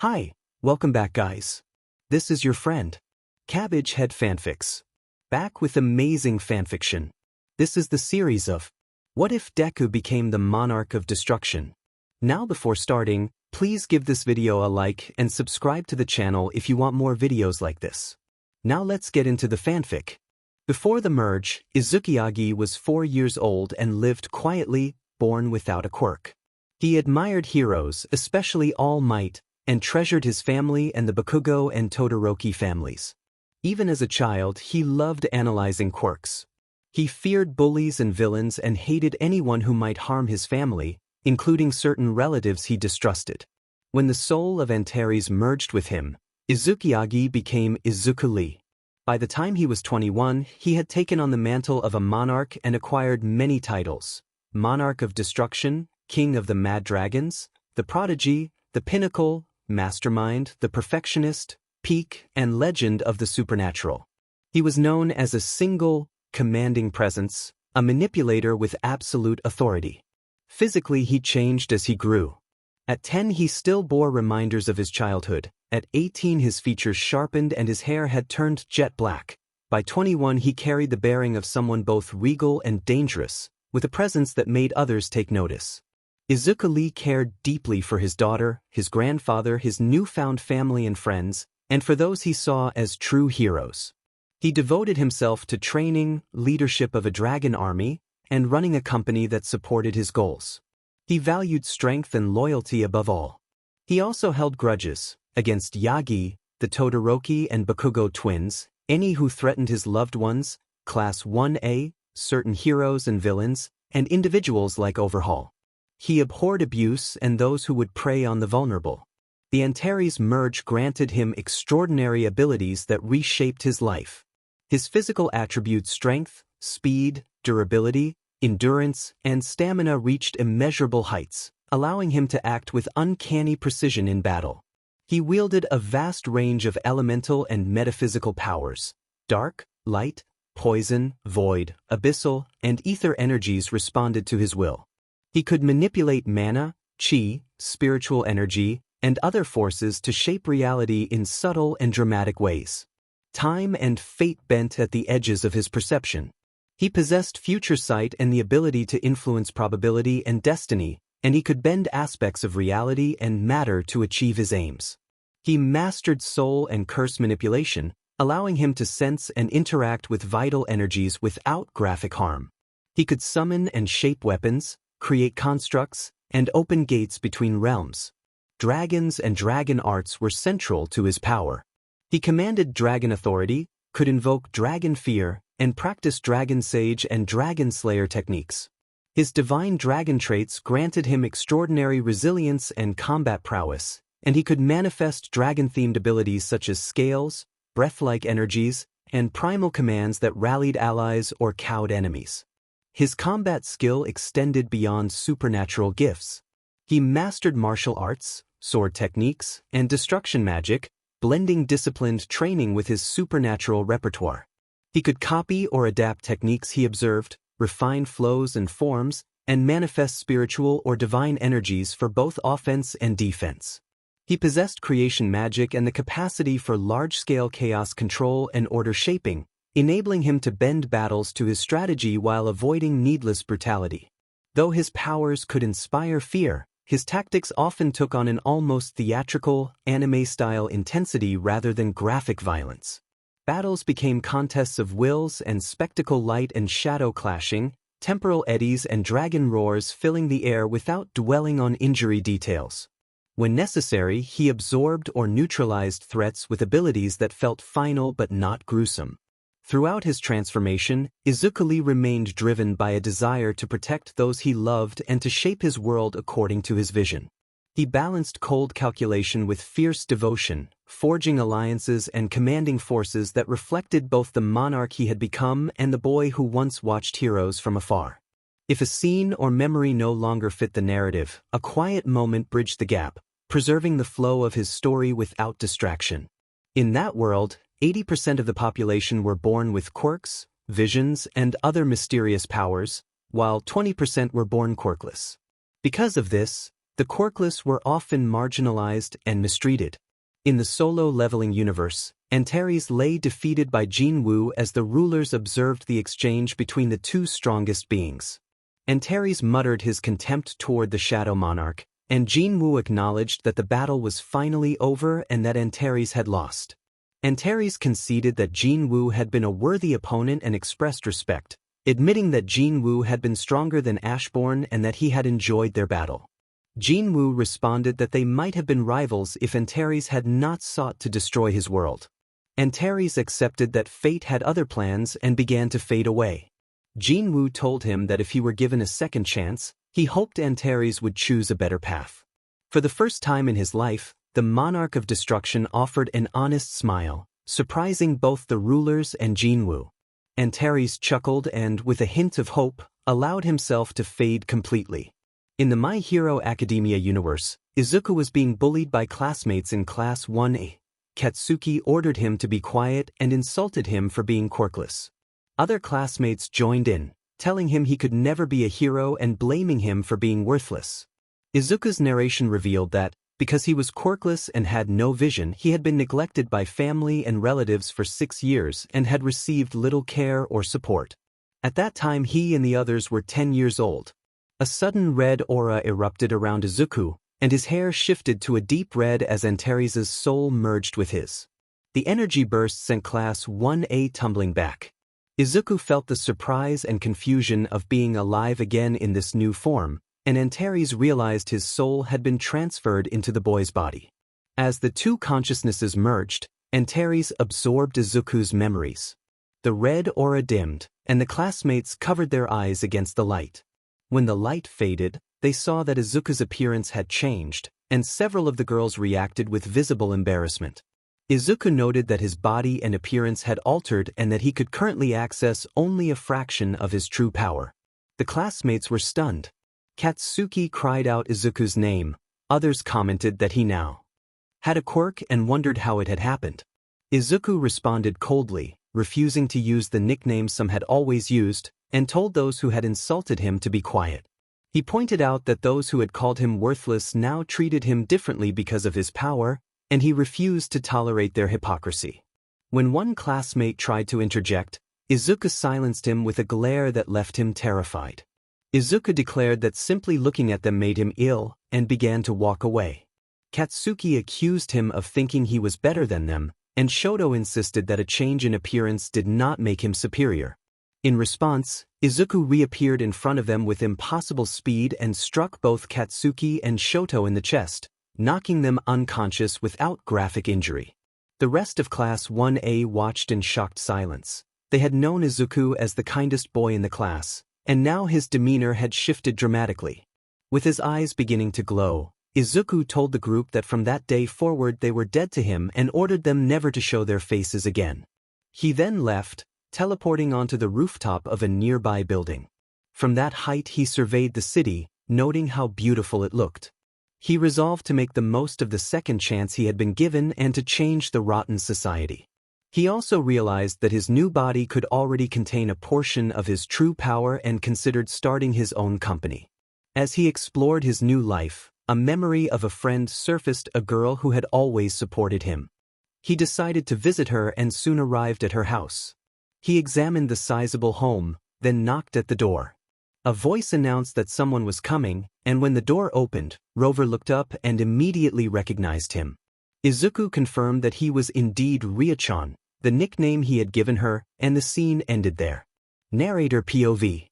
Hi, welcome back guys. This is your friend, Cabbage Head Fanfics. Back with amazing fanfiction. This is the series of What If Deku Became the Monarch of Destruction? Now before starting, please give this video a like and subscribe to the channel if you want more videos like this. Now let's get into the fanfic. Before the merge, Yagi was 4 years old and lived quietly, born without a quirk. He admired heroes, especially All Might, and treasured his family and the Bakugo and Todoroki families. Even as a child, he loved analyzing quirks. He feared bullies and villains and hated anyone who might harm his family, including certain relatives he distrusted. When the soul of Antares merged with him, Yagi became izuku. By the time he was 21, he had taken on the mantle of a monarch and acquired many titles: Monarch of Destruction, King of the Mad Dragons, the Prodigy, the Pinnacle, Mastermind, the Perfectionist, Peak, and Legend of the Supernatural. He was known as a single, commanding presence, a manipulator with absolute authority. Physically, he changed as he grew. At 10, he still bore reminders of his childhood. At 18, his features sharpened and his hair had turned jet black. By 21, he carried the bearing of someone both regal and dangerous, with a presence that made others take notice. Izuku cared deeply for his daughter, his grandfather, his newfound family and friends, and for those he saw as true heroes. He devoted himself to training, leadership of a dragon army, and running a company that supported his goals. He valued strength and loyalty above all. He also held grudges against Yagi, the Todoroki and Bakugo twins, any who threatened his loved ones, Class 1A, certain heroes and villains, and individuals like Overhaul. He abhorred abuse and those who would prey on the vulnerable. The Antares merge granted him extraordinary abilities that reshaped his life. His physical attributes strength, speed, durability, endurance, and stamina reached immeasurable heights, allowing him to act with uncanny precision in battle. He wielded a vast range of elemental and metaphysical powers. Dark, light, poison, void, abyssal, and ether energies responded to his will. He could manipulate mana, chi, spiritual energy, and other forces to shape reality in subtle and dramatic ways. Time and fate bent at the edges of his perception. He possessed future sight and the ability to influence probability and destiny, and he could bend aspects of reality and matter to achieve his aims. He mastered soul and curse manipulation, allowing him to sense and interact with vital energies without graphic harm. He could summon and shape weapons, create constructs, and open gates between realms. Dragons and dragon arts were central to his power. He commanded dragon authority, could invoke dragon fear, and practiced dragon sage and dragon slayer techniques. His divine dragon traits granted him extraordinary resilience and combat prowess, and he could manifest dragon-themed abilities such as scales, breath-like energies, and primal commands that rallied allies or cowed enemies. His combat skill extended beyond supernatural gifts. He mastered martial arts, sword techniques, and destruction magic, blending disciplined training with his supernatural repertoire. He could copy or adapt techniques he observed, refine flows and forms, and manifest spiritual or divine energies for both offense and defense. He possessed creation magic and the capacity for large-scale chaos control and order shaping, enabling him to bend battles to his strategy while avoiding needless brutality. Though his powers could inspire fear, his tactics often took on an almost theatrical, anime-style intensity rather than graphic violence. Battles became contests of wills and spectacle, light and shadow clashing, temporal eddies and dragon roars filling the air without dwelling on injury details. When necessary, he absorbed or neutralized threats with abilities that felt final but not gruesome. Throughout his transformation, Izuku remained driven by a desire to protect those he loved and to shape his world according to his vision. He balanced cold calculation with fierce devotion, forging alliances and commanding forces that reflected both the monarch he had become and the boy who once watched heroes from afar. If a scene or memory no longer fit the narrative, a quiet moment bridged the gap, preserving the flow of his story without distraction. In that world, 80% of the population were born with quirks, visions, and other mysterious powers, while 20% were born quirkless. Because of this, The quirkless were often marginalized and mistreated. In the solo-leveling universe, Antares lay defeated by Jinwoo as the rulers observed the exchange between the two strongest beings. Antares muttered his contempt toward the Shadow Monarch, and Jinwoo acknowledged that the battle was finally over and that Antares had lost. Antares conceded that Jinwoo had been a worthy opponent and expressed respect, admitting that Jinwoo had been stronger than Ashbourne and that he had enjoyed their battle. Jinwoo responded that they might have been rivals if Antares had not sought to destroy his world. Antares accepted that fate had other plans and began to fade away. Jinwoo told him that if he were given a second chance, he hoped Antares would choose a better path. For the first time in his life, the Monarch of Destruction offered an honest smile, surprising both the rulers and Jinwoo. Antares chuckled and, with a hint of hope, allowed himself to fade completely. In the My Hero Academia universe, Izuku was being bullied by classmates in Class 1A. Katsuki ordered him to be quiet and insulted him for being quirkless. Other classmates joined in, telling him he could never be a hero and blaming him for being worthless. Izuku's narration revealed that, because he was quirkless and had no vision, he had been neglected by family and relatives for 6 years and had received little care or support. At that time he and the others were 10 years old. A sudden red aura erupted around Izuku, and his hair shifted to a deep red as Antares' soul merged with his. The energy burst sent Class 1A tumbling back. Izuku felt the surprise and confusion of being alive again in this new form, and Antares realized his soul had been transferred into the boy's body. As the two consciousnesses merged, Antares absorbed Izuku's memories. The red aura dimmed, and the classmates covered their eyes against the light. When the light faded, they saw that Izuku's appearance had changed, and several of the girls reacted with visible embarrassment. Izuku noted that his body and appearance had altered and that he could currently access only a fraction of his true power. The classmates were stunned. Katsuki cried out Izuku's name. Others commented that he now had a quirk and wondered how it had happened. Izuku responded coldly, refusing to use the nickname some had always used, and told those who had insulted him to be quiet. He pointed out that those who had called him worthless now treated him differently because of his power, and he refused to tolerate their hypocrisy. When one classmate tried to interject, Izuku silenced him with a glare that left him terrified. Izuku declared that simply looking at them made him ill, and began to walk away. Katsuki accused him of thinking he was better than them, and Shoto insisted that a change in appearance did not make him superior. In response, Izuku reappeared in front of them with impossible speed and struck both Katsuki and Shoto in the chest, knocking them unconscious without graphic injury. The rest of Class 1A watched in shocked silence. They had known Izuku as the kindest boy in the class, and now his demeanor had shifted dramatically. With his eyes beginning to glow, Izuku told the group that from that day forward they were dead to him and ordered them never to show their faces again. He then left, teleporting onto the rooftop of a nearby building. From that height he surveyed the city, noting how beautiful it looked. He resolved to make the most of the second chance he had been given and to change the rotten society. He also realized that his new body could already contain a portion of his true power and considered starting his own company. As he explored his new life, a memory of a friend surfaced, a girl who had always supported him. He decided to visit her and soon arrived at her house. He examined the sizable home, then knocked at the door. A voice announced that someone was coming, and when the door opened, Rover looked up and immediately recognized him. Izuku confirmed that he was indeed Ryachan, the nickname he had given her, and the scene ended there. Narrator POV.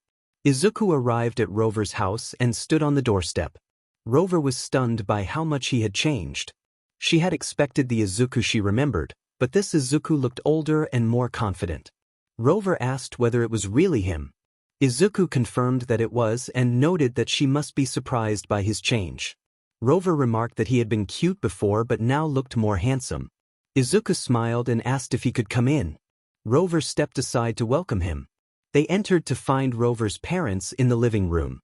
Izuku arrived at Rover's house and stood on the doorstep. Rover was stunned by how much he had changed. She had expected the Izuku she remembered, but this Izuku looked older and more confident. Rover asked whether it was really him. Izuku confirmed that it was and noted that she must be surprised by his change. Rover remarked that he had been cute before but now looked more handsome. Izuku smiled and asked if he could come in. Rover stepped aside to welcome him. They entered to find Rover's parents in the living room.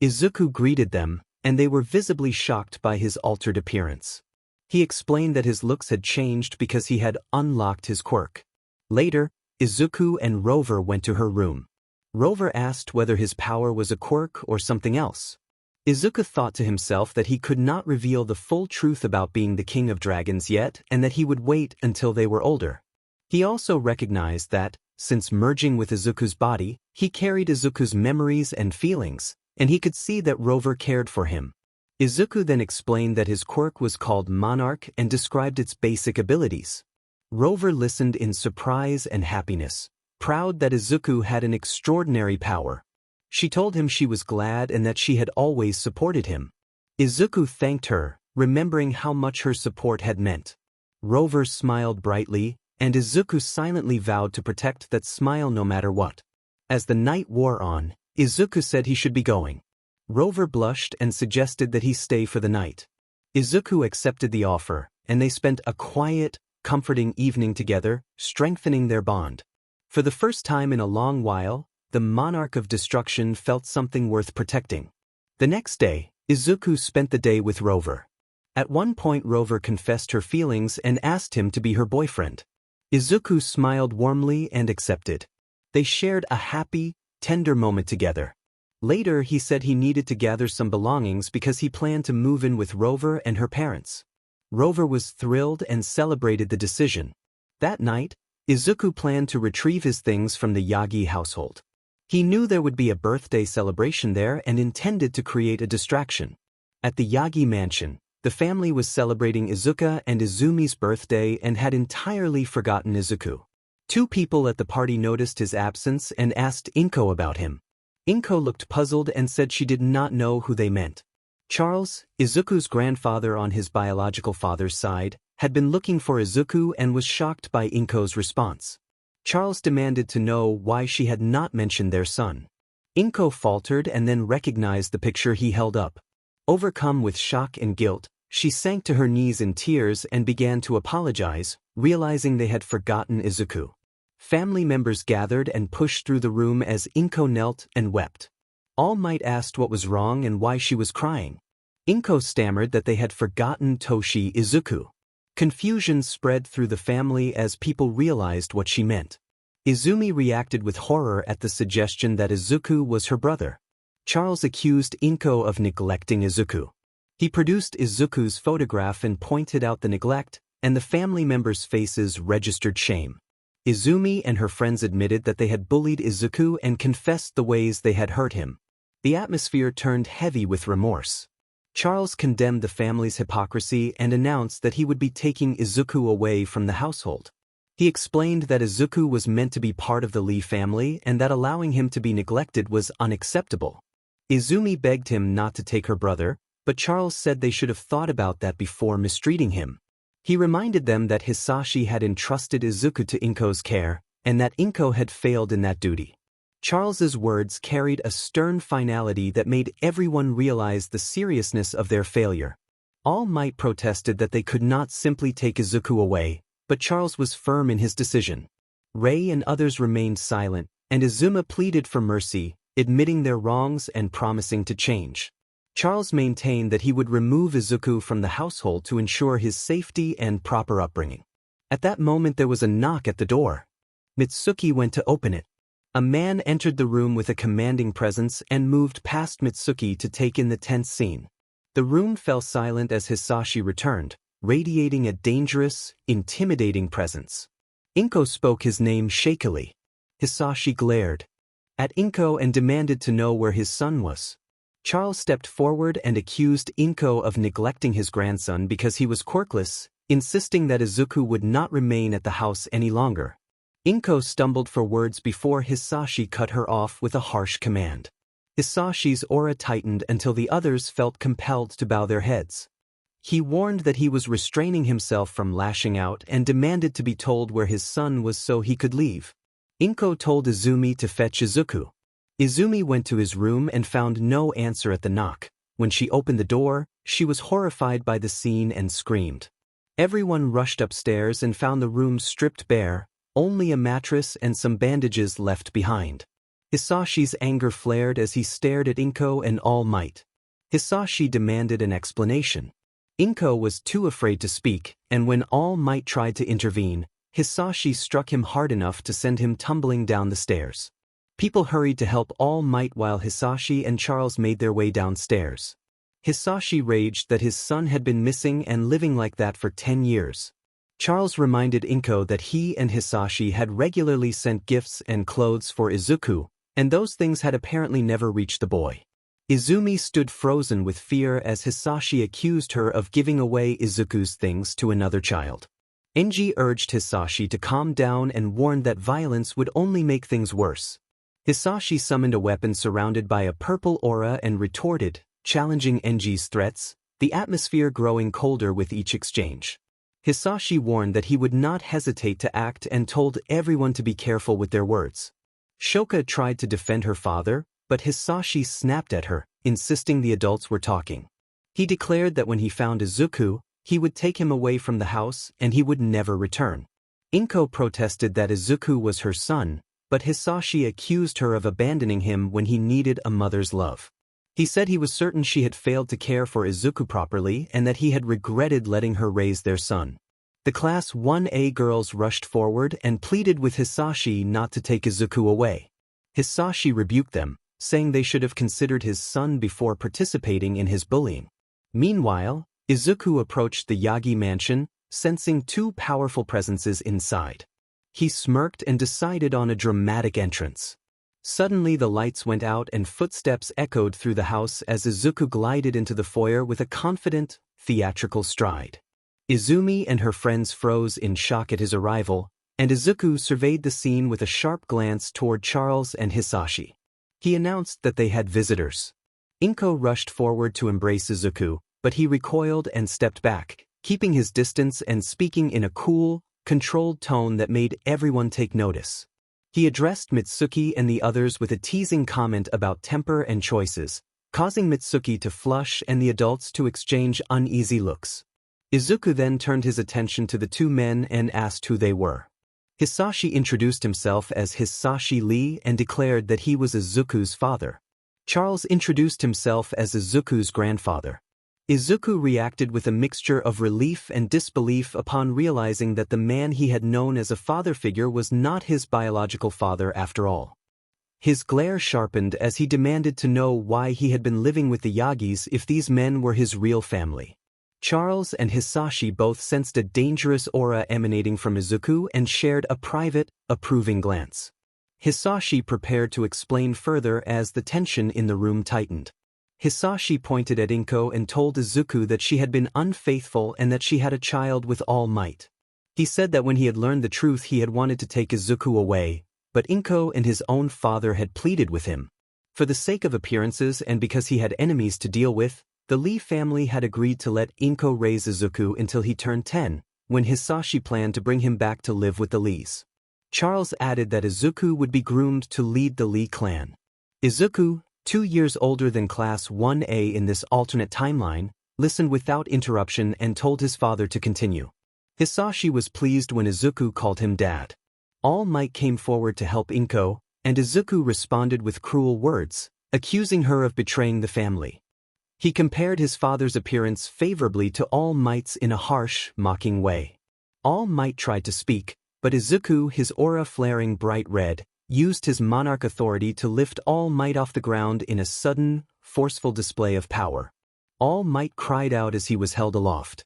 Izuku greeted them, and they were visibly shocked by his altered appearance. He explained that his looks had changed because he had unlocked his quirk. Later, Izuku and Rover went to her room. Rover asked whether his power was a quirk or something else. Izuku thought to himself that he could not reveal the full truth about being the king of dragons yet and that he would wait until they were older. He also recognized that, since merging with Izuku's body, he carried Izuku's memories and feelings, and he could see that Rover cared for him. Izuku then explained that his quirk was called Monarch and described its basic abilities. Rover listened in surprise and happiness, proud that Izuku had an extraordinary power. She told him she was glad and that she had always supported him. Izuku thanked her, remembering how much her support had meant. Rover smiled brightly, and Izuku silently vowed to protect that smile no matter what. As the night wore on, Izuku said he should be going. Rover blushed and suggested that he stay for the night. Izuku accepted the offer, and they spent a quiet, comforting evening together, strengthening their bond. For the first time in a long while, the Monarch of Destruction felt something worth protecting. The next day, Izuku spent the day with Rover. At one point Rover confessed her feelings and asked him to be her boyfriend. Izuku smiled warmly and accepted. They shared a happy, tender moment together. Later he said he needed to gather some belongings because he planned to move in with Rover and her parents. Rover was thrilled and celebrated the decision. That night, Izuku planned to retrieve his things from the Yagi household. He knew there would be a birthday celebration there and intended to create a distraction. At the Yagi mansion, the family was celebrating Izuka and Izumi's birthday and had entirely forgotten Izuku. Two people at the party noticed his absence and asked Inko about him. Inko looked puzzled and said she did not know who they meant. Charles, Izuku's grandfather on his biological father's side, had been looking for Izuku and was shocked by Inko's response. Charles demanded to know why she had not mentioned their son. Inko faltered and then recognized the picture he held up. Overcome with shock and guilt, she sank to her knees in tears and began to apologize, realizing they had forgotten Izuku. Family members gathered and pushed through the room as Inko knelt and wept. All Might asked what was wrong and why she was crying. Inko stammered that they had forgotten Toshi Izuku. Confusion spread through the family as people realized what she meant. Izumi reacted with horror at the suggestion that Izuku was her brother. Charles accused Inko of neglecting Izuku. He produced Izuku's photograph and pointed out the neglect, and the family members' faces registered shame. Izumi and her friends admitted that they had bullied Izuku and confessed the ways they had hurt him. The atmosphere turned heavy with remorse. Charles condemned the family's hypocrisy and announced that he would be taking Izuku away from the household. He explained that Izuku was meant to be part of the Lee family and that allowing him to be neglected was unacceptable. Izumi begged him not to take her brother, but Charles said they should have thought about that before mistreating him. He reminded them that Hisashi had entrusted Izuku to Inko's care, and that Inko had failed in that duty. Charles's words carried a stern finality that made everyone realize the seriousness of their failure. All Might protested that they could not simply take Izuku away, but Charles was firm in his decision. Rei and others remained silent, and Izuma pleaded for mercy, admitting their wrongs and promising to change. Charles maintained that he would remove Izuku from the household to ensure his safety and proper upbringing. At that moment there was a knock at the door. Mitsuki went to open it. A man entered the room with a commanding presence and moved past Mitsuki to take in the tense scene. The room fell silent as Hisashi returned, radiating a dangerous, intimidating presence. Inko spoke his name shakily. Hisashi glared at Inko and demanded to know where his son was. Charles stepped forward and accused Inko of neglecting his grandson because he was quirkless, insisting that Izuku would not remain at the house any longer. Inko stumbled for words before Hisashi cut her off with a harsh command. Hisashi's aura tightened until the others felt compelled to bow their heads. He warned that he was restraining himself from lashing out and demanded to be told where his son was so he could leave. Inko told Izumi to fetch Izuku. Izumi went to his room and found no answer at the knock. When she opened the door, she was horrified by the scene and screamed. Everyone rushed upstairs and found the room stripped bare, only a mattress and some bandages left behind. Hisashi's anger flared as he stared at Inko and All Might. Hisashi demanded an explanation. Inko was too afraid to speak, and when All Might tried to intervene, Hisashi struck him hard enough to send him tumbling down the stairs. People hurried to help All Might while Hisashi and Charles made their way downstairs. Hisashi raged that his son had been missing and living like that for 10 years. Charles reminded Inko that he and Hisashi had regularly sent gifts and clothes for Izuku, and those things had apparently never reached the boy. Izumi stood frozen with fear as Hisashi accused her of giving away Izuku's things to another child. Enji urged Hisashi to calm down and warned that violence would only make things worse. Hisashi summoned a weapon surrounded by a purple aura and retorted, challenging Enji's threats, the atmosphere growing colder with each exchange. Hisashi warned that he would not hesitate to act and told everyone to be careful with their words. Shoka tried to defend her father, but Hisashi snapped at her, insisting the adults were talking. He declared that when he found Izuku, he would take him away from the house and he would never return. Inko protested that Izuku was her son, but Hisashi accused her of abandoning him when he needed a mother's love. He said he was certain she had failed to care for Izuku properly and that he had regretted letting her raise their son. The Class 1A girls rushed forward and pleaded with Hisashi not to take Izuku away. Hisashi rebuked them, saying they should have considered his son before participating in his bullying. Meanwhile, Izuku approached the Yagi mansion, sensing two powerful presences inside. He smirked and decided on a dramatic entrance. Suddenly the lights went out and footsteps echoed through the house as Izuku glided into the foyer with a confident, theatrical stride. Izumi and her friends froze in shock at his arrival, and Izuku surveyed the scene with a sharp glance toward Charles and Hisashi. He announced that they had visitors. Inko rushed forward to embrace Izuku, but he recoiled and stepped back, keeping his distance and speaking in a cool, controlled tone that made everyone take notice. He addressed Mitsuki and the others with a teasing comment about temper and choices, causing Mitsuki to flush and the adults to exchange uneasy looks. Izuku then turned his attention to the two men and asked who they were. Hisashi introduced himself as Hisashi Lee and declared that he was Izuku's father. Charles introduced himself as Izuku's grandfather. Izuku reacted with a mixture of relief and disbelief upon realizing that the man he had known as a father figure was not his biological father after all. His glare sharpened as he demanded to know why he had been living with the Yagis if these men were his real family. Charles and Hisashi both sensed a dangerous aura emanating from Izuku and shared a private, approving glance. Hisashi prepared to explain further as the tension in the room tightened. Hisashi pointed at Inko and told Izuku that she had been unfaithful and that she had a child with All Might. He said that when he had learned the truth he had wanted to take Izuku away, but Inko and his own father had pleaded with him. For the sake of appearances and because he had enemies to deal with, the Lee family had agreed to let Inko raise Izuku until he turned 10, when Hisashi planned to bring him back to live with the Lees. Charles added that Izuku would be groomed to lead the Lee clan. Izuku, 2 years older than Class 1A in this alternate timeline, listened without interruption and told his father to continue. Hisashi was pleased when Izuku called him Dad. All Might came forward to help Inko, and Izuku responded with cruel words, accusing her of betraying the family. He compared his father's appearance favorably to All Might's in a harsh, mocking way. All Might tried to speak, but Izuku, his aura flaring bright red, used his monarch authority to lift All Might off the ground in a sudden, forceful display of power. All Might cried out as he was held aloft.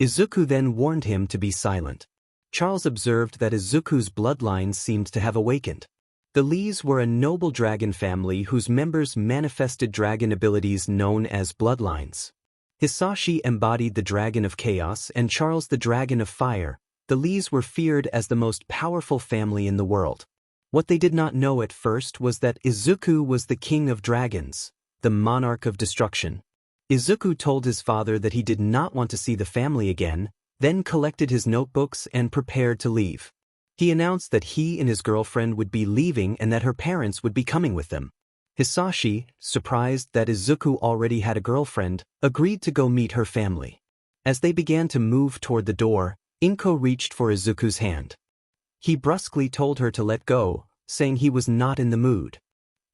Izuku then warned him to be silent. Charles observed that Izuku's bloodline seemed to have awakened. The Lees were a noble dragon family whose members manifested dragon abilities known as bloodlines. Hisashi embodied the Dragon of Chaos and Charles the Dragon of Fire. The Lees were feared as the most powerful family in the world. What they did not know at first was that Izuku was the king of dragons, the monarch of destruction. Izuku told his father that he did not want to see the family again, then collected his notebooks and prepared to leave. He announced that he and his girlfriend would be leaving and that her parents would be coming with them. Hisashi, surprised that Izuku already had a girlfriend, agreed to go meet her family. As they began to move toward the door, Inko reached for Izuku's hand. He brusquely told her to let go, saying he was not in the mood.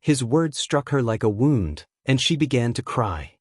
His words struck her like a wound, and she began to cry.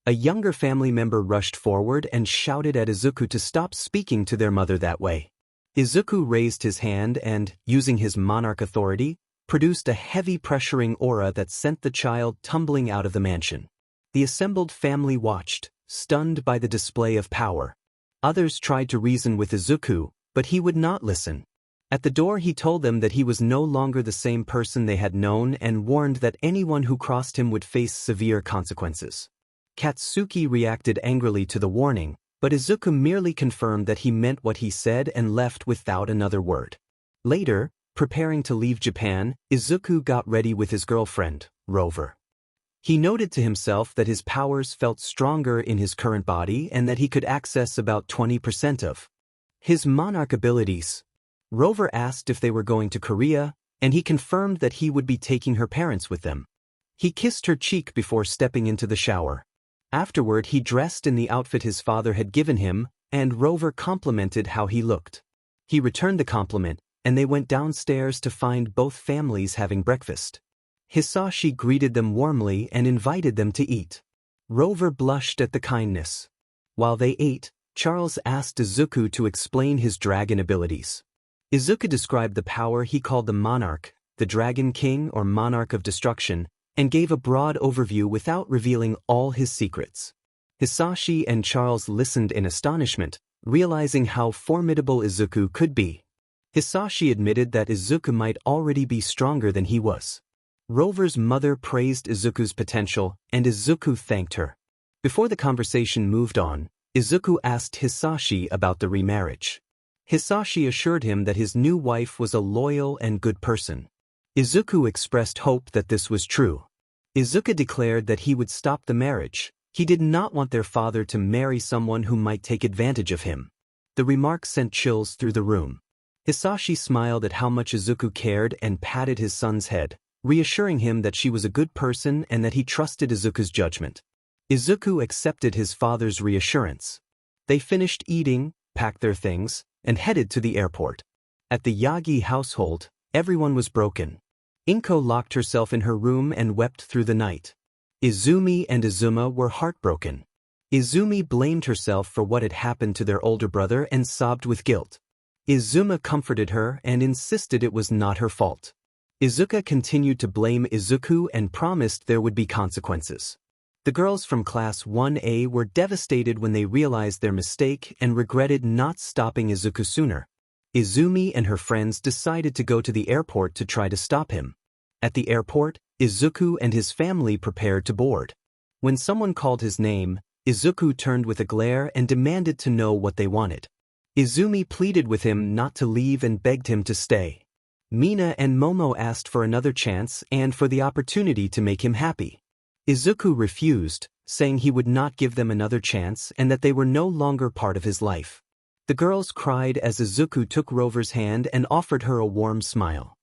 A younger family member rushed forward and shouted at Izuku to stop speaking to their mother that way. Izuku raised his hand and, using his monarch authority, produced a heavy pressuring aura that sent the child tumbling out of the mansion. The assembled family watched, stunned by the display of power. Others tried to reason with Izuku, but he would not listen. At the door he told them that he was no longer the same person they had known and warned that anyone who crossed him would face severe consequences. Katsuki reacted angrily to the warning, but Izuku merely confirmed that he meant what he said and left without another word. Later, preparing to leave Japan, Izuku got ready with his girlfriend, Rover. He noted to himself that his powers felt stronger in his current body and that he could access about 20% of his Monarch abilities. Rover asked if they were going to Korea, and he confirmed that he would be taking her parents with them. He kissed her cheek before stepping into the shower. Afterward, he dressed in the outfit his father had given him, and Rover complimented how he looked. He returned the compliment, and they went downstairs to find both families having breakfast. Hisashi greeted them warmly and invited them to eat. Rover blushed at the kindness. While they ate, Charles asked Izuku to explain his dragon abilities. Izuku described the power he called the Monarch, the Dragon King or Monarch of Destruction, and gave a broad overview without revealing all his secrets. Hisashi and Charles listened in astonishment, realizing how formidable Izuku could be. Hisashi admitted that Izuku might already be stronger than he was. Rover's mother praised Izuku's potential, and Izuku thanked her. Before the conversation moved on, Izuku asked Hisashi about the remarriage. Hisashi assured him that his new wife was a loyal and good person. Izuku expressed hope that this was true. Izuku declared that he would stop the marriage. He did not want their father to marry someone who might take advantage of him. The remark sent chills through the room. Hisashi smiled at how much Izuku cared and patted his son's head, reassuring him that she was a good person and that he trusted Izuku's judgment. Izuku accepted his father's reassurance. They finished eating, packed their things, and headed to the airport. At the Yagi household, everyone was broken. Inko locked herself in her room and wept through the night. Izumi and Izuma were heartbroken. Izumi blamed herself for what had happened to their older brother and sobbed with guilt. Izuma comforted her and insisted it was not her fault. Izuka continued to blame Izuku and promised there would be consequences. The girls from Class 1A were devastated when they realized their mistake and regretted not stopping Izuku sooner. Izumi and her friends decided to go to the airport to try to stop him. At the airport, Izuku and his family prepared to board. When someone called his name, Izuku turned with a glare and demanded to know what they wanted. Izumi pleaded with him not to leave and begged him to stay. Mina and Momo asked for another chance and for the opportunity to make him happy. Izuku refused, saying he would not give them another chance and that they were no longer part of his life. The girls cried as Izuku took Rover's hand and offered her a warm smile.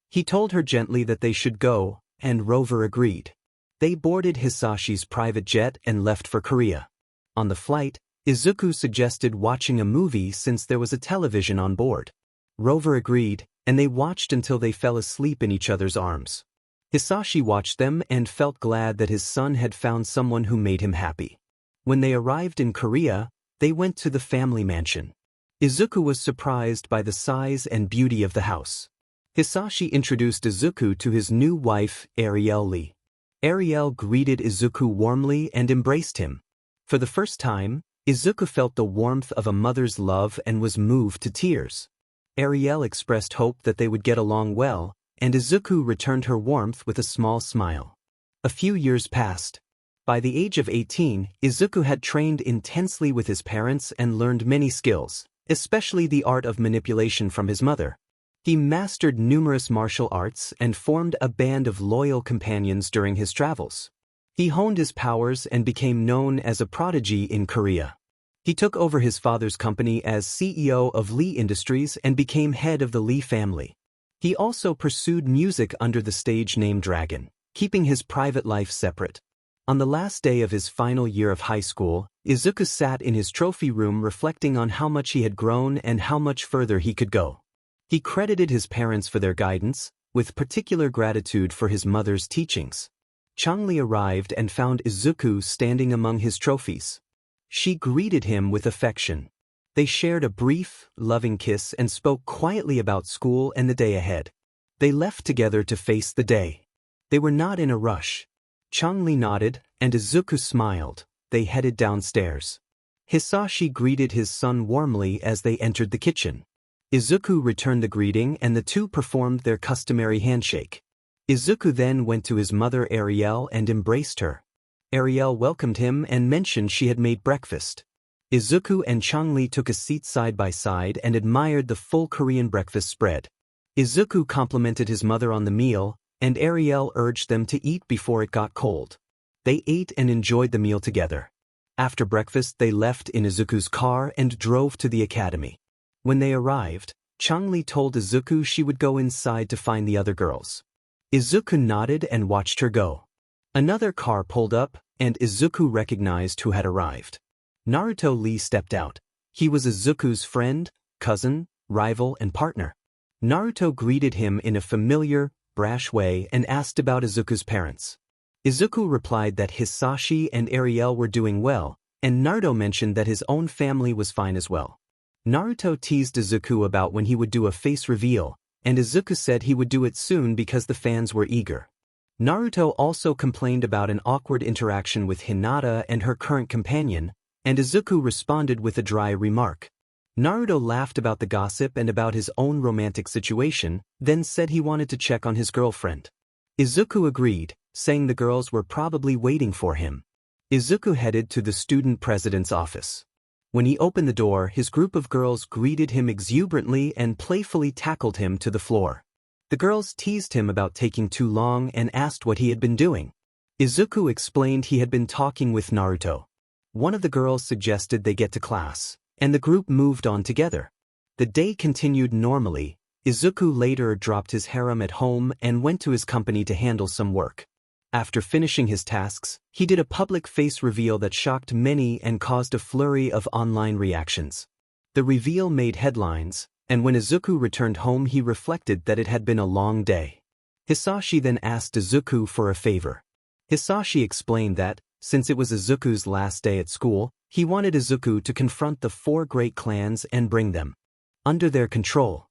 He told her gently that they should go, and Rover agreed. They boarded Hisashi's private jet and left for Korea. On the flight, Izuku suggested watching a movie since there was a television on board. Rover agreed, and they watched until they fell asleep in each other's arms. Hisashi watched them and felt glad that his son had found someone who made him happy. When they arrived in Korea, they went to the family mansion. Izuku was surprised by the size and beauty of the house. Hisashi introduced Izuku to his new wife, Ariel Lee. Ariel greeted Izuku warmly and embraced him. For the first time, Izuku felt the warmth of a mother's love and was moved to tears. Ariel expressed hope that they would get along well, and Izuku returned her warmth with a small smile. A few years passed. By the age of 18, Izuku had trained intensely with his parents and learned many skills, especially the art of manipulation from his mother. He mastered numerous martial arts and formed a band of loyal companions during his travels. He honed his powers and became known as a prodigy in Korea. He took over his father's company as CEO of Lee Industries and became head of the Lee family. He also pursued music under the stage name Dragon, keeping his private life separate. On the last day of his final year of high school, Izuku sat in his trophy room reflecting on how much he had grown and how much further he could go. He credited his parents for their guidance, with particular gratitude for his mother's teachings. Changli arrived and found Izuku standing among his trophies. She greeted him with affection. They shared a brief, loving kiss and spoke quietly about school and the day ahead. They left together to face the day. They were not in a rush. Changli nodded, and Izuku smiled. They headed downstairs. Hisashi greeted his son warmly as they entered the kitchen. Izuku returned the greeting and the two performed their customary handshake. Izuku then went to his mother Ariel and embraced her. Ariel welcomed him and mentioned she had made breakfast. Izuku and Changli took a seat side by side and admired the full Korean breakfast spread. Izuku complimented his mother on the meal, and Ariel urged them to eat before it got cold. They ate and enjoyed the meal together. After breakfast they left in Izuku's car and drove to the academy. When they arrived, Changli told Izuku she would go inside to find the other girls. Izuku nodded and watched her go. Another car pulled up, and Izuku recognized who had arrived. Naruto Lee stepped out. He was Izuku's friend, cousin, rival, and partner. Naruto greeted him in a familiar, brash way and asked about Izuku's parents. Izuku replied that Hisashi and Ariel were doing well, and Naruto mentioned that his own family was fine as well. Naruto teased Izuku about when he would do a face reveal, and Izuku said he would do it soon because the fans were eager. Naruto also complained about an awkward interaction with Hinata and her current companion, and Izuku responded with a dry remark. Naruto laughed about the gossip and about his own romantic situation, then said he wanted to check on his girlfriend. Izuku agreed, saying the girls were probably waiting for him. Izuku headed to the student president's office. When he opened the door, his group of girls greeted him exuberantly and playfully tackled him to the floor. The girls teased him about taking too long and asked what he had been doing. Izuku explained he had been talking with Naruto. One of the girls suggested they get to class, and the group moved on together. The day continued normally. Izuku later dropped his harem at home and went to his company to handle some work. After finishing his tasks, he did a public face reveal that shocked many and caused a flurry of online reactions. The reveal made headlines, and when Izuku returned home he reflected that it had been a long day. Hisashi then asked Izuku for a favor. Hisashi explained that, since it was Izuku's last day at school, he wanted Izuku to confront the 4 great clans and bring them under their control.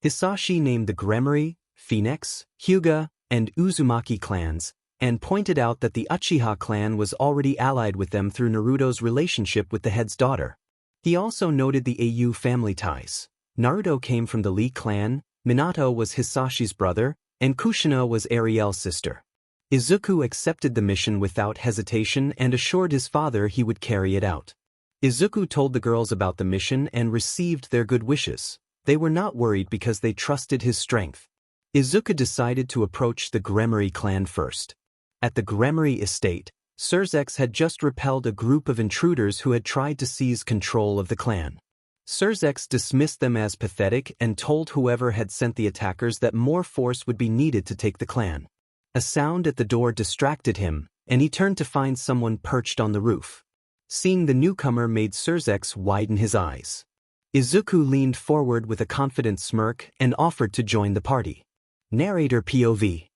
Hisashi named the Gremory, Phoenix, Hyuga, and Uzumaki clans, and pointed out that the Uchiha clan was already allied with them through Naruto's relationship with the head's daughter. He also noted the AU family ties. Naruto came from the Lee clan, Minato was Hisashi's brother, and Kushina was Ariel's sister. Izuku accepted the mission without hesitation and assured his father he would carry it out. Izuku told the girls about the mission and received their good wishes. They were not worried because they trusted his strength. Izuku decided to approach the Gremory clan first. At the Gremory estate, Surzex had just repelled a group of intruders who had tried to seize control of the clan. Surzex dismissed them as pathetic and told whoever had sent the attackers that more force would be needed to take the clan. A sound at the door distracted him, and he turned to find someone perched on the roof. Seeing the newcomer made Surzex widen his eyes. Izuku leaned forward with a confident smirk and offered to join the party. Narrator POV.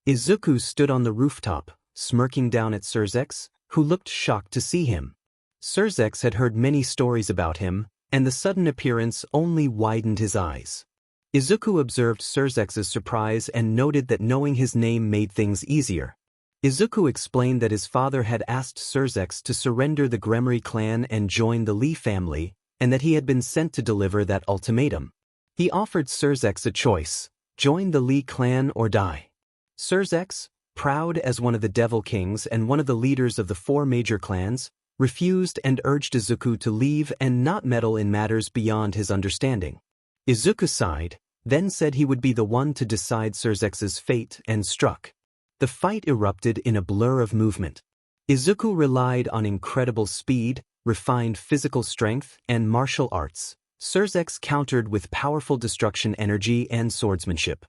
Izuku stood on the rooftop, smirking down at Surzex, who looked shocked to see him. Surzex had heard many stories about him, and the sudden appearance only widened his eyes. Izuku observed Surzex's surprise and noted that knowing his name made things easier. Izuku explained that his father had asked Surzex to surrender the Gremory clan and join the Lee family, and that he had been sent to deliver that ultimatum. He offered Surzex a choice: join the Lee clan or die. Surzex, proud as one of the Devil Kings and one of the leaders of the 4 major clans, refused and urged Izuku to leave and not meddle in matters beyond his understanding. Izuku sighed, then said he would be the one to decide Surzex's fate and struck. The fight erupted in a blur of movement. Izuku relied on incredible speed, refined physical strength, and martial arts. Surzex countered with powerful destruction energy and swordsmanship.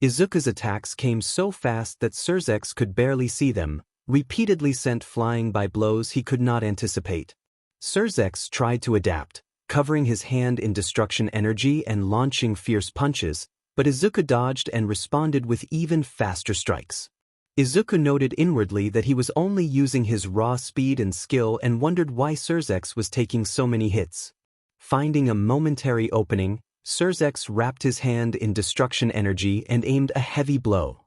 Izuku's attacks came so fast that Surzex could barely see them, repeatedly sent flying by blows he could not anticipate. Surzex tried to adapt, covering his hand in destruction energy and launching fierce punches, but Izuku dodged and responded with even faster strikes. Izuku noted inwardly that he was only using his raw speed and skill and wondered why Surzex was taking so many hits. Finding a momentary opening, Surzex wrapped his hand in destruction energy and aimed a heavy blow.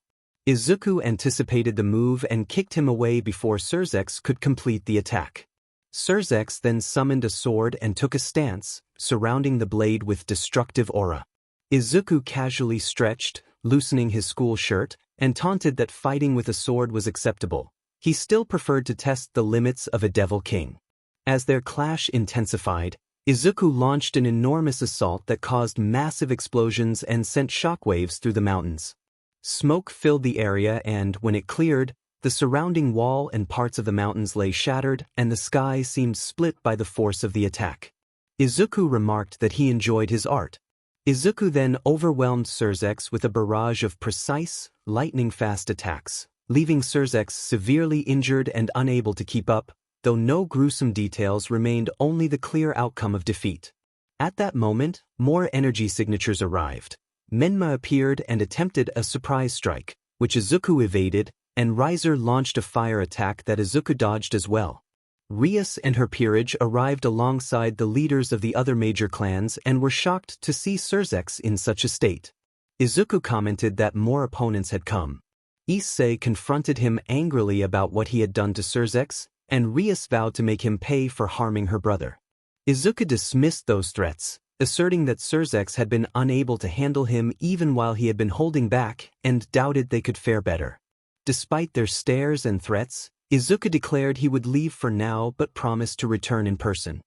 Izuku anticipated the move and kicked him away before Surzex could complete the attack. Surzex then summoned a sword and took a stance, surrounding the blade with destructive aura. Izuku casually stretched, loosening his school shirt, and taunted that fighting with a sword was acceptable. He still preferred to test the limits of a Devil King. As their clash intensified, Izuku launched an enormous assault that caused massive explosions and sent shockwaves through the mountains. Smoke filled the area and, when it cleared, the surrounding wall and parts of the mountains lay shattered and the sky seemed split by the force of the attack. Izuku remarked that he enjoyed his art. Izuku then overwhelmed Surzex with a barrage of precise, lightning-fast attacks, leaving Surzex severely injured and unable to keep up, though no gruesome details remained, only the clear outcome of defeat. At that moment, more energy signatures arrived. Menma appeared and attempted a surprise strike, which Izuku evaded, and Riser launched a fire attack that Izuku dodged as well. Rias and her peerage arrived alongside the leaders of the other major clans and were shocked to see Surzex in such a state. Izuku commented that more opponents had come. Issei confronted him angrily about what he had done to Surzex, and Rias vowed to make him pay for harming her brother. Izuku dismissed those threats, asserting that Surzex had been unable to handle him even while he had been holding back and doubted they could fare better. Despite their stares and threats, Izuku declared he would leave for now but promised to return in person.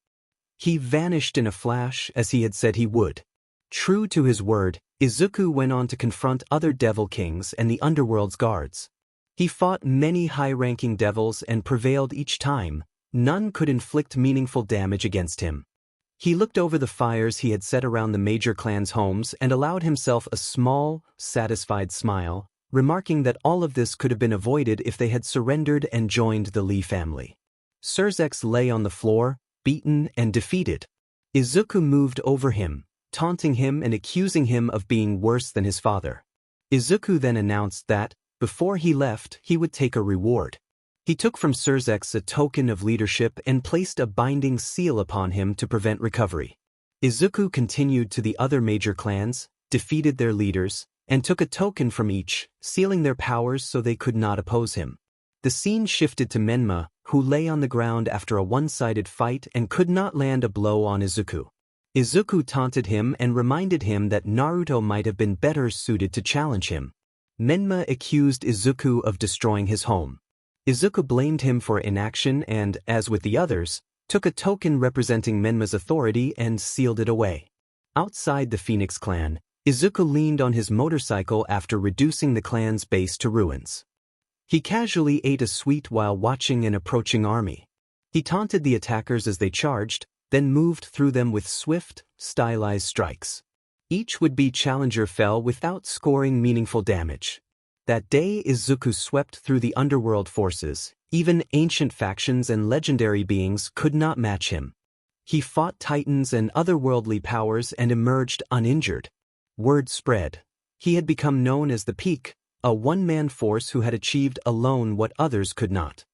He vanished in a flash as he had said he would. True to his word, Izuku went on to confront other Devil Kings and the Underworld's guards. He fought many high-ranking devils and prevailed each time. None could inflict meaningful damage against him. He looked over the fires he had set around the major clans' homes and allowed himself a small, satisfied smile, remarking that all of this could have been avoided if they had surrendered and joined the Lee family. Surzex lay on the floor, beaten and defeated. Izuku moved over him, taunting him and accusing him of being worse than his father. Izuku then announced that, before he left, he would take a reward. He took from Surzex a token of leadership and placed a binding seal upon him to prevent recovery. Izuku continued to the other major clans, defeated their leaders, and took a token from each, sealing their powers so they could not oppose him. The scene shifted to Menma, who lay on the ground after a one-sided fight and could not land a blow on Izuku. Izuku taunted him and reminded him that Naruto might have been better suited to challenge him. Menma accused Izuku of destroying his home. Izuku blamed him for inaction and, as with the others, took a token representing Menma's authority and sealed it away. Outside the Phoenix clan, Izuku leaned on his motorcycle after reducing the clan's base to ruins. He casually ate a sweet while watching an approaching army. He taunted the attackers as they charged, then moved through them with swift, stylized strikes. Each would-be challenger fell without scoring meaningful damage. That day Izuku swept through the underworld forces. Even ancient factions and legendary beings could not match him. He fought titans and otherworldly powers and emerged uninjured. Word spread. He had become known as the Peak, a one-man force who had achieved alone what others could not.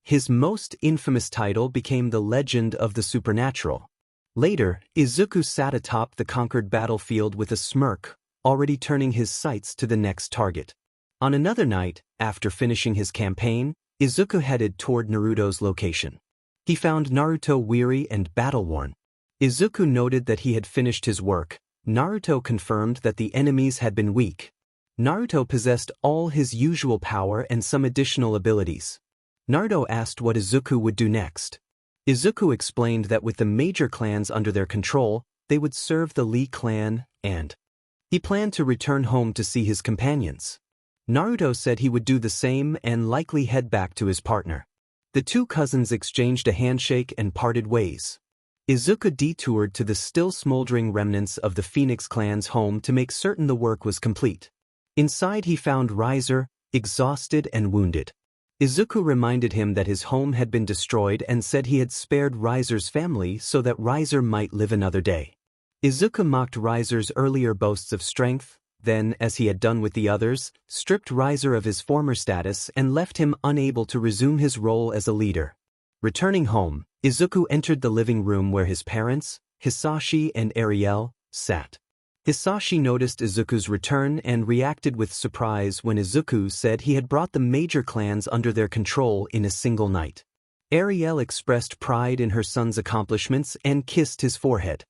His most infamous title became the Legend of the Supernatural. Later, Izuku sat atop the conquered battlefield with a smirk, already turning his sights to the next target. On another night, after finishing his campaign, Izuku headed toward Naruto's location. He found Naruto weary and battle-worn. Izuku noted that he had finished his work. Naruto confirmed that the enemies had been weak. Naruto possessed all his usual power and some additional abilities. Naruto asked what Izuku would do next. Izuku explained that with the major clans under their control, they would serve the Lee clan, and he planned to return home to see his companions. Naruto said he would do the same and likely head back to his partner. The two cousins exchanged a handshake and parted ways. Izuku detoured to the still smoldering remnants of the Phoenix clan's home to make certain the work was complete. Inside he found Riser, exhausted and wounded. Izuku reminded him that his home had been destroyed and said he had spared Riser's family so that Riser might live another day. Izuku mocked Riser's earlier boasts of strength, then, as he had done with the others, stripped Riser of his former status and left him unable to resume his role as a leader. Returning home, Izuku entered the living room where his parents, Hisashi and Ariel, sat. Hisashi noticed Izuku's return and reacted with surprise when Izuku said he had brought the major clans under their control in a single night. Ariel expressed pride in her son's accomplishments and kissed his forehead.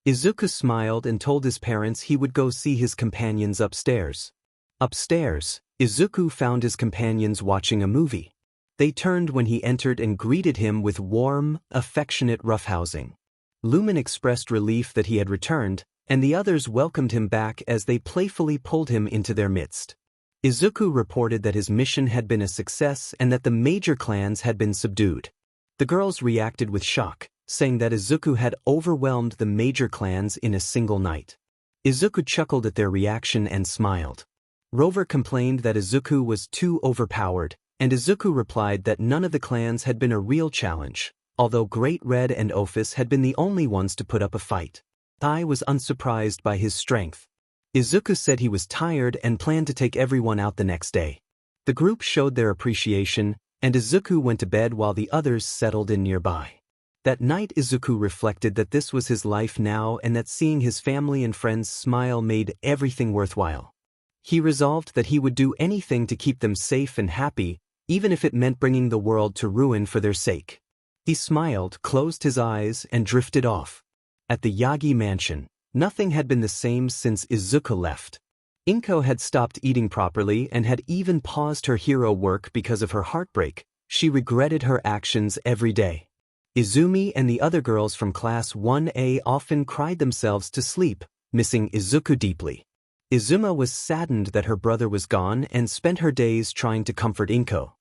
Izuku smiled and told his parents he would go see his companions upstairs. Upstairs, Izuku found his companions watching a movie. They turned when he entered and greeted him with warm, affectionate roughhousing. Lumen expressed relief that he had returned, and the others welcomed him back as they playfully pulled him into their midst. Izuku reported that his mission had been a success and that the major clans had been subdued. The girls reacted with shock, saying that Izuku had overwhelmed the major clans in a single night. Izuku chuckled at their reaction and smiled. Rover complained that Izuku was too overpowered, and Izuku replied that none of the clans had been a real challenge, although Great Red and Ophis had been the only ones to put up a fight. Tai was unsurprised by his strength. Izuku said he was tired and planned to take everyone out the next day. The group showed their appreciation, and Izuku went to bed while the others settled in nearby. That night Izuku reflected that this was his life now and that seeing his family and friends smile made everything worthwhile. He resolved that he would do anything to keep them safe and happy, even if it meant bringing the world to ruin for their sake. He smiled, closed his eyes, and drifted off. At the Yagi mansion, nothing had been the same since Izuku left. Inko had stopped eating properly and had even paused her hero work because of her heartbreak. She regretted her actions every day. Izumi and the other girls from Class 1A often cried themselves to sleep, missing Izuku deeply. Izuma was saddened that her brother was gone and spent her days trying to comfort Inko.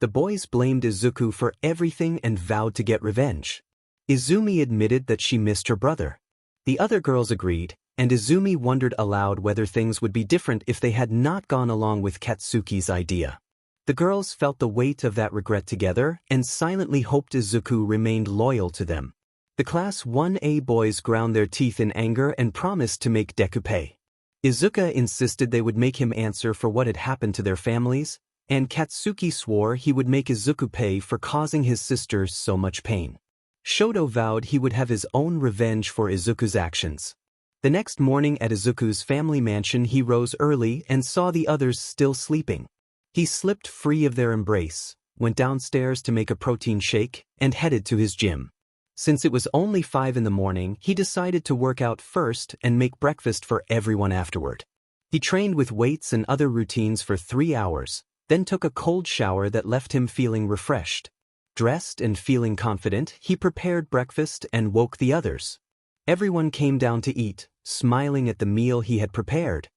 The boys blamed Izuku for everything and vowed to get revenge. Izumi admitted that she missed her brother. The other girls agreed, and Izumi wondered aloud whether things would be different if they had not gone along with Katsuki's idea. The girls felt the weight of that regret together and silently hoped Izuku remained loyal to them. The Class 1A boys ground their teeth in anger and promised to make Deku pay. Izuka insisted they would make him answer for what had happened to their families, and Katsuki swore he would make Izuku pay for causing his sister so much pain. Shoto vowed he would have his own revenge for Izuku's actions. The next morning at Izuku's family mansion he rose early and saw the others still sleeping. He slipped free of their embrace, went downstairs to make a protein shake, and headed to his gym. Since it was only 5 in the morning, he decided to work out first and make breakfast for everyone afterward. He trained with weights and other routines for 3 hours, then took a cold shower that left him feeling refreshed. Dressed and feeling confident, he prepared breakfast and woke the others. Everyone came down to eat, smiling at the meal he had prepared.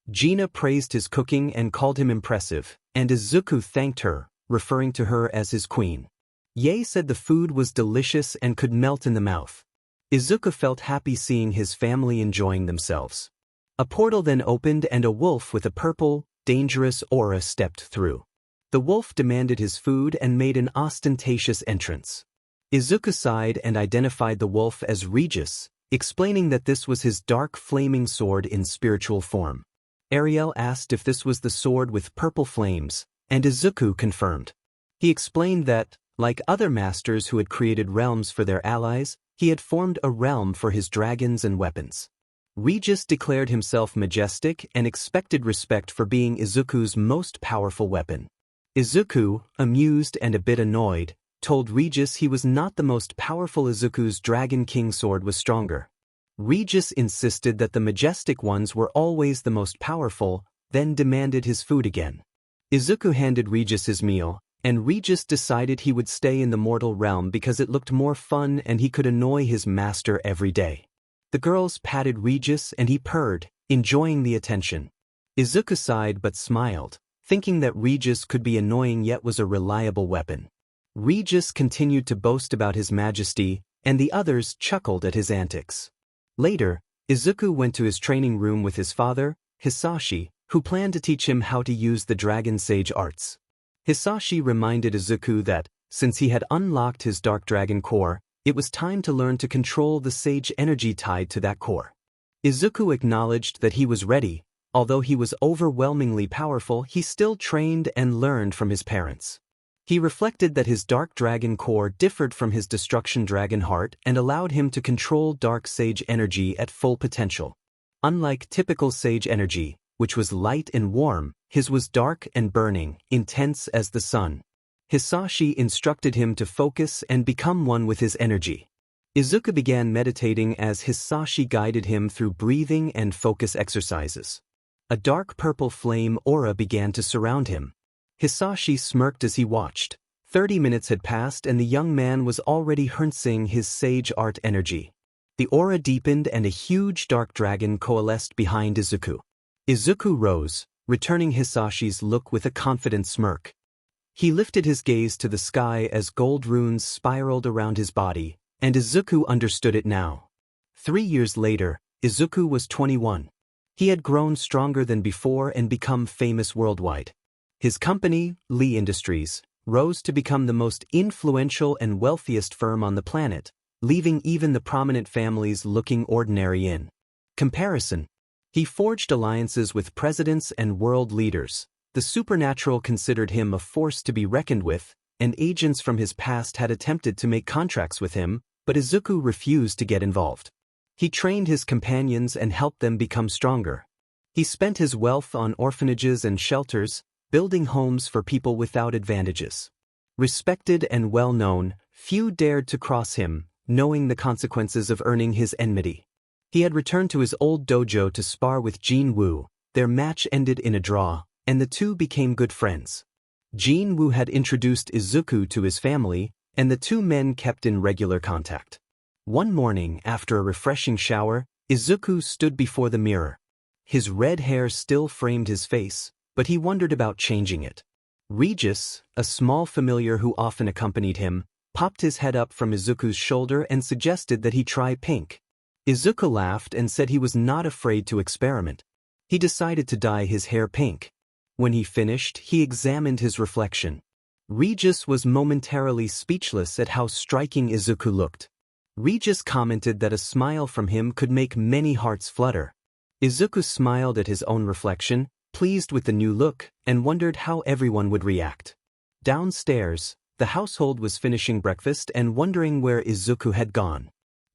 Gina praised his cooking and called him impressive, and Izuku thanked her, referring to her as his queen. Ye said the food was delicious and could melt in the mouth. Izuku felt happy seeing his family enjoying themselves. A portal then opened and a wolf with a purple, dangerous aura stepped through. The wolf demanded his food and made an ostentatious entrance. Izuku sighed and identified the wolf as Regis, explaining that this was his dark flaming sword in spiritual form. Ariel asked if this was the sword with purple flames, and Izuku confirmed. He explained that, like other masters who had created realms for their allies, he had formed a realm for his dragons and weapons. Regis declared himself majestic and expected respect for being Izuku's most powerful weapon. Izuku, amused and a bit annoyed, told Regis he was not the most powerful. Izuku's Dragon King sword was stronger. Regis insisted that the majestic ones were always the most powerful, then demanded his food again. Izuku handed Regis his meal, and Regis decided he would stay in the mortal realm because it looked more fun and he could annoy his master every day. The girls patted Regis and he purred, enjoying the attention. Izuku sighed but smiled, thinking that Regis could be annoying yet was a reliable weapon. Regis continued to boast about his majesty, and the others chuckled at his antics. Later, Izuku went to his training room with his father, Hisashi, who planned to teach him how to use the Dragon Sage arts. Hisashi reminded Izuku that, since he had unlocked his Dark Dragon core, it was time to learn to control the sage energy tied to that core. Izuku acknowledged that he was ready. Although he was overwhelmingly powerful, he still trained and learned from his parents. He reflected that his Dark Dragon core differed from his Destruction Dragon heart and allowed him to control Dark Sage energy at full potential. Unlike typical sage energy, which was light and warm, his was dark and burning, intense as the sun. Hisashi instructed him to focus and become one with his energy. Izuku began meditating as Hisashi guided him through breathing and focus exercises. A dark purple flame aura began to surround him. Hisashi smirked as he watched. 30 minutes had passed and the young man was already harnessing his sage art energy. The aura deepened and a huge dark dragon coalesced behind Izuku. Izuku rose, returning Hisashi's look with a confident smirk. He lifted his gaze to the sky as gold runes spiraled around his body, and Izuku understood it now. 3 years later, Izuku was 21. He had grown stronger than before and become famous worldwide. His company, Lee Industries, rose to become the most influential and wealthiest firm on the planet, leaving even the prominent families looking ordinary in comparison. He forged alliances with presidents and world leaders. The supernatural considered him a force to be reckoned with, and agents from his past had attempted to make contracts with him, but Izuku refused to get involved. He trained his companions and helped them become stronger. He spent his wealth on orphanages and shelters, building homes for people without advantages. Respected and well-known, few dared to cross him, knowing the consequences of earning his enmity. He had returned to his old dojo to spar with Jin Woo. Their match ended in a draw, and the two became good friends. Jin Woo had introduced Izuku to his family, and the two men kept in regular contact. One morning, after a refreshing shower, Izuku stood before the mirror. His red hair still framed his face, but he wondered about changing it. Regis, a small familiar who often accompanied him, popped his head up from Izuku's shoulder and suggested that he try pink. Izuku laughed and said he was not afraid to experiment. He decided to dye his hair pink. When he finished, he examined his reflection. Regis was momentarily speechless at how striking Izuku looked. Regis commented that a smile from him could make many hearts flutter. Izuku smiled at his own reflection, pleased with the new look, and wondered how everyone would react. Downstairs, the household was finishing breakfast and wondering where Izuku had gone.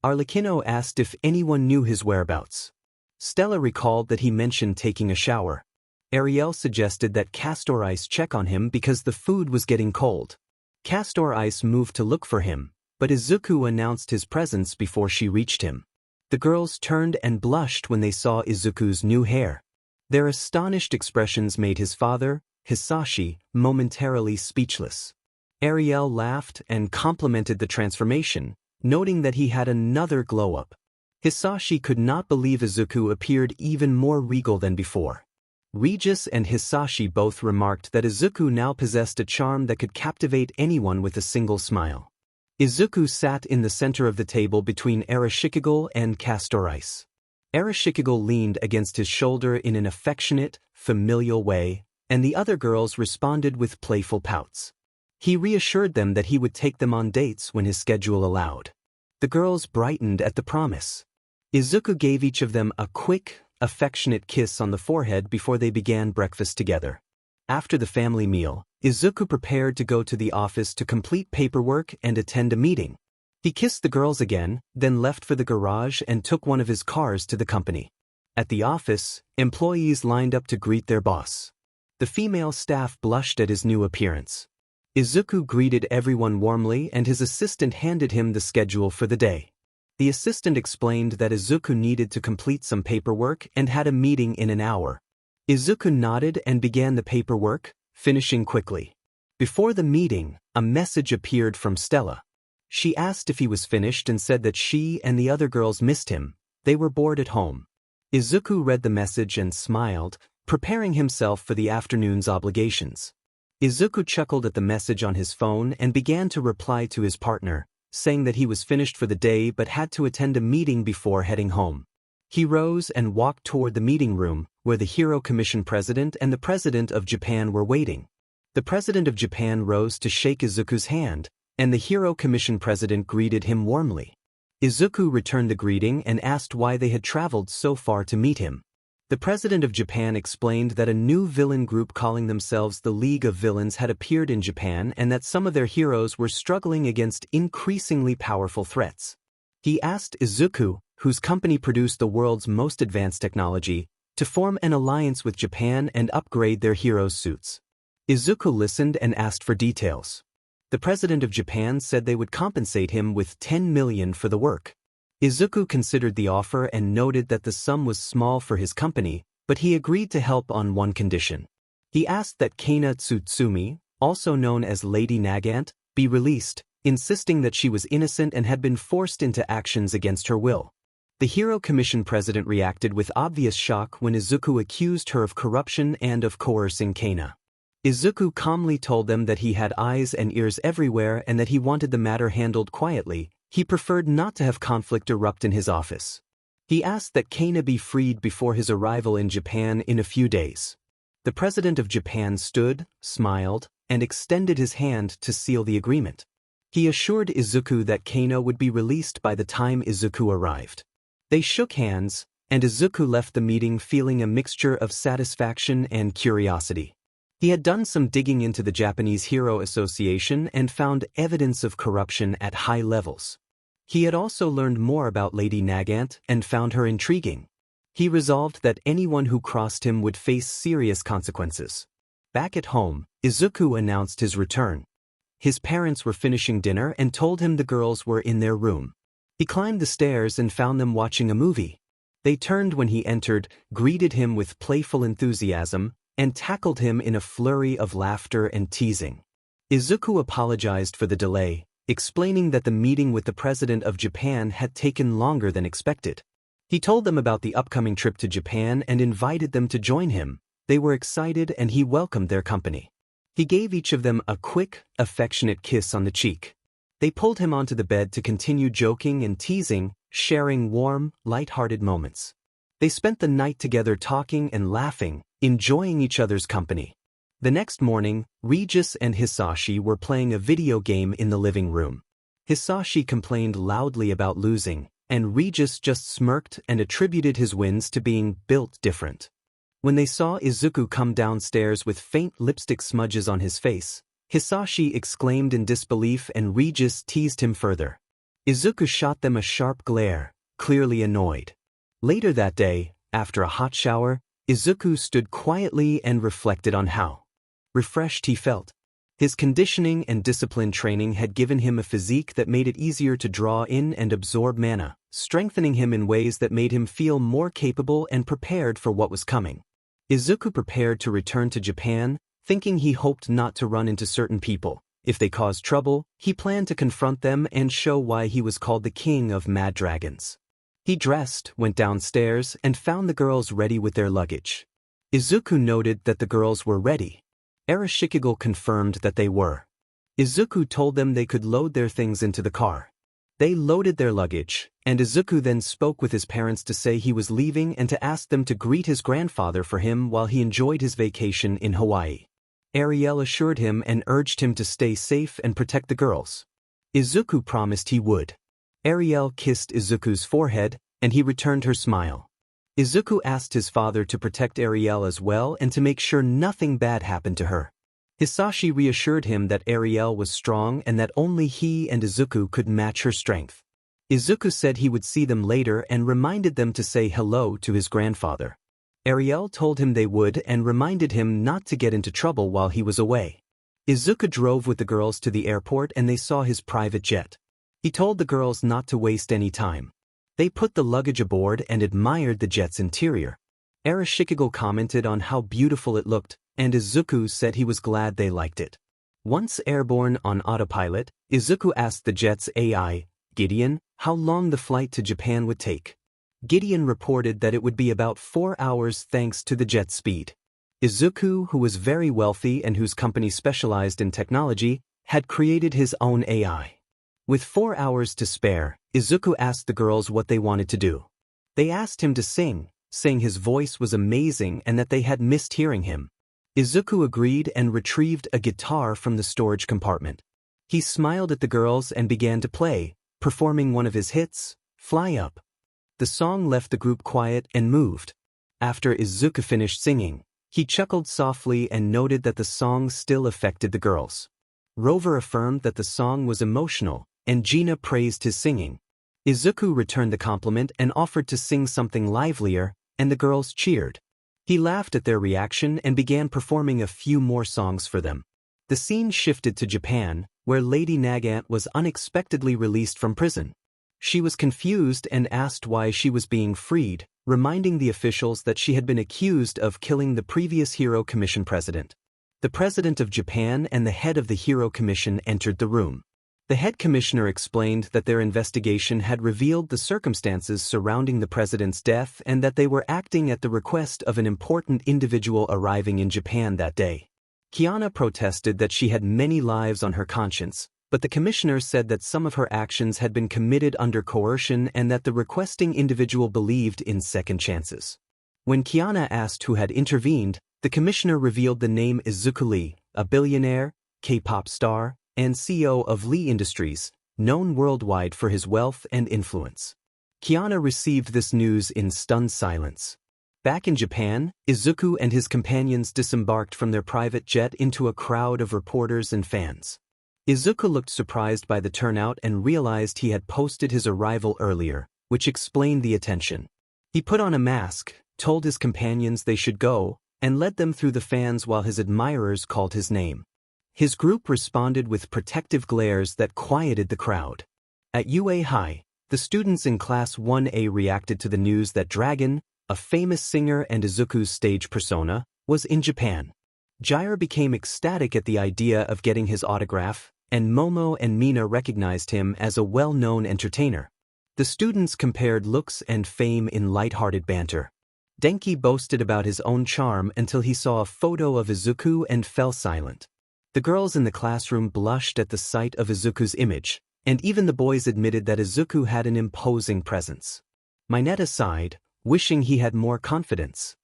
Arlecchino asked if anyone knew his whereabouts. Stella recalled that he mentioned taking a shower. Ariel suggested that Castor Ice check on him because the food was getting cold. Castor Ice moved to look for him, but Izuku announced his presence before she reached him. The girls turned and blushed when they saw Izuku's new hair. Their astonished expressions made his father, Hisashi, momentarily speechless. Ariel laughed and complimented the transformation, noting that he had another glow-up. Hisashi could not believe Izuku appeared even more regal than before. Regis and Hisashi both remarked that Izuku now possessed a charm that could captivate anyone with a single smile. Izuku sat in the center of the table between Arashikigel and Castor Ice. Arashikigel leaned against his shoulder in an affectionate, familial way, and the other girls responded with playful pouts. He reassured them that he would take them on dates when his schedule allowed. The girls brightened at the promise. Izuku gave each of them a quick, affectionate kiss on the forehead before they began breakfast together. After the family meal, Izuku prepared to go to the office to complete paperwork and attend a meeting. He kissed the girls again, then left for the garage and took one of his cars to the company. At the office, employees lined up to greet their boss. The female staff blushed at his new appearance. Izuku greeted everyone warmly and his assistant handed him the schedule for the day. The assistant explained that Izuku needed to complete some paperwork and had a meeting in an hour. Izuku nodded and began the paperwork, finishing quickly. Before the meeting, a message appeared from Stella. She asked if he was finished and said that she and the other girls missed him. They were bored at home. Izuku read the message and smiled, preparing himself for the afternoon's obligations. Izuku chuckled at the message on his phone and began to reply to his partner, saying that he was finished for the day but had to attend a meeting before heading home. He rose and walked toward the meeting room, where the Hero Commission President and the President of Japan were waiting. The President of Japan rose to shake Izuku's hand, and the Hero Commission President greeted him warmly. Izuku returned the greeting and asked why they had traveled so far to meet him. The President of Japan explained that a new villain group calling themselves the League of Villains had appeared in Japan and that some of their heroes were struggling against increasingly powerful threats. He asked Izuku, whose company produced the world's most advanced technology, to form an alliance with Japan and upgrade their heroes' suits. Izuku listened and asked for details. The president of Japan said they would compensate him with 10 million for the work. Izuku considered the offer and noted that the sum was small for his company, but he agreed to help on one condition. He asked that Kana Tsutsumi, also known as Lady Nagant, be released, insisting that she was innocent and had been forced into actions against her will. The Hero Commission president reacted with obvious shock when Izuku accused her of corruption and of coercing Kana. Izuku calmly told them that he had eyes and ears everywhere and that he wanted the matter handled quietly. He preferred not to have conflict erupt in his office. He asked that Kana be freed before his arrival in Japan in a few days. The president of Japan stood, smiled, and extended his hand to seal the agreement. He assured Izuku that Kana would be released by the time Izuku arrived. They shook hands, and Izuku left the meeting feeling a mixture of satisfaction and curiosity. He had done some digging into the Japanese Hero Association and found evidence of corruption at high levels. He had also learned more about Lady Nagant and found her intriguing. He resolved that anyone who crossed him would face serious consequences. Back at home, Izuku announced his return. His parents were finishing dinner and told him the girls were in their room. He climbed the stairs and found them watching a movie. They turned when he entered, greeted him with playful enthusiasm, and tackled him in a flurry of laughter and teasing. Izuku apologized for the delay, explaining that the meeting with the president of Japan had taken longer than expected. He told them about the upcoming trip to Japan and invited them to join him. They were excited and he welcomed their company. He gave each of them a quick, affectionate kiss on the cheek. They pulled him onto the bed to continue joking and teasing, sharing warm, light-hearted moments. They spent the night together talking and laughing, enjoying each other's company. The next morning, Regis and Hisashi were playing a video game in the living room. Hisashi complained loudly about losing, and Regis just smirked and attributed his wins to being built different. When they saw Izuku come downstairs with faint lipstick smudges on his face, Hisashi exclaimed in disbelief and Regis teased him further. Izuku shot them a sharp glare, clearly annoyed. Later that day, after a hot shower, Izuku stood quietly and reflected on how refreshed he felt. His conditioning and discipline training had given him a physique that made it easier to draw in and absorb mana, strengthening him in ways that made him feel more capable and prepared for what was coming. Izuku prepared to return to Japan, thinking he hoped not to run into certain people. If they caused trouble, he planned to confront them and show why he was called the King of Mad Dragons. He dressed, went downstairs, and found the girls ready with their luggage. Izuku noted that the girls were ready. Arashikigel confirmed that they were. Izuku told them they could load their things into the car. They loaded their luggage, and Izuku then spoke with his parents to say he was leaving and to ask them to greet his grandfather for him while he enjoyed his vacation in Hawaii. Ariel assured him and urged him to stay safe and protect the girls. Izuku promised he would. Ariel kissed Izuku's forehead, and he returned her smile. Izuku asked his father to protect Ariel as well and to make sure nothing bad happened to her. Hisashi reassured him that Ariel was strong and that only he and Izuku could match her strength. Izuku said he would see them later and reminded them to say hello to his grandfather. Ariel told him they would and reminded him not to get into trouble while he was away. Izuku drove with the girls to the airport and they saw his private jet. He told the girls not to waste any time. They put the luggage aboard and admired the jet's interior. Arashikigel commented on how beautiful it looked, and Izuku said he was glad they liked it. Once airborne on autopilot, Izuku asked the jet's AI, Gideon, how long the flight to Japan would take. Gideon reported that it would be about 4 hours thanks to the jet speed. Izuku, who was very wealthy and whose company specialized in technology, had created his own AI. With 4 hours to spare, Izuku asked the girls what they wanted to do. They asked him to sing, saying his voice was amazing and that they had missed hearing him. Izuku agreed and retrieved a guitar from the storage compartment. He smiled at the girls and began to play, performing one of his hits, Fly Up. The song left the group quiet and moved. After Izuku finished singing, he chuckled softly and noted that the song still affected the girls. Rover affirmed that the song was emotional, and Gina praised his singing. Izuku returned the compliment and offered to sing something livelier, and the girls cheered. He laughed at their reaction and began performing a few more songs for them. The scene shifted to Japan, where Lady Nagant was unexpectedly released from prison. She was confused and asked why she was being freed, reminding the officials that she had been accused of killing the previous Hero Commission president. The president of Japan and the head of the Hero Commission entered the room. The head commissioner explained that their investigation had revealed the circumstances surrounding the president's death and that they were acting at the request of an important individual arriving in Japan that day. Kiana protested that she had many lives on her conscience, but the commissioner said that some of her actions had been committed under coercion and that the requesting individual believed in second chances. When Kiana asked who had intervened, the commissioner revealed the name Izuku Lee, a billionaire, K-pop star, and CEO of Lee Industries, known worldwide for his wealth and influence. Kiana received this news in stunned silence. Back in Japan, Izuku and his companions disembarked from their private jet into a crowd of reporters and fans. Izuku looked surprised by the turnout and realized he had posted his arrival earlier, which explained the attention. He put on a mask, told his companions they should go, and led them through the fans while his admirers called his name. His group responded with protective glares that quieted the crowd. At UA High, the students in Class 1A reacted to the news that Dragon, a famous singer and Izuku's stage persona, was in Japan. Jair became ecstatic at the idea of getting his autograph, and Momo and Mina recognized him as a well-known entertainer. The students compared looks and fame in light-hearted banter. Denki boasted about his own charm until he saw a photo of Izuku and fell silent. The girls in the classroom blushed at the sight of Izuku's image, and even the boys admitted that Izuku had an imposing presence. Mineta sighed, wishing he had more confidence.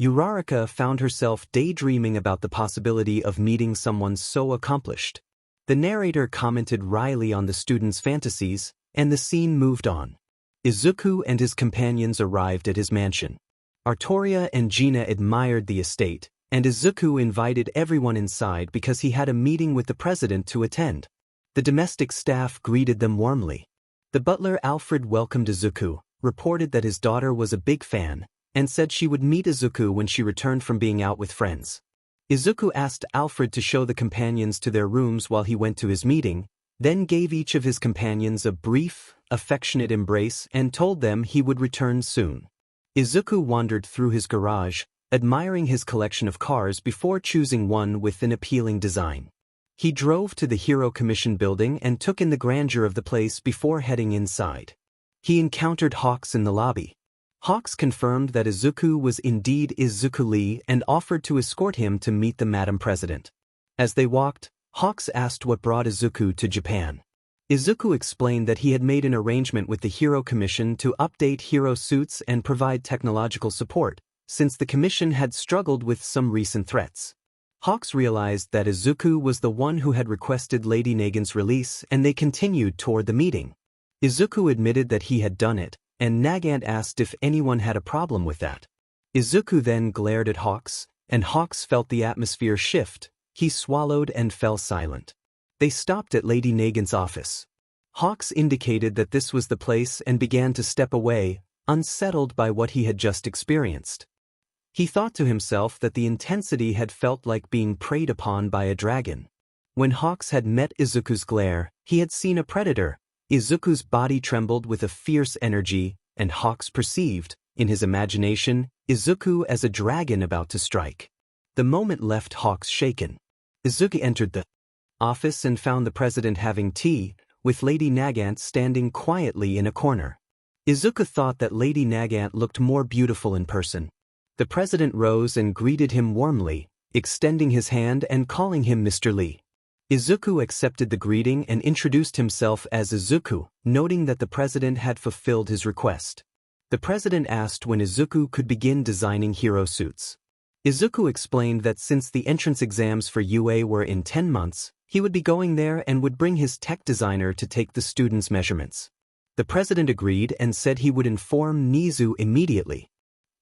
Uraraka found herself daydreaming about the possibility of meeting someone so accomplished. The narrator commented wryly on the students' fantasies, and the scene moved on. Izuku and his companions arrived at his mansion. Artoria and Gina admired the estate, and Izuku invited everyone inside because he had a meeting with the president to attend. The domestic staff greeted them warmly. The butler Alfred welcomed Izuku, reported that his daughter was a big fan, and said she would meet Izuku when she returned from being out with friends. Izuku asked Alfred to show the companions to their rooms while he went to his meeting, then gave each of his companions a brief, affectionate embrace and told them he would return soon. Izuku wandered through his garage, admiring his collection of cars before choosing one with an appealing design. He drove to the Hero Commission building and took in the grandeur of the place before heading inside. He encountered Hawks in the lobby. Hawks confirmed that Izuku was indeed Izuku Lee and offered to escort him to meet the Madam President. As they walked, Hawks asked what brought Izuku to Japan. Izuku explained that he had made an arrangement with the Hero Commission to update hero suits and provide technological support, since the commission had struggled with some recent threats. Hawks realized that Izuku was the one who had requested Lady Nagant's release, and they continued toward the meeting. Izuku admitted that he had done it, and Nagant asked if anyone had a problem with that. Izuku then glared at Hawks, and Hawks felt the atmosphere shift. He swallowed and fell silent. They stopped at Lady Nagant's office. Hawks indicated that this was the place and began to step away, unsettled by what he had just experienced. He thought to himself that the intensity had felt like being preyed upon by a dragon. When Hawks had met Izuku's glare, he had seen a predator. Izuku's body trembled with a fierce energy, and Hawks perceived, in his imagination, Izuku as a dragon about to strike. The moment left Hawks shaken. Izuku entered the office and found the president having tea, with Lady Nagant standing quietly in a corner. Izuku thought that Lady Nagant looked more beautiful in person. The president rose and greeted him warmly, extending his hand and calling him Mr. Lee. Izuku accepted the greeting and introduced himself as Izuku, noting that the president had fulfilled his request. The president asked when Izuku could begin designing hero suits. Izuku explained that since the entrance exams for UA were in 10 months, he would be going there and would bring his tech designer to take the students' measurements. The president agreed and said he would inform Nizu immediately.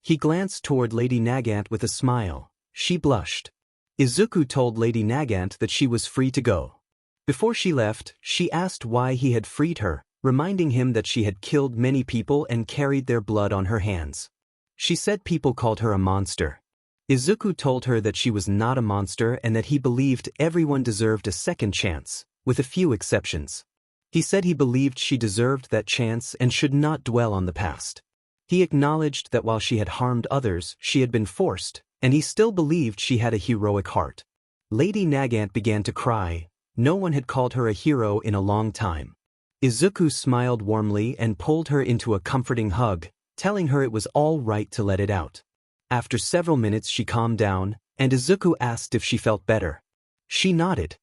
He glanced toward Lady Nagant with a smile. She blushed. Izuku told Lady Nagant that she was free to go. Before she left, she asked why he had freed her, reminding him that she had killed many people and carried their blood on her hands. She said people called her a monster. Izuku told her that she was not a monster and that he believed everyone deserved a second chance, with a few exceptions. He said he believed she deserved that chance and should not dwell on the past. He acknowledged that while she had harmed others, she had been forced, and he still believed she had a heroic heart. Lady Nagant began to cry. No one had called her a hero in a long time. Izuku smiled warmly and pulled her into a comforting hug, telling her it was all right to let it out. After several minutes she calmed down, and Izuku asked if she felt better. She nodded.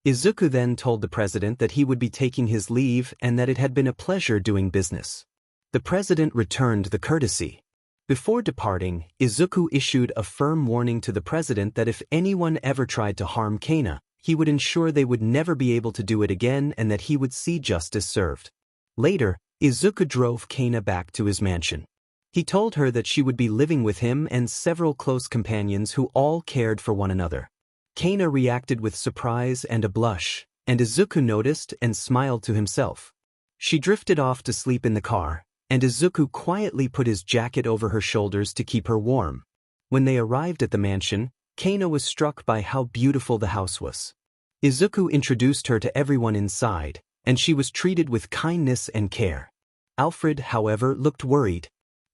Izuku then told the president that he would be taking his leave and that it had been a pleasure doing business. The president returned the courtesy. Before departing, Izuku issued a firm warning to the president that if anyone ever tried to harm Kana, he would ensure they would never be able to do it again and that he would see justice served. Later, Izuku drove Kana back to his mansion. He told her that she would be living with him and several close companions who all cared for one another. Kana reacted with surprise and a blush, and Izuku noticed and smiled to himself. She drifted off to sleep in the car, and Izuku quietly put his jacket over her shoulders to keep her warm. When they arrived at the mansion, Kana was struck by how beautiful the house was. Izuku introduced her to everyone inside, and she was treated with kindness and care. Alfred, however, looked worried.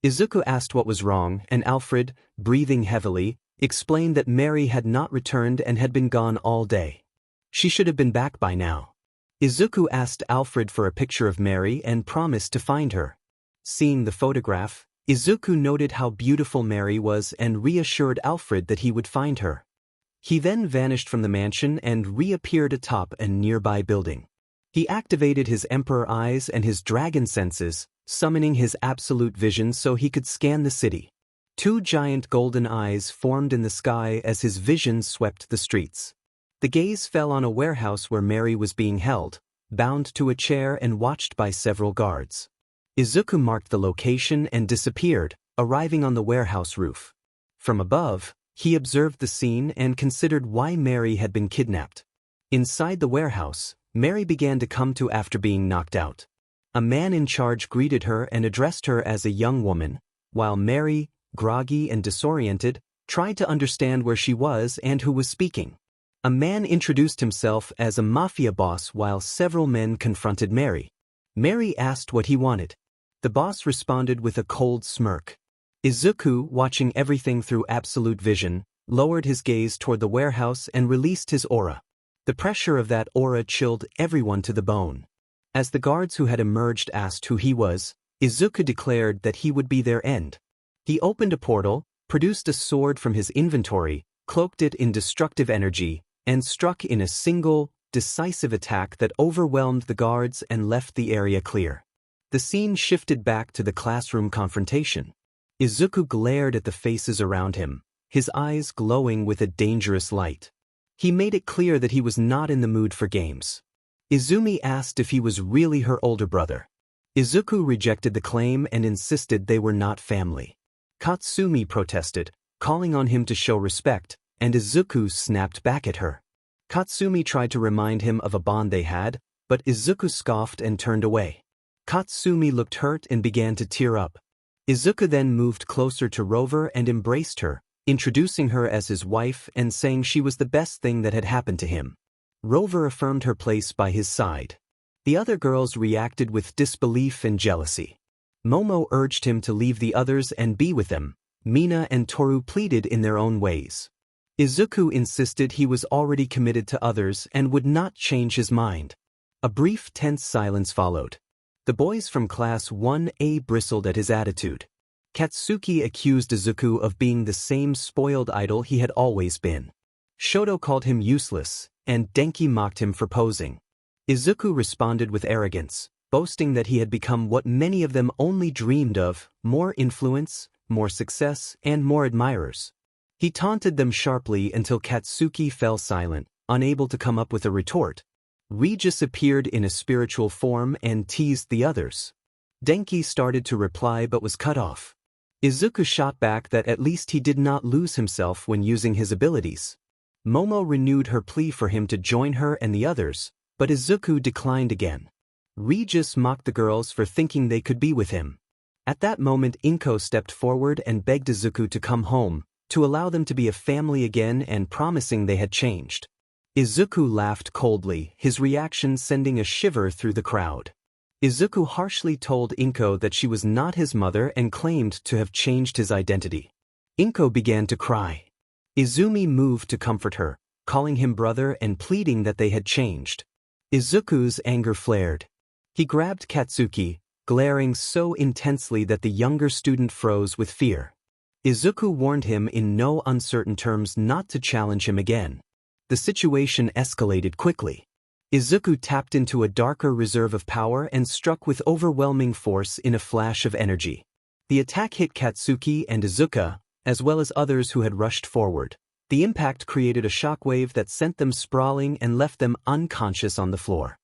Izuku asked what was wrong, and Alfred, breathing heavily, explained that Mary had not returned and had been gone all day. She should have been back by now. Izuku asked Alfred for a picture of Mary and promised to find her. Seeing the photograph, Izuku noted how beautiful Mary was and reassured Alfred that he would find her. He then vanished from the mansion and reappeared atop a nearby building. He activated his Emperor Eyes and his Dragon Senses, summoning his absolute vision so he could scan the city. Two giant golden eyes formed in the sky as his vision swept the streets. The gaze fell on a warehouse where Mary was being held, bound to a chair and watched by several guards. Izuku marked the location and disappeared, arriving on the warehouse roof. From above, he observed the scene and considered why Mary had been kidnapped. Inside the warehouse, Mary began to come to after being knocked out. A man in charge greeted her and addressed her as a young woman, while Mary, groggy and disoriented, tried to understand where she was and who was speaking. A man introduced himself as a mafia boss while several men confronted Mary. Mary asked what he wanted. The boss responded with a cold smirk. Izuku, watching everything through absolute vision, lowered his gaze toward the warehouse and released his aura. The pressure of that aura chilled everyone to the bone. As the guards who had emerged asked who he was, Izuku declared that he would be their end. He opened a portal, produced a sword from his inventory, cloaked it in destructive energy, and struck in a single, decisive attack that overwhelmed the guards and left the area clear. The scene shifted back to the classroom confrontation. Izuku glared at the faces around him, his eyes glowing with a dangerous light. He made it clear that he was not in the mood for games. Izumi asked if he was really her older brother. Izuku rejected the claim and insisted they were not family. Katsumi protested, calling on him to show respect, and Izuku snapped back at her. Katsumi tried to remind him of a bond they had, but Izuku scoffed and turned away. Katsumi looked hurt and began to tear up. Izuku then moved closer to Rover and embraced her, introducing her as his wife and saying she was the best thing that had happened to him. Rover affirmed her place by his side. The other girls reacted with disbelief and jealousy. Momo urged him to leave the others and be with them. Mina and Toru pleaded in their own ways. Izuku insisted he was already committed to others and would not change his mind. A brief tense silence followed. The boys from Class 1A bristled at his attitude. Katsuki accused Izuku of being the same spoiled idol he had always been. Shoto called him useless, and Denki mocked him for posing. Izuku responded with arrogance, boasting that he had become what many of them only dreamed of: more influence, more success, and more admirers. He taunted them sharply until Katsuki fell silent, unable to come up with a retort. Regis appeared in a spiritual form and teased the others. Denki started to reply but was cut off. Izuku shot back that at least he did not lose himself when using his abilities. Momo renewed her plea for him to join her and the others, but Izuku declined again. Regis mocked the girls for thinking they could be with him. At that moment Inko stepped forward and begged Izuku to come home, to allow them to be a family again and promising they had changed. Izuku laughed coldly, his reaction sending a shiver through the crowd. Izuku harshly told Inko that she was not his mother and claimed to have changed his identity. Inko began to cry. Izumi moved to comfort her, calling him brother and pleading that they had changed. Izuku's anger flared. He grabbed Katsuki, glaring so intensely that the younger student froze with fear. Izuku warned him in no uncertain terms not to challenge him again. The situation escalated quickly. Izuku tapped into a darker reserve of power and struck with overwhelming force in a flash of energy. The attack hit Katsuki and Izuka, as well as others who had rushed forward. The impact created a shockwave that sent them sprawling and left them unconscious on the floor.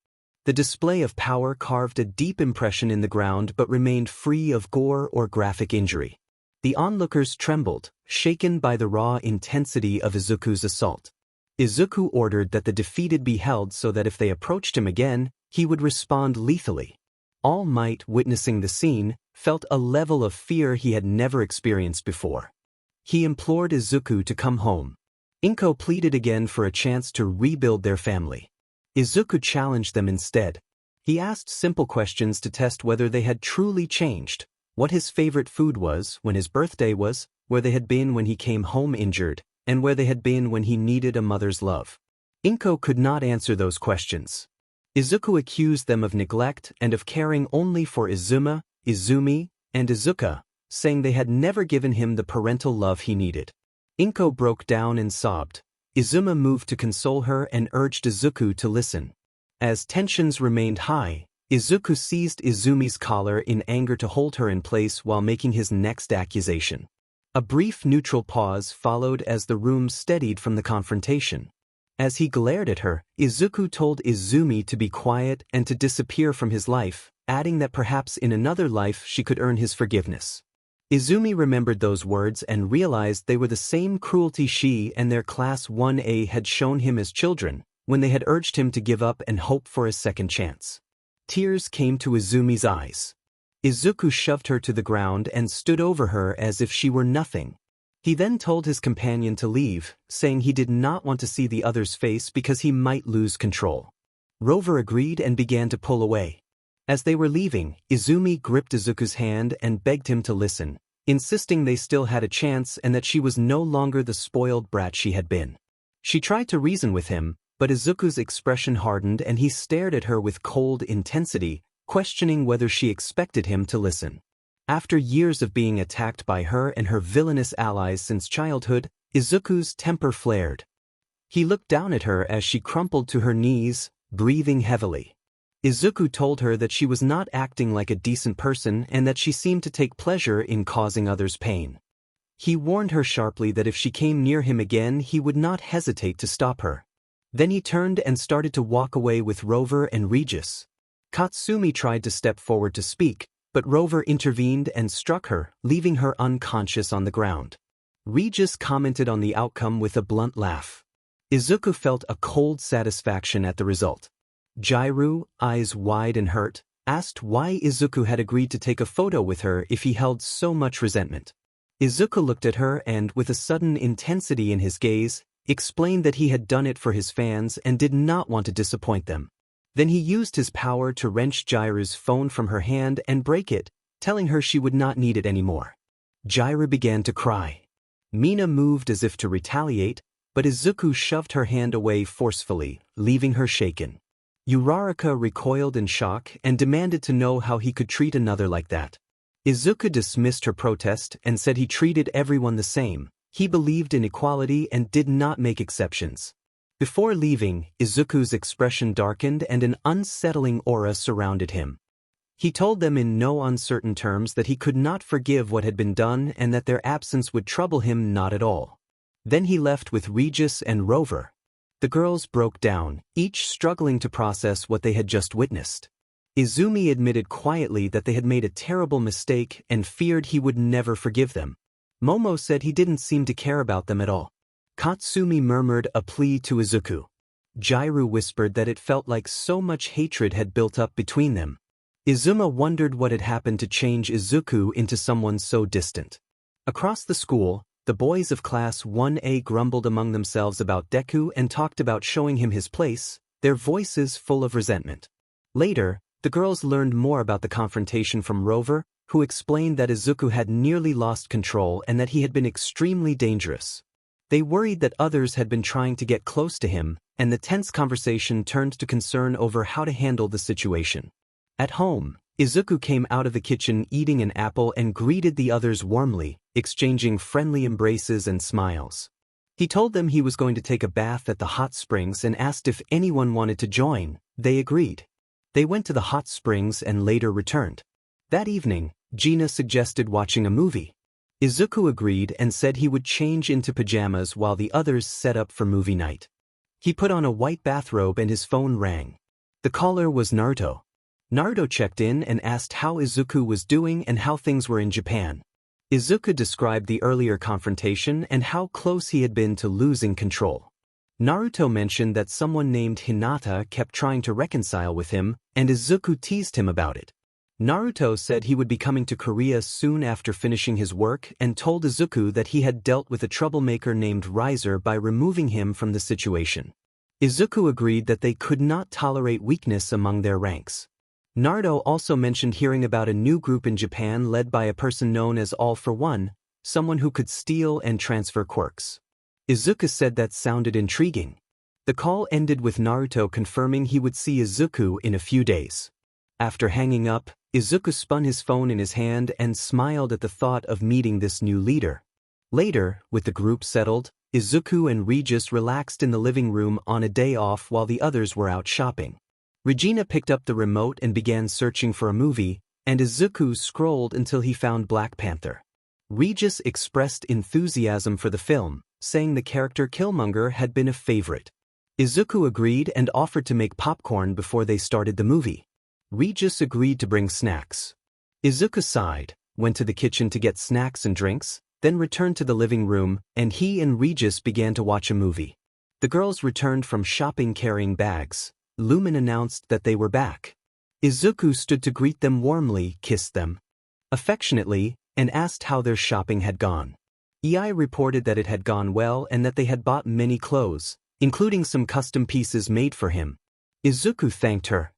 The display of power carved a deep impression in the ground but remained free of gore or graphic injury. The onlookers trembled, shaken by the raw intensity of Izuku's assault. Izuku ordered that the defeated be held so that if they approached him again, he would respond lethally. All Might, witnessing the scene, felt a level of fear he had never experienced before. He implored Izuku to come home. Inko pleaded again for a chance to rebuild their family. Izuku challenged them instead. He asked simple questions to test whether they had truly changed, what his favorite food was, when his birthday was, where they had been when he came home injured, and where they had been when he needed a mother's love. Inko could not answer those questions. Izuku accused them of neglect and of caring only for Izumi, and Izuka, saying they had never given him the parental love he needed. Inko broke down and sobbed. Izumi moved to console her and urged Izuku to listen. As tensions remained high, Izuku seized Izumi's collar in anger to hold her in place while making his next accusation. A brief neutral pause followed as the room steadied from the confrontation. As he glared at her, Izuku told Izumi to be quiet and to disappear from his life, adding that perhaps in another life she could earn his forgiveness. Izumi remembered those words and realized they were the same cruelty she and their Class 1A had shown him as children, when they had urged him to give up and hope for a second chance. Tears came to Izumi's eyes. Izuku shoved her to the ground and stood over her as if she were nothing. He then told his companion to leave, saying he did not want to see the other's face because he might lose control. Rover agreed and began to pull away. As they were leaving, Izumi gripped Izuku's hand and begged him to listen, insisting they still had a chance and that she was no longer the spoiled brat she had been. She tried to reason with him, but Izuku's expression hardened and he stared at her with cold intensity, questioning whether she expected him to listen. After years of being attacked by her and her villainous allies since childhood, Izuku's temper flared. He looked down at her as she crumpled to her knees, breathing heavily. Izuku told her that she was not acting like a decent person and that she seemed to take pleasure in causing others pain. He warned her sharply that if she came near him again he would not hesitate to stop her. Then he turned and started to walk away with Rover and Regis. Katsumi tried to step forward to speak, but Rover intervened and struck her, leaving her unconscious on the ground. Regis commented on the outcome with a blunt laugh. Izuku felt a cold satisfaction at the result. Jairu, eyes wide and hurt, asked why Izuku had agreed to take a photo with her if he held so much resentment. Izuku looked at her and, with a sudden intensity in his gaze, explained that he had done it for his fans and did not want to disappoint them. Then he used his power to wrench Jairu's phone from her hand and break it, telling her she would not need it anymore. Jairu began to cry. Mina moved as if to retaliate, but Izuku shoved her hand away forcefully, leaving her shaken. Uraraka recoiled in shock and demanded to know how he could treat another like that. Izuku dismissed her protest and said he treated everyone the same. He believed in equality and did not make exceptions. Before leaving, Izuku's expression darkened and an unsettling aura surrounded him. He told them in no uncertain terms that he could not forgive what had been done and that their absence would trouble him not at all. Then he left with Regis and Rover. The girls broke down, each struggling to process what they had just witnessed. Izumi admitted quietly that they had made a terrible mistake and feared he would never forgive them. Momo said he didn't seem to care about them at all. Katsumi murmured a plea to Izuku. Jiru whispered that it felt like so much hatred had built up between them. Izuma wondered what had happened to change Izuku into someone so distant. Across the school, the boys of Class 1A grumbled among themselves about Deku and talked about showing him his place, their voices full of resentment. Later, the girls learned more about the confrontation from Rover, who explained that Izuku had nearly lost control and that he had been extremely dangerous. They worried that others had been trying to get close to him, and the tense conversation turned to concern over how to handle the situation. At home, Izuku came out of the kitchen eating an apple and greeted the others warmly, exchanging friendly embraces and smiles. He told them he was going to take a bath at the hot springs and asked if anyone wanted to join. They agreed. They went to the hot springs and later returned. That evening, Gina suggested watching a movie. Izuku agreed and said he would change into pajamas while the others set up for movie night. He put on a white bathrobe and his phone rang. The caller was Naruto. Naruto checked in and asked how Izuku was doing and how things were in Japan. Izuku described the earlier confrontation and how close he had been to losing control. Naruto mentioned that someone named Hinata kept trying to reconcile with him, and Izuku teased him about it. Naruto said he would be coming to Korea soon after finishing his work and told Izuku that he had dealt with a troublemaker named Riser by removing him from the situation. Izuku agreed that they could not tolerate weakness among their ranks. Naruto also mentioned hearing about a new group in Japan led by a person known as All for One, someone who could steal and transfer quirks. Izuku said that sounded intriguing. The call ended with Naruto confirming he would see Izuku in a few days. After hanging up, Izuku spun his phone in his hand and smiled at the thought of meeting this new leader. Later, with the group settled, Izuku and Regis relaxed in the living room on a day off while the others were out shopping. Regina picked up the remote and began searching for a movie, and Izuku scrolled until he found Black Panther. Regis expressed enthusiasm for the film, saying the character Killmonger had been a favorite. Izuku agreed and offered to make popcorn before they started the movie. Regis agreed to bring snacks. Izuku sighed, went to the kitchen to get snacks and drinks, then returned to the living room, and he and Regis began to watch a movie. The girls returned from shopping carrying bags. Lumen announced that they were back. Izuku stood to greet them warmly, kissed them affectionately, and asked how their shopping had gone. EI reported that it had gone well and that they had bought many clothes, including some custom pieces made for him. Izuku thanked her.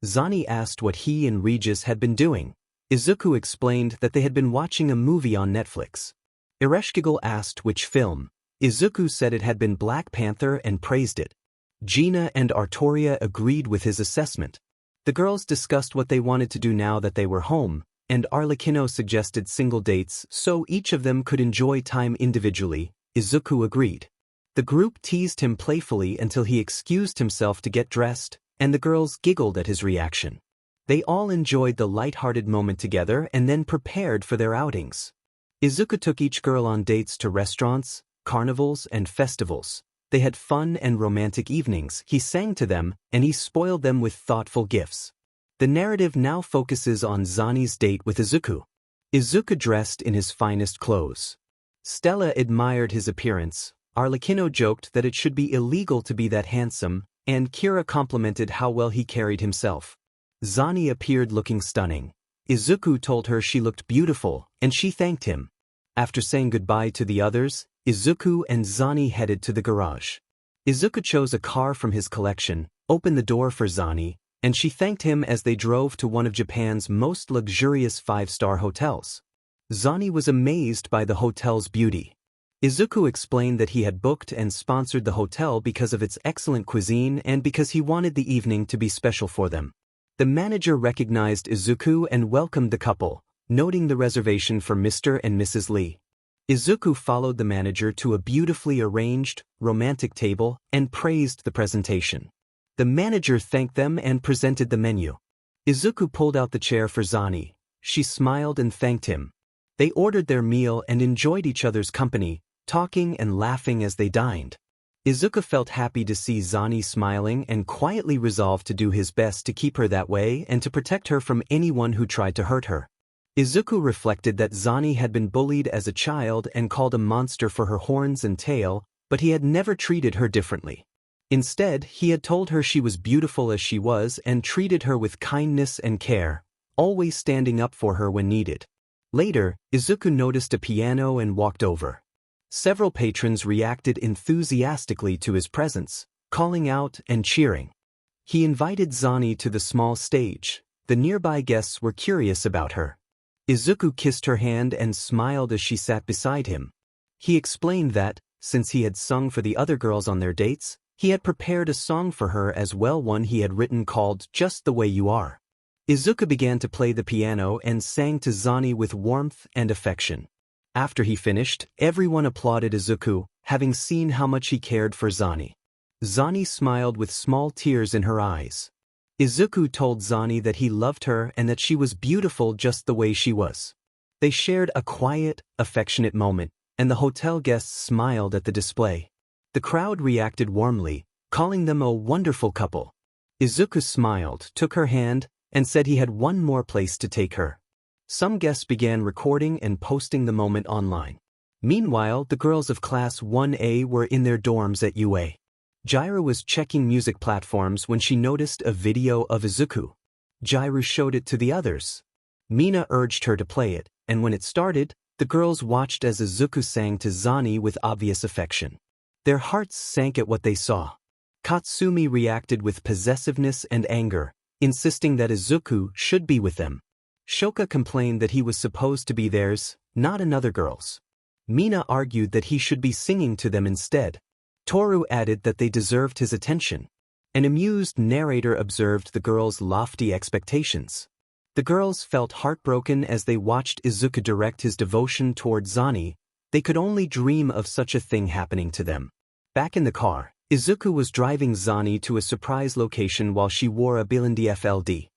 Zani asked what he and Regis had been doing. Izuku explained that they had been watching a movie on Netflix. Ereshkigal asked which film. Izuku said it had been Black Panther and praised it. Gina and Artoria agreed with his assessment. The girls discussed what they wanted to do now that they were home, and Arlecchino suggested single dates so each of them could enjoy time individually. Izuku agreed. The group teased him playfully until he excused himself to get dressed, and the girls giggled at his reaction. They all enjoyed the light-hearted moment together and then prepared for their outings. Izuku took each girl on dates to restaurants, carnivals, and festivals. They had fun and romantic evenings, he sang to them, and he spoiled them with thoughtful gifts. The narrative now focuses on Zani's date with Izuku. Izuku dressed in his finest clothes. Stella admired his appearance, Arlecchino joked that it should be illegal to be that handsome, and Kira complimented how well he carried himself. Zani appeared looking stunning. Izuku told her she looked beautiful, and she thanked him. After saying goodbye to the others, Izuku and Zani headed to the garage. Izuku chose a car from his collection, opened the door for Zani, and she thanked him as they drove to one of Japan's most luxurious 5-star hotels. Zani was amazed by the hotel's beauty. Izuku explained that he had booked and sponsored the hotel because of its excellent cuisine and because he wanted the evening to be special for them. The manager recognized Izuku and welcomed the couple, noting the reservation for Mr. and Mrs. Lee. Izuku followed the manager to a beautifully arranged, romantic table and praised the presentation. The manager thanked them and presented the menu. Izuku pulled out the chair for Zani. She smiled and thanked him. They ordered their meal and enjoyed each other's company, talking and laughing as they dined. Izuku felt happy to see Zani smiling and quietly resolved to do his best to keep her that way and to protect her from anyone who tried to hurt her. Izuku reflected that Zani had been bullied as a child and called a monster for her horns and tail, but he had never treated her differently. Instead, he had told her she was beautiful as she was and treated her with kindness and care, always standing up for her when needed. Later, Izuku noticed a piano and walked over. Several patrons reacted enthusiastically to his presence, calling out and cheering. He invited Zani to the small stage. The nearby guests were curious about her. Izuku kissed her hand and smiled as she sat beside him. He explained that, since he had sung for the other girls on their dates, he had prepared a song for her as well, one he had written called Just the Way You Are. Izuku began to play the piano and sang to Zani with warmth and affection. After he finished, everyone applauded Izuku, having seen how much he cared for Zani. Zani smiled with small tears in her eyes. Izuku told Zani that he loved her and that she was beautiful just the way she was. They shared a quiet, affectionate moment, and the hotel guests smiled at the display. The crowd reacted warmly, calling them a wonderful couple. Izuku smiled, took her hand, and said he had one more place to take her. Some guests began recording and posting the moment online. Meanwhile, the girls of Class 1A were in their dorms at UA. Jairu was checking music platforms when she noticed a video of Izuku. Jairu showed it to the others. Mina urged her to play it, and when it started, the girls watched as Izuku sang to Zani with obvious affection. Their hearts sank at what they saw. Katsumi reacted with possessiveness and anger, insisting that Izuku should be with them. Shoka complained that he was supposed to be theirs, not another girl's. Mina argued that he should be singing to them instead. Toru added that they deserved his attention. An amused narrator observed the girls' lofty expectations. The girls felt heartbroken as they watched Izuku direct his devotion toward Zani. They could only dream of such a thing happening to them. Back in the car, Izuku was driving Zani to a surprise location while she wore a Bilindi FLD.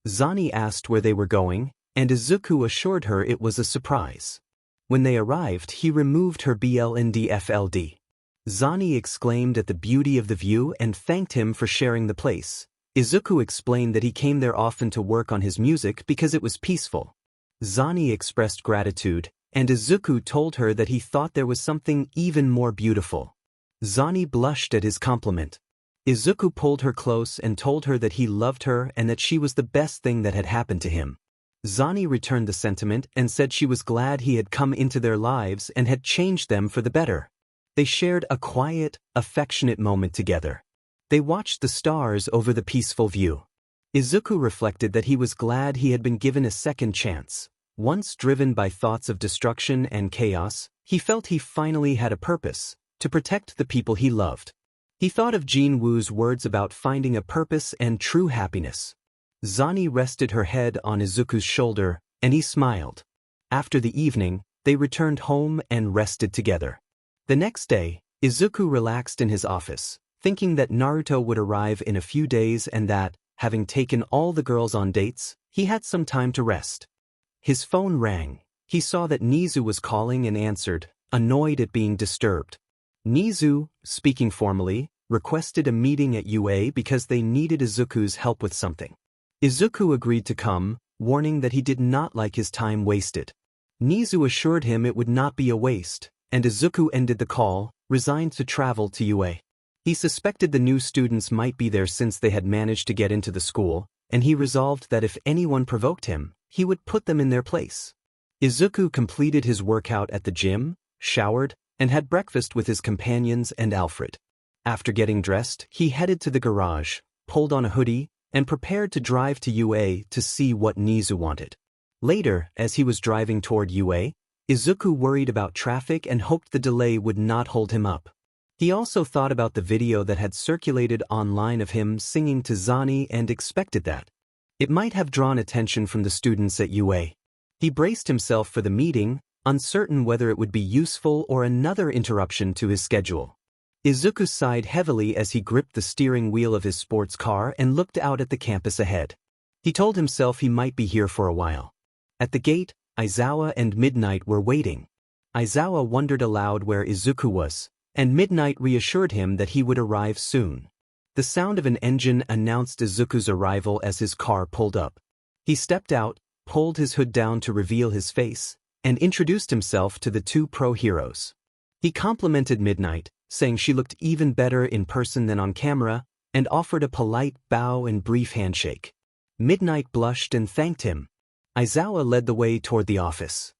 Zani asked where they were going, and Izuku assured her it was a surprise. When they arrived, he removed her BLND FLD. Zani exclaimed at the beauty of the view and thanked him for sharing the place. Izuku explained that he came there often to work on his music because it was peaceful. Zani expressed gratitude, and Izuku told her that he thought there was something even more beautiful. Zani blushed at his compliment. Izuku pulled her close and told her that he loved her and that she was the best thing that had happened to him. Zani returned the sentiment and said she was glad he had come into their lives and had changed them for the better. They shared a quiet, affectionate moment together. They watched the stars over the peaceful view. Izuku reflected that he was glad he had been given a second chance. Once driven by thoughts of destruction and chaos, he felt he finally had a purpose, to protect the people he loved. He thought of Jin Woo's words about finding a purpose and true happiness. Zani rested her head on Izuku's shoulder, and he smiled. After the evening, they returned home and rested together. The next day, Izuku relaxed in his office, thinking that Naruto would arrive in a few days and that, having taken all the girls on dates, he had some time to rest. His phone rang. He saw that Nizu was calling and answered, annoyed at being disturbed. Nizu, speaking formally, requested a meeting at UA because they needed Izuku's help with something. Izuku agreed to come, warning that he did not like his time wasted. Nizu assured him it would not be a waste, and Izuku ended the call, resigned to travel to UA. He suspected the new students might be there since they had managed to get into the school, and he resolved that if anyone provoked him, he would put them in their place. Izuku completed his workout at the gym, showered, and had breakfast with his companions and Alfred. After getting dressed, he headed to the garage, pulled on a hoodie, and prepared to drive to UA to see what Nizu wanted. Later, as he was driving toward UA, Izuku worried about traffic and hoped the delay would not hold him up. He also thought about the video that had circulated online of him singing to Zani and expected that it might have drawn attention from the students at UA. He braced himself for the meeting, uncertain whether it would be useful or another interruption to his schedule. Izuku sighed heavily as he gripped the steering wheel of his sports car and looked out at the campus ahead. He told himself he might be here for a while. At the gate, Aizawa and Midnight were waiting. Aizawa wondered aloud where Izuku was, and Midnight reassured him that he would arrive soon. The sound of an engine announced Izuku's arrival as his car pulled up. He stepped out, pulled his hood down to reveal his face, and introduced himself to the two pro heroes. He complimented Midnight, saying she looked even better in person than on camera, and offered a polite bow and brief handshake. Midnight blushed and thanked him. Aizawa led the way toward the office.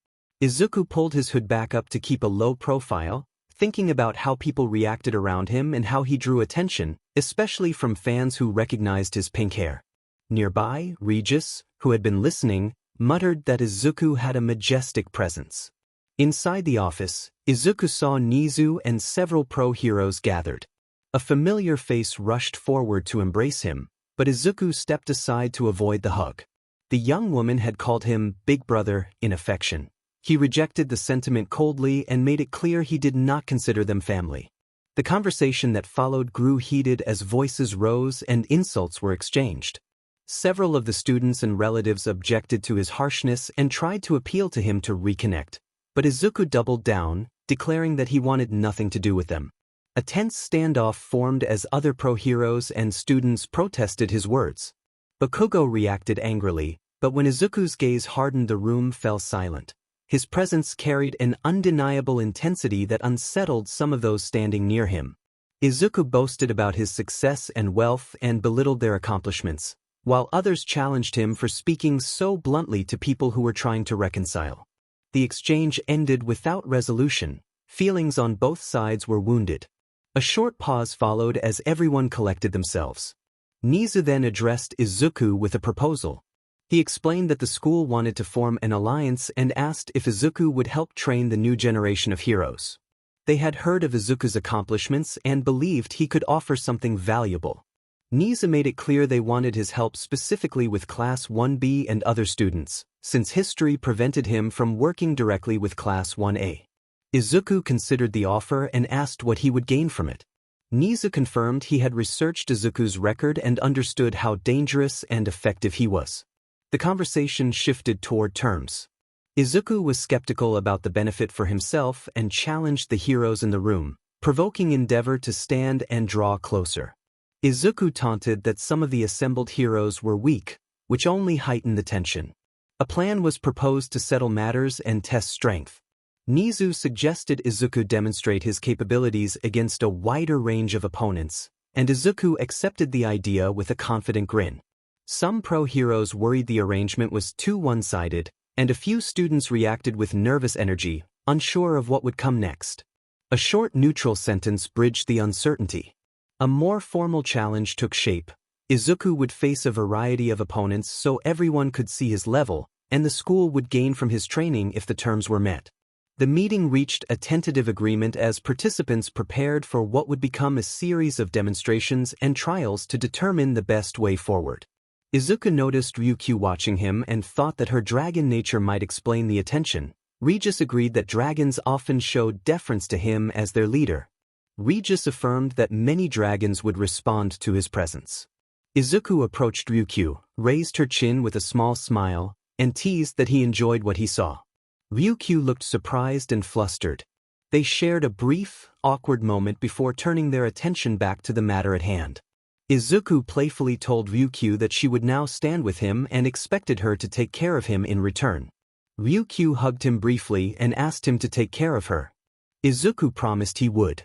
Izuku pulled his hood back up to keep a low profile, thinking about how people reacted around him and how he drew attention, especially from fans who recognized his pink hair. Nearby, Regis, who had been listening, muttered that Izuku had a majestic presence. Inside the office, Izuku saw Nizu and several pro-heroes gathered. A familiar face rushed forward to embrace him, but Izuku stepped aside to avoid the hug. The young woman had called him Big Brother in affection. He rejected the sentiment coldly and made it clear he did not consider them family. The conversation that followed grew heated as voices rose and insults were exchanged. Several of the students and relatives objected to his harshness and tried to appeal to him to reconnect, but Izuku doubled down, declaring that he wanted nothing to do with them. A tense standoff formed as other pro-heroes and students protested his words. Bakugo reacted angrily, but when Izuku's gaze hardened, the room fell silent. His presence carried an undeniable intensity that unsettled some of those standing near him. Izuku boasted about his success and wealth and belittled their accomplishments, while others challenged him for speaking so bluntly to people who were trying to reconcile. The exchange ended without resolution. Feelings on both sides were wounded. A short pause followed as everyone collected themselves. Nizu then addressed Izuku with a proposal. He explained that the school wanted to form an alliance and asked if Izuku would help train the new generation of heroes. They had heard of Izuku's accomplishments and believed he could offer something valuable. Nizu made it clear they wanted his help specifically with Class 1B and other students, since history prevented him from working directly with Class 1A. Izuku considered the offer and asked what he would gain from it. Nizu confirmed he had researched Izuku's record and understood how dangerous and effective he was. The conversation shifted toward terms. Izuku was skeptical about the benefit for himself and challenged the heroes in the room, provoking Endeavor to stand and draw closer. Izuku taunted that some of the assembled heroes were weak, which only heightened the tension. A plan was proposed to settle matters and test strength. Nizu suggested Izuku demonstrate his capabilities against a wider range of opponents, and Izuku accepted the idea with a confident grin. Some pro-heroes worried the arrangement was too one-sided, and a few students reacted with nervous energy, unsure of what would come next. A short neutral sentence bridged the uncertainty. A more formal challenge took shape. Izuku would face a variety of opponents so everyone could see his level, and the school would gain from his training if the terms were met. The meeting reached a tentative agreement as participants prepared for what would become a series of demonstrations and trials to determine the best way forward. Izuku noticed Ryukyu watching him and thought that her dragon nature might explain the attention. Regis agreed that dragons often showed deference to him as their leader. Regis affirmed that many dragons would respond to his presence. Izuku approached Ryukyu, raised her chin with a small smile, and teased that he enjoyed what he saw. Ryukyu looked surprised and flustered. They shared a brief, awkward moment before turning their attention back to the matter at hand. Izuku playfully told Ryukyu that she would now stand with him and expected her to take care of him in return. Ryukyu hugged him briefly and asked him to take care of her. Izuku promised he would.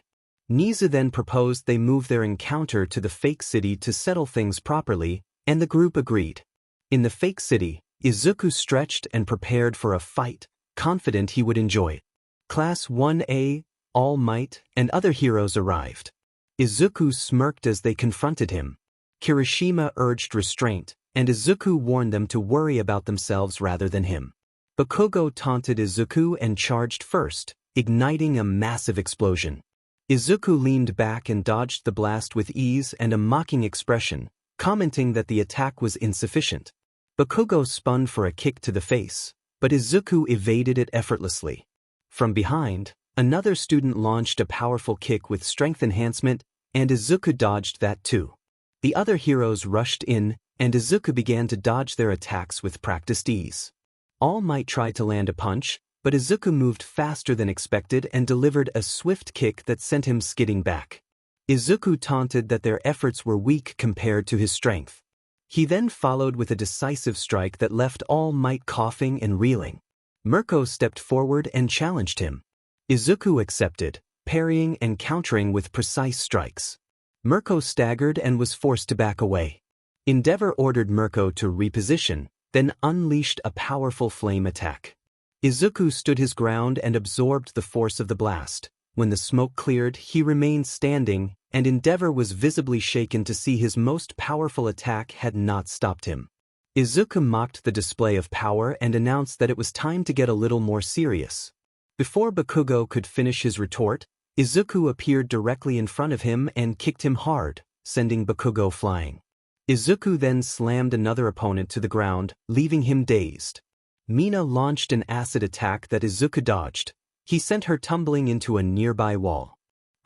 Nizu then proposed they move their encounter to the fake city to settle things properly, and the group agreed. In the fake city, Izuku stretched and prepared for a fight, confident he would enjoy it. Class 1A, All Might, and other heroes arrived. Izuku smirked as they confronted him. Kirishima urged restraint, and Izuku warned them to worry about themselves rather than him. Bakugo taunted Izuku and charged first, igniting a massive explosion. Izuku leaned back and dodged the blast with ease and a mocking expression, commenting that the attack was insufficient. Bakugo spun for a kick to the face, but Izuku evaded it effortlessly. From behind, another student launched a powerful kick with strength enhancement, and Izuku dodged that too. The other heroes rushed in, and Izuku began to dodge their attacks with practiced ease. All Might tried to land a punch, but Izuku moved faster than expected and delivered a swift kick that sent him skidding back. Izuku taunted that their efforts were weak compared to his strength. He then followed with a decisive strike that left All Might coughing and reeling. Mirko stepped forward and challenged him. Izuku accepted, parrying and countering with precise strikes. Mirko staggered and was forced to back away. Endeavor ordered Mirko to reposition, then unleashed a powerful flame attack. Izuku stood his ground and absorbed the force of the blast. When the smoke cleared, he remained standing, and Endeavor was visibly shaken to see his most powerful attack had not stopped him. Izuku mocked the display of power and announced that it was time to get a little more serious. Before Bakugo could finish his retort, Izuku appeared directly in front of him and kicked him hard, sending Bakugo flying. Izuku then slammed another opponent to the ground, leaving him dazed. Mina launched an acid attack that Izuku dodged. He sent her tumbling into a nearby wall.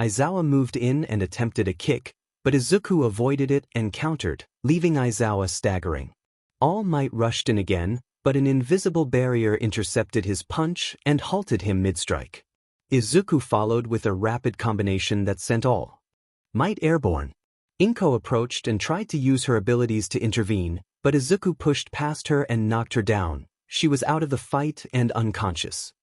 Aizawa moved in and attempted a kick, but Izuku avoided it and countered, leaving Aizawa staggering. All Might rushed in again, but an invisible barrier intercepted his punch and halted him mid-strike. Izuku followed with a rapid combination that sent All Might airborne. Inko approached and tried to use her abilities to intervene, but Izuku pushed past her and knocked her down. She was out of the fight and unconscious.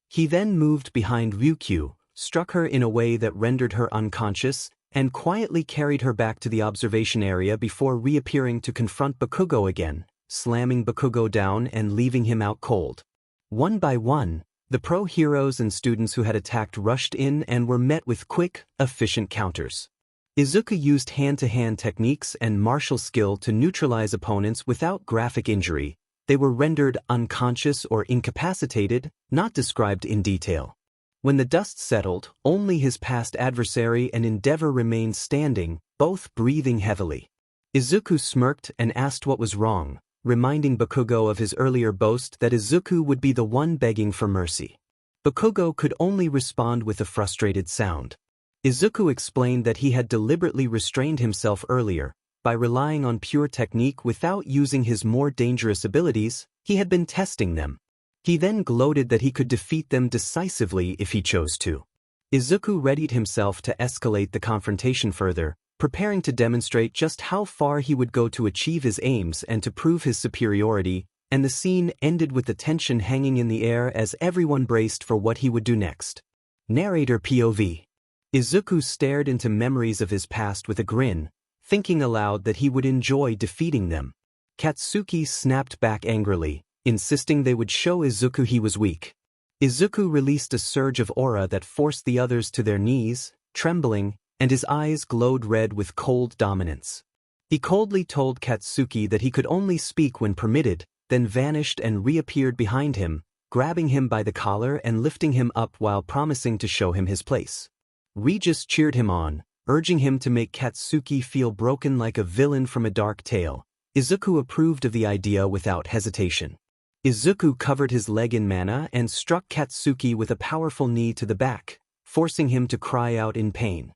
He then moved behind Ryukyu, struck her in a way that rendered her unconscious, and quietly carried her back to the observation area before reappearing to confront Bakugo again, slamming Bakugo down and leaving him out cold. One by one, the pro heroes and students who had attacked rushed in and were met with quick, efficient counters. Izuku used hand-to-hand techniques and martial skill to neutralize opponents without graphic injury. They were rendered unconscious or incapacitated, not described in detail. When the dust settled, only his past adversary and Endeavor remained standing, both breathing heavily. Izuku smirked and asked what was wrong, reminding Bakugo of his earlier boast that Izuku would be the one begging for mercy. Bakugo could only respond with a frustrated sound. Izuku explained that he had deliberately restrained himself earlier. By relying on pure technique without using his more dangerous abilities, he had been testing them. He then gloated that he could defeat them decisively if he chose to. Izuku readied himself to escalate the confrontation further, preparing to demonstrate just how far he would go to achieve his aims and to prove his superiority, and the scene ended with the tension hanging in the air as everyone braced for what he would do next. Narrator POV. Izuku stared into memories of his past with a grin, thinking aloud that he would enjoy defeating them. Katsuki snapped back angrily, insisting they would show Izuku he was weak. Izuku released a surge of aura that forced the others to their knees, trembling, and his eyes glowed red with cold dominance. He coldly told Katsuki that he could only speak when permitted, then vanished and reappeared behind him, grabbing him by the collar and lifting him up while promising to show him his place. Regis cheered him on, urging him to make Katsuki feel broken like a villain from a dark tale. Izuku approved of the idea without hesitation. Izuku covered his leg in mana and struck Katsuki with a powerful knee to the back, forcing him to cry out in pain.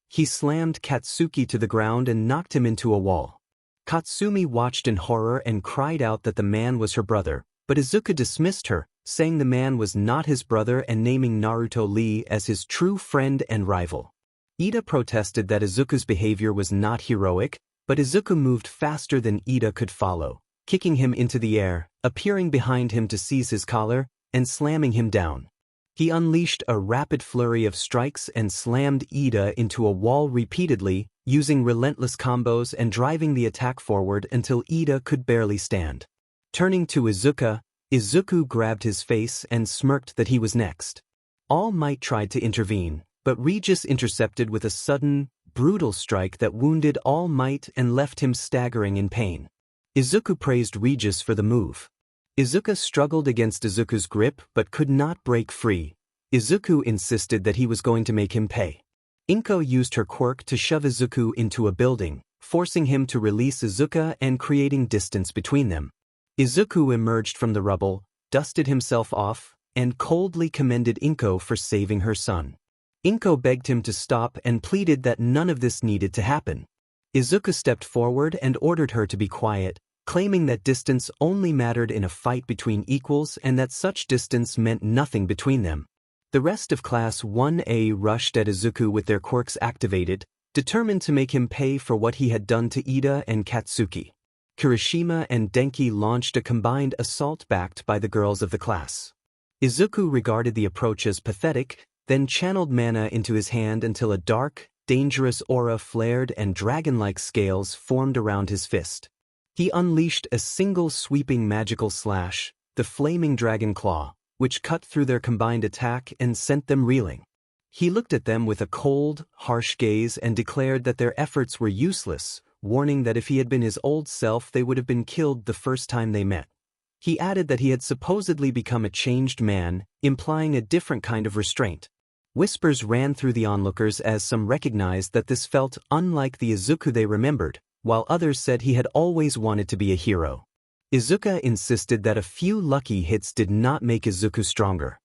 He slammed Katsuki to the ground and knocked him into a wall. Katsumi watched in horror and cried out that the man was her brother, but Izuku dismissed her, saying the man was not his brother and naming Naruto Lee as his true friend and rival. Ida protested that Izuku's behavior was not heroic, but Izuku moved faster than Ida could follow, kicking him into the air, appearing behind him to seize his collar, and slamming him down. He unleashed a rapid flurry of strikes and slammed Ida into a wall repeatedly, using relentless combos and driving the attack forward until Ida could barely stand. Turning to Izuku, Izuku grabbed his face and smirked that he was next. All Might tried to intervene, but Regis intercepted with a sudden, brutal strike that wounded All Might and left him staggering in pain. Izuku praised Regis for the move. Izuku struggled against Izuku's grip but could not break free. Izuku insisted that he was going to make him pay. Inko used her quirk to shove Izuku into a building, forcing him to release Izuku and creating distance between them. Izuku emerged from the rubble, dusted himself off, and coldly commended Inko for saving her son. Inko begged him to stop and pleaded that none of this needed to happen. Izuku stepped forward and ordered her to be quiet, claiming that distance only mattered in a fight between equals and that such distance meant nothing between them. The rest of Class 1A rushed at Izuku with their quirks activated, determined to make him pay for what he had done to Ida and Katsuki. Kirishima and Denki launched a combined assault backed by the girls of the class. Izuku regarded the approach as pathetic, then channeled mana into his hand until a dark, dangerous aura flared and dragon-like scales formed around his fist. He unleashed a single sweeping magical slash, the flaming dragon claw, which cut through their combined attack and sent them reeling. He looked at them with a cold, harsh gaze and declared that their efforts were useless, warning that if he had been his old self they would have been killed the first time they met. He added that he had supposedly become a changed man, implying a different kind of restraint. Whispers ran through the onlookers as some recognized that this felt unlike the Izuku they remembered, while others said he had always wanted to be a hero. Izuku insisted that a few lucky hits did not make Izuku stronger.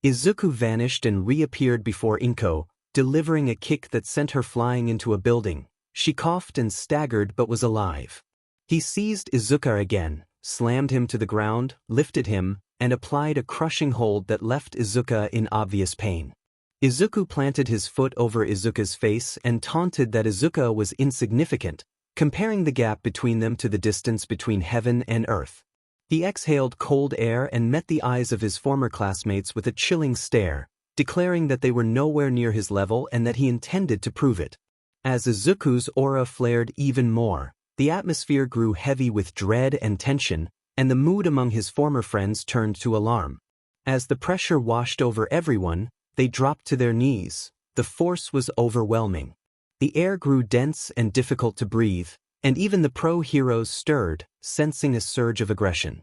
Izuku vanished and reappeared before Inko, delivering a kick that sent her flying into a building. She coughed and staggered but was alive. He seized Izuku again, slammed him to the ground, lifted him, and applied a crushing hold that left Izuku in obvious pain. Izuku planted his foot over Izuku's face and taunted that Izuku was insignificant, comparing the gap between them to the distance between heaven and earth. He exhaled cold air and met the eyes of his former classmates with a chilling stare, declaring that they were nowhere near his level and that he intended to prove it. As Izuku's aura flared even more, the atmosphere grew heavy with dread and tension, and the mood among his former friends turned to alarm. As the pressure washed over everyone, they dropped to their knees. The force was overwhelming. The air grew dense and difficult to breathe, and even the pro-heroes stirred, sensing a surge of aggression.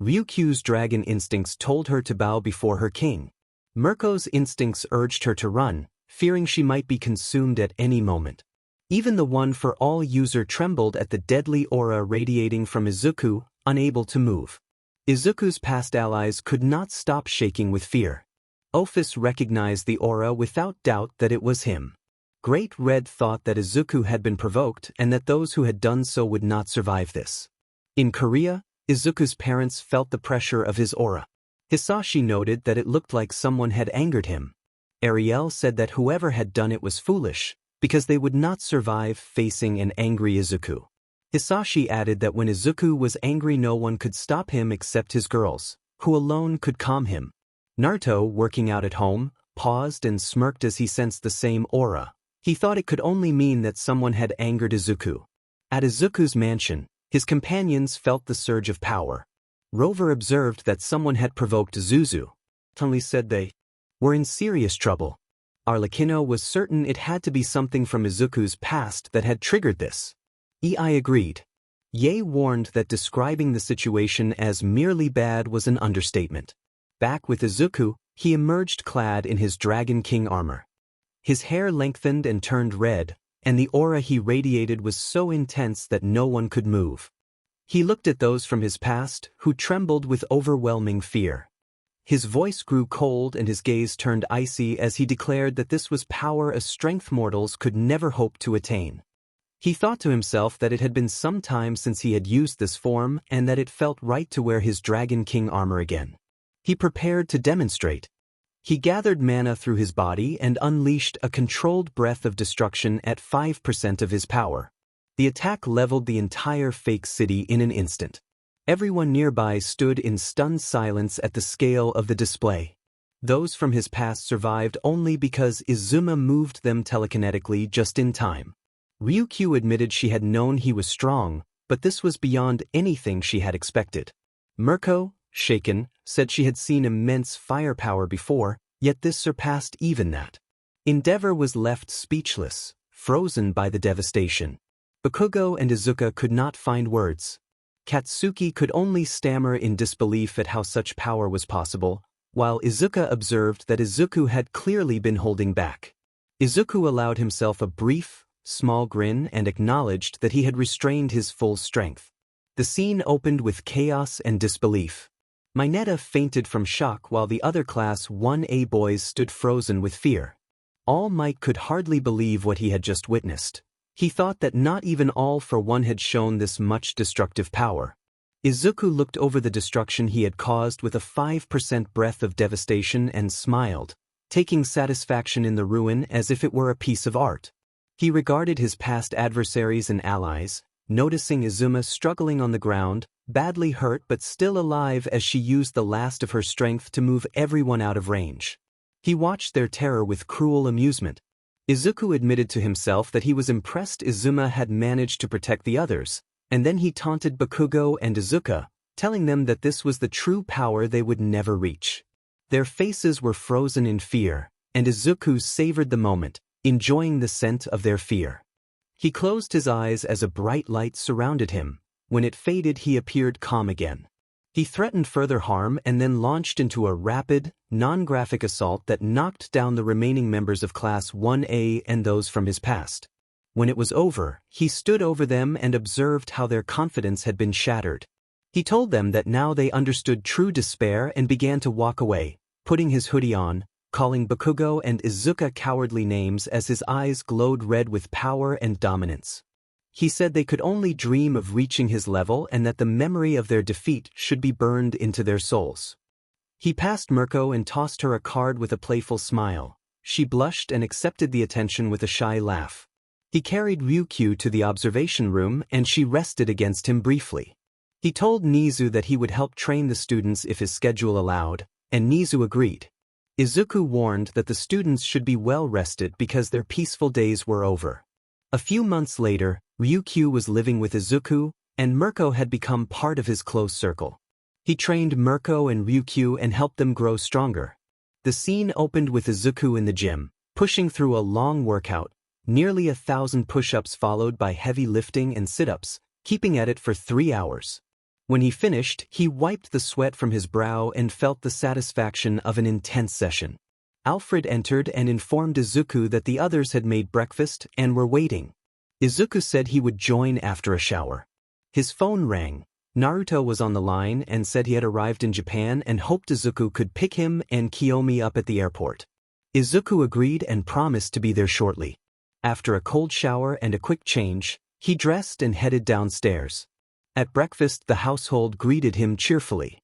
Ryukyu's dragon instincts told her to bow before her king. Mirko's instincts urged her to run, fearing she might be consumed at any moment. Even the one-for-all user trembled at the deadly aura radiating from Izuku, unable to move. Izuku's past allies could not stop shaking with fear. Ophis recognized the aura without doubt that it was him. Great Red thought that Izuku had been provoked and that those who had done so would not survive this. In Korea, Izuku's parents felt the pressure of his aura. Hisashi noted that it looked like someone had angered him. Ariel said that whoever had done it was foolish, because they would not survive facing an angry Izuku. Hisashi added that when Izuku was angry no one could stop him except his girls, who alone could calm him. Naruto, working out at home, paused and smirked as he sensed the same aura. He thought it could only mean that someone had angered Izuku. At Izuku's mansion, his companions felt the surge of power. Rover observed that someone had provoked Zuzu. Suddenly said they were in serious trouble. Arlecchino was certain it had to be something from Izuku's past that had triggered this. I agreed. Ye warned that describing the situation as merely bad was an understatement. Back with Izuku, he emerged clad in his Dragon King armor. His hair lengthened and turned red, and the aura he radiated was so intense that no one could move. He looked at those from his past, who trembled with overwhelming fear. His voice grew cold and his gaze turned icy as he declared that this was power a strength mortals could never hope to attain. He thought to himself that it had been some time since he had used this form and that it felt right to wear his Dragon King armor again. He prepared to demonstrate. He gathered mana through his body and unleashed a controlled breath of destruction at 5% of his power. The attack leveled the entire fake city in an instant. Everyone nearby stood in stunned silence at the scale of the display. Those from his past survived only because Izuma moved them telekinetically just in time. Ryukyu admitted she had known he was strong, but this was beyond anything she had expected. Mirko, shaken, said she had seen immense firepower before, yet this surpassed even that. Endeavor was left speechless, frozen by the devastation. Bakugo and Izuku could not find words. Katsuki could only stammer in disbelief at how such power was possible, while Izuku observed that Izuku had clearly been holding back. Izuku allowed himself a brief, small grin and acknowledged that he had restrained his full strength. The scene opened with chaos and disbelief. Mineta fainted from shock while the other Class 1A boys stood frozen with fear. All Might could hardly believe what he had just witnessed. He thought that not even All for One had shown this much destructive power. Izuku looked over the destruction he had caused with a 5% breath of devastation and smiled, taking satisfaction in the ruin as if it were a piece of art. He regarded his past adversaries and allies, noticing Izuma struggling on the ground, badly hurt but still alive as she used the last of her strength to move everyone out of range. He watched their terror with cruel amusement. Izuku admitted to himself that he was impressed Izuma had managed to protect the others, and then he taunted Bakugo and Izuka, telling them that this was the true power they would never reach. Their faces were frozen in fear, and Izuku savored the moment, enjoying the scent of their fear. He closed his eyes as a bright light surrounded him. When it faded, he appeared calm again. He threatened further harm and then launched into a rapid, non-graphic assault that knocked down the remaining members of Class 1A and those from his past. When it was over, he stood over them and observed how their confidence had been shattered. He told them that now they understood true despair and began to walk away, putting his hoodie on, calling Bakugo and Izuka cowardly names as his eyes glowed red with power and dominance. He said they could only dream of reaching his level and that the memory of their defeat should be burned into their souls. He passed Mirko and tossed her a card with a playful smile. She blushed and accepted the attention with a shy laugh. He carried Ryukyu to the observation room and she rested against him briefly. He told Nizu that he would help train the students if his schedule allowed, and Nizu agreed. Izuku warned that the students should be well rested because their peaceful days were over. A few months later, Ryukyu was living with Izuku, and Mirko had become part of his close circle. He trained Mirko and Ryukyu and helped them grow stronger. The scene opened with Izuku in the gym, pushing through a long workout, nearly 1,000 push-ups followed by heavy lifting and sit-ups, keeping at it for 3 hours. When he finished, he wiped the sweat from his brow and felt the satisfaction of an intense session. Alfred entered and informed Izuku that the others had made breakfast and were waiting. Izuku said he would join after a shower. His phone rang. Naruto was on the line and said he had arrived in Japan and hoped Izuku could pick him and Kiyomi up at the airport. Izuku agreed and promised to be there shortly. After a cold shower and a quick change, he dressed and headed downstairs. At breakfast, the household greeted him cheerfully.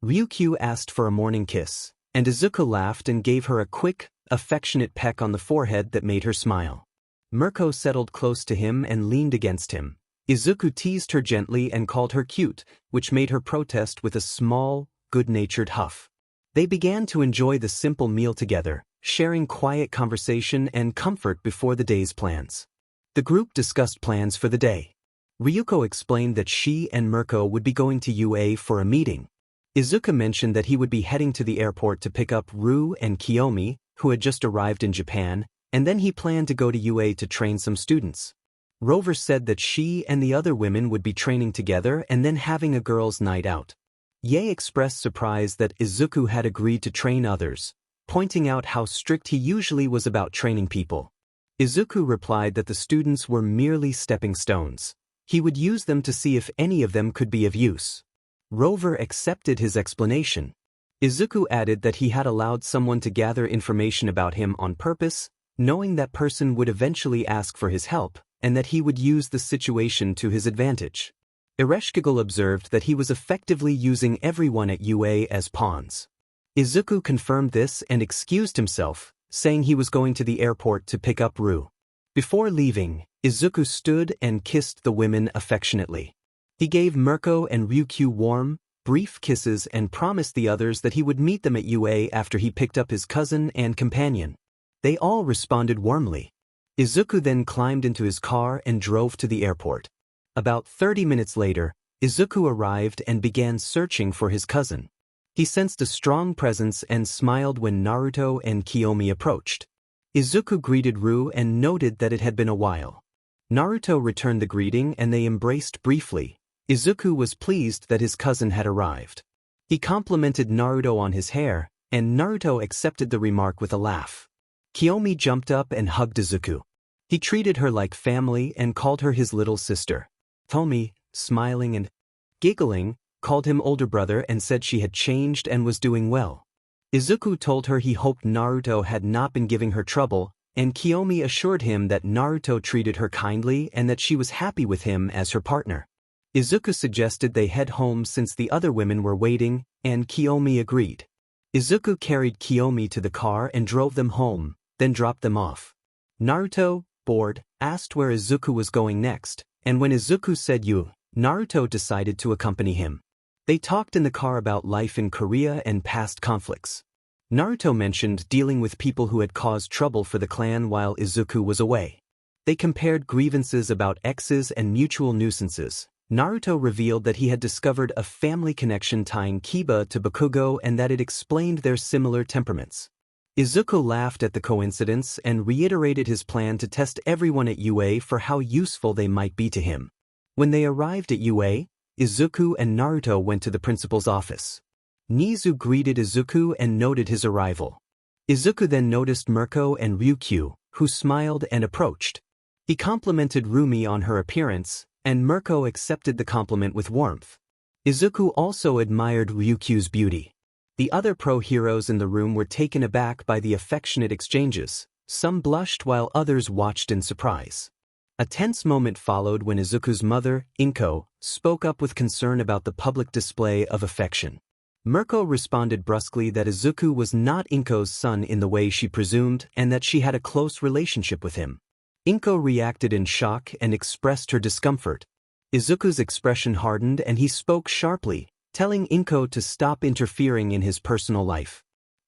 Ryukyu asked for a morning kiss, and Izuku laughed and gave her a quick, affectionate peck on the forehead that made her smile. Mirko settled close to him and leaned against him. Izuku teased her gently and called her cute, which made her protest with a small, good-natured huff. They began to enjoy the simple meal together, sharing quiet conversation and comfort before the day's plans. The group discussed plans for the day. Ryuko explained that she and Mirko would be going to UA for a meeting. Izuku mentioned that he would be heading to the airport to pick up Ru and Kiyomi, who had just arrived in Japan, and then he planned to go to UA to train some students. Rover said that she and the other women would be training together and then having a girls' night out. Ye expressed surprise that Izuku had agreed to train others, pointing out how strict he usually was about training people. Izuku replied that the students were merely stepping stones. He would use them to see if any of them could be of use. Rover accepted his explanation. Izuku added that he had allowed someone to gather information about him on purpose, knowing that person would eventually ask for his help, and that he would use the situation to his advantage. Ereshkigal observed that he was effectively using everyone at UA as pawns. Izuku confirmed this and excused himself, saying he was going to the airport to pick up Ru. Before leaving, Izuku stood and kissed the women affectionately. He gave Mirko and Ryukyu warm, brief kisses and promised the others that he would meet them at UA after he picked up his cousin and companion. They all responded warmly. Izuku then climbed into his car and drove to the airport. About 30 minutes later, Izuku arrived and began searching for his cousin. He sensed a strong presence and smiled when Naruto and Kiyomi approached. Izuku greeted Ru and noted that it had been a while. Naruto returned the greeting and they embraced briefly. Izuku was pleased that his cousin had arrived. He complimented Naruto on his hair, and Naruto accepted the remark with a laugh. Kiyomi jumped up and hugged Izuku. He treated her like family and called her his little sister. Tomi, smiling and giggling, called him older brother and said she had changed and was doing well. Izuku told her he hoped Naruto had not been giving her trouble, and Kiyomi assured him that Naruto treated her kindly and that she was happy with him as her partner. Izuku suggested they head home since the other women were waiting, and Kiyomi agreed. Izuku carried Kiyomi to the car and drove them home, then dropped them off. Naruto, bored, asked where Izuku was going next, and when Izuku said you, Naruto decided to accompany him. They talked in the car about life in Korea and past conflicts. Naruto mentioned dealing with people who had caused trouble for the clan while Izuku was away. They compared grievances about exes and mutual nuisances. Naruto revealed that he had discovered a family connection tying Kiba to Bakugo and that it explained their similar temperaments. Izuku laughed at the coincidence and reiterated his plan to test everyone at UA for how useful they might be to him. When they arrived at UA, Izuku and Naruto went to the principal's office. Nizu greeted Izuku and noted his arrival. Izuku then noticed Mirko and Ryukyu, who smiled and approached. He complimented Rumi on her appearance, and Mirko accepted the compliment with warmth. Izuku also admired Ryukyu's beauty. The other pro-heroes in the room were taken aback by the affectionate exchanges. Some blushed while others watched in surprise. A tense moment followed when Izuku's mother, Inko, spoke up with concern about the public display of affection. Mirko responded brusquely that Izuku was not Inko's son in the way she presumed and that she had a close relationship with him. Inko reacted in shock and expressed her discomfort. Izuku's expression hardened and he spoke sharply, telling Inko to stop interfering in his personal life.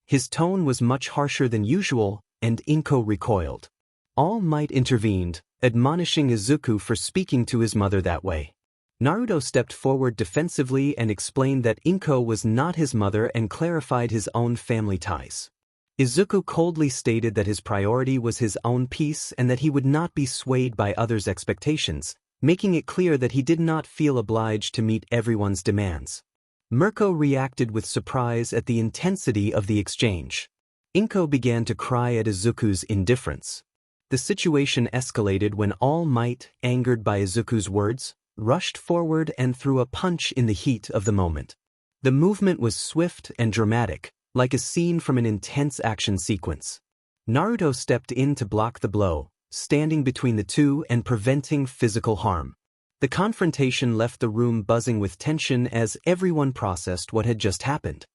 His tone was much harsher than usual, and Inko recoiled. All Might intervened, admonishing Izuku for speaking to his mother that way. Naruto stepped forward defensively and explained that Inko was not his mother and clarified his own family ties. Izuku coldly stated that his priority was his own peace and that he would not be swayed by others' expectations, making it clear that he did not feel obliged to meet everyone's demands. Mirko reacted with surprise at the intensity of the exchange. Inko began to cry at Izuku's indifference. The situation escalated when All Might, angered by Izuku's words, rushed forward and threw a punch in the heat of the moment. The movement was swift and dramatic, like a scene from an intense action sequence. Naruto stepped in to block the blow, standing between the two and preventing physical harm. The confrontation left the room buzzing with tension as everyone processed what had just happened.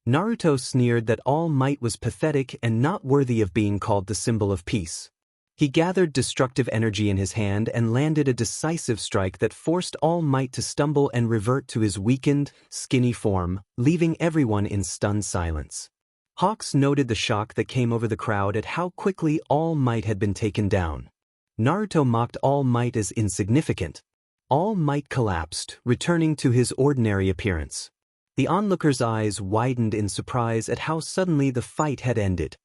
Naruto sneered that All Might was pathetic and not worthy of being called the symbol of peace. He gathered destructive energy in his hand and landed a decisive strike that forced All Might to stumble and revert to his weakened, skinny form, leaving everyone in stunned silence. Hawks noted the shock that came over the crowd at how quickly All Might had been taken down. Naruto mocked All Might as insignificant. All Might collapsed, returning to his ordinary appearance. The onlookers' eyes widened in surprise at how suddenly the fight had ended.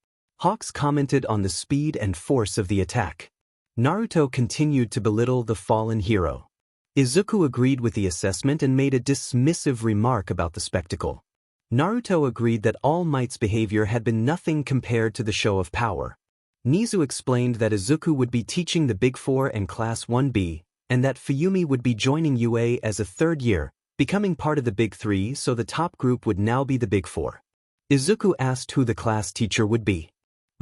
Hawks commented on the speed and force of the attack. Naruto continued to belittle the fallen hero. Izuku agreed with the assessment and made a dismissive remark about the spectacle. Naruto agreed that All Might's behavior had been nothing compared to the show of power. Nizu explained that Izuku would be teaching the Big Four and Class 1B, and that Fuyumi would be joining UA as a third year, becoming part of the Big Three, so the top group would now be the Big Four. Izuku asked who the class teacher would be.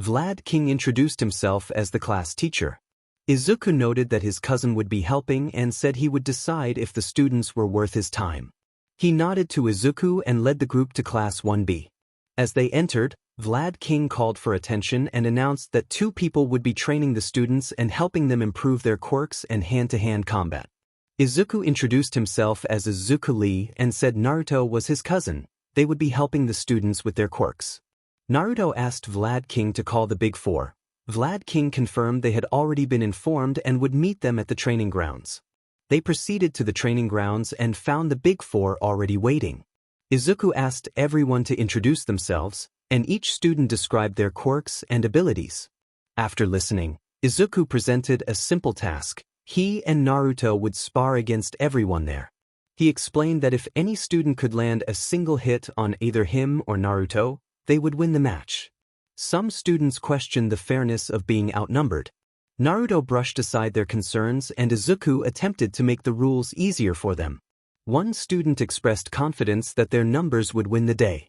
Vlad King introduced himself as the class teacher. Izuku noted that his cousin would be helping and said he would decide if the students were worth his time. He nodded to Izuku and led the group to Class 1B. As they entered, Vlad King called for attention and announced that 2 people would be training the students and helping them improve their quirks and hand-to-hand combat. Izuku introduced himself as Izuku Lee and said Naruto was his cousin. They would be helping the students with their quirks. Naruto asked Vlad King to call the Big Four. Vlad King confirmed they had already been informed and would meet them at the training grounds. They proceeded to the training grounds and found the Big Four already waiting. Izuku asked everyone to introduce themselves, and each student described their quirks and abilities. After listening, Izuku presented a simple task. He and Naruto would spar against everyone there. He explained that if any student could land a single hit on either him or Naruto, they would win the match. Some students questioned the fairness of being outnumbered. Naruto brushed aside their concerns and Izuku attempted to make the rules easier for them. One student expressed confidence that their numbers would win the day.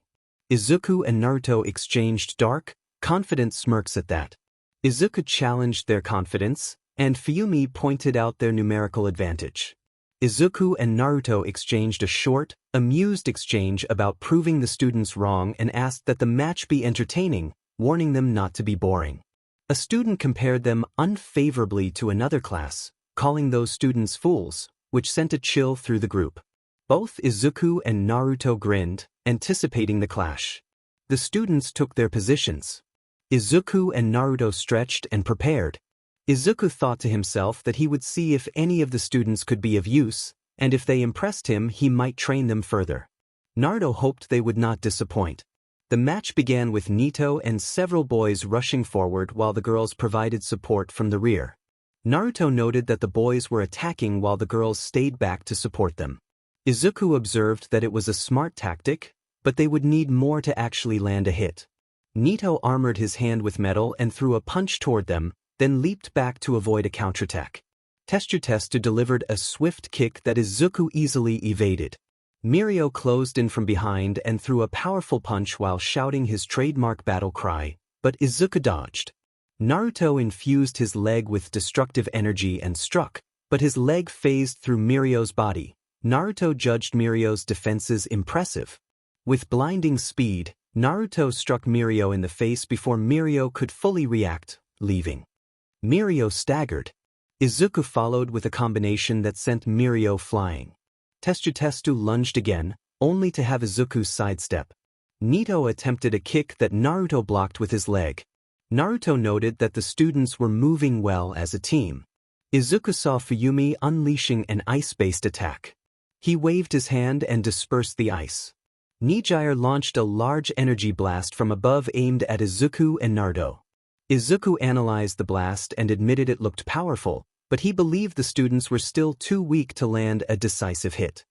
Izuku and Naruto exchanged dark, confident smirks at that. Izuku challenged their confidence, and Fuyumi pointed out their numerical advantage. Izuku and Naruto exchanged a short, amused exchange about proving the students wrong and asked that the match be entertaining, warning them not to be boring. A student compared them unfavorably to another class, calling those students fools, which sent a chill through the group. Both Izuku and Naruto grinned, anticipating the clash. The students took their positions. Izuku and Naruto stretched and prepared. Izuku thought to himself that he would see if any of the students could be of use, and if they impressed him he might train them further. Naruto hoped they would not disappoint. The match began with Nito and several boys rushing forward while the girls provided support from the rear. Naruto noted that the boys were attacking while the girls stayed back to support them. Izuku observed that it was a smart tactic, but they would need more to actually land a hit. Nito armored his hand with metal and threw a punch toward them, then leaped back to avoid a counterattack. Testu delivered a swift kick that Izuku easily evaded. Mirio closed in from behind and threw a powerful punch while shouting his trademark battle cry, but Izuku dodged. Naruto infused his leg with destructive energy and struck, but his leg phased through Mirio's body. Naruto judged Mirio's defenses impressive. With blinding speed, Naruto struck Mirio in the face before Mirio could fully react, leaving. Mirio staggered. Izuku followed with a combination that sent Mirio flying. Testu lunged again, only to have Izuku sidestep. Nito attempted a kick that Naruto blocked with his leg. Naruto noted that the students were moving well as a team. Izuku saw Fuyumi unleashing an ice-based attack. He waved his hand and dispersed the ice. Nijire launched a large energy blast from above aimed at Izuku and Naruto. Izuku analyzed the blast and admitted it looked powerful, but he believed the students were still too weak to land a decisive hit.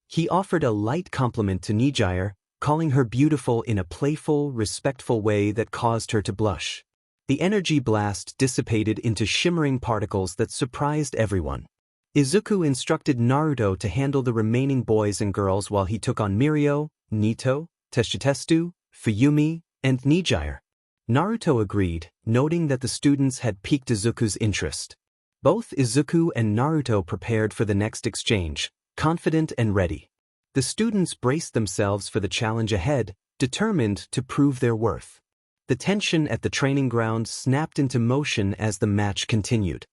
He offered a light compliment to Nijire, calling her beautiful in a playful, respectful way that caused her to blush. The energy blast dissipated into shimmering particles that surprised everyone. Izuku instructed Naruto to handle the remaining boys and girls while he took on Mirio, Nito, Testu, Fuyumi, and Nijire. Naruto agreed, noting that the students had piqued Izuku's interest. Both Izuku and Naruto prepared for the next exchange, confident and ready. The students braced themselves for the challenge ahead, determined to prove their worth. The tension at the training ground snapped into motion as the match continued.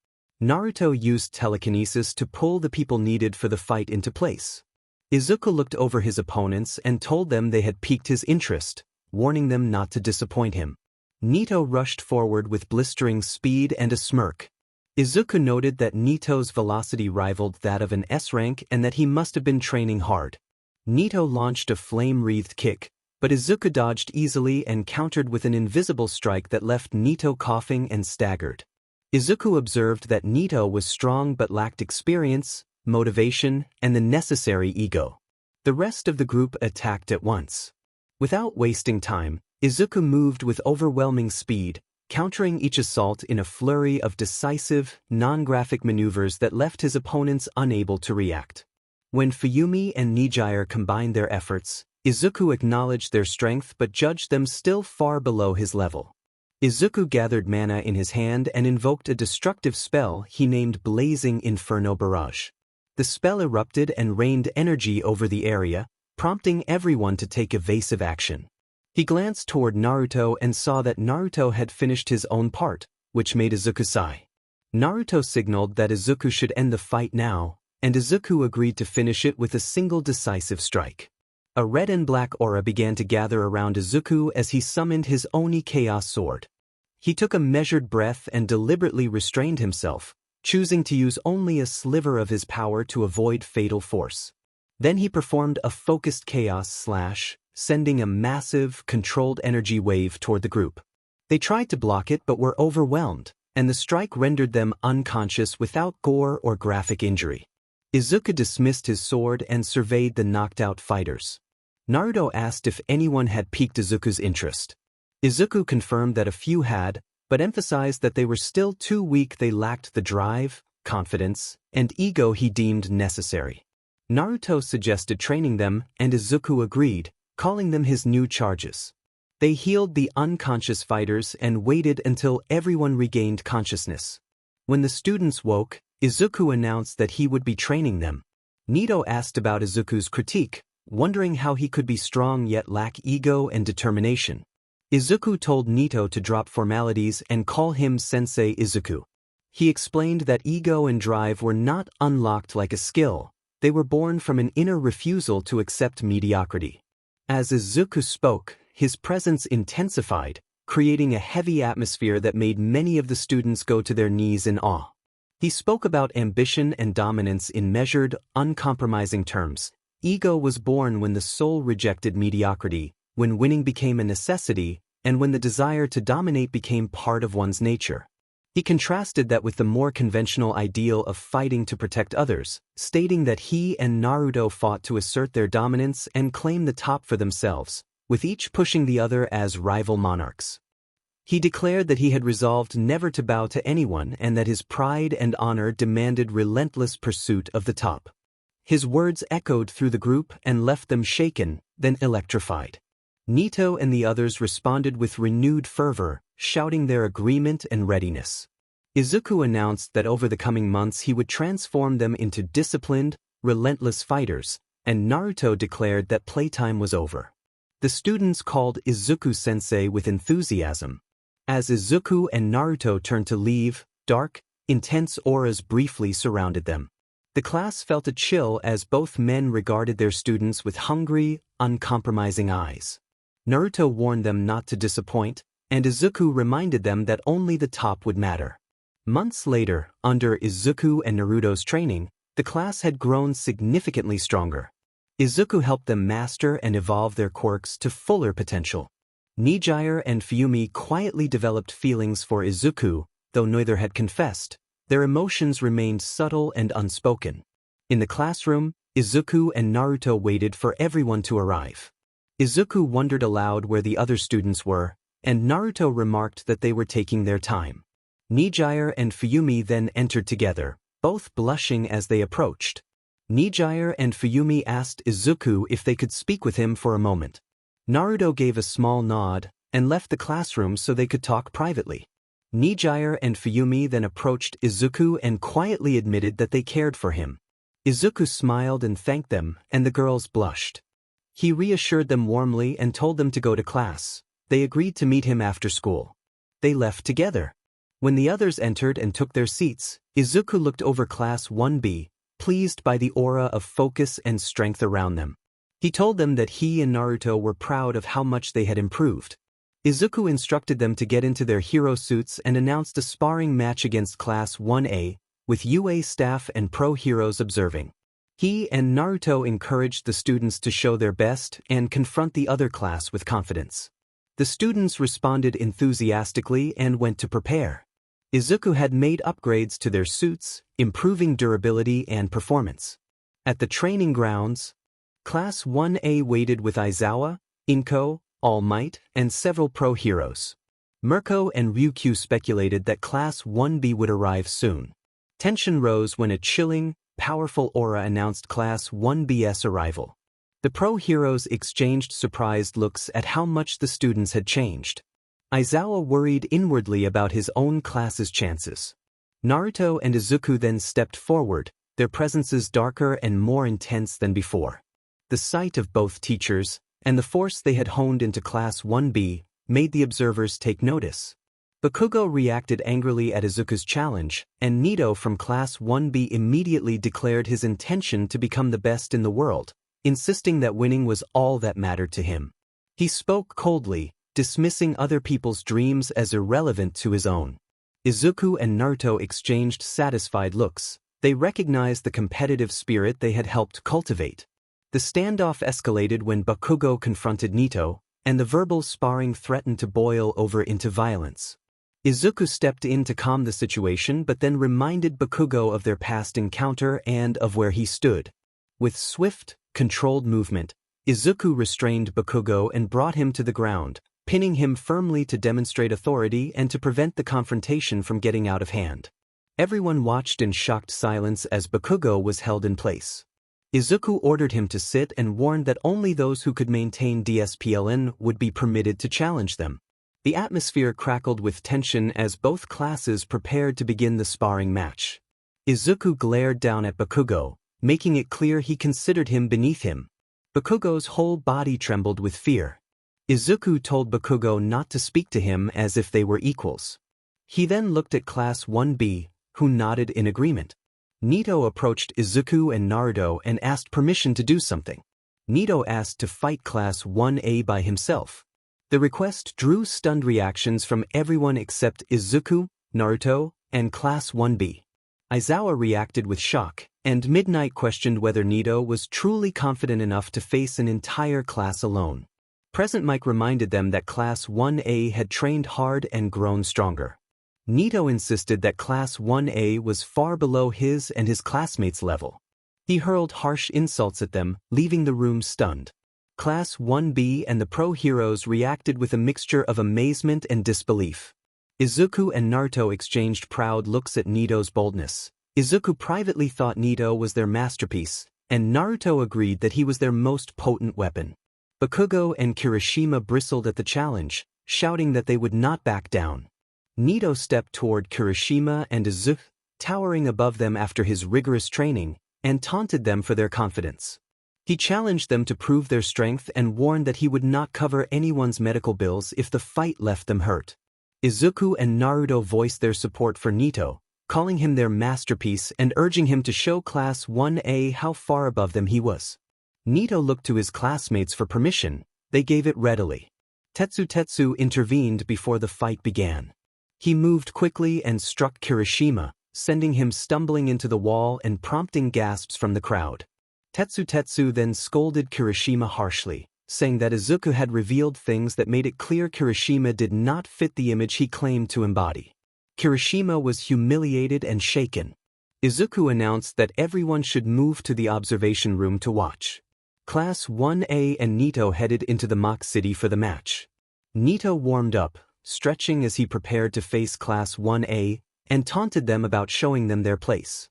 Naruto used telekinesis to pull the people needed for the fight into place. Izuku looked over his opponents and told them they had piqued his interest, warning them not to disappoint him. Nito rushed forward with blistering speed and a smirk. Izuku noted that Nito's velocity rivaled that of an S-rank and that he must have been training hard. Nito launched a flame-wreathed kick, but Izuku dodged easily and countered with an invisible strike that left Nito coughing and staggered. Izuku observed that Nito was strong but lacked experience, motivation, and the necessary ego. The rest of the group attacked at once. Without wasting time, Izuku moved with overwhelming speed, countering each assault in a flurry of decisive, non-graphic maneuvers that left his opponents unable to react. When Fuyumi and Nijire combined their efforts, Izuku acknowledged their strength but judged them still far below his level. Izuku gathered mana in his hand and invoked a destructive spell he named Blazing Inferno Barrage. The spell erupted and rained energy over the area, prompting everyone to take evasive action. He glanced toward Naruto and saw that Naruto had finished his own part, which made Izuku sigh. Naruto signaled that Izuku should end the fight now, and Izuku agreed to finish it with a single decisive strike. A red and black aura began to gather around Izuku as he summoned his Oni Chaos Sword. He took a measured breath and deliberately restrained himself, choosing to use only a sliver of his power to avoid fatal force. Then he performed a focused Chaos Slash, sending a massive, controlled energy wave toward the group. They tried to block it but were overwhelmed, and the strike rendered them unconscious without gore or graphic injury. Izuku dismissed his sword and surveyed the knocked-out fighters. Naruto asked if anyone had piqued Izuku's interest. Izuku confirmed that a few had, but emphasized that they were still too weak. They lacked the drive, confidence, and ego he deemed necessary. Naruto suggested training them, and Izuku agreed, calling them his new charges. They healed the unconscious fighters and waited until everyone regained consciousness. When the students woke, Izuku announced that he would be training them. Nito asked about Izuku's critique, wondering how he could be strong yet lack ego and determination. Izuku told Nito to drop formalities and call him Sensei Izuku. He explained that ego and drive were not unlocked like a skill, they were born from an inner refusal to accept mediocrity. As Izuku spoke, his presence intensified, creating a heavy atmosphere that made many of the students go to their knees in awe. He spoke about ambition and dominance in measured, uncompromising terms. Ego was born when the soul rejected mediocrity, when winning became a necessity, and when the desire to dominate became part of one's nature. He contrasted that with the more conventional ideal of fighting to protect others, stating that he and Naruto fought to assert their dominance and claim the top for themselves, with each pushing the other as rival monarchs. He declared that he had resolved never to bow to anyone and that his pride and honor demanded relentless pursuit of the top. His words echoed through the group and left them shaken, then electrified. Nito and the others responded with renewed fervor, shouting their agreement and readiness. Izuku announced that over the coming months he would transform them into disciplined, relentless fighters, and Naruto declared that playtime was over. The students called Izuku-sensei with enthusiasm. As Izuku and Naruto turned to leave, dark, intense auras briefly surrounded them. The class felt a chill as both men regarded their students with hungry, uncompromising eyes. Naruto warned them not to disappoint, and Izuku reminded them that only the top would matter. Months later, under Izuku and Naruto's training, the class had grown significantly stronger. Izuku helped them master and evolve their quirks to fuller potential. Nijire and Fuyumi quietly developed feelings for Izuku, though neither had confessed. Their emotions remained subtle and unspoken. In the classroom, Izuku and Naruto waited for everyone to arrive. Izuku wondered aloud where the other students were, and Naruto remarked that they were taking their time. Nijire and Fuyumi then entered together, both blushing as they approached. Nijire and Fuyumi asked Izuku if they could speak with him for a moment. Naruto gave a small nod and left the classroom so they could talk privately. Nijire and Fuyumi then approached Izuku and quietly admitted that they cared for him. Izuku smiled and thanked them, and the girls blushed. He reassured them warmly and told them to go to class. They agreed to meet him after school. They left together. When the others entered and took their seats, Izuku looked over Class 1B, pleased by the aura of focus and strength around them. He told them that he and Naruto were proud of how much they had improved. Izuku instructed them to get into their hero suits and announced a sparring match against Class 1A, with UA staff and pro heroes observing. He and Naruto encouraged the students to show their best and confront the other class with confidence. The students responded enthusiastically and went to prepare. Izuku had made upgrades to their suits, improving durability and performance. At the training grounds, Class 1A waited with Aizawa, Inko, All Might, and several pro heroes. Mirko and Ryukyu speculated that Class 1B would arrive soon. Tension rose when a chilling, powerful aura announced Class 1B's arrival. The pro heroes exchanged surprised looks at how much the students had changed. Aizawa worried inwardly about his own class's chances. Naruto and Izuku then stepped forward, their presences darker and more intense than before. The sight of both teachers, and the force they had honed into Class 1B, made the observers take notice. Bakugo reacted angrily at Izuku's challenge, and Nito from Class 1B immediately declared his intention to become the best in the world, insisting that winning was all that mattered to him. He spoke coldly, dismissing other people's dreams as irrelevant to his own. Izuku and Naruto exchanged satisfied looks. They recognized the competitive spirit they had helped cultivate. The standoff escalated when Bakugo confronted Nito, and the verbal sparring threatened to boil over into violence. Izuku stepped in to calm the situation but then reminded Bakugo of their past encounter and of where he stood. With swift, controlled movement, Izuku restrained Bakugo and brought him to the ground, pinning him firmly to demonstrate authority and to prevent the confrontation from getting out of hand. Everyone watched in shocked silence as Bakugo was held in place. Izuku ordered him to sit and warned that only those who could maintain DSPLN would be permitted to challenge them. The atmosphere crackled with tension as both classes prepared to begin the sparring match. Izuku glared down at Bakugo, making it clear he considered him beneath him. Bakugo's whole body trembled with fear. Izuku told Bakugo not to speak to him as if they were equals. He then looked at Class 1B, who nodded in agreement. Nito approached Izuku and Naruto and asked permission to do something. Nito asked to fight Class 1A by himself. The request drew stunned reactions from everyone except Izuku, Naruto, and Class 1B. Aizawa reacted with shock, and Midnight questioned whether Nito was truly confident enough to face an entire class alone. Present Mike reminded them that Class 1A had trained hard and grown stronger. Nito insisted that Class 1A was far below his and his classmates' level. He hurled harsh insults at them, leaving the room stunned. Class 1B and the pro heroes reacted with a mixture of amazement and disbelief. Izuku and Naruto exchanged proud looks at Nito's boldness. Izuku privately thought Nito was their masterpiece, and Naruto agreed that he was their most potent weapon. Bakugo and Kirishima bristled at the challenge, shouting that they would not back down. Nito stepped toward Kirishima and Izuku, towering above them after his rigorous training, and taunted them for their confidence. He challenged them to prove their strength and warned that he would not cover anyone's medical bills if the fight left them hurt. Izuku and Naruto voiced their support for Nito, calling him their masterpiece and urging him to show Class 1A how far above them he was. Nito looked to his classmates for permission. They gave it readily. Tetsu intervened before the fight began. He moved quickly and struck Kirishima, sending him stumbling into the wall and prompting gasps from the crowd. Tetsu then scolded Kirishima harshly, saying that Izuku had revealed things that made it clear Kirishima did not fit the image he claimed to embody. Kirishima was humiliated and shaken. Izuku announced that everyone should move to the observation room to watch. Class 1A and Nito headed into the mock city for the match. Nito warmed up, stretching as he prepared to face Class 1A, and taunted them about showing them their place.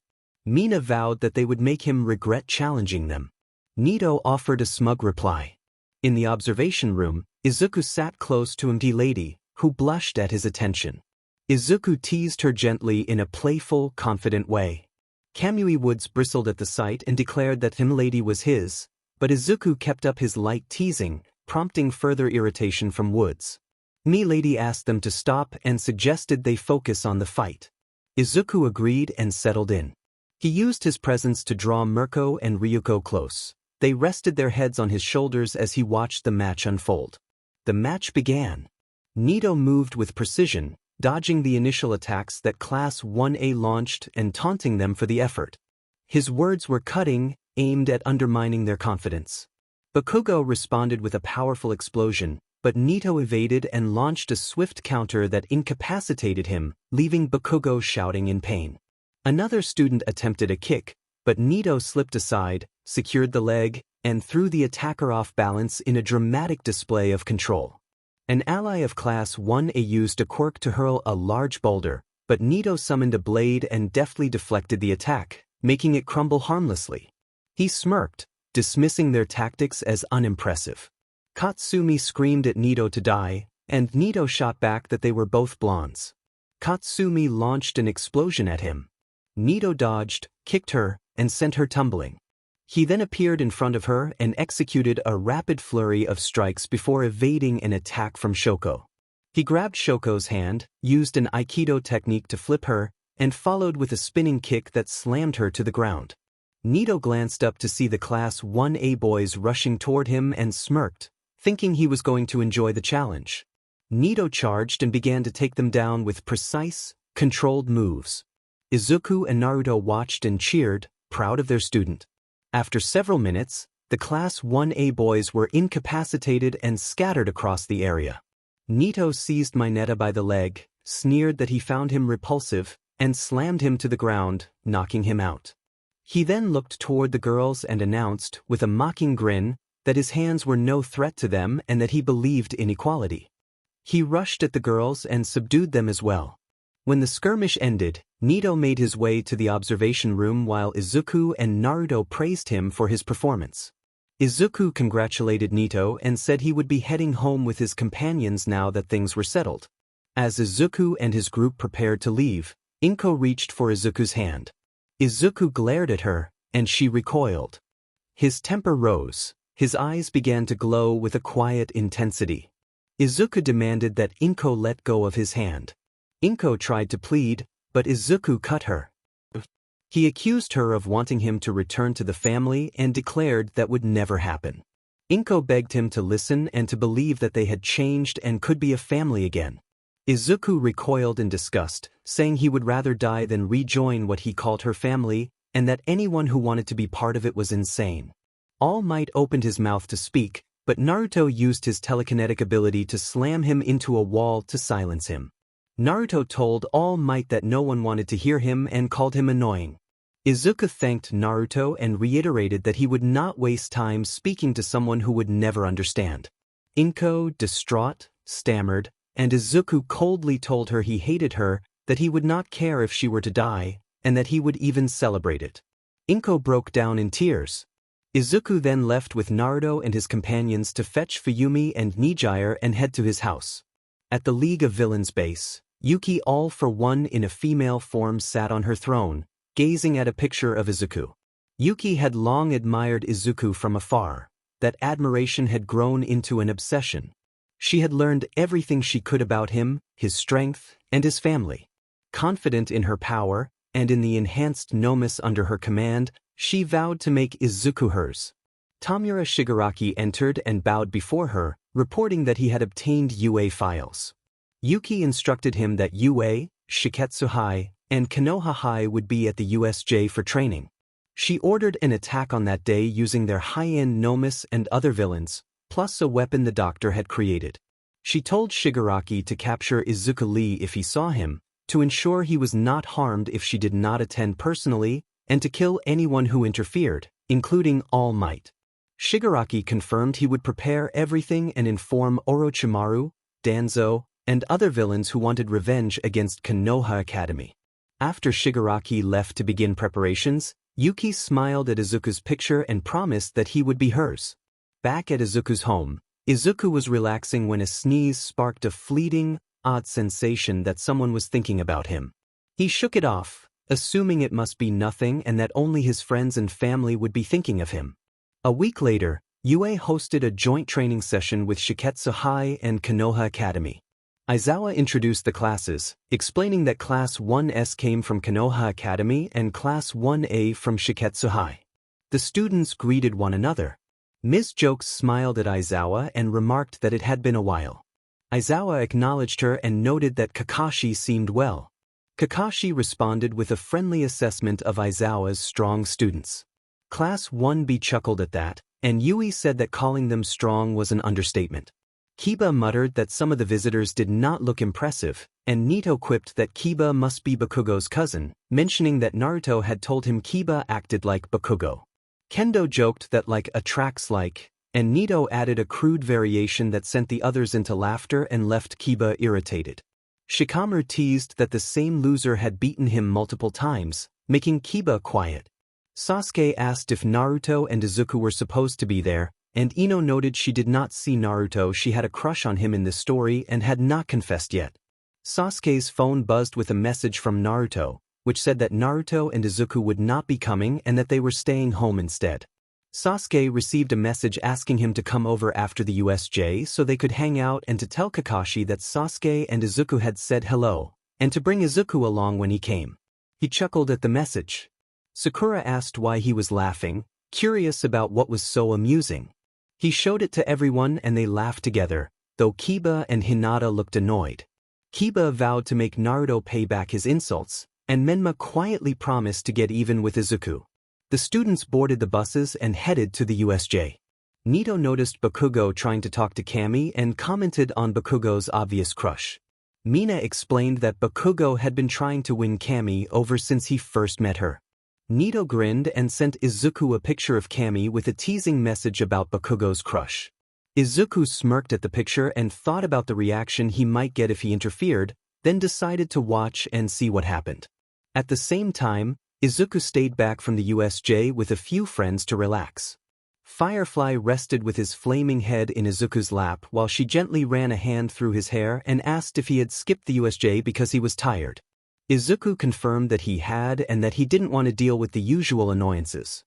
Mina vowed that they would make him regret challenging them. Nito offered a smug reply. In the observation room, Izuku sat close to the lady, who blushed at his attention. Izuku teased her gently in a playful, confident way. Kamui Woods bristled at the sight and declared that lady was his, but Izuku kept up his light teasing, prompting further irritation from Woods. Lady asked them to stop and suggested they focus on the fight. Izuku agreed and settled in. He used his presence to draw Mirko and Ryuko close. They rested their heads on his shoulders as he watched the match unfold. The match began. Nito moved with precision, dodging the initial attacks that Class 1A launched and taunting them for the effort. His words were cutting, aimed at undermining their confidence. Bakugo responded with a powerful explosion, but Nito evaded and launched a swift counter that incapacitated him, leaving Bakugo shouting in pain. Another student attempted a kick, but Nito slipped aside, secured the leg, and threw the attacker off balance in a dramatic display of control. An ally of Class 1A used a quirk to hurl a large boulder, but Nito summoned a blade and deftly deflected the attack, making it crumble harmlessly. He smirked, dismissing their tactics as unimpressive. Katsumi screamed at Nito to die, and Nito shot back that they were both blondes. Katsumi launched an explosion at him. Nito dodged, kicked her, and sent her tumbling. He then appeared in front of her and executed a rapid flurry of strikes before evading an attack from Shoko. He grabbed Shoko's hand, used an Aikido technique to flip her, and followed with a spinning kick that slammed her to the ground. Nito glanced up to see the Class 1A boys rushing toward him and smirked, thinking he was going to enjoy the challenge. Nito charged and began to take them down with precise, controlled moves. Izuku and Naruto watched and cheered, proud of their student. After several minutes, the Class 1A boys were incapacitated and scattered across the area. Nito seized Mineta by the leg, sneered that he found him repulsive, and slammed him to the ground, knocking him out. He then looked toward the girls and announced, with a mocking grin, that his hands were no threat to them and that he believed in equality. He rushed at the girls and subdued them as well. When the skirmish ended, Nito made his way to the observation room while Izuku and Naruto praised him for his performance. Izuku congratulated Nito and said he would be heading home with his companions now that things were settled. As Izuku and his group prepared to leave, Inko reached for Izuku's hand. Izuku glared at her, and she recoiled. His temper rose. His eyes began to glow with a quiet intensity. Izuku demanded that Inko let go of his hand. Inko tried to plead, but Izuku cut her. He accused her of wanting him to return to the family and declared that would never happen. Inko begged him to listen and to believe that they had changed and could be a family again. Izuku recoiled in disgust, saying he would rather die than rejoin what he called her family, and that anyone who wanted to be part of it was insane. All Might opened his mouth to speak, but Naruto used his telekinetic ability to slam him into a wall to silence him. Naruto told All Might that no one wanted to hear him and called him annoying. Izuku thanked Naruto and reiterated that he would not waste time speaking to someone who would never understand. Inko, distraught, stammered, and Izuku coldly told her he hated her, that he would not care if she were to die, and that he would even celebrate it. Inko broke down in tears. Izuku then left with Naruto and his companions to fetch Fuyumi and Nijire and head to his house. At the League of Villains base, Yuki all for one in a female form sat on her throne, gazing at a picture of Izuku. Yuki had long admired Izuku from afar. That admiration had grown into an obsession. She had learned everything she could about him, his strength, and his family. Confident in her power, and in the enhanced nomus under her command, she vowed to make Izuku hers. Tamura Shigaraki entered and bowed before her, reporting that he had obtained UA files. Yuki instructed him that UA, Shiketsu High, and Konoha High would be at the USJ for training. She ordered an attack on that day using their high-end nomus and other villains, plus a weapon the doctor had created. She told Shigaraki to capture Izuku Lee if he saw him, to ensure he was not harmed if she did not attend personally, and to kill anyone who interfered, including All Might. Shigaraki confirmed he would prepare everything and inform Orochimaru, Danzo, and other villains who wanted revenge against Konoha Academy. After Shigaraki left to begin preparations, Yuki smiled at Izuku's picture and promised that he would be hers. Back at Izuku's home, Izuku was relaxing when a sneeze sparked a fleeting, odd sensation that someone was thinking about him. He shook it off, assuming it must be nothing and that only his friends and family would be thinking of him. A week later, UA hosted a joint training session with Shiketsu High and Konoha Academy. Aizawa introduced the classes, explaining that Class 1S came from Konoha Academy and Class 1A from Shiketsu High. The students greeted one another. Ms. Jokes smiled at Aizawa and remarked that it had been a while. Aizawa acknowledged her and noted that Kakashi seemed well. Kakashi responded with a friendly assessment of Aizawa's strong students. Class 1B chuckled at that, and Yui said that calling them strong was an understatement. Kiba muttered that some of the visitors did not look impressive, and Nito quipped that Kiba must be Bakugo's cousin, mentioning that Naruto had told him Kiba acted like Bakugo. Kendo joked that like attracts like, and Nito added a crude variation that sent the others into laughter and left Kiba irritated. Shikamaru teased that the same loser had beaten him multiple times, making Kiba quiet. Sasuke asked if Naruto and Izuku were supposed to be there, and Ino noted she did not see Naruto. She had a crush on him in this story and had not confessed yet. Sasuke's phone buzzed with a message from Naruto, which said that Naruto and Izuku would not be coming and that they were staying home instead. Sasuke received a message asking him to come over after the USJ so they could hang out and to tell Kakashi that Sasuke and Izuku had said hello, and to bring Izuku along when he came. He chuckled at the message. Sakura asked why he was laughing, curious about what was so amusing. He showed it to everyone and they laughed together, though Kiba and Hinata looked annoyed. Kiba vowed to make Naruto pay back his insults, and Menma quietly promised to get even with Izuku. The students boarded the buses and headed to the USJ. Nito noticed Bakugo trying to talk to Kami and commented on Bakugo's obvious crush. Mina explained that Bakugo had been trying to win Kami over since he first met her. Nito grinned and sent Izuku a picture of Kami with a teasing message about Bakugo's crush. Izuku smirked at the picture and thought about the reaction he might get if he interfered, then decided to watch and see what happened. At the same time, Izuku stayed back from the USJ with a few friends to relax. Firefly rested with his flaming head in Izuku's lap while she gently ran a hand through his hair and asked if he had skipped the USJ because he was tired. Izuku confirmed that he had and that he didn't want to deal with the usual annoyances.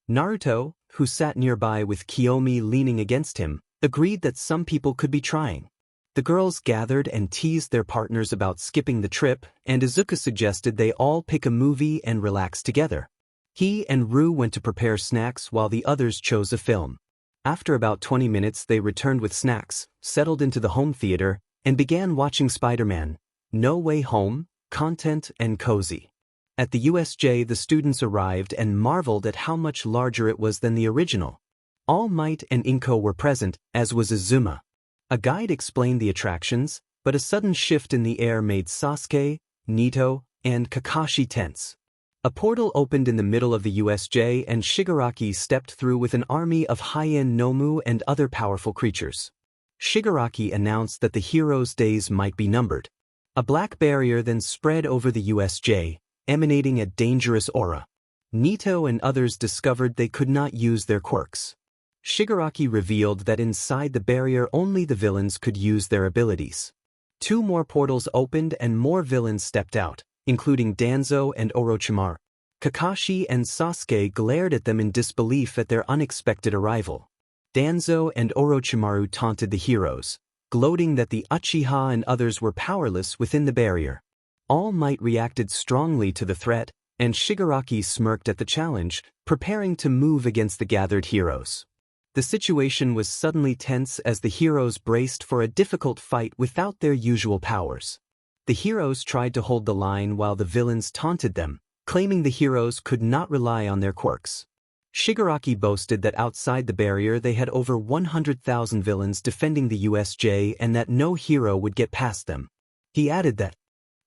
Naruto, who sat nearby with Kiyomi leaning against him, agreed that some people could be trying. The girls gathered and teased their partners about skipping the trip, and Izuku suggested they all pick a movie and relax together. He and Ru went to prepare snacks while the others chose a film. After about 20 minutes they returned with snacks, settled into the home theater, and began watching Spider-Man: No Way Home, Content and Cozy. At the USJ the students arrived and marveled at how much larger it was than the original. All Might and Inko were present, as was Izuma. A guide explained the attractions, but a sudden shift in the air made Sasuke, Nito, and Kakashi tense. A portal opened in the middle of the USJ and Shigaraki stepped through with an army of high-end Nomu and other powerful creatures. Shigaraki announced that the heroes' days might be numbered. A black barrier then spread over the USJ, emanating a dangerous aura. Nito and others discovered they could not use their quirks. Shigaraki revealed that inside the barrier only the villains could use their abilities. 2 more portals opened and more villains stepped out, including Danzo and Orochimaru. Kakashi and Sasuke glared at them in disbelief at their unexpected arrival. Danzo and Orochimaru taunted the heroes, gloating that the Uchiha and others were powerless within the barrier. All Might reacted strongly to the threat, and Shigaraki smirked at the challenge, preparing to move against the gathered heroes. The situation was suddenly tense as the heroes braced for a difficult fight without their usual powers. The heroes tried to hold the line while the villains taunted them, claiming the heroes could not rely on their quirks. Shigaraki boasted that outside the barrier they had over 100,000 villains defending the USJ and that no hero would get past them. He added that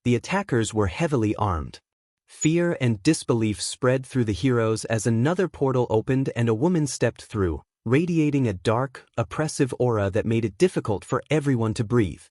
the attackers were heavily armed. Fear and disbelief spread through the heroes as another portal opened and a woman stepped through, radiating a dark, oppressive aura that made it difficult for everyone to breathe.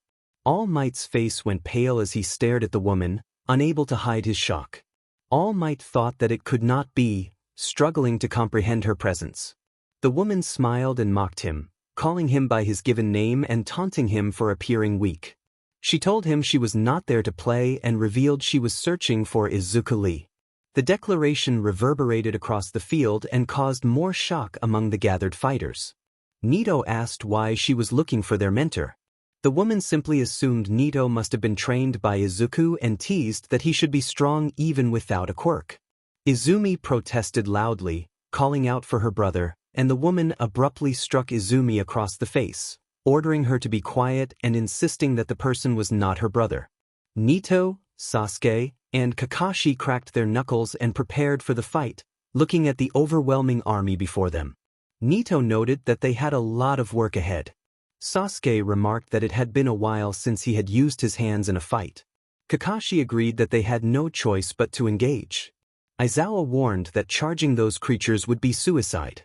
All Might's face went pale as he stared at the woman, unable to hide his shock. All Might thought that it could not be, struggling to comprehend her presence. The woman smiled and mocked him, calling him by his given name and taunting him for appearing weak. She told him she was not there to play and revealed she was searching for Izuku. The declaration reverberated across the field and caused more shock among the gathered fighters. Nito asked why she was looking for their mentor. The woman simply assumed Nito must have been trained by Izuku and teased that he should be strong even without a quirk. Izumi protested loudly, calling out for her brother, and the woman abruptly struck Izumi across the face, ordering her to be quiet and insisting that the person was not her brother. Nito, Sasuke, and Kakashi cracked their knuckles and prepared for the fight, looking at the overwhelming army before them. Nito noted that they had a lot of work ahead. Sasuke remarked that it had been a while since he had used his hands in a fight. Kakashi agreed that they had no choice but to engage. Aizawa warned that charging those creatures would be suicide.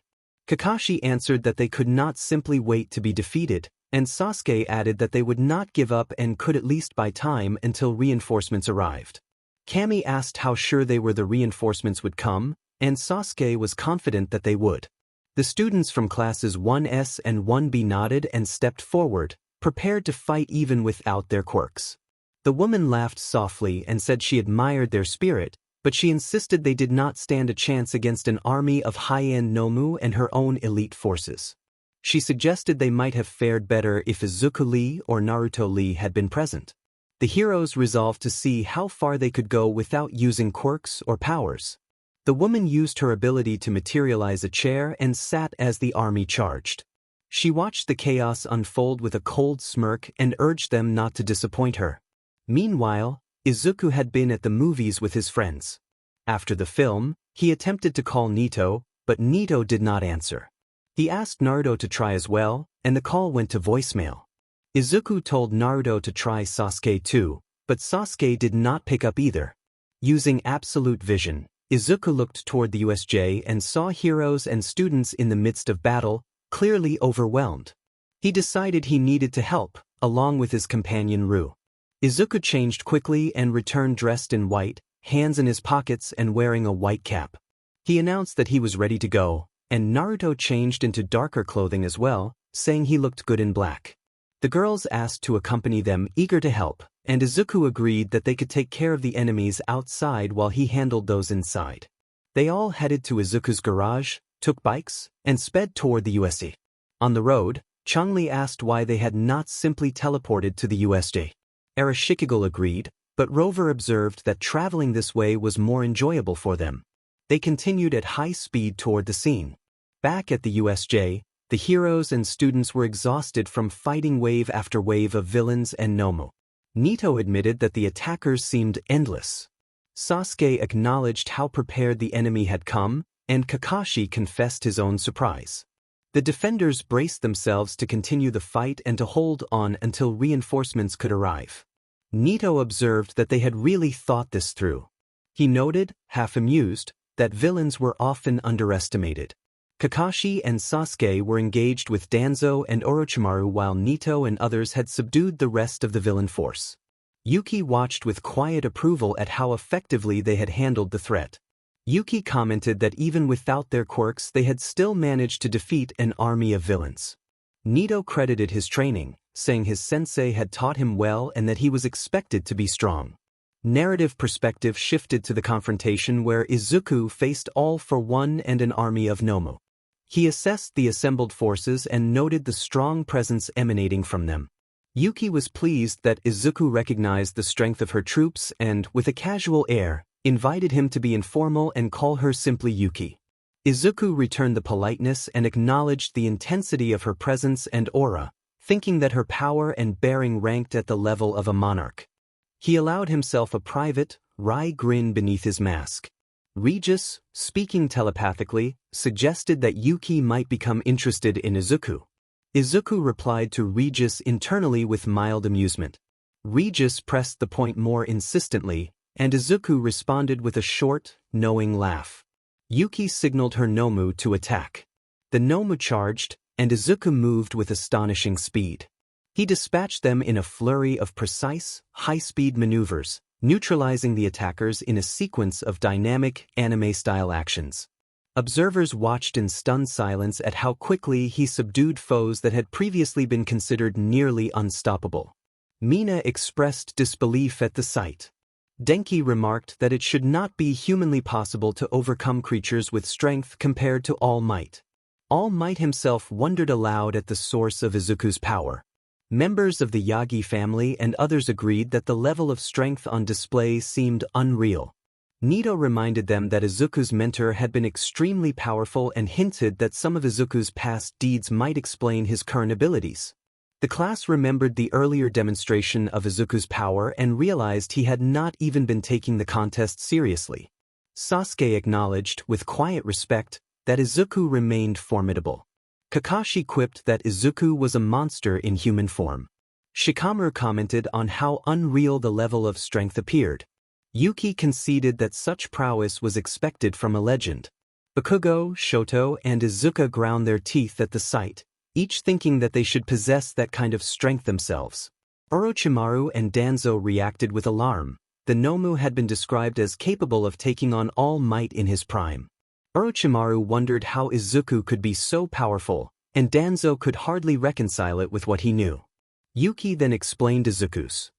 Kakashi answered that they could not simply wait to be defeated, and Sasuke added that they would not give up and could at least buy time until reinforcements arrived. Kami asked how sure they were the reinforcements would come, and Sasuke was confident that they would. The students from classes 1S and 1B nodded and stepped forward, prepared to fight even without their quirks. The woman laughed softly and said she admired their spirit, but she insisted they did not stand a chance against an army of high-end Nomu and her own elite forces. She suggested they might have fared better if Izuku Lee or Naruto Lee had been present. The heroes resolved to see how far they could go without using quirks or powers. The woman used her ability to materialize a chair and sat as the army charged. She watched the chaos unfold with a cold smirk and urged them not to disappoint her. Meanwhile, Izuku had been at the movies with his friends. After the film, he attempted to call Nito, but Nito did not answer. He asked Naruto to try as well, and the call went to voicemail. Izuku told Naruto to try Sasuke too, but Sasuke did not pick up either. Using absolute vision, Izuku looked toward the USJ and saw heroes and students in the midst of battle, clearly overwhelmed. He decided he needed to help, along with his companion Ru. Izuku changed quickly and returned dressed in white, hands in his pockets and wearing a white cap. He announced that he was ready to go, and Naruto changed into darker clothing as well, saying he looked good in black. The girls asked to accompany them, eager to help, and Izuku agreed that they could take care of the enemies outside while he handled those inside. They all headed to Izuku's garage, took bikes, and sped toward the USJ. On the road, Changli asked why they had not simply teleported to the USJ. Arashikigel agreed, but Rover observed that traveling this way was more enjoyable for them. They continued at high speed toward the scene. Back at the USJ, The heroes and students were exhausted from fighting wave after wave of villains and Nomu. Nito admitted that the attackers seemed endless. Sasuke acknowledged how prepared the enemy had come, and Kakashi confessed his own surprise. The defenders braced themselves to continue the fight and to hold on until reinforcements could arrive. Nito observed that they had really thought this through. He noted, half amused, that villains were often underestimated. Kakashi and Sasuke were engaged with Danzo and Orochimaru while Nito and others had subdued the rest of the villain force. Yuki watched with quiet approval at how effectively they had handled the threat. Yuki commented that even without their quirks they had still managed to defeat an army of villains. Nito credited his training, saying his sensei had taught him well and that he was expected to be strong. Narrative perspective shifted to the confrontation where Izuku faced All for One and an army of Nomu. He assessed the assembled forces and noted the strong presence emanating from them. Yuki was pleased that Izuku recognized the strength of her troops and, with a casual air, invited him to be informal and call her simply Yuki. Izuku returned the politeness and acknowledged the intensity of her presence and aura, thinking that her power and bearing ranked at the level of a monarch. He allowed himself a private, wry grin beneath his mask. Regis, speaking telepathically, suggested that Yuki might become interested in Izuku. Izuku replied to Regis internally with mild amusement. Regis pressed the point more insistently, and Izuku responded with a short, knowing laugh. Yuki signaled her Nomu to attack. The Nomu charged, and Izuku moved with astonishing speed. He dispatched them in a flurry of precise, high-speed maneuvers, neutralizing the attackers in a sequence of dynamic, anime-style actions. Observers watched in stunned silence at how quickly he subdued foes that had previously been considered nearly unstoppable. Mina expressed disbelief at the sight. Denki remarked that it should not be humanly possible to overcome creatures with strength compared to All Might. All Might himself wondered aloud at the source of Izuku's power. Members of the Yagi family and others agreed that the level of strength on display seemed unreal. Nito reminded them that Izuku's mentor had been extremely powerful and hinted that some of Izuku's past deeds might explain his current abilities. The class remembered the earlier demonstration of Izuku's power and realized he had not even been taking the contest seriously. Sasuke acknowledged, with quiet respect, that Izuku remained formidable. Kakashi quipped that Izuku was a monster in human form. Shikamaru commented on how unreal the level of strength appeared. Yuki conceded that such prowess was expected from a legend. Bakugo, Shoto, and Izuka ground their teeth at the sight, each thinking that they should possess that kind of strength themselves. Orochimaru and Danzo reacted with alarm. The Nomu had been described as capable of taking on All Might in his prime. Orochimaru wondered how Izuku could be so powerful, and Danzo could hardly reconcile it with what he knew. Yuki then explained Izuku's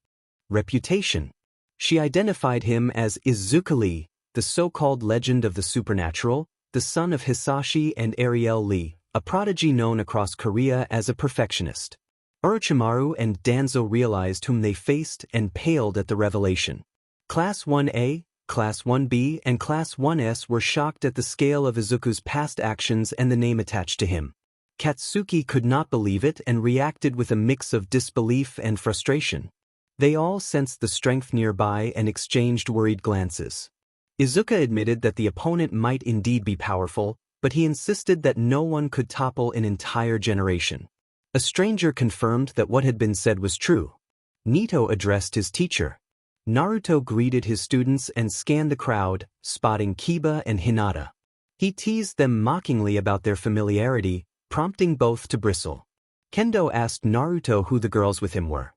reputation. She identified him as Izuku Lee, the so-called legend of the supernatural, the son of Hisashi and Ariel Lee, a prodigy known across Korea as a perfectionist. Orochimaru and Danzo realized whom they faced and paled at the revelation. Class 1A, Class 1B, and Class 1S were shocked at the scale of Izuku's past actions and the name attached to him. Katsuki could not believe it and reacted with a mix of disbelief and frustration. They all sensed the strength nearby and exchanged worried glances. Izuka admitted that the opponent might indeed be powerful, but he insisted that no one could topple an entire generation. A stranger confirmed that what had been said was true. Nito addressed his teacher. Naruto greeted his students and scanned the crowd, spotting Kiba and Hinata. He teased them mockingly about their familiarity, prompting both to bristle. Kendo asked Naruto who the girls with him were.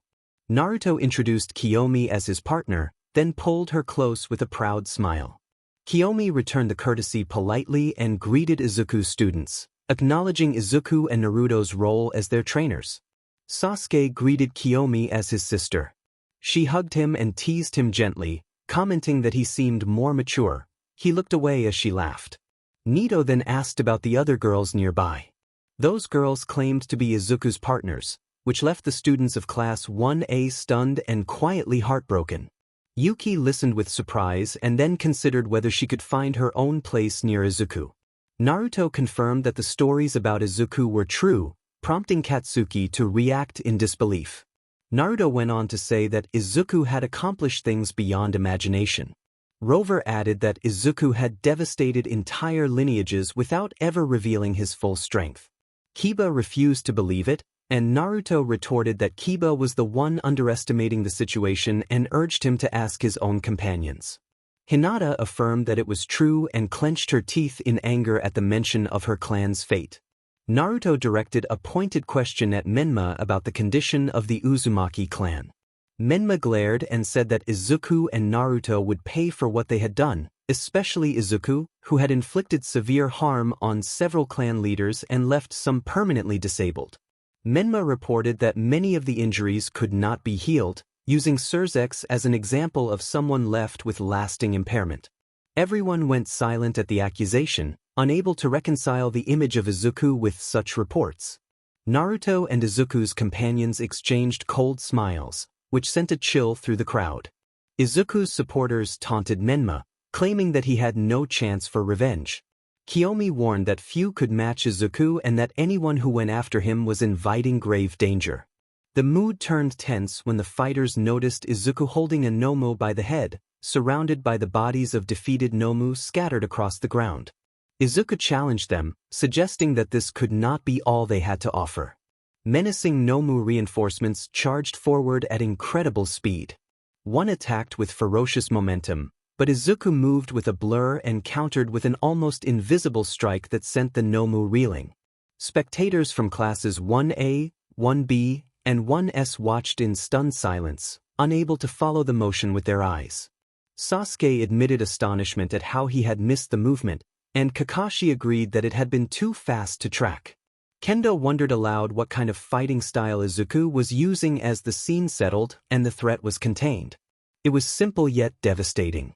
Naruto introduced Kiyomi as his partner, then pulled her close with a proud smile. Kiyomi returned the courtesy politely and greeted Izuku's students, acknowledging Izuku and Naruto's role as their trainers. Sasuke greeted Kiyomi as his sister. She hugged him and teased him gently, commenting that he seemed more mature. He looked away as she laughed. Nito then asked about the other girls nearby. Those girls claimed to be Izuku's partners, which left the students of Class 1A stunned and quietly heartbroken. Yuki listened with surprise and then considered whether she could find her own place near Izuku. Naruto confirmed that the stories about Izuku were true, prompting Katsuki to react in disbelief. Naruto went on to say that Izuku had accomplished things beyond imagination. Rover added that Izuku had devastated entire lineages without ever revealing his full strength. Kiba refused to believe it, and Naruto retorted that Kiba was the one underestimating the situation and urged him to ask his own companions. Hinata affirmed that it was true and clenched her teeth in anger at the mention of her clan's fate. Naruto directed a pointed question at Menma about the condition of the Uzumaki clan. Menma glared and said that Izuku and Naruto would pay for what they had done, especially Izuku, who had inflicted severe harm on several clan leaders and left some permanently disabled. Menma reported that many of the injuries could not be healed, using Surzex as an example of someone left with lasting impairment. Everyone went silent at the accusation, unable to reconcile the image of Izuku with such reports. Naruto and Izuku's companions exchanged cold smiles, which sent a chill through the crowd. Izuku's supporters taunted Menma, claiming that he had no chance for revenge. Kiyomi warned that few could match Izuku and that anyone who went after him was inviting grave danger. The mood turned tense when the fighters noticed Izuku holding a Nomu by the head, surrounded by the bodies of defeated Nomu scattered across the ground. Izuku challenged them, suggesting that this could not be all they had to offer. Menacing Nomu reinforcements charged forward at incredible speed. One attacked with ferocious momentum, but Izuku moved with a blur and countered with an almost invisible strike that sent the Nomu reeling. Spectators from classes 1A, 1B, and 1S watched in stunned silence, unable to follow the motion with their eyes. Sasuke admitted astonishment at how he had missed the movement, and Kakashi agreed that it had been too fast to track. Kendo wondered aloud what kind of fighting style Izuku was using as the scene settled and the threat was contained. It was simple yet devastating.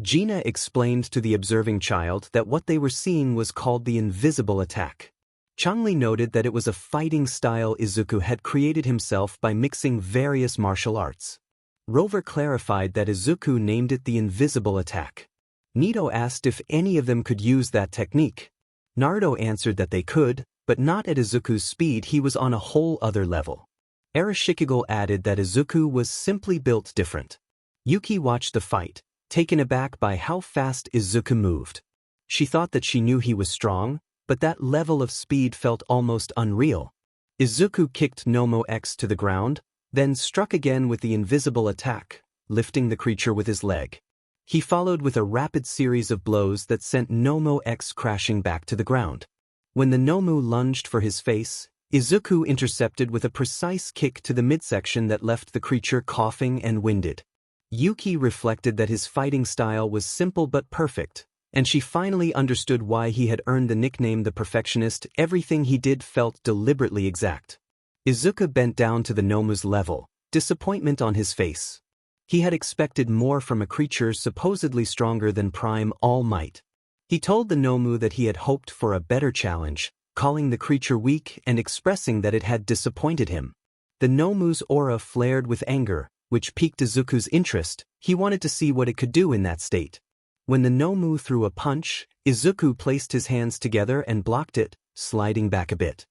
Gina explained to the observing child that what they were seeing was called the invisible attack. Changli noted that it was a fighting style Izuku had created himself by mixing various martial arts. Rover clarified that Izuku named it the invisible attack. Nito asked if any of them could use that technique. Naruto answered that they could, but not at Izuku's speed. He was on a whole other level. Arashikigel added that Izuku was simply built different. Yuki watched the fight, taken aback by how fast Izuku moved. She thought that she knew he was strong, but that level of speed felt almost unreal. Izuku kicked Nomo X to the ground, then struck again with the invisible attack, lifting the creature with his leg. He followed with a rapid series of blows that sent Nomo X crashing back to the ground. When the Nomu lunged for his face, Izuku intercepted with a precise kick to the midsection that left the creature coughing and winded. Yuki reflected that his fighting style was simple but perfect, and she finally understood why he had earned the nickname the Perfectionist. Everything he did felt deliberately exact. Izuku bent down to the Nomu's level, disappointment on his face. He had expected more from a creature supposedly stronger than Prime All Might. He told the Nomu that he had hoped for a better challenge, calling the creature weak and expressing that it had disappointed him. The Nomu's aura flared with anger, which piqued Izuku's interest. He wanted to see what it could do in that state. When the Nomu threw a punch, Izuku placed his hands together and blocked it, sliding back a bit.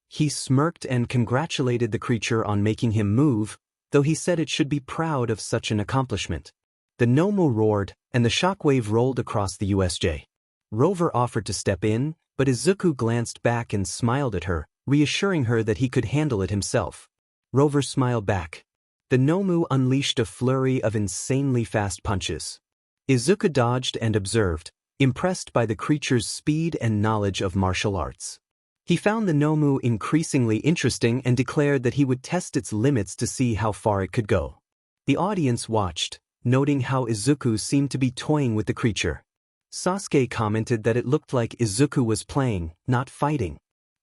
He smirked and congratulated the creature on making him move, though he said it should be proud of such an accomplishment. The Nomu roared, and the shockwave rolled across the USJ. Rover offered to step in, but Izuku glanced back and smiled at her, reassuring her that he could handle it himself. Rover smiled back. The Nomu unleashed a flurry of insanely fast punches. Izuku dodged and observed, impressed by the creature's speed and knowledge of martial arts. He found the Nomu increasingly interesting and declared that he would test its limits to see how far it could go. The audience watched, noting how Izuku seemed to be toying with the creature. Sasuke commented that it looked like Izuku was playing, not fighting.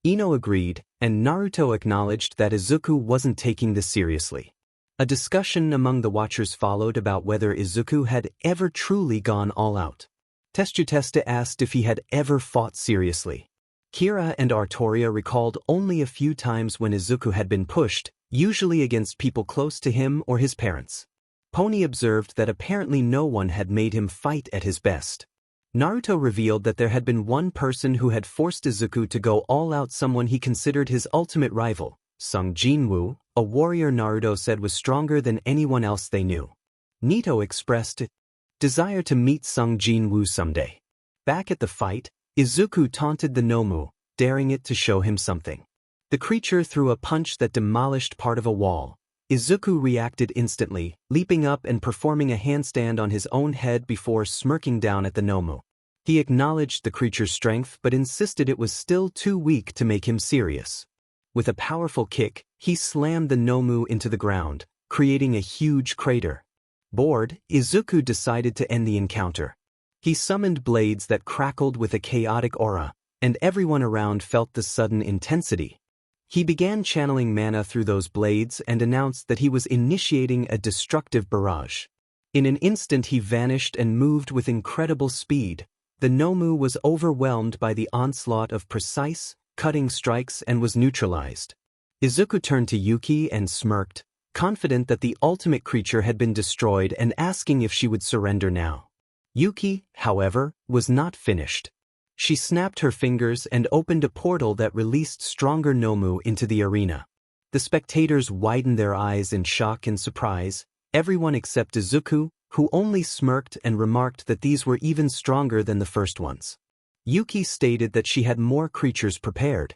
Ino agreed, and Naruto acknowledged that Izuku wasn't taking this seriously. A discussion among the watchers followed about whether Izuku had ever truly gone all out. Testutesta asked if he had ever fought seriously. Kira and Artoria recalled only a few times when Izuku had been pushed, usually against people close to him or his parents. Pony observed that apparently no one had made him fight at his best. Naruto revealed that there had been one person who had forced Izuku to go all out, someone he considered his ultimate rival, Sung Jinwoo, a warrior Naruto said was stronger than anyone else they knew. Nito expressed a desire to meet Sung Jinwoo someday. Back at the fight, Izuku taunted the Nomu, daring it to show him something. The creature threw a punch that demolished part of a wall. Izuku reacted instantly, leaping up and performing a handstand on his own head before smirking down at the Nomu. He acknowledged the creature's strength but insisted it was still too weak to make him serious. With a powerful kick, he slammed the Nomu into the ground, creating a huge crater. Bored, Izuku decided to end the encounter. He summoned blades that crackled with a chaotic aura, and everyone around felt the sudden intensity. He began channeling mana through those blades and announced that he was initiating a destructive barrage. In an instant he vanished and moved with incredible speed. The Nomu was overwhelmed by the onslaught of precise, cutting strikes and was neutralized. Izuku turned to Yuki and smirked, confident that the ultimate creature had been destroyed and asking if she would surrender now. Yuki, however, was not finished. She snapped her fingers and opened a portal that released stronger Nomu into the arena. The spectators widened their eyes in shock and surprise, everyone except Izuku, who only smirked and remarked that these were even stronger than the first ones. Yuki stated that she had more creatures prepared.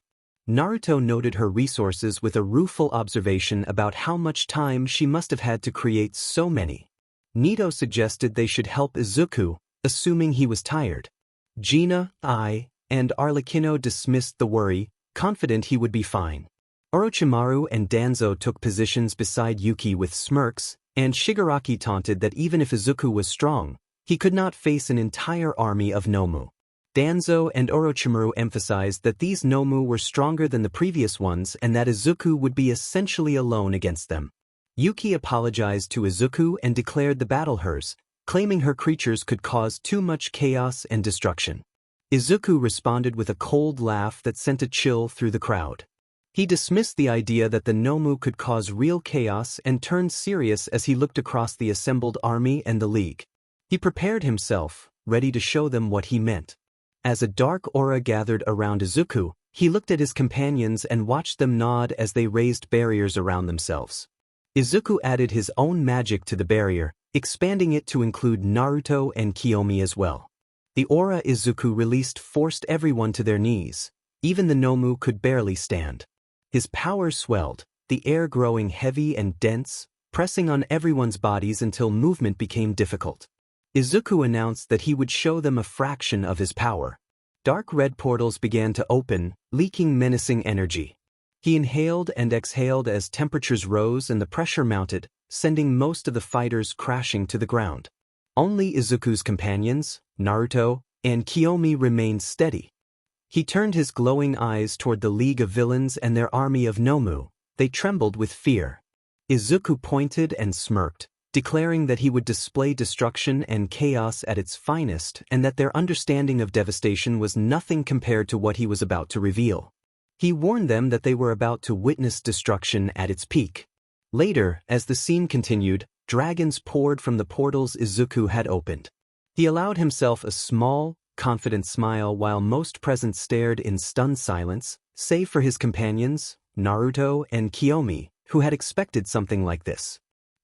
Naruto noted her resources with a rueful observation about how much time she must have had to create so many. Nito suggested they should help Izuku, assuming he was tired. Gina, and Arlecchino dismissed the worry, confident he would be fine. Orochimaru and Danzo took positions beside Yuki with smirks, and Shigaraki taunted that even if Izuku was strong, he could not face an entire army of Nomu. Danzo and Orochimaru emphasized that these Nomu were stronger than the previous ones and that Izuku would be essentially alone against them. Yuki apologized to Izuku and declared the battle hers, claiming her creatures could cause too much chaos and destruction. Izuku responded with a cold laugh that sent a chill through the crowd. He dismissed the idea that the Nomu could cause real chaos and turned serious as he looked across the assembled army and the league. He prepared himself, ready to show them what he meant. As a dark aura gathered around Izuku, he looked at his companions and watched them nod as they raised barriers around themselves. Izuku added his own magic to the barrier, expanding it to include Naruto and Kiyomi as well. The aura Izuku released forced everyone to their knees. Even the Nomu could barely stand. His power swelled, the air growing heavy and dense, pressing on everyone's bodies until movement became difficult. Izuku announced that he would show them a fraction of his power. Dark red portals began to open, leaking menacing energy. He inhaled and exhaled as temperatures rose and the pressure mounted, sending most of the fighters crashing to the ground. Only Izuku's companions, Naruto, and Kiyomi remained steady. He turned his glowing eyes toward the League of Villains and their army of Nomu. They trembled with fear. Izuku pointed and smirked, declaring that he would display destruction and chaos at its finest and that their understanding of devastation was nothing compared to what he was about to reveal. He warned them that they were about to witness destruction at its peak. Later, as the scene continued, dragons poured from the portals Izuku had opened. He allowed himself a small, confident smile while most present stared in stunned silence, save for his companions, Naruto and Kiyomi, who had expected something like this.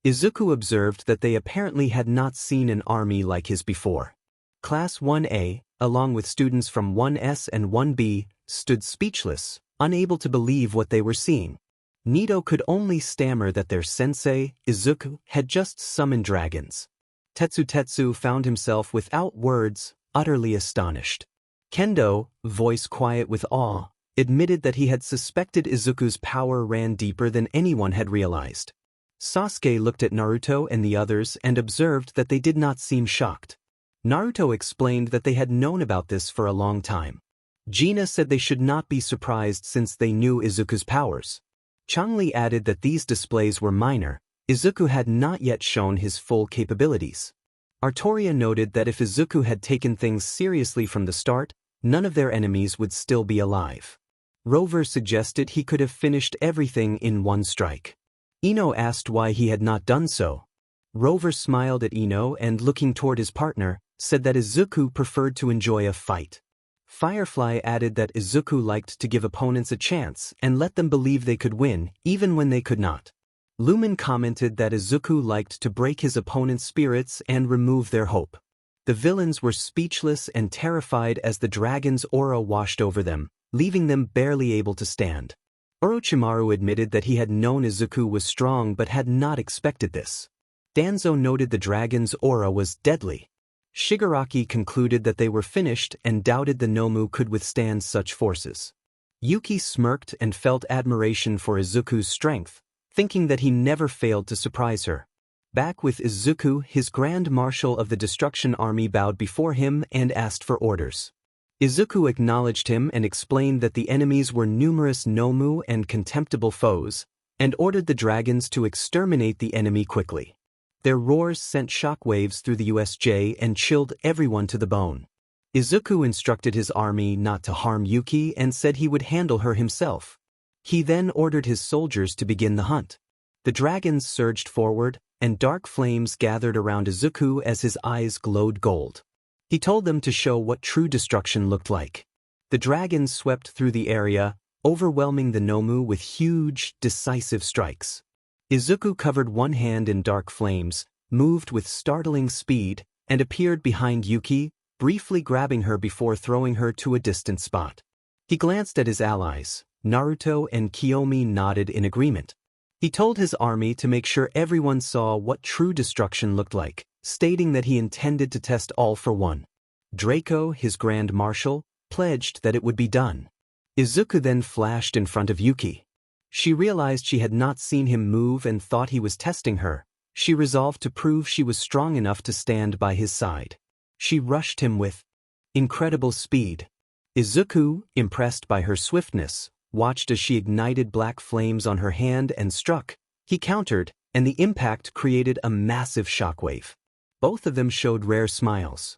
Izuku observed that they apparently had not seen an army like his before. Class 1A, along with students from 1S and 1B, stood speechless, unable to believe what they were seeing. Nito could only stammer that their sensei, Izuku, had just summoned dragons. Tetsu found himself without words, utterly astonished. Kendo, voice quiet with awe, admitted that he had suspected Izuku's power ran deeper than anyone had realized. Sasuke looked at Naruto and the others and observed that they did not seem shocked. Naruto explained that they had known about this for a long time. Gina said they should not be surprised since they knew Izuku's powers. Changli added that these displays were minor. Izuku had not yet shown his full capabilities. Artoria noted that if Izuku had taken things seriously from the start, none of their enemies would still be alive. Rover suggested he could have finished everything in one strike. Ino asked why he had not done so. Rover smiled at Ino and, looking toward his partner, said that Izuku preferred to enjoy a fight. Firefly added that Izuku liked to give opponents a chance and let them believe they could win, even when they could not. Lumen commented that Izuku liked to break his opponent's spirits and remove their hope. The villains were speechless and terrified as the dragon's aura washed over them, leaving them barely able to stand. Orochimaru admitted that he had known Izuku was strong but had not expected this. Danzo noted the dragon's aura was deadly. Shigaraki concluded that they were finished and doubted the Nomu could withstand such forces. Yuki smirked and felt admiration for Izuku's strength, thinking that he never failed to surprise her. Back with Izuku, his Grand Marshal of the Destruction Army bowed before him and asked for orders. Izuku acknowledged him and explained that the enemies were numerous Nomu and contemptible foes, and ordered the dragons to exterminate the enemy quickly. Their roars sent shockwaves through the USJ and chilled everyone to the bone. Izuku instructed his army not to harm Yuki and said he would handle her himself. He then ordered his soldiers to begin the hunt. The dragons surged forward, and dark flames gathered around Izuku as his eyes glowed gold. He told them to show what true destruction looked like. The dragons swept through the area, overwhelming the Nomu with huge, decisive strikes. Izuku covered one hand in dark flames, moved with startling speed, and appeared behind Yuki, briefly grabbing her before throwing her to a distant spot. He glanced at his allies. Naruto and Kiyomi nodded in agreement. He told his army to make sure everyone saw what true destruction looked like, stating that he intended to test all for one. Draco, his Grand Marshal, pledged that it would be done. Izuku then flashed in front of Yuki. She realized she had not seen him move and thought he was testing her. She resolved to prove she was strong enough to stand by his side. She rushed him with incredible speed. Izuku, impressed by her swiftness, watched as she ignited black flames on her hand and struck. He countered, and the impact created a massive shockwave. Both of them showed rare smiles.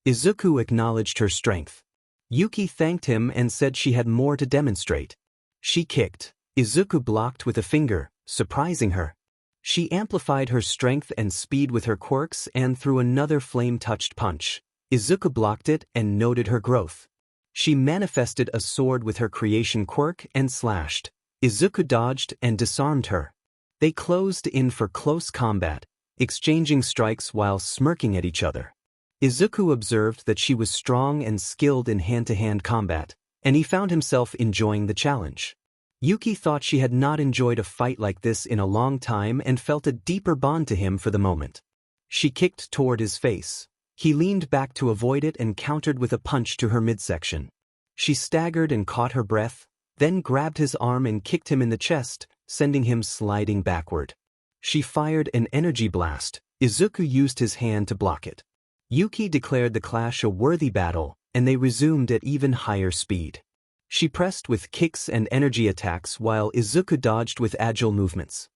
Izuku acknowledged her strength. Yuki thanked him and said she had more to demonstrate. She kicked. Izuku blocked with a finger, surprising her. She amplified her strength and speed with her quirks and threw another flame-touched punch. Izuku blocked it and noted her growth. She manifested a sword with her creation quirk and slashed. Izuku dodged and disarmed her. They closed in for close combat, exchanging strikes while smirking at each other. Izuku observed that she was strong and skilled in hand-to-hand combat, and he found himself enjoying the challenge. Yuki thought she had not enjoyed a fight like this in a long time and felt a deeper bond to him for the moment. She kicked toward his face. He leaned back to avoid it and countered with a punch to her midsection. She staggered and caught her breath, then grabbed his arm and kicked him in the chest, sending him sliding backward. She fired an energy blast. Izuku used his hand to block it. Yuki declared the clash a worthy battle, and they resumed at even higher speed. She pressed with kicks and energy attacks while Izuku dodged with agile movements.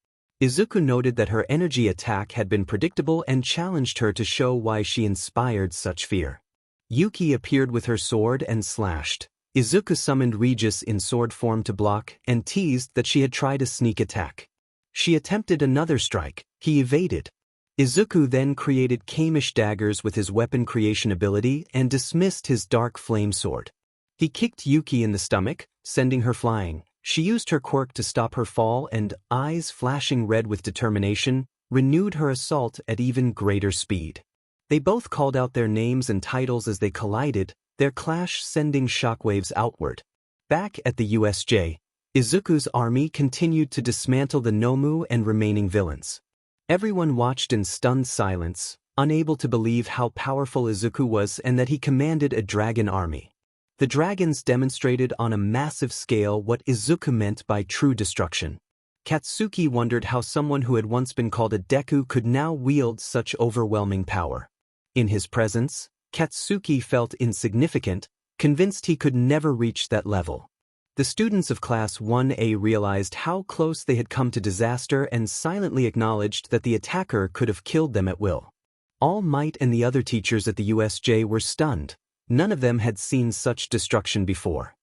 Izuku noted that her energy attack had been predictable and challenged her to show why she inspired such fear. Yuki appeared with her sword and slashed. Izuku summoned Regis in sword form to block and teased that she had tried a sneak attack. She attempted another strike. He evaded. Izuku then created Kamish daggers with his weapon creation ability and dismissed his dark flame sword. He kicked Yuki in the stomach, sending her flying. She used her quirk to stop her fall and, eyes flashing red with determination, renewed her assault at even greater speed. They both called out their names and titles as they collided, their clash sending shockwaves outward. Back at the USJ, Izuku's army continued to dismantle the Nomu and remaining villains. Everyone watched in stunned silence, unable to believe how powerful Izuku was and that he commanded a dragon army. The dragons demonstrated on a massive scale what Izuku meant by true destruction. Katsuki wondered how someone who had once been called a Deku could now wield such overwhelming power. In his presence, Katsuki felt insignificant, convinced he could never reach that level. The students of Class 1A realized how close they had come to disaster and silently acknowledged that the attacker could have killed them at will. All Might and the other teachers at the USJ were stunned. None of them had seen such destruction before.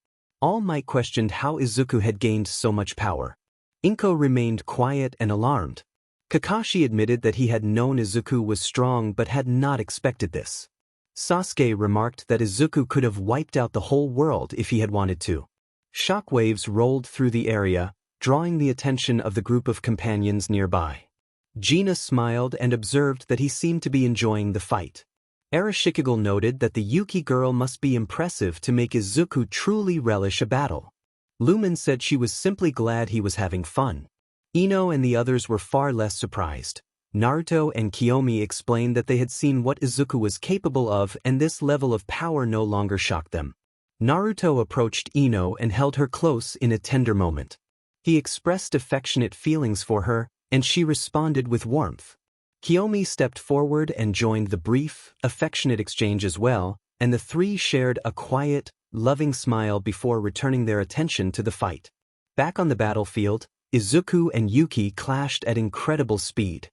All Might questioned how Izuku had gained so much power. Inko remained quiet and alarmed. Kakashi admitted that he had known Izuku was strong but had not expected this. Sasuke remarked that Izuku could have wiped out the whole world if he had wanted to. Shockwaves rolled through the area, drawing the attention of the group of companions nearby. Gina smiled and observed that he seemed to be enjoying the fight. Arashikage noted that the Yuki girl must be impressive to make Izuku truly relish a battle. Lumen said she was simply glad he was having fun. Ino and the others were far less surprised. Naruto and Kiyomi explained that they had seen what Izuku was capable of and this level of power no longer shocked them. Naruto approached Ino and held her close in a tender moment. He expressed affectionate feelings for her, and she responded with warmth. Kiyomi stepped forward and joined the brief, affectionate exchange as well, and the three shared a quiet, loving smile before returning their attention to the fight. Back on the battlefield, Izuku and Yuki clashed at incredible speed.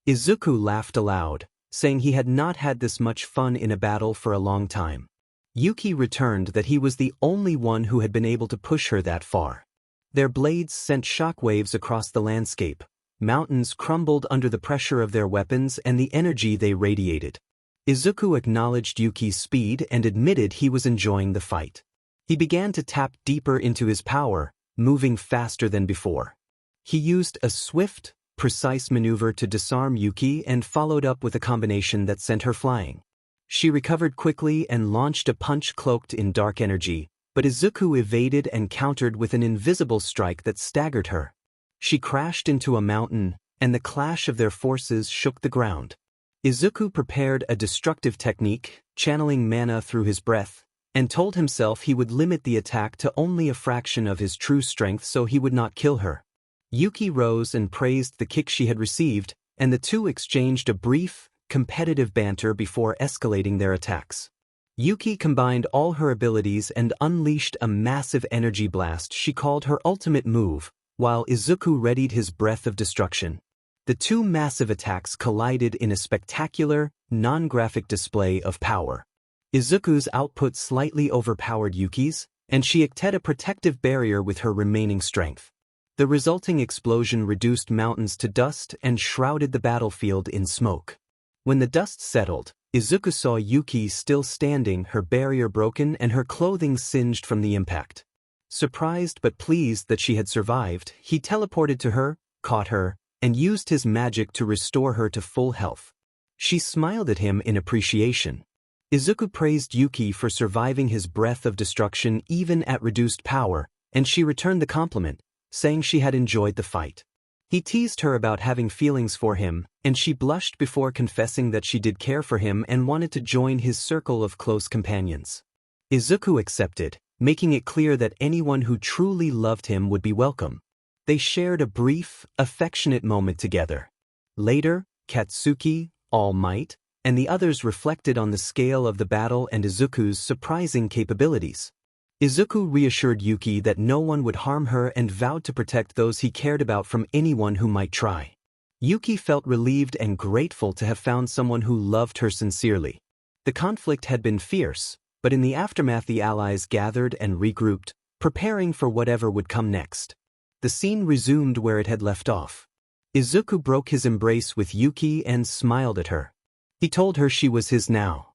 Izuku laughed aloud, saying he had not had this much fun in a battle for a long time. Yuki returned that he was the only one who had been able to push her that far. Their blades sent shockwaves across the landscape. Mountains crumbled under the pressure of their weapons and the energy they radiated. Izuku acknowledged Yuki's speed and admitted he was enjoying the fight. He began to tap deeper into his power, moving faster than before. He used a swift, precise maneuver to disarm Yuki and followed up with a combination that sent her flying. She recovered quickly and launched a punch cloaked in dark energy, but Izuku evaded and countered with an invisible strike that staggered her. She crashed into a mountain, and the clash of their forces shook the ground. Izuku prepared a destructive technique, channeling mana through his breath, and told himself he would limit the attack to only a fraction of his true strength so he would not kill her. Yuki rose and praised the kick she had received, and the two exchanged a brief, competitive banter before escalating their attacks. Yuki combined all her abilities and unleashed a massive energy blast she called her ultimate move, while Izuku readied his breath of destruction. The two massive attacks collided in a spectacular, non-graphic display of power. Izuku's output slightly overpowered Yuki's, and she acted a protective barrier with her remaining strength. The resulting explosion reduced mountains to dust and shrouded the battlefield in smoke. When the dust settled, Izuku saw Yuki still standing, her barrier broken and her clothing singed from the impact. Surprised but pleased that she had survived, he teleported to her, caught her, and used his magic to restore her to full health. She smiled at him in appreciation. Izuku praised Yuki for surviving his breath of destruction even at reduced power, and she returned the compliment, saying she had enjoyed the fight. He teased her about having feelings for him, and she blushed before confessing that she did care for him and wanted to join his circle of close companions. Izuku accepted, making it clear that anyone who truly loved him would be welcome. They shared a brief, affectionate moment together. Later, Katsuki, All Might, and the others reflected on the scale of the battle and Izuku's surprising capabilities. Izuku reassured Yuki that no one would harm her and vowed to protect those he cared about from anyone who might try. Yuki felt relieved and grateful to have found someone who loved her sincerely. The conflict had been fierce, but in the aftermath the allies gathered and regrouped, preparing for whatever would come next. The scene resumed where it had left off. Izuku broke his embrace with Yuki and smiled at her. He told her she was his now.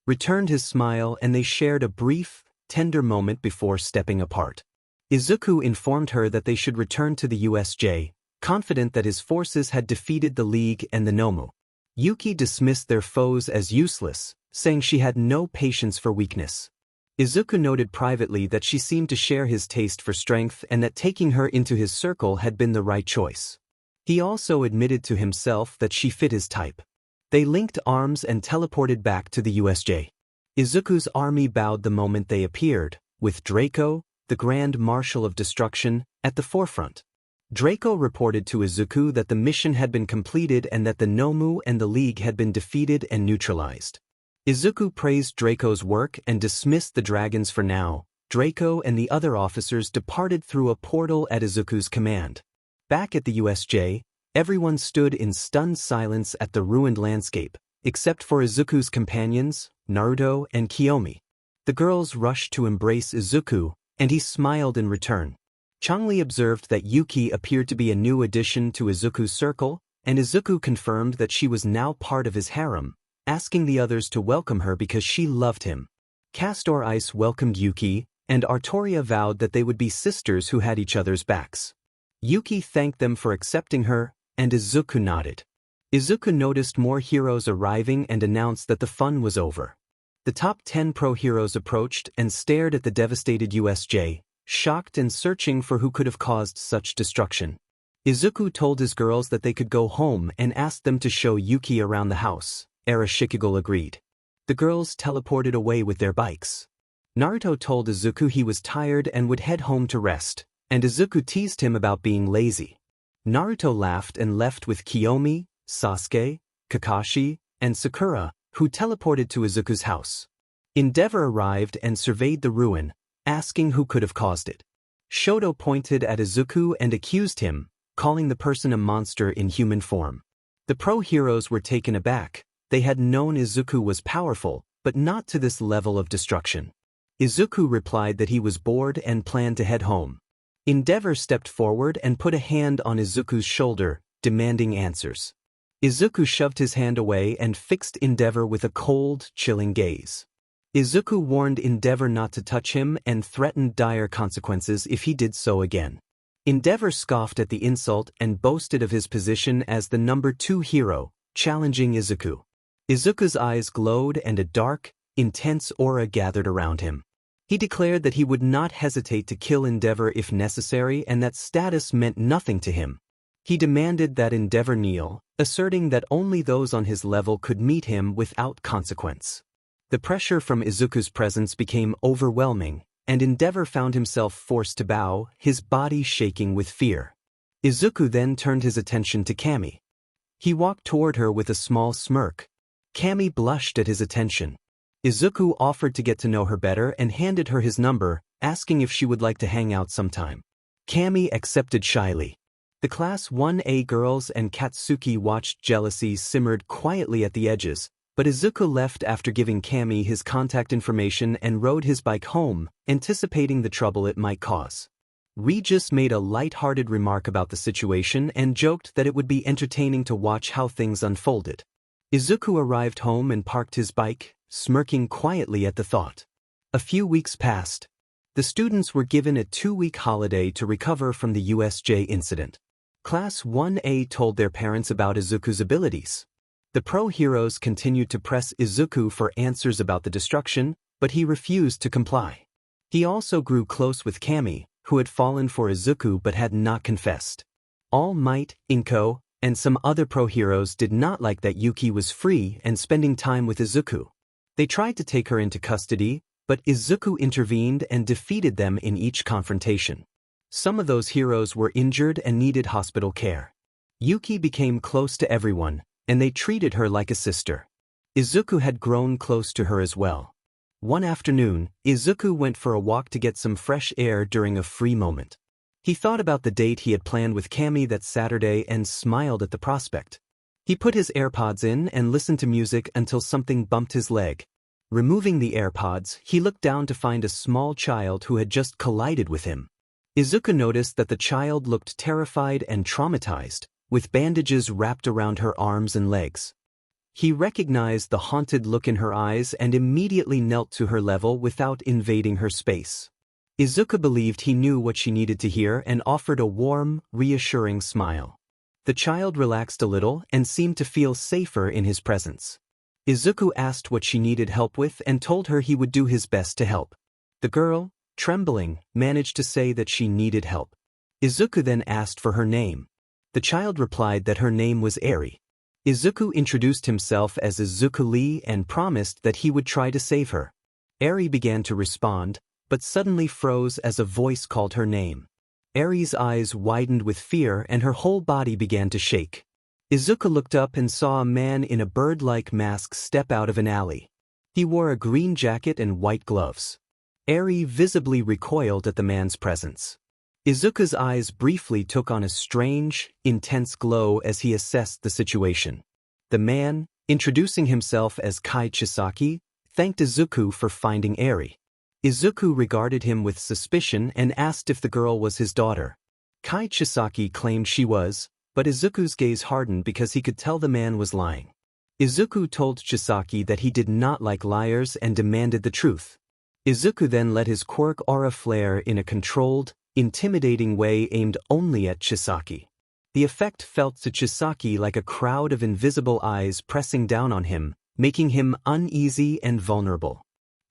Returned his smile and they shared a brief, tender moment before stepping apart. Izuku informed her that they should return to the USJ, confident that his forces had defeated the League and the Nomu. Yuki dismissed their foes as useless, saying she had no patience for weakness. Izuku noted privately that she seemed to share his taste for strength and that taking her into his circle had been the right choice. He also admitted to himself that she fit his type. They linked arms and teleported back to the USJ. Izuku's army bowed the moment they appeared, with Draco, the Grand Marshal of Destruction, at the forefront. Draco reported to Izuku that the mission had been completed and that the Nomu and the League had been defeated and neutralized. Izuku praised Draco's work and dismissed the dragons for now. Draco and the other officers departed through a portal at Izuku's command. Back at the USJ, everyone stood in stunned silence at the ruined landscape, except for Izuku's companions, Naruto and Kiyomi. The girls rushed to embrace Izuku, and he smiled in return. Changli observed that Yuki appeared to be a new addition to Izuku's circle, and Izuku confirmed that she was now part of his harem, asking the others to welcome her because she loved him. Castor Ice welcomed Yuki, and Artoria vowed that they would be sisters who had each other's backs. Yuki thanked them for accepting her, and Izuku nodded. Izuku noticed more heroes arriving and announced that the fun was over. The top 10 pro heroes approached and stared at the devastated USJ, shocked and searching for who could have caused such destruction. Izuku told his girls that they could go home and asked them to show Yuki around the house. Arashikigel agreed. The girls teleported away with their bikes. Naruto told Izuku he was tired and would head home to rest, and Izuku teased him about being lazy. Naruto laughed and left with Kiyomi, Sasuke, Kakashi, and Sakura, who teleported to Izuku's house. Endeavor arrived and surveyed the ruin, asking who could have caused it. Shoto pointed at Izuku and accused him, calling the person a monster in human form. The pro-heroes were taken aback. They had known Izuku was powerful, but not to this level of destruction. Izuku replied that he was bored and planned to head home. Endeavor stepped forward and put a hand on Izuku's shoulder, demanding answers. Izuku shoved his hand away and fixed Endeavor with a cold, chilling gaze. Izuku warned Endeavor not to touch him and threatened dire consequences if he did so again. Endeavor scoffed at the insult and boasted of his position as the number 2 hero, challenging Izuku. Izuku's eyes glowed and a dark, intense aura gathered around him. He declared that he would not hesitate to kill Endeavor if necessary and that status meant nothing to him. He demanded that Endeavor kneel, asserting that only those on his level could meet him without consequence. The pressure from Izuku's presence became overwhelming, and Endeavor found himself forced to bow, his body shaking with fear. Izuku then turned his attention to Kami. He walked toward her with a small smirk. Kami blushed at his attention. Izuku offered to get to know her better and handed her his number, asking if she would like to hang out sometime. Kami accepted shyly. The Class 1A girls and Katsuki watched. Jealousy simmered quietly at the edges, but Izuku left after giving Kami his contact information and rode his bike home, anticipating the trouble it might cause. Regis made a light-hearted remark about the situation and joked that it would be entertaining to watch how things unfolded. Izuku arrived home and parked his bike, smirking quietly at the thought. A few weeks passed. The students were given a 2-week holiday to recover from the USJ incident. Class 1A told their parents about Izuku's abilities. The pro-heroes continued to press Izuku for answers about the destruction, but he refused to comply. He also grew close with Kami, who had fallen for Izuku but had not confessed. All Might, Inko, and some other pro-heroes did not like that Yuki was free and spending time with Izuku. They tried to take her into custody, but Izuku intervened and defeated them in each confrontation. Some of those heroes were injured and needed hospital care. Yuki became close to everyone, and they treated her like a sister. Izuku had grown close to her as well. One afternoon, Izuku went for a walk to get some fresh air during a free moment. He thought about the date he had planned with Kami that Saturday and smiled at the prospect. He put his AirPods in and listened to music until something bumped his leg. Removing the AirPods, he looked down to find a small child who had just collided with him. Izuku noticed that the child looked terrified and traumatized, with bandages wrapped around her arms and legs. He recognized the haunted look in her eyes and immediately knelt to her level without invading her space. Izuku believed he knew what she needed to hear and offered a warm, reassuring smile. The child relaxed a little and seemed to feel safer in his presence. Izuku asked what she needed help with and told her he would do his best to help. The girl, trembling, managed to say that she needed help. Izuku then asked for her name. The child replied that her name was Eri. Izuku introduced himself as Izuku Lee and promised that he would try to save her. Eri began to respond, but suddenly froze as a voice called her name. Eri's eyes widened with fear and her whole body began to shake. Izuku looked up and saw a man in a bird-like mask step out of an alley. He wore a green jacket and white gloves. Eri visibly recoiled at the man's presence. Izuku's eyes briefly took on a strange, intense glow as he assessed the situation. The man, introducing himself as Kai Chisaki, thanked Izuku for finding Eri. Izuku regarded him with suspicion and asked if the girl was his daughter. Kai Chisaki claimed she was, but Izuku's gaze hardened because he could tell the man was lying. Izuku told Chisaki that he did not like liars and demanded the truth. Izuku then let his quirk aura flare in a controlled, intimidating way aimed only at Chisaki. The effect felt to Chisaki like a crowd of invisible eyes pressing down on him, making him uneasy and vulnerable.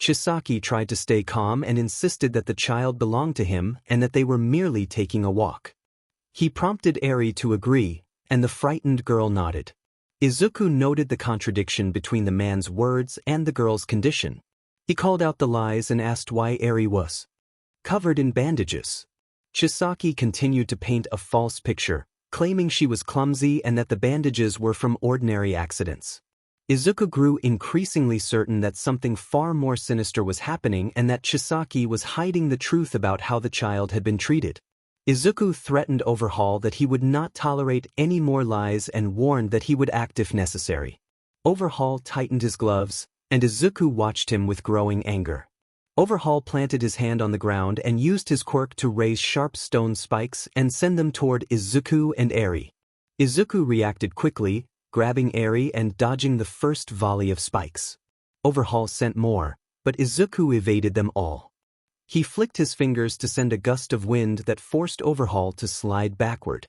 Chisaki tried to stay calm and insisted that the child belonged to him and that they were merely taking a walk. He prompted Eri to agree, and the frightened girl nodded. Izuku noted the contradiction between the man's words and the girl's condition. He called out the lies and asked why Eri was covered in bandages. Chisaki continued to paint a false picture, claiming she was clumsy and that the bandages were from ordinary accidents. Izuku grew increasingly certain that something far more sinister was happening and that Chisaki was hiding the truth about how the child had been treated. Izuku threatened Overhaul that he would not tolerate any more lies and warned that he would act if necessary. Overhaul tightened his gloves, and Izuku watched him with growing anger. Overhaul planted his hand on the ground and used his quirk to raise sharp stone spikes and send them toward Izuku and Eri. Izuku reacted quickly, grabbing Eri and dodging the first volley of spikes. Overhaul sent more, but Izuku evaded them all. He flicked his fingers to send a gust of wind that forced Overhaul to slide backward.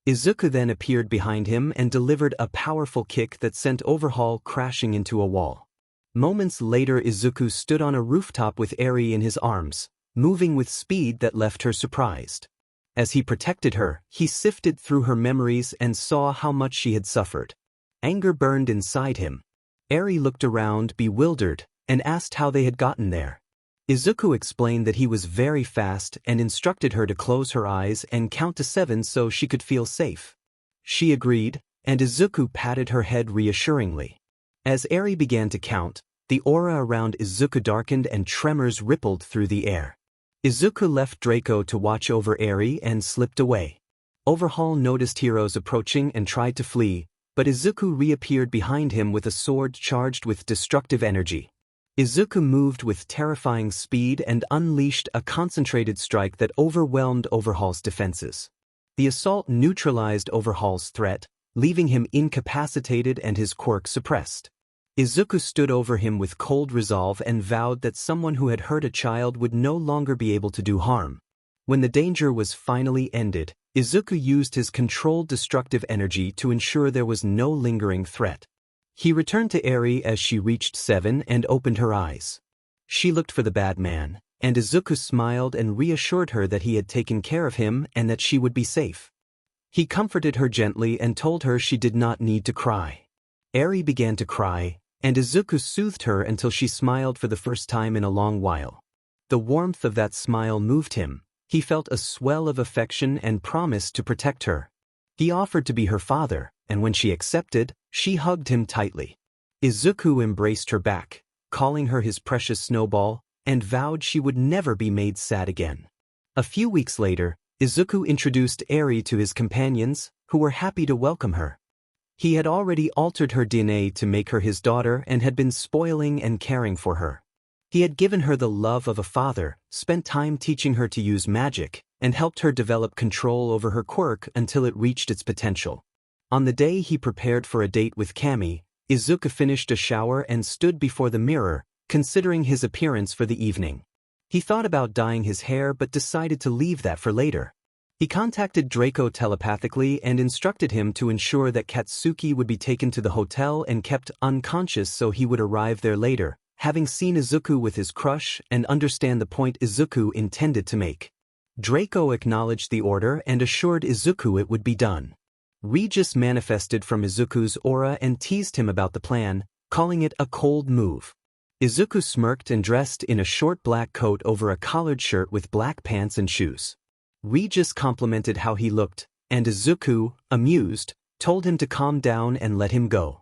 Izuku then appeared behind him and delivered a powerful kick that sent Overhaul crashing into a wall. Moments later, Izuku stood on a rooftop with Eri in his arms, moving with speed that left her surprised. As he protected her, he sifted through her memories and saw how much she had suffered. Anger burned inside him. Eri looked around, bewildered, and asked how they had gotten there. Izuku explained that he was very fast and instructed her to close her eyes and count to 7 so she could feel safe. She agreed, and Izuku patted her head reassuringly. As Eri began to count, the aura around Izuku darkened and tremors rippled through the air. Izuku left Draco to watch over Eri and slipped away. Overhaul noticed heroes approaching and tried to flee, but Izuku reappeared behind him with a sword charged with destructive energy. Izuku moved with terrifying speed and unleashed a concentrated strike that overwhelmed Overhaul's defenses. The assault neutralized Overhaul's threat, leaving him incapacitated and his quirk suppressed. Izuku stood over him with cold resolve and vowed that someone who had hurt a child would no longer be able to do harm. When the danger was finally ended, Izuku used his controlled destructive energy to ensure there was no lingering threat. He returned to Eri as she reached 7 and opened her eyes. She looked for the bad man, and Izuku smiled and reassured her that he had taken care of him and that she would be safe. He comforted her gently and told her she did not need to cry. Eri began to cry, and Izuku soothed her until she smiled for the first time in a long while. The warmth of that smile moved him. He felt a swell of affection and promised to protect her. He offered to be her father, and when she accepted, she hugged him tightly. Izuku embraced her back, calling her his precious snowball, and vowed she would never be made sad again. A few weeks later, Izuku introduced Eri to his companions, who were happy to welcome her. He had already altered her DNA to make her his daughter and had been spoiling and caring for her. He had given her the love of a father, spent time teaching her to use magic, and helped her develop control over her quirk until it reached its potential. On the day he prepared for a date with Kami, Izuku finished a shower and stood before the mirror, considering his appearance for the evening. He thought about dyeing his hair but decided to leave that for later. He contacted Draco telepathically and instructed him to ensure that Katsuki would be taken to the hotel and kept unconscious so he would arrive there later, having seen Izuku with his crush and understand the point Izuku intended to make. Draco acknowledged the order and assured Izuku it would be done. Regis manifested from Izuku's aura and teased him about the plan, calling it a cold move. Izuku smirked and dressed in a short black coat over a collared shirt with black pants and shoes. Regis complimented how he looked, and Izuku, amused, told him to calm down and let him go.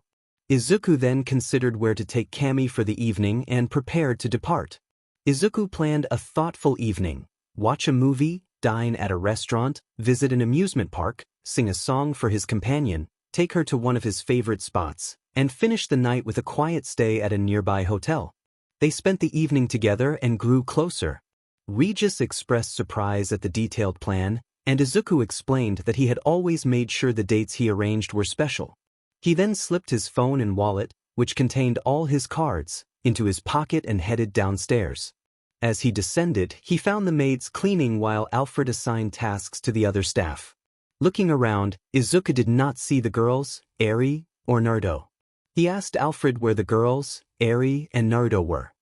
Izuku then considered where to take Kami for the evening and prepared to depart. Izuku planned a thoughtful evening: watch a movie, dine at a restaurant, visit an amusement park, sing a song for his companion, take her to one of his favorite spots, and finish the night with a quiet stay at a nearby hotel. They spent the evening together and grew closer. Regis expressed surprise at the detailed plan, and Izuku explained that he had always made sure the dates he arranged were special. He then slipped his phone and wallet, which contained all his cards, into his pocket and headed downstairs. As he descended, he found the maids cleaning while Alfred assigned tasks to the other staff. Looking around, Izuku did not see the girls, Eri, or Naruto. He asked Alfred where the girls, Eri, and Naruto were.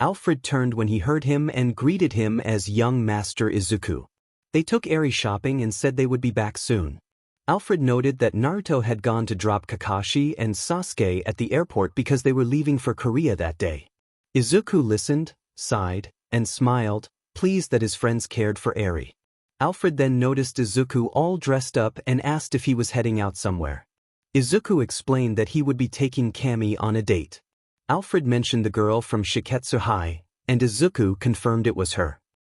Alfred turned when he heard him and greeted him as young Master Izuku. They took Eri shopping and said they would be back soon. Alfred noted that Naruto had gone to drop Kakashi and Sasuke at the airport because they were leaving for Korea that day. Izuku listened, sighed, and smiled, pleased that his friends cared for Eri. Alfred then noticed Izuku all dressed up and asked if he was heading out somewhere. Izuku explained that he would be taking Kami on a date. Alfred mentioned the girl from Shiketsu High, and Izuku confirmed it was her.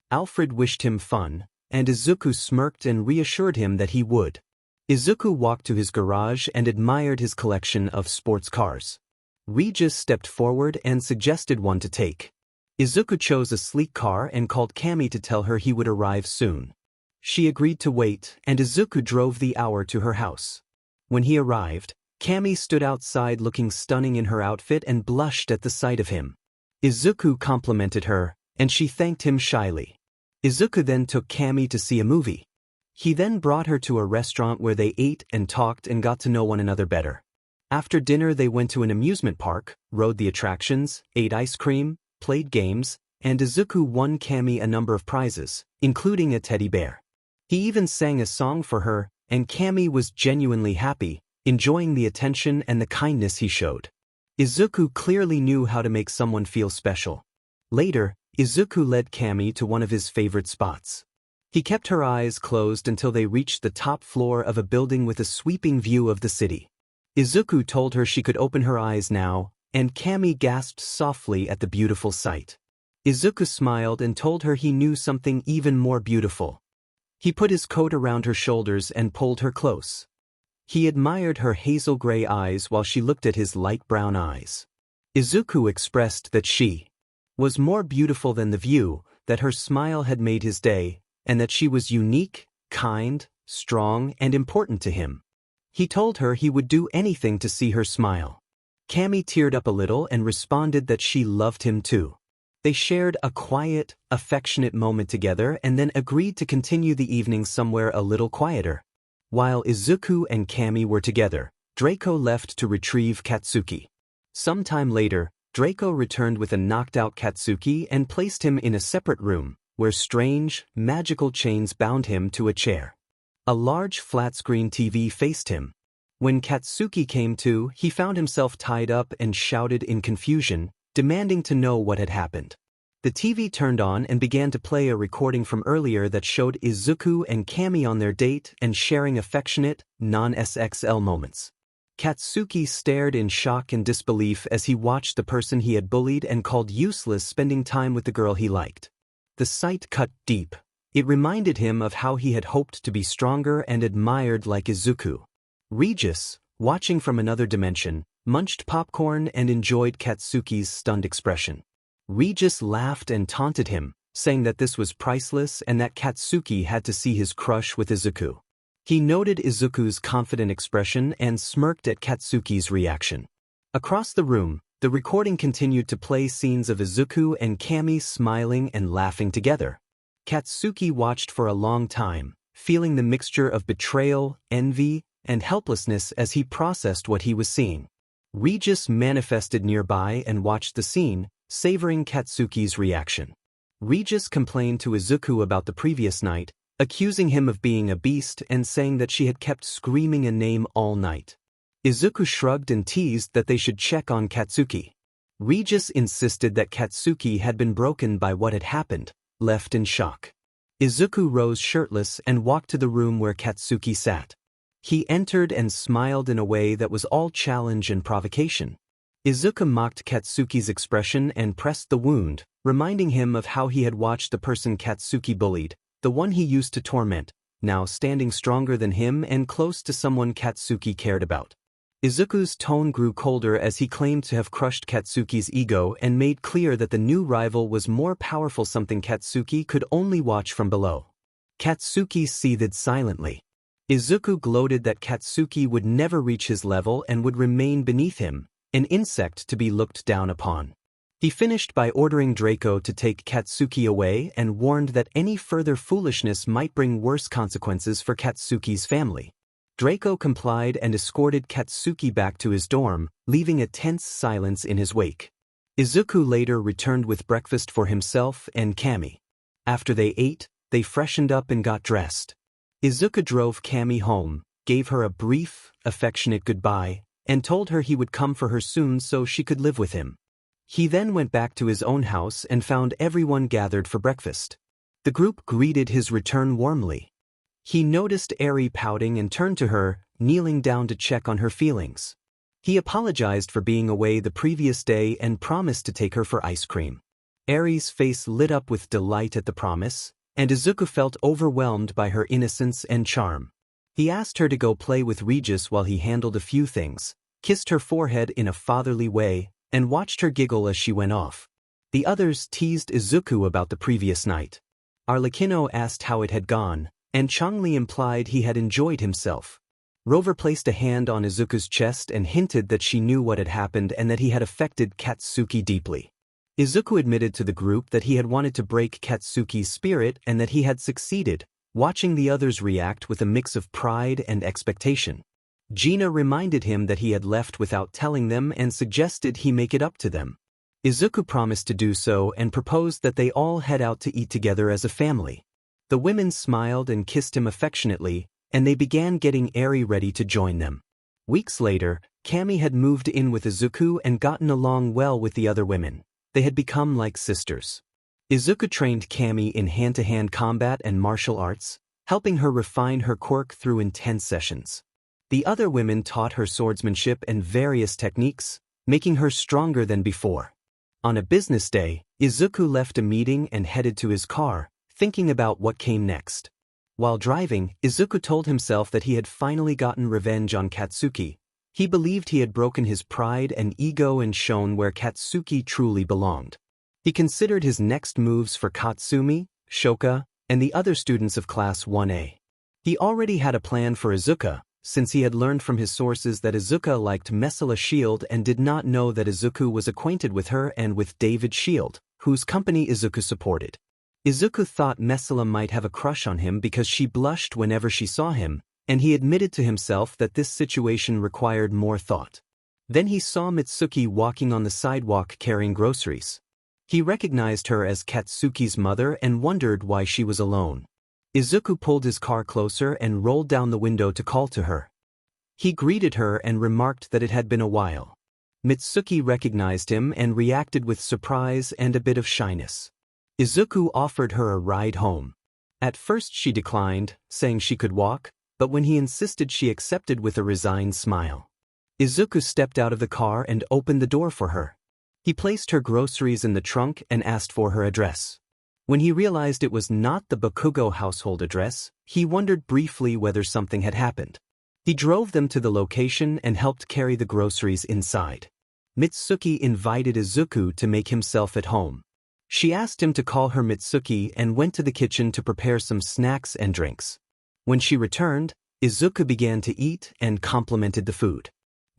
Alfred wished him fun, and Izuku smirked and reassured him that he would. Izuku walked to his garage and admired his collection of sports cars. Regis stepped forward and suggested one to take. Izuku chose a sleek car and called Kami to tell her he would arrive soon. She agreed to wait, and Izuku drove the hour to her house. When he arrived, Kami stood outside looking stunning in her outfit and blushed at the sight of him. Izuku complimented her, and she thanked him shyly. Izuku then took Kami to see a movie. He then brought her to a restaurant where they ate and talked and got to know one another better. After dinner they went to an amusement park, rode the attractions, ate ice cream, played games, and Izuku won Kami a number of prizes, including a teddy bear. He even sang a song for her, and Kami was genuinely happy, enjoying the attention and the kindness he showed. Izuku clearly knew how to make someone feel special. Later, Izuku led Kami to one of his favorite spots. He kept her eyes closed until they reached the top floor of a building with a sweeping view of the city. Izuku told her she could open her eyes now, and Kami gasped softly at the beautiful sight. Izuku smiled and told her he knew something even more beautiful. He put his coat around her shoulders and pulled her close. He admired her hazel gray eyes while she looked at his light brown eyes. Izuku expressed that she was more beautiful than the view, that her smile had made his day, and that she was unique, kind, strong, and important to him. He told her he would do anything to see her smile. Kami teared up a little and responded that she loved him too. They shared a quiet, affectionate moment together and then agreed to continue the evening somewhere a little quieter. While Izuku and Kami were together, Draco left to retrieve Katsuki. Sometime later, Draco returned with a knocked-out Katsuki and placed him in a separate room, where strange, magical chains bound him to a chair. A large flat-screen TV faced him. When Katsuki came to, he found himself tied up and shouted in confusion, demanding to know what had happened. The TV turned on and began to play a recording from earlier that showed Izuku and Kami on their date and sharing affectionate, non-SXL moments. Katsuki stared in shock and disbelief as he watched the person he had bullied and called useless spending time with the girl he liked. The sight cut deep. It reminded him of how he had hoped to be stronger and admired like Izuku. Regis, watching from another dimension, munched popcorn and enjoyed Katsuki's stunned expression. Regis laughed and taunted him, saying that this was priceless and that Katsuki had to see his crush with Izuku. He noted Izuku's confident expression and smirked at Katsuki's reaction. Across the room, the recording continued to play scenes of Izuku and Kami smiling and laughing together. Katsuki watched for a long time, feeling the mixture of betrayal, envy, and helplessness as he processed what he was seeing. Regis manifested nearby and watched the scene, savoring Katsuki's reaction. Regis complained to Izuku about the previous night, accusing him of being a beast and saying that she had kept screaming a name all night. Izuku shrugged and teased that they should check on Katsuki. Regis insisted that Katsuki had been broken by what had happened, left in shock. Izuku rose shirtless and walked to the room where Katsuki sat. He entered and smiled in a way that was all challenge and provocation. Izuku mocked Katsuki's expression and pressed the wound, reminding him of how he had watched the person Katsuki bullied, the one he used to torment, now standing stronger than him and close to someone Katsuki cared about. Izuku's tone grew colder as he claimed to have crushed Katsuki's ego and made clear that the new rival was more powerful, something Katsuki could only watch from below. Katsuki seethed silently. Izuku gloated that Katsuki would never reach his level and would remain beneath him, an insect to be looked down upon. He finished by ordering Draco to take Katsuki away and warned that any further foolishness might bring worse consequences for Katsuki's family. Draco complied and escorted Katsuki back to his dorm, leaving a tense silence in his wake. Izuku later returned with breakfast for himself and Kami. After they ate, they freshened up and got dressed. Izuku drove Kami home, gave her a brief, affectionate goodbye, and told her he would come for her soon so she could live with him. He then went back to his own house and found everyone gathered for breakfast. The group greeted his return warmly. He noticed Eri pouting and turned to her, kneeling down to check on her feelings. He apologized for being away the previous day and promised to take her for ice cream. Eri's face lit up with delight at the promise, and Izuku felt overwhelmed by her innocence and charm. He asked her to go play with Regis while he handled a few things, kissed her forehead in a fatherly way, and watched her giggle as she went off. The others teased Izuku about the previous night. Arlecchino asked how it had gone, and Changli implied he had enjoyed himself. Rover placed a hand on Izuku's chest and hinted that she knew what had happened and that he had affected Katsuki deeply. Izuku admitted to the group that he had wanted to break Katsuki's spirit and that he had succeeded, watching the others react with a mix of pride and expectation. Gina reminded him that he had left without telling them and suggested he make it up to them. Izuku promised to do so and proposed that they all head out to eat together as a family. The women smiled and kissed him affectionately, and they began getting Eri ready to join them. Weeks later, Kami had moved in with Izuku and gotten along well with the other women. They had become like sisters. Izuku trained Kami in hand-to-hand combat and martial arts, helping her refine her quirk through intense sessions. The other women taught her swordsmanship and various techniques, making her stronger than before. On a business day, Izuku left a meeting and headed to his car, thinking about what came next. While driving, Izuku told himself that he had finally gotten revenge on Katsuki. He believed he had broken his pride and ego and shown where Katsuki truly belonged. He considered his next moves for Katsumi, Shoka, and the other students of Class 1A. He already had a plan for Izuka, since he had learned from his sources that Izuka liked Messala Shield and did not know that Izuku was acquainted with her and with David Shield, whose company Izuku supported. Izuku thought Messala might have a crush on him because she blushed whenever she saw him, and he admitted to himself that this situation required more thought. Then he saw Mitsuki walking on the sidewalk carrying groceries. He recognized her as Katsuki's mother and wondered why she was alone. Izuku pulled his car closer and rolled down the window to call to her. He greeted her and remarked that it had been a while. Mitsuki recognized him and reacted with surprise and a bit of shyness. Izuku offered her a ride home. At first she declined, saying she could walk, but when he insisted she accepted with a resigned smile. Izuku stepped out of the car and opened the door for her. He placed her groceries in the trunk and asked for her address. When he realized it was not the Bakugo household address, he wondered briefly whether something had happened. He drove them to the location and helped carry the groceries inside. Mitsuki invited Izuku to make himself at home. She asked him to call her Mitsuki and went to the kitchen to prepare some snacks and drinks. When she returned, Izuku began to eat and complimented the food.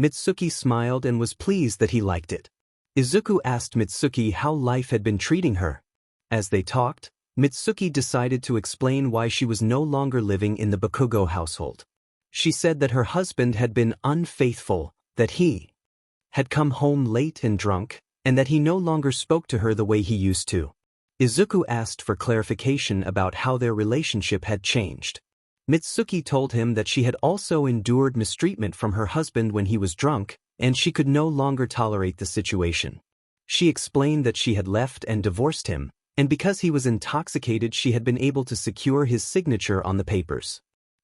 Mitsuki smiled and was pleased that he liked it. Izuku asked Mitsuki how life had been treating her. As they talked, Mitsuki decided to explain why she was no longer living in the Bakugo household. She said that her husband had been unfaithful, that he had come home late and drunk, and that he no longer spoke to her the way he used to. Izuku asked for clarification about how their relationship had changed. Mitsuki told him that she had also endured mistreatment from her husband when he was drunk, and she could no longer tolerate the situation. She explained that she had left and divorced him, and because he was intoxicated she had been able to secure his signature on the papers.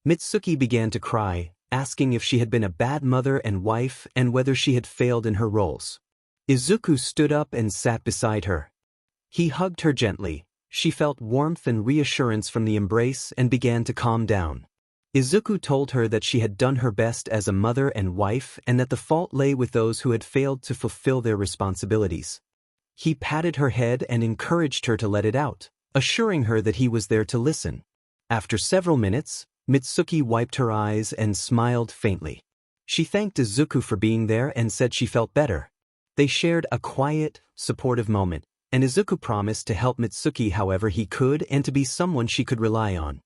Mitsuki began to cry, asking if she had been a bad mother and wife and whether she had failed in her roles. Izuku stood up and sat beside her. He hugged her gently. She felt warmth and reassurance from the embrace and began to calm down. Izuku told her that she had done her best as a mother and wife and that the fault lay with those who had failed to fulfill their responsibilities. He patted her head and encouraged her to let it out, assuring her that he was there to listen. After several minutes, Mitsuki wiped her eyes and smiled faintly. She thanked Izuku for being there and said she felt better. They shared a quiet, supportive moment, and Izuku promised to help Mitsuki however he could and to be someone she could rely on.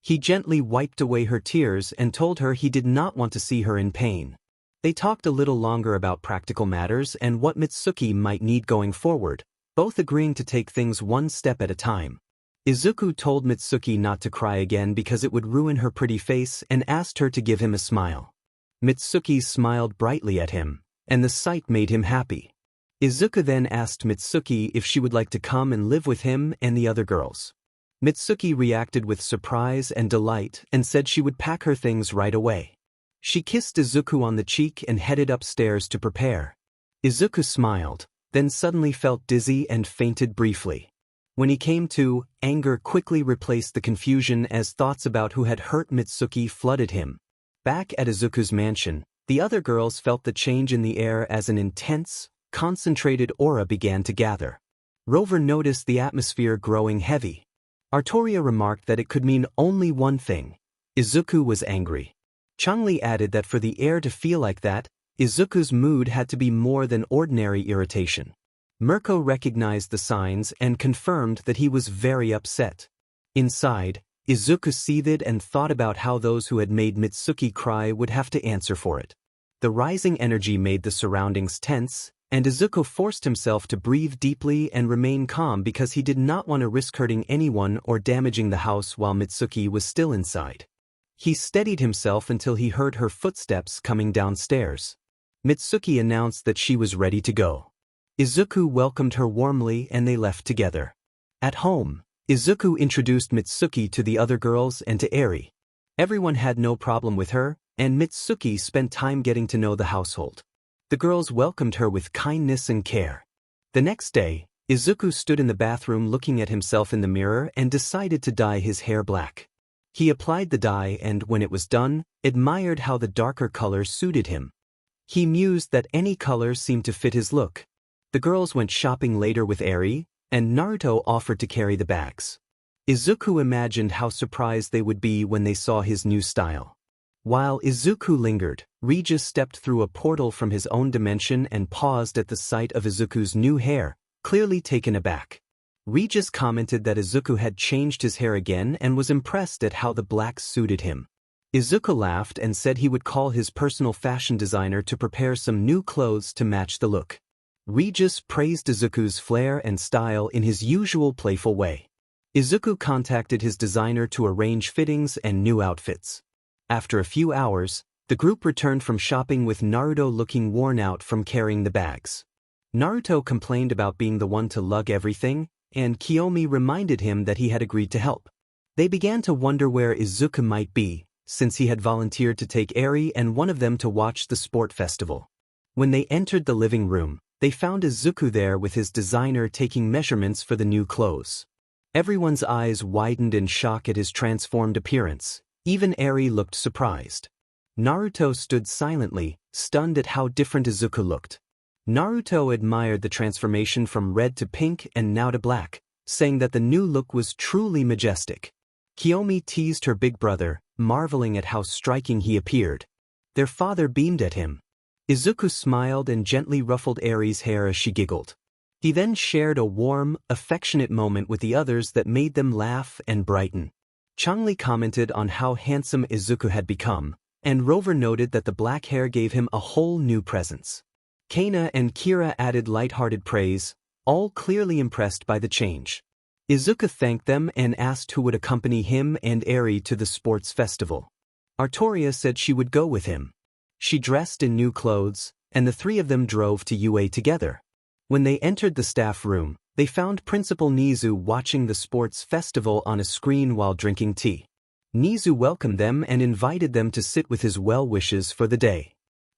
He gently wiped away her tears and told her he did not want to see her in pain. They talked a little longer about practical matters and what Mitsuki might need going forward, both agreeing to take things one step at a time. Izuku told Mitsuki not to cry again because it would ruin her pretty face and asked her to give him a smile. Mitsuki smiled brightly at him, and the sight made him happy. Izuku then asked Mitsuki if she would like to come and live with him and the other girls. Mitsuki reacted with surprise and delight and said she would pack her things right away. She kissed Izuku on the cheek and headed upstairs to prepare. Izuku smiled, then suddenly felt dizzy and fainted briefly. When he came to, anger quickly replaced the confusion as thoughts about who had hurt Mitsuki flooded him. Back at Izuku's mansion, the other girls felt the change in the air as an intense, concentrated aura began to gather. Rover noticed the atmosphere growing heavy. Artoria remarked that it could mean only one thing: Izuku was angry. Changli added that for the air to feel like that, Izuku's mood had to be more than ordinary irritation. Mirko recognized the signs and confirmed that he was very upset. Inside, Izuku seethed and thought about how those who had made Mitsuki cry would have to answer for it. The rising energy made the surroundings tense, and Izuku forced himself to breathe deeply and remain calm because he did not want to risk hurting anyone or damaging the house while Mitsuki was still inside. He steadied himself until he heard her footsteps coming downstairs. Mitsuki announced that she was ready to go. Izuku welcomed her warmly and they left together. At home, Izuku introduced Mitsuki to the other girls and to Eri. Everyone had no problem with her, and Mitsuki spent time getting to know the household. The girls welcomed her with kindness and care. The next day, Izuku stood in the bathroom looking at himself in the mirror and decided to dye his hair black. He applied the dye and, when it was done, admired how the darker color suited him. He mused that any color seemed to fit his look. The girls went shopping later with Eri, and Naruto offered to carry the bags. Izuku imagined how surprised they would be when they saw his new style. While Izuku lingered, Regis stepped through a portal from his own dimension and paused at the sight of Izuku's new hair, clearly taken aback. Regis commented that Izuku had changed his hair again and was impressed at how the black suited him. Izuku laughed and said he would call his personal fashion designer to prepare some new clothes to match the look. Regis praised Izuku's flair and style in his usual playful way. Izuku contacted his designer to arrange fittings and new outfits. After a few hours, the group returned from shopping with Naruto looking worn out from carrying the bags. Naruto complained about being the one to lug everything, and Kiyomi reminded him that he had agreed to help. They began to wonder where Izuku might be, since he had volunteered to take Eri and one of them to watch the sport festival. When they entered the living room, they found Izuku there with his designer taking measurements for the new clothes. Everyone's eyes widened in shock at his transformed appearance. Even Eri looked surprised. Naruto stood silently, stunned at how different Izuku looked. Naruto admired the transformation from red to pink and now to black, saying that the new look was truly majestic. Kiyomi teased her big brother, marveling at how striking he appeared. Their father beamed at him. Izuku smiled and gently ruffled Eri's hair as she giggled. He then shared a warm, affectionate moment with the others that made them laugh and brighten. Changli commented on how handsome Izuku had become, and Rover noted that the black hair gave him a whole new presence. Kana and Kira added light-hearted praise, all clearly impressed by the change. Izuku thanked them and asked who would accompany him and Eri to the sports festival. Artoria said she would go with him. She dressed in new clothes, and the three of them drove to UA together. When they entered the staff room, they found Principal Nizu watching the sports festival on a screen while drinking tea. Nizu welcomed them and invited them to sit with his well wishes for the day.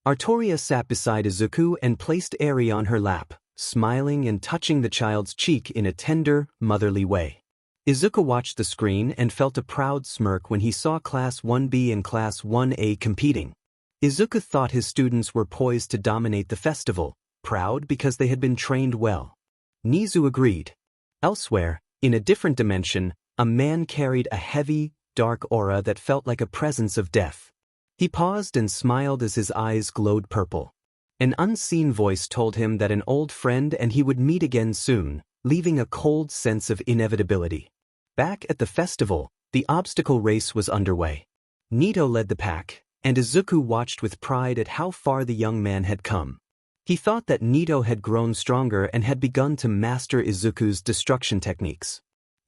Artoria sat beside Izuku and placed Eri on her lap, smiling and touching the child's cheek in a tender, motherly way. Izuku watched the screen and felt a proud smirk when he saw Class 1B and Class 1A competing. Izuku thought his students were poised to dominate the festival, proud because they had been trained well. Nizu agreed. Elsewhere, in a different dimension, a man carried a heavy, dark aura that felt like a presence of death. He paused and smiled as his eyes glowed purple. An unseen voice told him that an old friend and he would meet again soon, leaving a cold sense of inevitability. Back at the festival, the obstacle race was underway. Nito led the pack, and Izuku watched with pride at how far the young man had come. He thought that Nito had grown stronger and had begun to master Izuku's destruction techniques.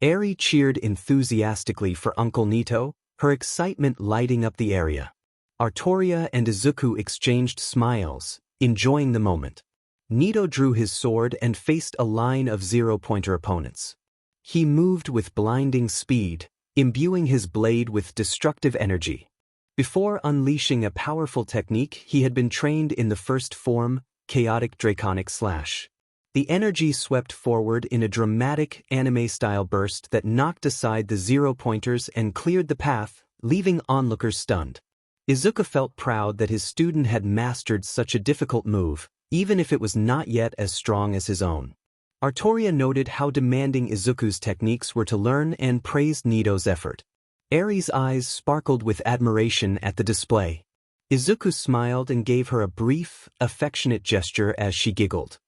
Eri cheered enthusiastically for Uncle Nito, her excitement lighting up the area. Artoria and Izuku exchanged smiles, enjoying the moment. Nito drew his sword and faced a line of zero-pointer opponents. He moved with blinding speed, imbuing his blade with destructive energy. Before unleashing a powerful technique he had been trained in the first form, Chaotic Draconic Slash. The energy swept forward in a dramatic anime-style burst that knocked aside the zero-pointers and cleared the path, leaving onlookers stunned. Izuku felt proud that his student had mastered such a difficult move, even if it was not yet as strong as his own. Artoria noted how demanding Izuku's techniques were to learn and praised Nito's effort. Eri's eyes sparkled with admiration at the display. Izuku smiled and gave her a brief, affectionate gesture as she giggled.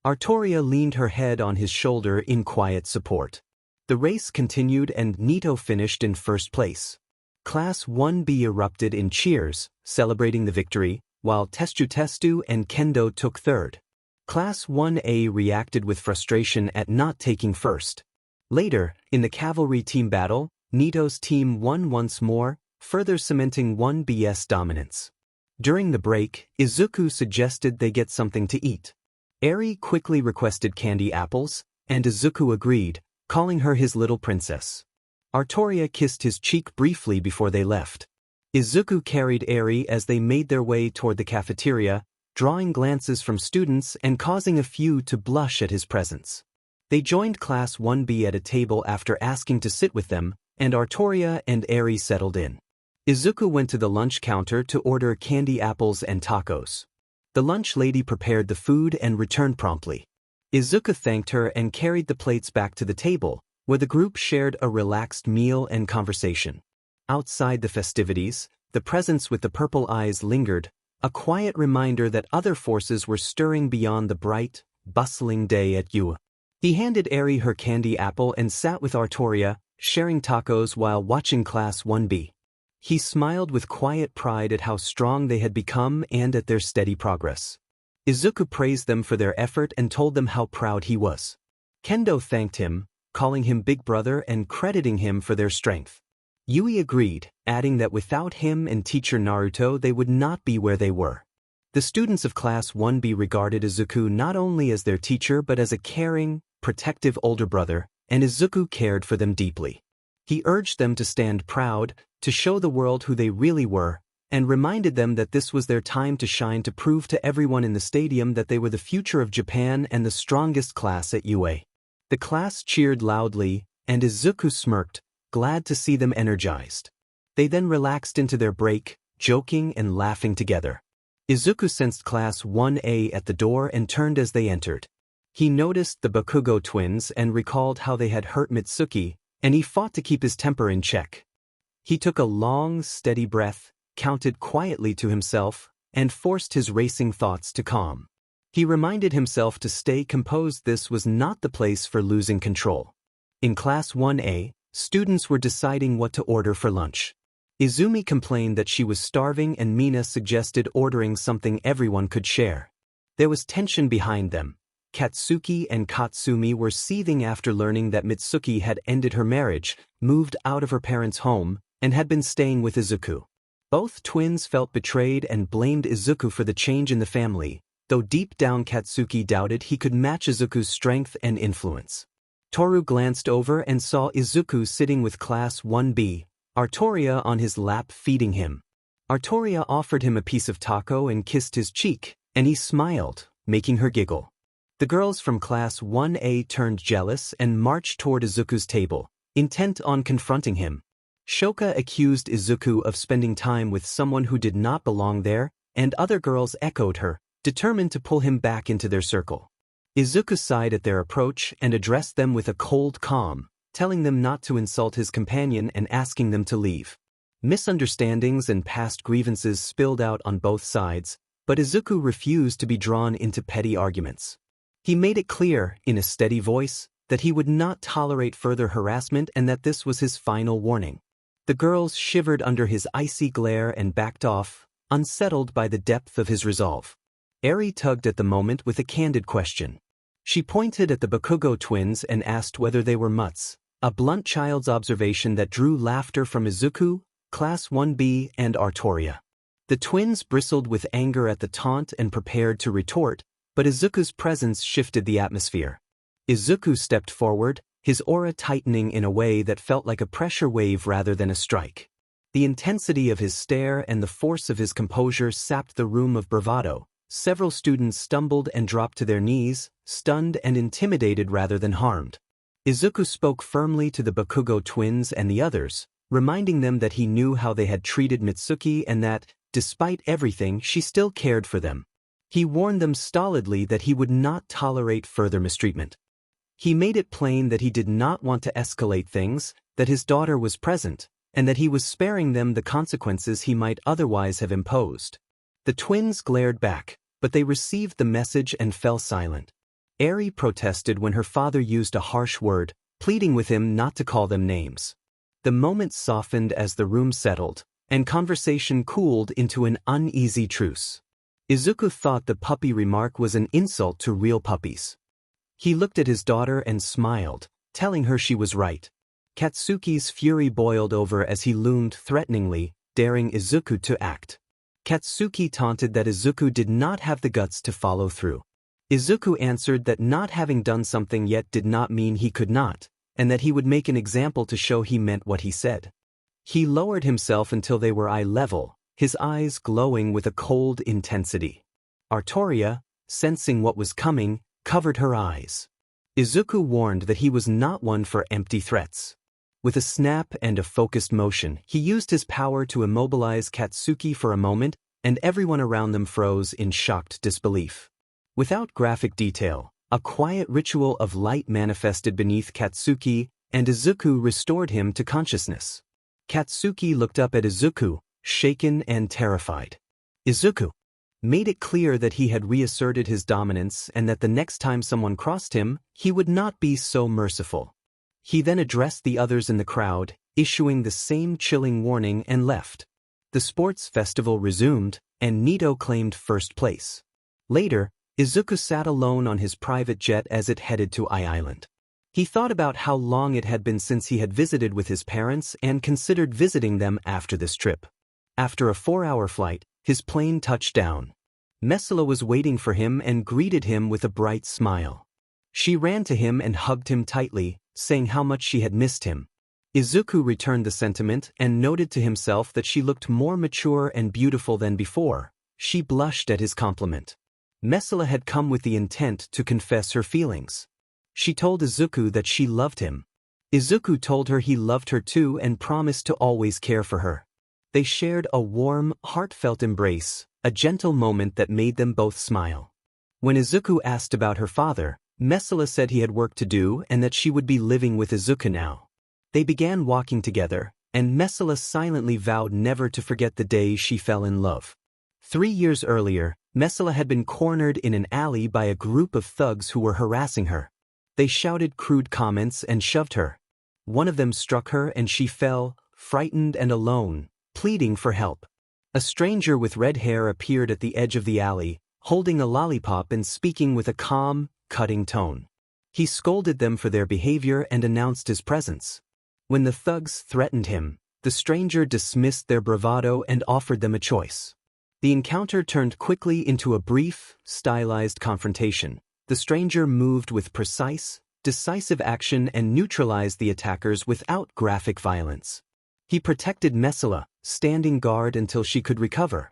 Artoria leaned her head on his shoulder in quiet support. The race continued and Nito finished in first place. Class 1B erupted in cheers, celebrating the victory, while Testu and Kendo took third. Class 1A reacted with frustration at not taking first. Later, in the cavalry team battle, Nito's team won once more, further cementing 1B's dominance. During the break, Izuku suggested they get something to eat. Eri quickly requested candy apples, and Izuku agreed, calling her his little princess. Artoria kissed his cheek briefly before they left. Izuku carried Eri as they made their way toward the cafeteria, drawing glances from students and causing a few to blush at his presence. They joined Class 1B at a table after asking to sit with them, and Artoria and Eri settled in. Izuku went to the lunch counter to order candy apples and tacos. The lunch lady prepared the food and returned promptly. Izuku thanked her and carried the plates back to the table, where the group shared a relaxed meal and conversation. Outside the festivities, the presence with the purple eyes lingered, a quiet reminder that other forces were stirring beyond the bright, bustling day at Yua. He handed Eri her candy apple and sat with Artoria, sharing tacos while watching Class 1B. He smiled with quiet pride at how strong they had become and at their steady progress. Izuku praised them for their effort and told them how proud he was. Kendo thanked him, calling him Big Brother and crediting him for their strength. Yui agreed, adding that without him and teacher Naruto they would not be where they were. The students of Class 1B regarded Izuku not only as their teacher but as a caring, protective older brother, and Izuku cared for them deeply. He urged them to stand proud, to show the world who they really were, and reminded them that this was their time to shine, to prove to everyone in the stadium that they were the future of Japan and the strongest class at UA. The class cheered loudly, and Izuku smirked, glad to see them energized. They then relaxed into their break, joking and laughing together. Izuku sensed Class 1A at the door and turned as they entered. He noticed the Bakugo twins and recalled how they had hurt Mitsuki, and he fought to keep his temper in check. He took a long, steady breath, counted quietly to himself, and forced his racing thoughts to calm. He reminded himself to stay composed. This was not the place for losing control. In Class 1A, students were deciding what to order for lunch. Izumi complained that she was starving and Mina suggested ordering something everyone could share. There was tension behind them. Katsuki and Katsumi were seething after learning that Mitsuki had ended her marriage, moved out of her parents' home, and had been staying with Izuku. Both twins felt betrayed and blamed Izuku for the change in the family, though deep down Katsuki doubted he could match Izuku's strength and influence. Toru glanced over and saw Izuku sitting with Class 1B, Artoria on his lap feeding him. Artoria offered him a piece of taco and kissed his cheek, and he smiled, making her giggle. The girls from Class 1A turned jealous and marched toward Izuku's table, intent on confronting him. Shoka accused Izuku of spending time with someone who did not belong there, and other girls echoed her, determined to pull him back into their circle. Izuku sighed at their approach and addressed them with a cold calm, telling them not to insult his companion and asking them to leave. Misunderstandings and past grievances spilled out on both sides, but Izuku refused to be drawn into petty arguments. He made it clear, in a steady voice, that he would not tolerate further harassment and that this was his final warning. The girls shivered under his icy glare and backed off, unsettled by the depth of his resolve. Eri tugged at the moment with a candid question. She pointed at the Bakugo twins and asked whether they were mutts, a blunt child's observation that drew laughter from Izuku, Class 1B, and Artoria. The twins bristled with anger at the taunt and prepared to retort, but Izuku's presence shifted the atmosphere. Izuku stepped forward, his aura tightening in a way that felt like a pressure wave rather than a strike. The intensity of his stare and the force of his composure sapped the room of bravado. Several students stumbled and dropped to their knees, stunned and intimidated rather than harmed. Izuku spoke firmly to the Bakugo twins and the others, reminding them that he knew how they had treated Mitsuki and that, despite everything, she still cared for them. He warned them stolidly that he would not tolerate further mistreatment. He made it plain that he did not want to escalate things, that his daughter was present, and that he was sparing them the consequences he might otherwise have imposed. The twins glared back, but they received the message and fell silent. Eri protested when her father used a harsh word, pleading with him not to call them names. The moment softened as the room settled, and conversation cooled into an uneasy truce. Izuku thought the puppy remark was an insult to real puppies. He looked at his daughter and smiled, telling her she was right. Katsuki's fury boiled over as he loomed threateningly, daring Izuku to act. Katsuki taunted that Izuku did not have the guts to follow through. Izuku answered that not having done something yet did not mean he could not, and that he would make an example to show he meant what he said. He lowered himself until they were eye level, his eyes glowing with a cold intensity. Artoria, sensing what was coming, covered her eyes. Izuku warned that he was not one for empty threats. With a snap and a focused motion, he used his power to immobilize Katsuki for a moment, and everyone around them froze in shocked disbelief. Without graphic detail, a quiet ritual of light manifested beneath Katsuki, and Izuku restored him to consciousness. Katsuki looked up at Izuku, shaken and terrified. Izuku made it clear that he had reasserted his dominance and that the next time someone crossed him, he would not be so merciful. He then addressed the others in the crowd, issuing the same chilling warning, and left. The sports festival resumed, and Nito claimed first place. Later, Izuku sat alone on his private jet as it headed to Island. He thought about how long it had been since he had visited with his parents and considered visiting them after this trip. After a 4-hour flight, his plane touched down. Messala was waiting for him and greeted him with a bright smile. She ran to him and hugged him tightly, saying how much she had missed him. Izuku returned the sentiment and noted to himself that she looked more mature and beautiful than before. She blushed at his compliment. Messala had come with the intent to confess her feelings. She told Izuku that she loved him. Izuku told her he loved her too and promised to always care for her. They shared a warm, heartfelt embrace, a gentle moment that made them both smile. When Izuku asked about her father, Messala said he had work to do and that she would be living with Izuku now. They began walking together, and Messala silently vowed never to forget the day she fell in love. 3 years earlier, Messala had been cornered in an alley by a group of thugs who were harassing her. They shouted crude comments and shoved her. One of them struck her and she fell, frightened and alone, pleading for help. A stranger with red hair appeared at the edge of the alley, holding a lollipop and speaking with a calm, cutting tone. He scolded them for their behavior and announced his presence. When the thugs threatened him, the stranger dismissed their bravado and offered them a choice. The encounter turned quickly into a brief, stylized confrontation. The stranger moved with precise, decisive action and neutralized the attackers without graphic violence. He protected Messala, standing guard until she could recover.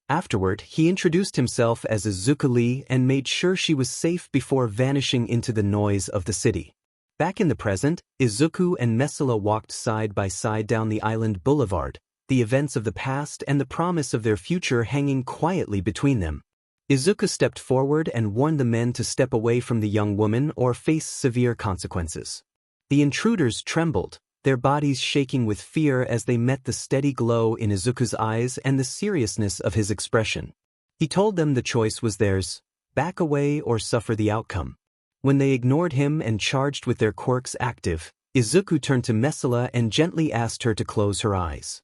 Afterward, he introduced himself as Izuku and made sure she was safe before vanishing into the noise of the city. Back in the present, Izuku and Messala walked side by side down the island boulevard, the events of the past and the promise of their future hanging quietly between them. Izuku stepped forward and warned the men to step away from the young woman or face severe consequences. The intruders trembled, their bodies shaking with fear as they met the steady glow in Izuku's eyes and the seriousness of his expression. He told them the choice was theirs: back away or suffer the outcome. When they ignored him and charged with their quirks active, Izuku turned to Mesela and gently asked her to close her eyes.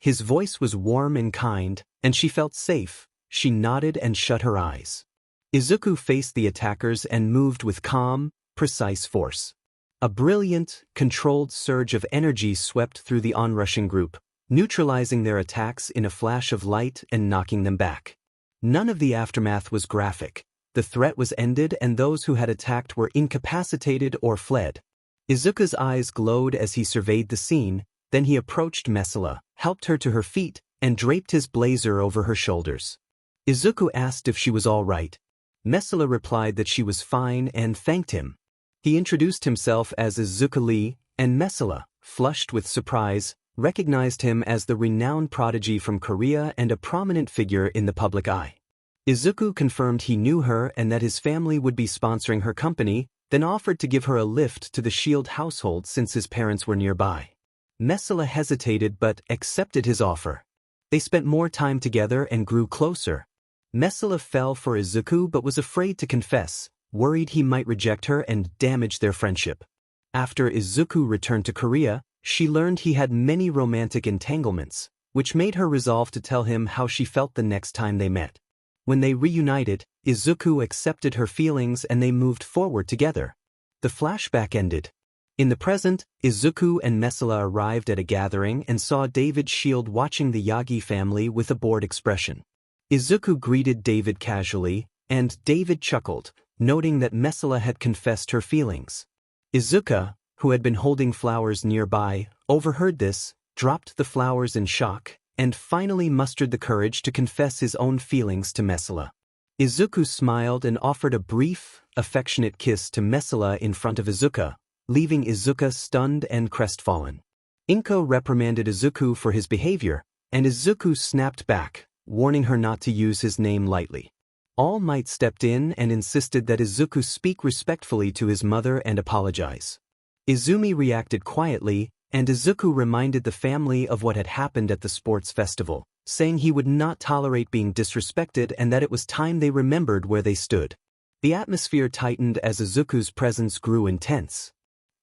His voice was warm and kind, and she felt safe. She nodded and shut her eyes. Izuku faced the attackers and moved with calm, precise force. A brilliant, controlled surge of energy swept through the onrushing group, neutralizing their attacks in a flash of light and knocking them back. None of the aftermath was graphic. The threat was ended and those who had attacked were incapacitated or fled. Izuku's eyes glowed as he surveyed the scene, then he approached Mesela, helped her to her feet, and draped his blazer over her shoulders. Izuku asked if she was all right. Mesela replied that she was fine and thanked him. He introduced himself as Izuku Lee, and Mesela, flushed with surprise, recognized him as the renowned prodigy from Korea and a prominent figure in the public eye. Izuku confirmed he knew her and that his family would be sponsoring her company, then offered to give her a lift to the Shield household since his parents were nearby. Mesela hesitated but accepted his offer. They spent more time together and grew closer. Mesela fell for Izuku but was afraid to confess, worried he might reject her and damage their friendship. After Izuku returned to Korea, she learned he had many romantic entanglements, which made her resolve to tell him how she felt the next time they met. When they reunited, Izuku accepted her feelings and they moved forward together. The flashback ended. In the present, Izuku and Mesela arrived at a gathering and saw David Shield watching the Yagi family with a bored expression. Izuku greeted David casually, and David chuckled, noting that Mesela had confessed her feelings. Izuku, who had been holding flowers nearby, overheard this, dropped the flowers in shock, and finally mustered the courage to confess his own feelings to Mesela. Izuku smiled and offered a brief, affectionate kiss to Mesela in front of Izuku, leaving Izuku stunned and crestfallen. Inko reprimanded Izuku for his behavior, and Izuku snapped back, warning her not to use his name lightly. All Might stepped in and insisted that Izuku speak respectfully to his mother and apologize. Izumi reacted quietly, and Izuku reminded the family of what had happened at the sports festival, saying he would not tolerate being disrespected and that it was time they remembered where they stood. The atmosphere tightened as Izuku's presence grew intense.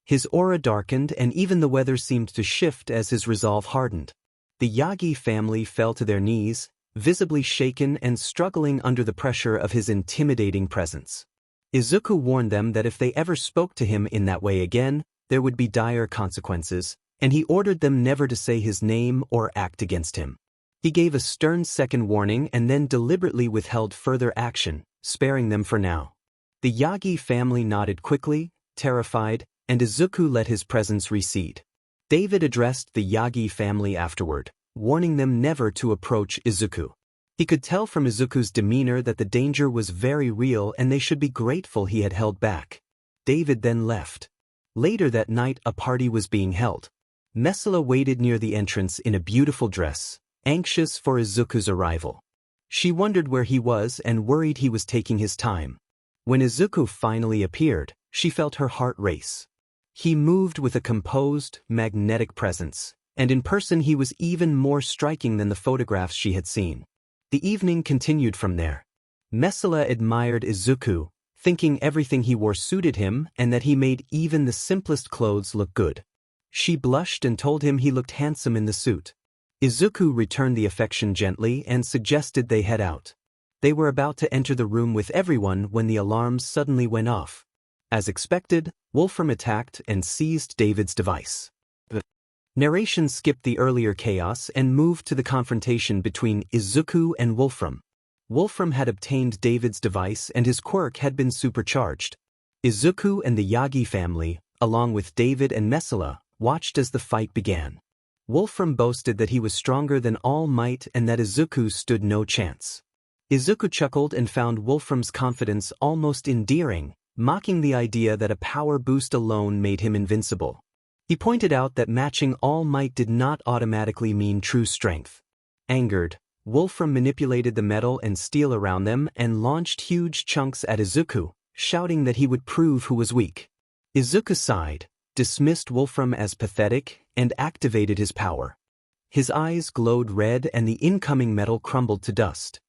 His aura darkened and even the weather seemed to shift as his resolve hardened. The Yagi family fell to their knees, visibly shaken and struggling under the pressure of his intimidating presence. Izuku warned them that if they ever spoke to him in that way again, there would be dire consequences, and he ordered them never to say his name or act against him. He gave a stern second warning and then deliberately withheld further action, sparing them for now. The Yagi family nodded quickly, terrified, and Izuku let his presence recede. David addressed the Yagi family afterward, warning them never to approach Izuku. He could tell from Izuku's demeanor that the danger was very real and they should be grateful he had held back. David then left. Later that night a party was being held. Mesela waited near the entrance in a beautiful dress, anxious for Izuku's arrival. She wondered where he was and worried he was taking his time. When Izuku finally appeared, she felt her heart race. He moved with a composed, magnetic presence, and in person he was even more striking than the photographs she had seen. The evening continued from there. Mesela admired Izuku, thinking everything he wore suited him and that he made even the simplest clothes look good. She blushed and told him he looked handsome in the suit. Izuku returned the affection gently and suggested they head out. They were about to enter the room with everyone when the alarms suddenly went off. As expected, Wolfram attacked and seized David's device. The narration skipped the earlier chaos and moved to the confrontation between Izuku and Wolfram. Wolfram had obtained David's device and his quirk had been supercharged. Izuku and the Yagi family, along with David and Mesela, watched as the fight began. Wolfram boasted that he was stronger than All Might and that Izuku stood no chance. Izuku chuckled and found Wolfram's confidence almost endearing, mocking the idea that a power boost alone made him invincible. He pointed out that matching All Might did not automatically mean true strength. Angered, Wolfram manipulated the metal and steel around them and launched huge chunks at Izuku, shouting that he would prove who was weak. Izuku sighed, dismissed Wolfram as pathetic, and activated his power. His eyes glowed red and the incoming metal crumbled to dust.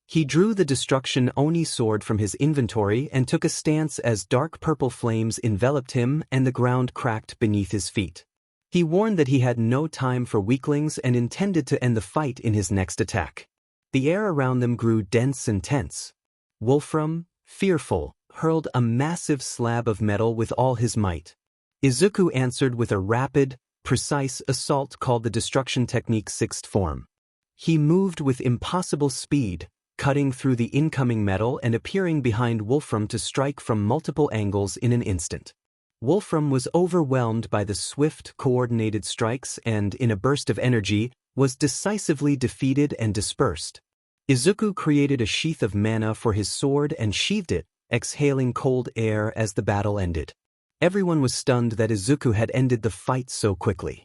He drew the Destruction Oni sword from his inventory and took a stance as dark purple flames enveloped him and the ground cracked beneath his feet. He warned that he had no time for weaklings and intended to end the fight in his next attack. The air around them grew dense and tense. Wolfram, fearful, hurled a massive slab of metal with all his might. Izuku answered with a rapid, precise assault called the Destruction Technique's sixth form. He moved with impossible speed, cutting through the incoming metal and appearing behind Wolfram to strike from multiple angles in an instant. Wolfram was overwhelmed by the swift, coordinated strikes and, in a burst of energy, was decisively defeated and dispersed. Izuku created a sheath of mana for his sword and sheathed it, exhaling cold air as the battle ended. Everyone was stunned that Izuku had ended the fight so quickly.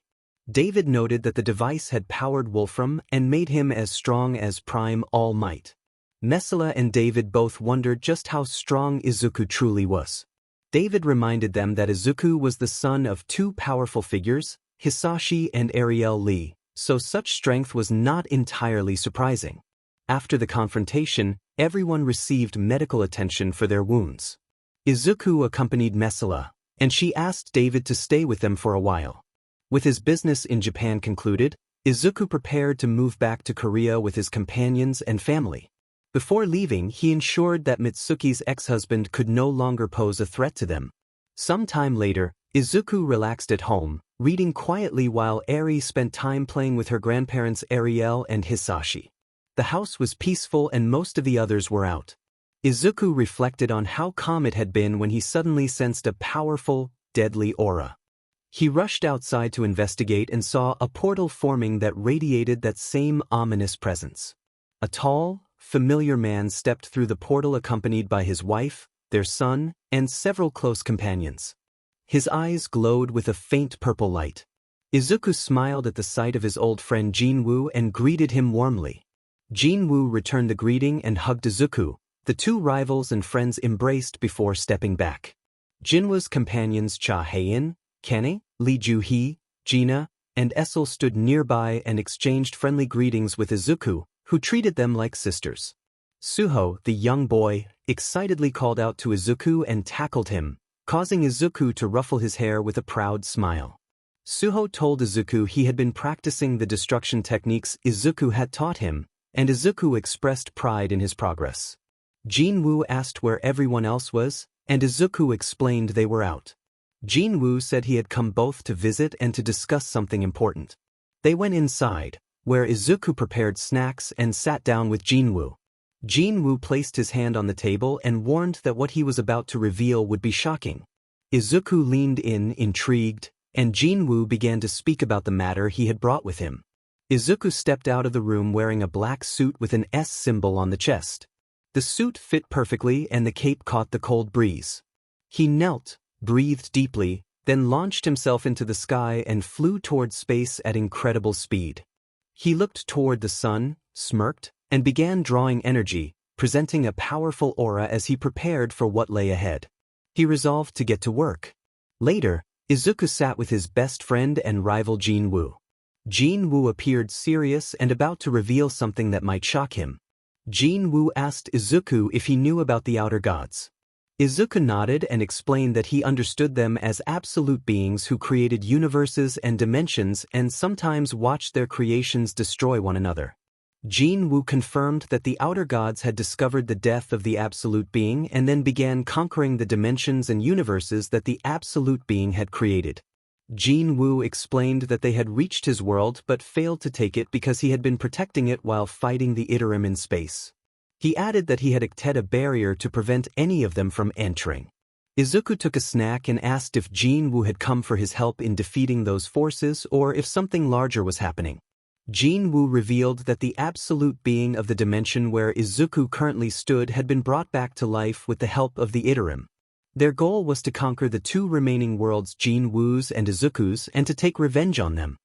David noted that the device had powered Wolfram and made him as strong as Prime All Might. Messala and David both wondered just how strong Izuku truly was. David reminded them that Izuku was the son of two powerful figures, Hisashi and Ariel Lee, so such strength was not entirely surprising. After the confrontation, everyone received medical attention for their wounds. Izuku accompanied Messala, and she asked David to stay with them for a while. With his business in Japan concluded, Izuku prepared to move back to Korea with his companions and family. Before leaving, he ensured that Mitsuki's ex-husband could no longer pose a threat to them. Some time later, Izuku relaxed at home, reading quietly while Eri spent time playing with her grandparents Ariel and Hisashi. The house was peaceful and most of the others were out. Izuku reflected on how calm it had been when he suddenly sensed a powerful, deadly aura. He rushed outside to investigate and saw a portal forming that radiated that same ominous presence. A tall, familiar man stepped through the portal accompanied by his wife, their son, and several close companions. His eyes glowed with a faint purple light. Izuku smiled at the sight of his old friend Jinwoo and greeted him warmly. Jinwoo returned the greeting and hugged Izuku. The two rivals and friends embraced before stepping back. Jinwoo's companions Cha Haein, Kane, Lee Ju-hee, Gina, and Essel stood nearby and exchanged friendly greetings with Izuku, who treated them like sisters. Suho, the young boy, excitedly called out to Izuku and tackled him, causing Izuku to ruffle his hair with a proud smile. Suho told Izuku he had been practicing the destruction techniques Izuku had taught him, and Izuku expressed pride in his progress. Jinwoo asked where everyone else was, and Izuku explained they were out. Jinwoo said he had come both to visit and to discuss something important. They went inside, where Izuku prepared snacks and sat down with Jinwoo. Jinwoo placed his hand on the table and warned that what he was about to reveal would be shocking. Izuku leaned in, intrigued, and Jinwoo began to speak about the matter he had brought with him. Izuku stepped out of the room wearing a black suit with an S symbol on the chest. The suit fit perfectly and the cape caught the cold breeze. He knelt, breathed deeply, then launched himself into the sky and flew toward space at incredible speed. He looked toward the sun, smirked, and began drawing energy, presenting a powerful aura as he prepared for what lay ahead. He resolved to get to work. Later, Izuku sat with his best friend and rival Jinwoo. Jinwoo appeared serious and about to reveal something that might shock him. Jinwoo asked Izuku if he knew about the outer gods. Izuku nodded and explained that he understood them as absolute beings who created universes and dimensions and sometimes watched their creations destroy one another. Jinwoo confirmed that the outer gods had discovered the death of the absolute being and then began conquering the dimensions and universes that the absolute being had created. Jinwoo explained that they had reached his world but failed to take it because he had been protecting it while fighting the Iterum in space. He added that he had erected a barrier to prevent any of them from entering. Izuku took a snack and asked if Jinwoo had come for his help in defeating those forces or if something larger was happening. Jinwoo revealed that the absolute being of the dimension where Izuku currently stood had been brought back to life with the help of the Iterum. Their goal was to conquer the two remaining worlds, Jinwoo's and Izuku's, and to take revenge on them.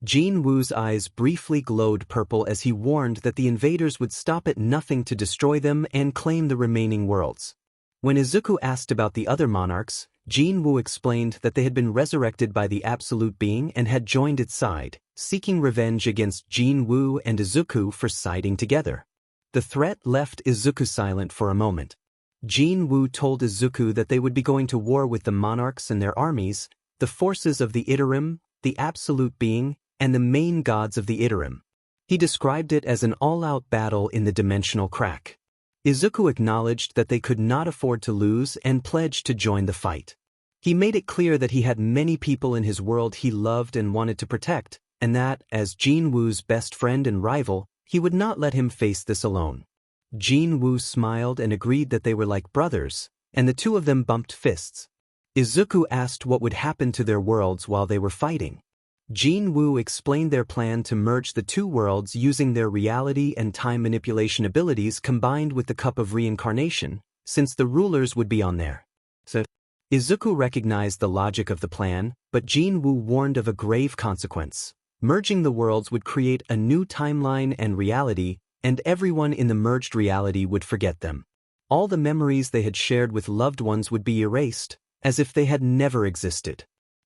Jinwoo's eyes briefly glowed purple as he warned that the invaders would stop at nothing to destroy them and claim the remaining worlds. When Izuku asked about the other monarchs, Jinwoo explained that they had been resurrected by the Absolute Being and had joined its side, seeking revenge against Jinwoo and Izuku for siding together. The threat left Izuku silent for a moment. Jinwoo told Izuku that they would be going to war with the monarchs and their armies, the forces of the Iterum, the Absolute Being, and the main gods of the Iterum. He described it as an all-out battle in the dimensional crack. Izuku acknowledged that they could not afford to lose and pledged to join the fight. He made it clear that he had many people in his world he loved and wanted to protect, and that, as Jinwoo's best friend and rival, he would not let him face this alone. Jinwoo smiled and agreed that they were like brothers, and the two of them bumped fists. Izuku asked what would happen to their worlds while they were fighting. Jinwoo explained their plan to merge the two worlds using their reality and time manipulation abilities combined with the Cup of Reincarnation, since the rulers would be on there. So, Izuku recognized the logic of the plan, but Jinwoo warned of a grave consequence. Merging the worlds would create a new timeline and reality, and everyone in the merged reality would forget them. All the memories they had shared with loved ones would be erased, as if they had never existed.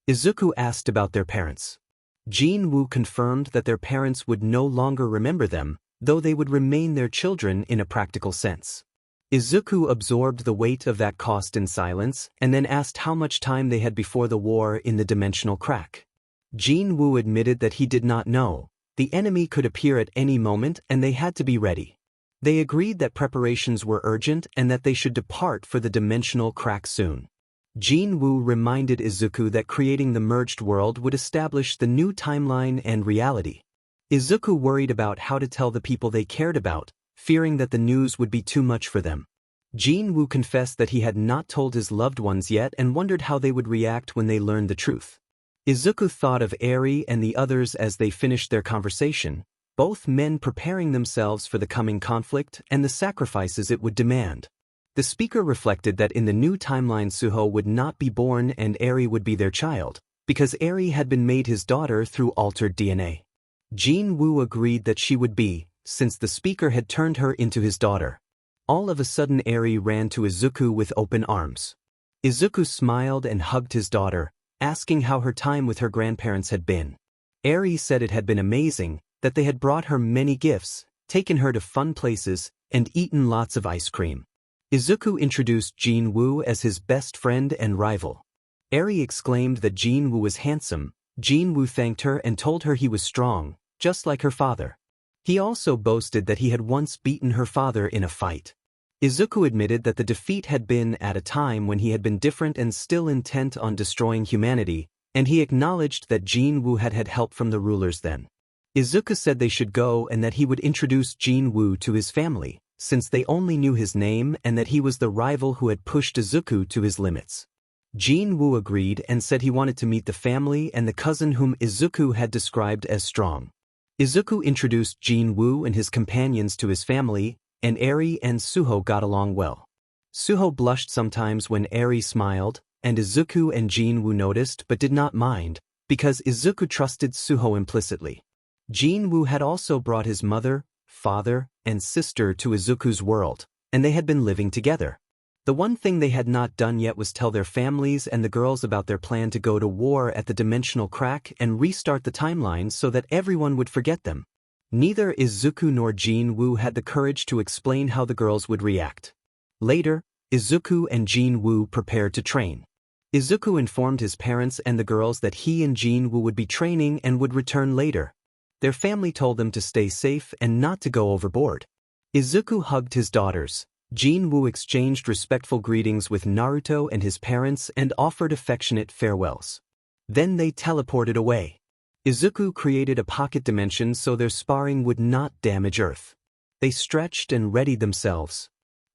Izuku asked about their parents. Jinwoo confirmed that their parents would no longer remember them, though they would remain their children in a practical sense. Izuku absorbed the weight of that cost in silence and then asked how much time they had before the war in the dimensional crack. Jinwoo admitted that he did not know. The enemy could appear at any moment and they had to be ready. They agreed that preparations were urgent and that they should depart for the dimensional crack soon. Jinwoo reminded Izuku that creating the merged world would establish the new timeline and reality. Izuku worried about how to tell the people they cared about, fearing that the news would be too much for them. Jinwoo confessed that he had not told his loved ones yet and wondered how they would react when they learned the truth. Izuku thought of Eri and the others as they finished their conversation, both men preparing themselves for the coming conflict and the sacrifices it would demand. The speaker reflected that in the new timeline Suho would not be born and Eri would be their child, because Eri had been made his daughter through altered DNA. Jinwoo agreed that she would be, since the speaker had turned her into his daughter. All of a sudden Eri ran to Izuku with open arms. Izuku smiled and hugged his daughter, asking how her time with her grandparents had been. Eri said it had been amazing, that they had brought her many gifts, taken her to fun places, and eaten lots of ice cream. Izuku introduced Jinwoo as his best friend and rival. Eri exclaimed that Jinwoo was handsome. Jinwoo thanked her and told her he was strong, just like her father. He also boasted that he had once beaten her father in a fight. Izuku admitted that the defeat had been at a time when he had been different and still intent on destroying humanity, and he acknowledged that Jinwoo had had help from the rulers then. Izuku said they should go and that he would introduce Jinwoo to his family, since they only knew his name and that he was the rival who had pushed Izuku to his limits. Jinwoo agreed and said he wanted to meet the family and the cousin whom Izuku had described as strong. Izuku introduced Jinwoo and his companions to his family, and Eri and Suho got along well. Suho blushed sometimes when Eri smiled, and Izuku and Jinwoo noticed but did not mind, because Izuku trusted Suho implicitly. Jinwoo had also brought his mother, father, and sister to Izuku's world, and they had been living together. The one thing they had not done yet was tell their families and the girls about their plan to go to war at the dimensional crack and restart the timeline so that everyone would forget them. Neither Izuku nor Jinwoo had the courage to explain how the girls would react. Later, Izuku and Jinwoo prepared to train. Izuku informed his parents and the girls that he and Jinwoo would be training and would return later. Their family told them to stay safe and not to go overboard. Izuku hugged his daughters. Jinwoo exchanged respectful greetings with Naruto and his parents and offered affectionate farewells. Then they teleported away. Izuku created a pocket dimension so their sparring would not damage Earth. They stretched and readied themselves.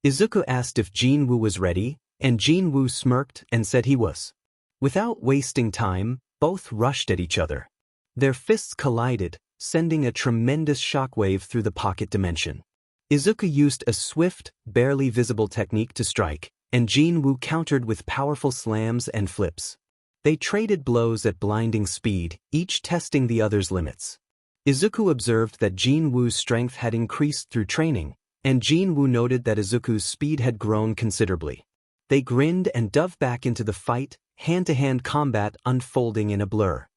Izuku asked if Jinwoo was ready, and Jinwoo smirked and said he was. Without wasting time, both rushed at each other. Their fists collided, sending a tremendous shockwave through the pocket dimension. Izuku used a swift, barely visible technique to strike, and Jinwoo countered with powerful slams and flips. They traded blows at blinding speed, each testing the other's limits. Izuku observed that Jinwoo's strength had increased through training, and Jinwoo noted that Izuku's speed had grown considerably. They grinned and dove back into the fight, hand-to-hand combat unfolding in a blur.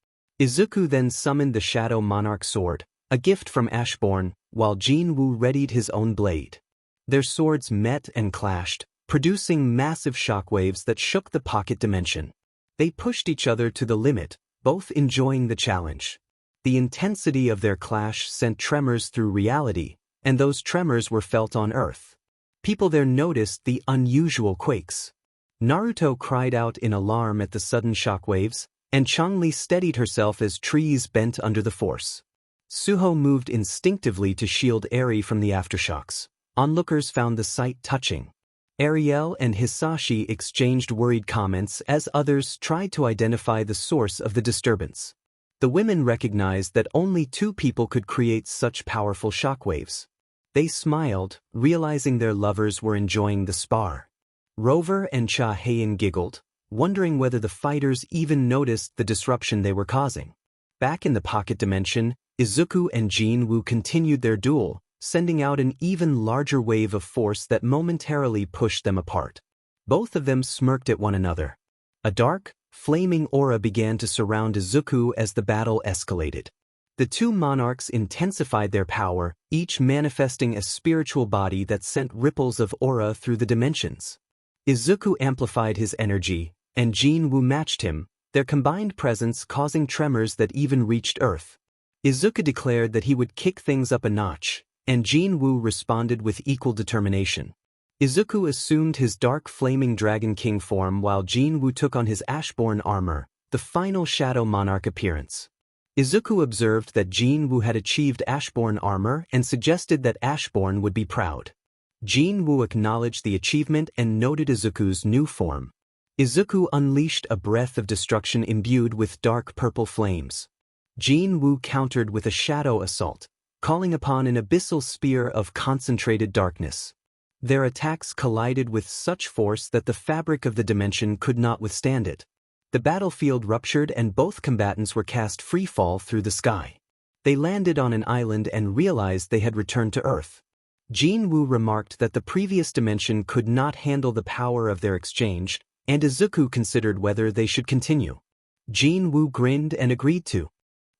Izuku then summoned the Shadow Monarch sword, a gift from Ashbourne, while Jinwoo readied his own blade. Their swords met and clashed, producing massive shockwaves that shook the pocket dimension. They pushed each other to the limit, both enjoying the challenge. The intensity of their clash sent tremors through reality, and those tremors were felt on Earth. People there noticed the unusual quakes. Naruto cried out in alarm at the sudden shockwaves, and Changli steadied herself as trees bent under the force. Suho moved instinctively to shield Eri from the aftershocks. Onlookers found the sight touching. Ariel and Hisashi exchanged worried comments as others tried to identify the source of the disturbance. The women recognized that only two people could create such powerful shockwaves. They smiled, realizing their lovers were enjoying the spar. Rover and Cha Heian giggled, wondering whether the fighters even noticed the disruption they were causing. Back in the pocket dimension, Izuku and Jinwoo continued their duel, sending out an even larger wave of force that momentarily pushed them apart. Both of them smirked at one another. A dark, flaming aura began to surround Izuku as the battle escalated. The two monarchs intensified their power, each manifesting a spiritual body that sent ripples of aura through the dimensions. Izuku amplified his energy, and Jinwoo matched him, their combined presence causing tremors that even reached Earth. Izuku declared that he would kick things up a notch, and Jinwoo responded with equal determination. Izuku assumed his dark flaming Dragon King form while Jinwoo took on his Ashbourne armor, the final Shadow Monarch appearance. Izuku observed that Jinwoo had achieved Ashbourne armor and suggested that Ashbourne would be proud. Jinwoo acknowledged the achievement and noted Izuku's new form. Izuku unleashed a breath of destruction imbued with dark purple flames. Jinwoo countered with a shadow assault, calling upon an abyssal spear of concentrated darkness. Their attacks collided with such force that the fabric of the dimension could not withstand it. The battlefield ruptured and both combatants were cast freefall through the sky. They landed on an island and realized they had returned to Earth. Jinwoo remarked that the previous dimension could not handle the power of their exchange, and Izuku considered whether they should continue. Jinwoo grinned and agreed to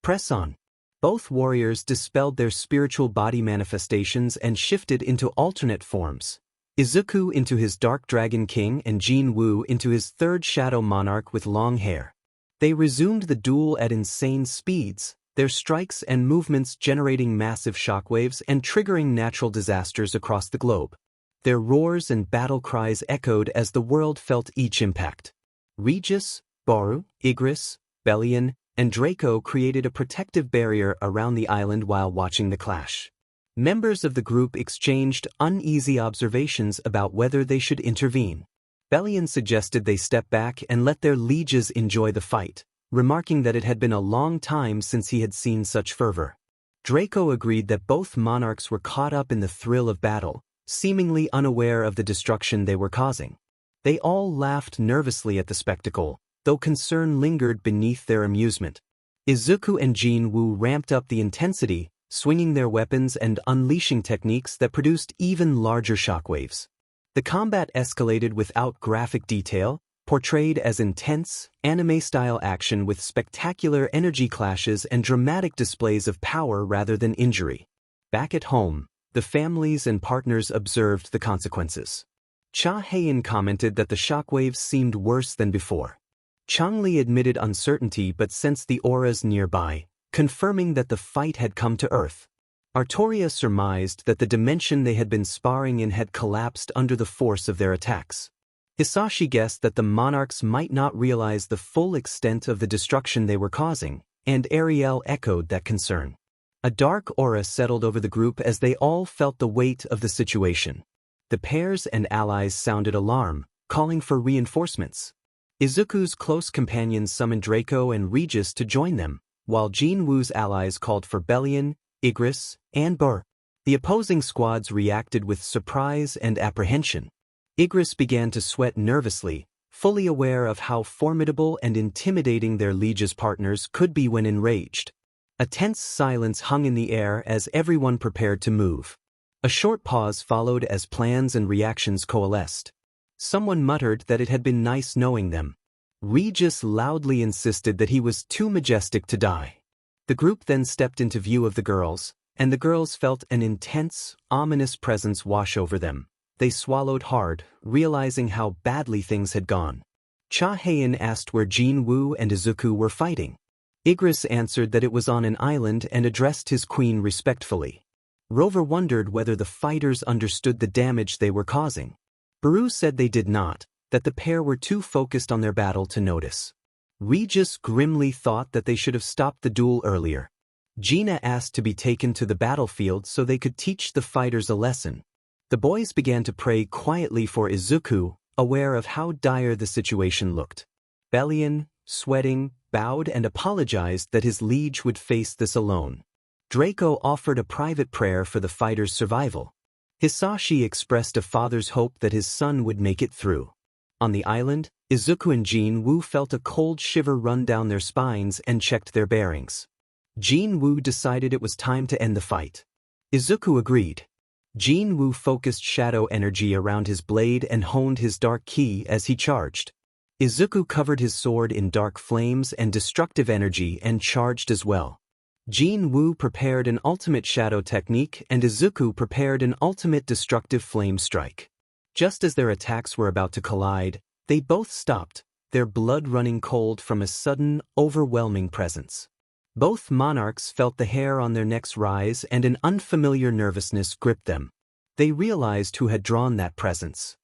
press on. Both warriors dispelled their spiritual body manifestations and shifted into alternate forms. Izuku into his Dark Dragon King and Jinwoo into his third Shadow Monarch with long hair. They resumed the duel at insane speeds, their strikes and movements generating massive shockwaves and triggering natural disasters across the globe. Their roars and battle cries echoed as the world felt each impact. Regis, Boru, Igris, Bellion, and Draco created a protective barrier around the island while watching the clash. Members of the group exchanged uneasy observations about whether they should intervene. Bellion suggested they step back and let their lieges enjoy the fight, remarking that it had been a long time since he had seen such fervor. Draco agreed that both monarchs were caught up in the thrill of battle, seemingly unaware of the destruction they were causing. They all laughed nervously at the spectacle, though concern lingered beneath their amusement. Izuku and Jinwoo ramped up the intensity, swinging their weapons and unleashing techniques that produced even larger shockwaves. The combat escalated without graphic detail, portrayed as intense, anime-style action with spectacular energy clashes and dramatic displays of power rather than injury. Back at home, the families and partners observed the consequences. Cha Heian commented that the shockwaves seemed worse than before. Changli admitted uncertainty but sensed the auras nearby, confirming that the fight had come to Earth. Artoria surmised that the dimension they had been sparring in had collapsed under the force of their attacks. Hisashi guessed that the monarchs might not realize the full extent of the destruction they were causing, and Ariel echoed that concern. A dark aura settled over the group as they all felt the weight of the situation. The pairs and allies sounded alarm, calling for reinforcements. Izuku's close companions summoned Draco and Regis to join them, while Jinwoo's allies called for Bellion, Igris, and Bur. The opposing squads reacted with surprise and apprehension. Igris began to sweat nervously, fully aware of how formidable and intimidating their liege's partners could be when enraged. A tense silence hung in the air as everyone prepared to move. A short pause followed as plans and reactions coalesced. Someone muttered that it had been nice knowing them. Regis loudly insisted that he was too majestic to die. The group then stepped into view of the girls, and the girls felt an intense, ominous presence wash over them. They swallowed hard, realizing how badly things had gone. Cha Heian asked where Jin Woo and Izuku were fighting. Igris answered that it was on an island and addressed his queen respectfully. Rover wondered whether the fighters understood the damage they were causing. Baru said they did not, that the pair were too focused on their battle to notice. Regis grimly thought that they should have stopped the duel earlier. Gina asked to be taken to the battlefield so they could teach the fighters a lesson. The boys began to pray quietly for Izuku, aware of how dire the situation looked. Bellion, sweating, bowed and apologized that his liege would face this alone. Draco offered a private prayer for the fighters' survival. Hisashi expressed a father's hope that his son would make it through. On the island, Izuku and Jin Woo felt a cold shiver run down their spines and checked their bearings. Jin Woo decided it was time to end the fight. Izuku agreed. Jin Woo focused shadow energy around his blade and honed his dark ki as he charged. Izuku covered his sword in dark flames and destructive energy and charged as well. Jin Woo prepared an ultimate shadow technique and Izuku prepared an ultimate destructive flame strike. Just as their attacks were about to collide, they both stopped, their blood running cold from a sudden, overwhelming presence. Both monarchs felt the hair on their necks rise and an unfamiliar nervousness gripped them. They realized who had drawn that presence.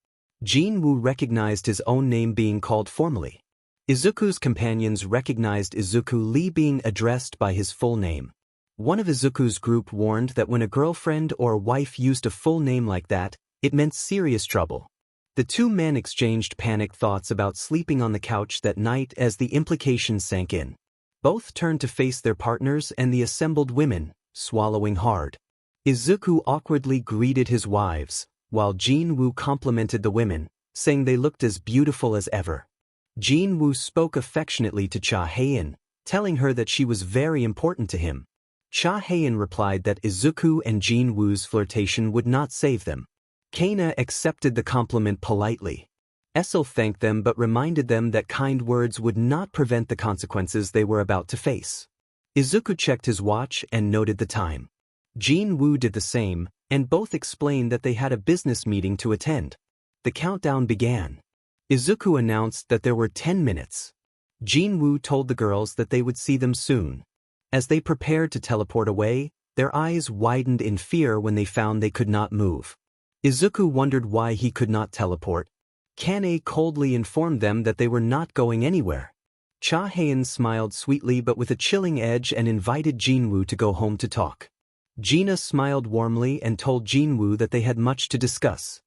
Jin Woo recognized his own name being called formally. Izuku's companions recognized Izuku Lee being addressed by his full name. One of Izuku's group warned that when a girlfriend or wife used a full name like that, it meant serious trouble. The two men exchanged panicked thoughts about sleeping on the couch that night as the implications sank in. Both turned to face their partners and the assembled women, swallowing hard. Izuku awkwardly greeted his wives, while Jin Woo complimented the women, saying they looked as beautiful as ever. Jin Woo spoke affectionately to Cha Heian, telling her that she was very important to him. Cha Heian replied that Izuku and Jin Woo's flirtation would not save them. Kana accepted the compliment politely. Essel thanked them but reminded them that kind words would not prevent the consequences they were about to face. Izuku checked his watch and noted the time. Jin Woo did the same, and both explained that they had a business meeting to attend. The countdown began. Izuku announced that there were 10 minutes. Jin Woo told the girls that they would see them soon. As they prepared to teleport away, their eyes widened in fear when they found they could not move. Izuku wondered why he could not teleport. Kane coldly informed them that they were not going anywhere. Cha Heian smiled sweetly but with a chilling edge and invited Jin Woo to go home to talk. Gina smiled warmly and told Jin Woo that they had much to discuss.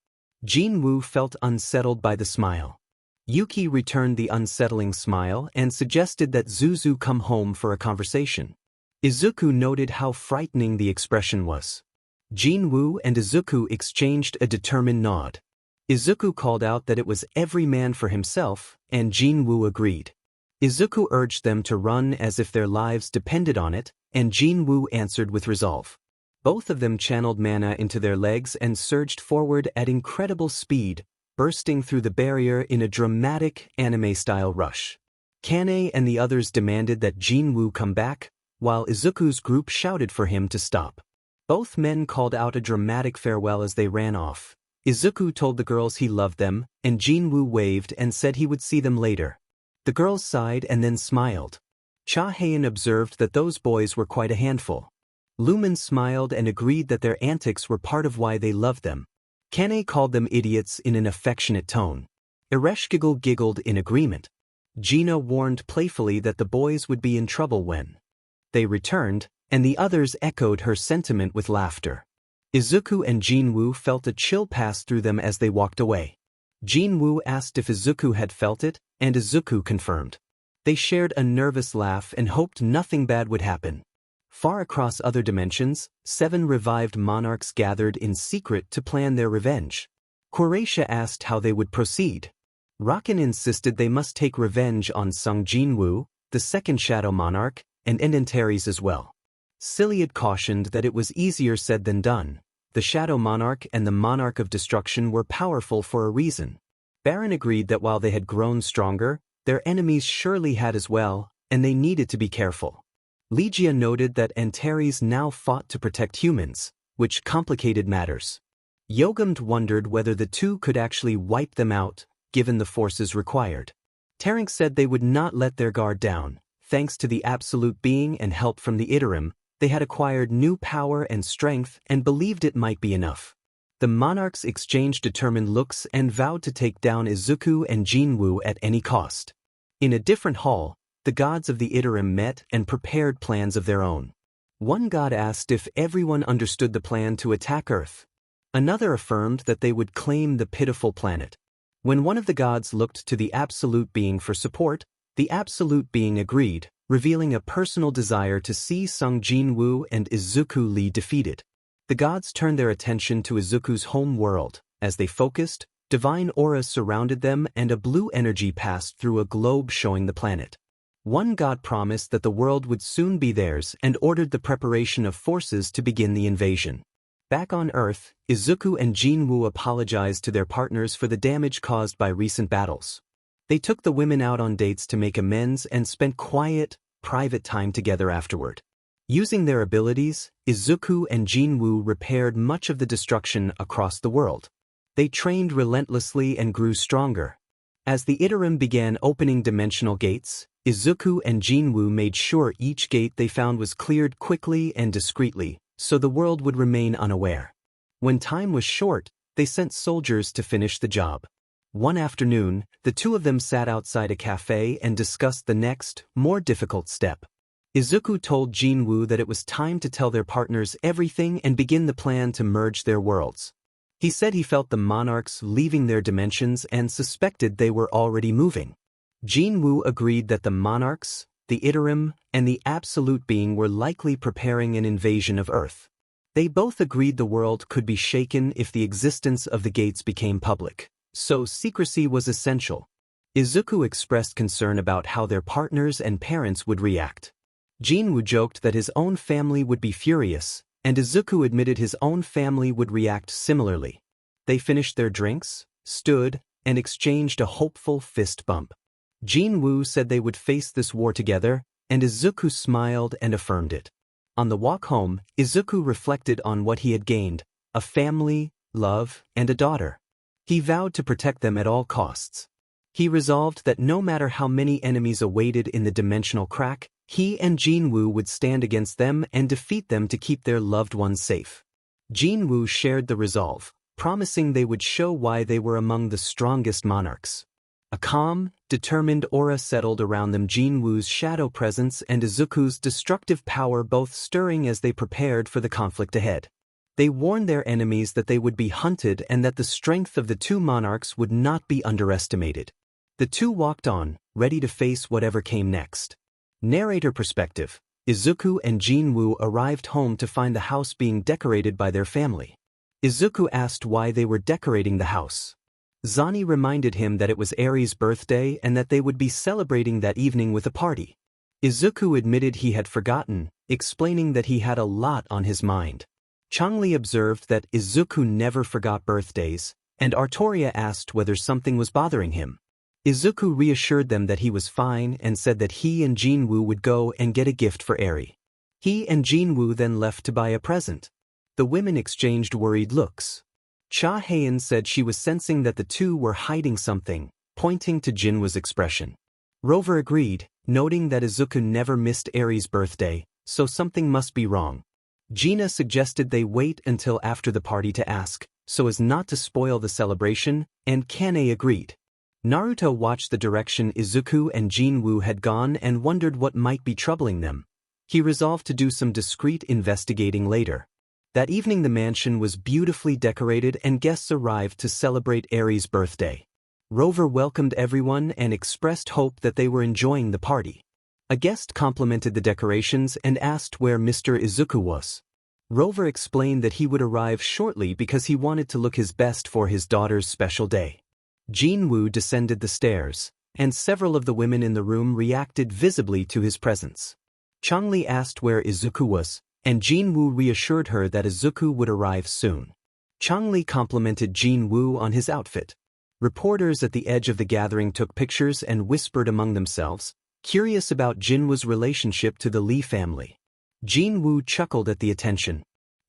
Jin Woo felt unsettled by the smile. Yuki returned the unsettling smile and suggested that Zuzu come home for a conversation. Izuku noted how frightening the expression was. Jin Woo and Izuku exchanged a determined nod. Izuku called out that it was every man for himself, and Jin Woo agreed. Izuku urged them to run as if their lives depended on it, and Jin Woo answered with resolve. Both of them channeled mana into their legs and surged forward at incredible speed, bursting through the barrier in a dramatic anime-style rush. Kane and the others demanded that Jin Woo come back, while Izuku's group shouted for him to stop. Both men called out a dramatic farewell as they ran off. Izuku told the girls he loved them, and Jin Woo waved and said he would see them later. The girls sighed and then smiled. Cha Heian observed that those boys were quite a handful. Lumen smiled and agreed that their antics were part of why they loved them. Kane called them idiots in an affectionate tone. Ereshkigal giggled in agreement. Gina warned playfully that the boys would be in trouble when they returned, and the others echoed her sentiment with laughter. Izuku and Jin Woo felt a chill pass through them as they walked away. Jin Woo asked if Izuku had felt it, and Izuku confirmed. They shared a nervous laugh and hoped nothing bad would happen. Far across other dimensions, 7 revived monarchs gathered in secret to plan their revenge. Quaratia asked how they would proceed. Rakan insisted they must take revenge on Sung Jin Woo, the second Shadow Monarch, and Antares as well. Ciliad cautioned that it was easier said than done. The Shadow Monarch and the Monarch of Destruction were powerful for a reason. Baron agreed that while they had grown stronger, their enemies surely had as well, and they needed to be careful. Ligia noted that Antares now fought to protect humans, which complicated matters. Yogamd wondered whether the two could actually wipe them out, given the forces required. Terink said they would not let their guard down. Thanks to the absolute being and help from the Iterum, they had acquired new power and strength and believed it might be enough. The monarchs exchanged determined looks and vowed to take down Izuku and Jinwoo at any cost. In a different hall, the gods of the Iterum met and prepared plans of their own. One god asked if everyone understood the plan to attack Earth. Another affirmed that they would claim the pitiful planet. When one of the gods looked to the absolute being for support, the absolute being agreed, revealing a personal desire to see Sung Jinwoo and Izuku Lee defeated. The gods turned their attention to Izuku's home world. As they focused, divine auras surrounded them and a blue energy passed through a globe showing the planet. One god promised that the world would soon be theirs and ordered the preparation of forces to begin the invasion. Back on Earth, Izuku and Jinwoo apologized to their partners for the damage caused by recent battles. They took the women out on dates to make amends and spent quiet, private time together afterward. Using their abilities, Izuku and Jinwoo repaired much of the destruction across the world. They trained relentlessly and grew stronger. As the Iterum began opening dimensional gates, Izuku and Jinwoo made sure each gate they found was cleared quickly and discreetly, so the world would remain unaware. When time was short, they sent soldiers to finish the job. One afternoon, the two of them sat outside a cafe and discussed the next, more difficult step. Izuku told Jinwoo that it was time to tell their partners everything and begin the plan to merge their worlds. He said he felt the monarchs leaving their dimensions and suspected they were already moving. Jinwoo agreed that the monarchs, the Iterum, and the absolute being were likely preparing an invasion of Earth. They both agreed the world could be shaken if the existence of the gates became public, so secrecy was essential. Izuku expressed concern about how their partners and parents would react. Jinwoo joked that his own family would be furious, and Izuku admitted his own family would react similarly. They finished their drinks, stood, and exchanged a hopeful fist bump. Jinwoo said they would face this war together, and Izuku smiled and affirmed it. On the walk home, Izuku reflected on what he had gained: a family, love, and a daughter. He vowed to protect them at all costs. He resolved that no matter how many enemies awaited in the dimensional crack, he and Jinwoo would stand against them and defeat them to keep their loved ones safe. Jinwoo shared the resolve, promising they would show why they were among the strongest monarchs. A calm, determined aura settled around them, Jinwoo's shadow presence and Izuku's destructive power both stirring as they prepared for the conflict ahead. They warned their enemies that they would be hunted and that the strength of the two monarchs would not be underestimated. The two walked on, ready to face whatever came next. Narrator perspective: Izuku and Jinwoo arrived home to find the house being decorated by their family. Izuku asked why they were decorating the house. Zani reminded him that it was Eri's birthday and that they would be celebrating that evening with a party. Izuku admitted he had forgotten, explaining that he had a lot on his mind. Changli observed that Izuku never forgot birthdays, and Artoria asked whether something was bothering him. Izuku reassured them that he was fine and said that he and Jinwoo would go and get a gift for Eri. He and Jinwoo then left to buy a present. The women exchanged worried looks. Cha Heian said she was sensing that the two were hiding something, pointing to Jinwoo's expression. Rover agreed, noting that Izuku never missed Eri's birthday, so something must be wrong. Gina suggested they wait until after the party to ask, so as not to spoil the celebration, and Kane agreed. Naruto watched the direction Izuku and Jinwoo had gone and wondered what might be troubling them. He resolved to do some discreet investigating later. That evening the mansion was beautifully decorated and guests arrived to celebrate Eri's birthday. Rover welcomed everyone and expressed hope that they were enjoying the party. A guest complimented the decorations and asked where Mr. Izuku was. Rover explained that he would arrive shortly because he wanted to look his best for his daughter's special day. Jinwoo descended the stairs, and several of the women in the room reacted visibly to his presence. Changli asked where Izuku was, and Jinwoo reassured her that Izuku would arrive soon. Changli complimented Jinwoo on his outfit. Reporters at the edge of the gathering took pictures and whispered among themselves, curious about Jinwoo's relationship to the Lee family. Jinwoo chuckled at the attention.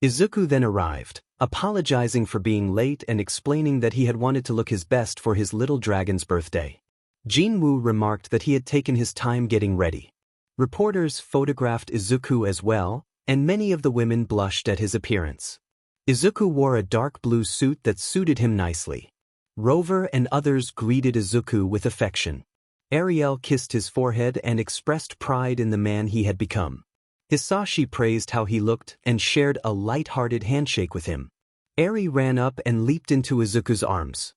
Izuku then arrived, apologizing for being late and explaining that he had wanted to look his best for his little dragon's birthday. Jinwoo remarked that he had taken his time getting ready. Reporters photographed Izuku as well, and many of the women blushed at his appearance. Izuku wore a dark blue suit that suited him nicely. Rover and others greeted Izuku with affection. Ariel kissed his forehead and expressed pride in the man he had become. Hisashi praised how he looked and shared a light-hearted handshake with him. Eri ran up and leaped into Izuku's arms.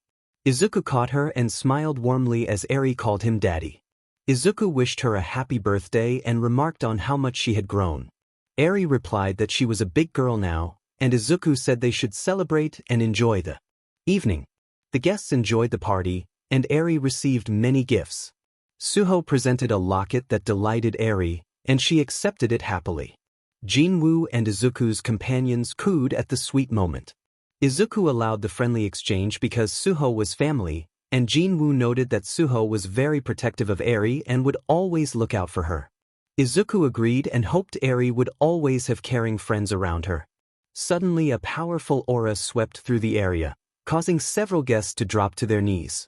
Izuku caught her and smiled warmly as Eri called him daddy. Izuku wished her a happy birthday and remarked on how much she had grown. Eri replied that she was a big girl now, and Izuku said they should celebrate and enjoy the evening. The guests enjoyed the party, and Eri received many gifts. Suho presented a locket that delighted Eri, and she accepted it happily. Jinwoo and Izuku's companions cooed at the sweet moment. Izuku allowed the friendly exchange because Suho was family, and Jinwoo noted that Suho was very protective of Eri and would always look out for her. Izuku agreed and hoped Eri would always have caring friends around her. Suddenly a powerful aura swept through the area, causing several guests to drop to their knees.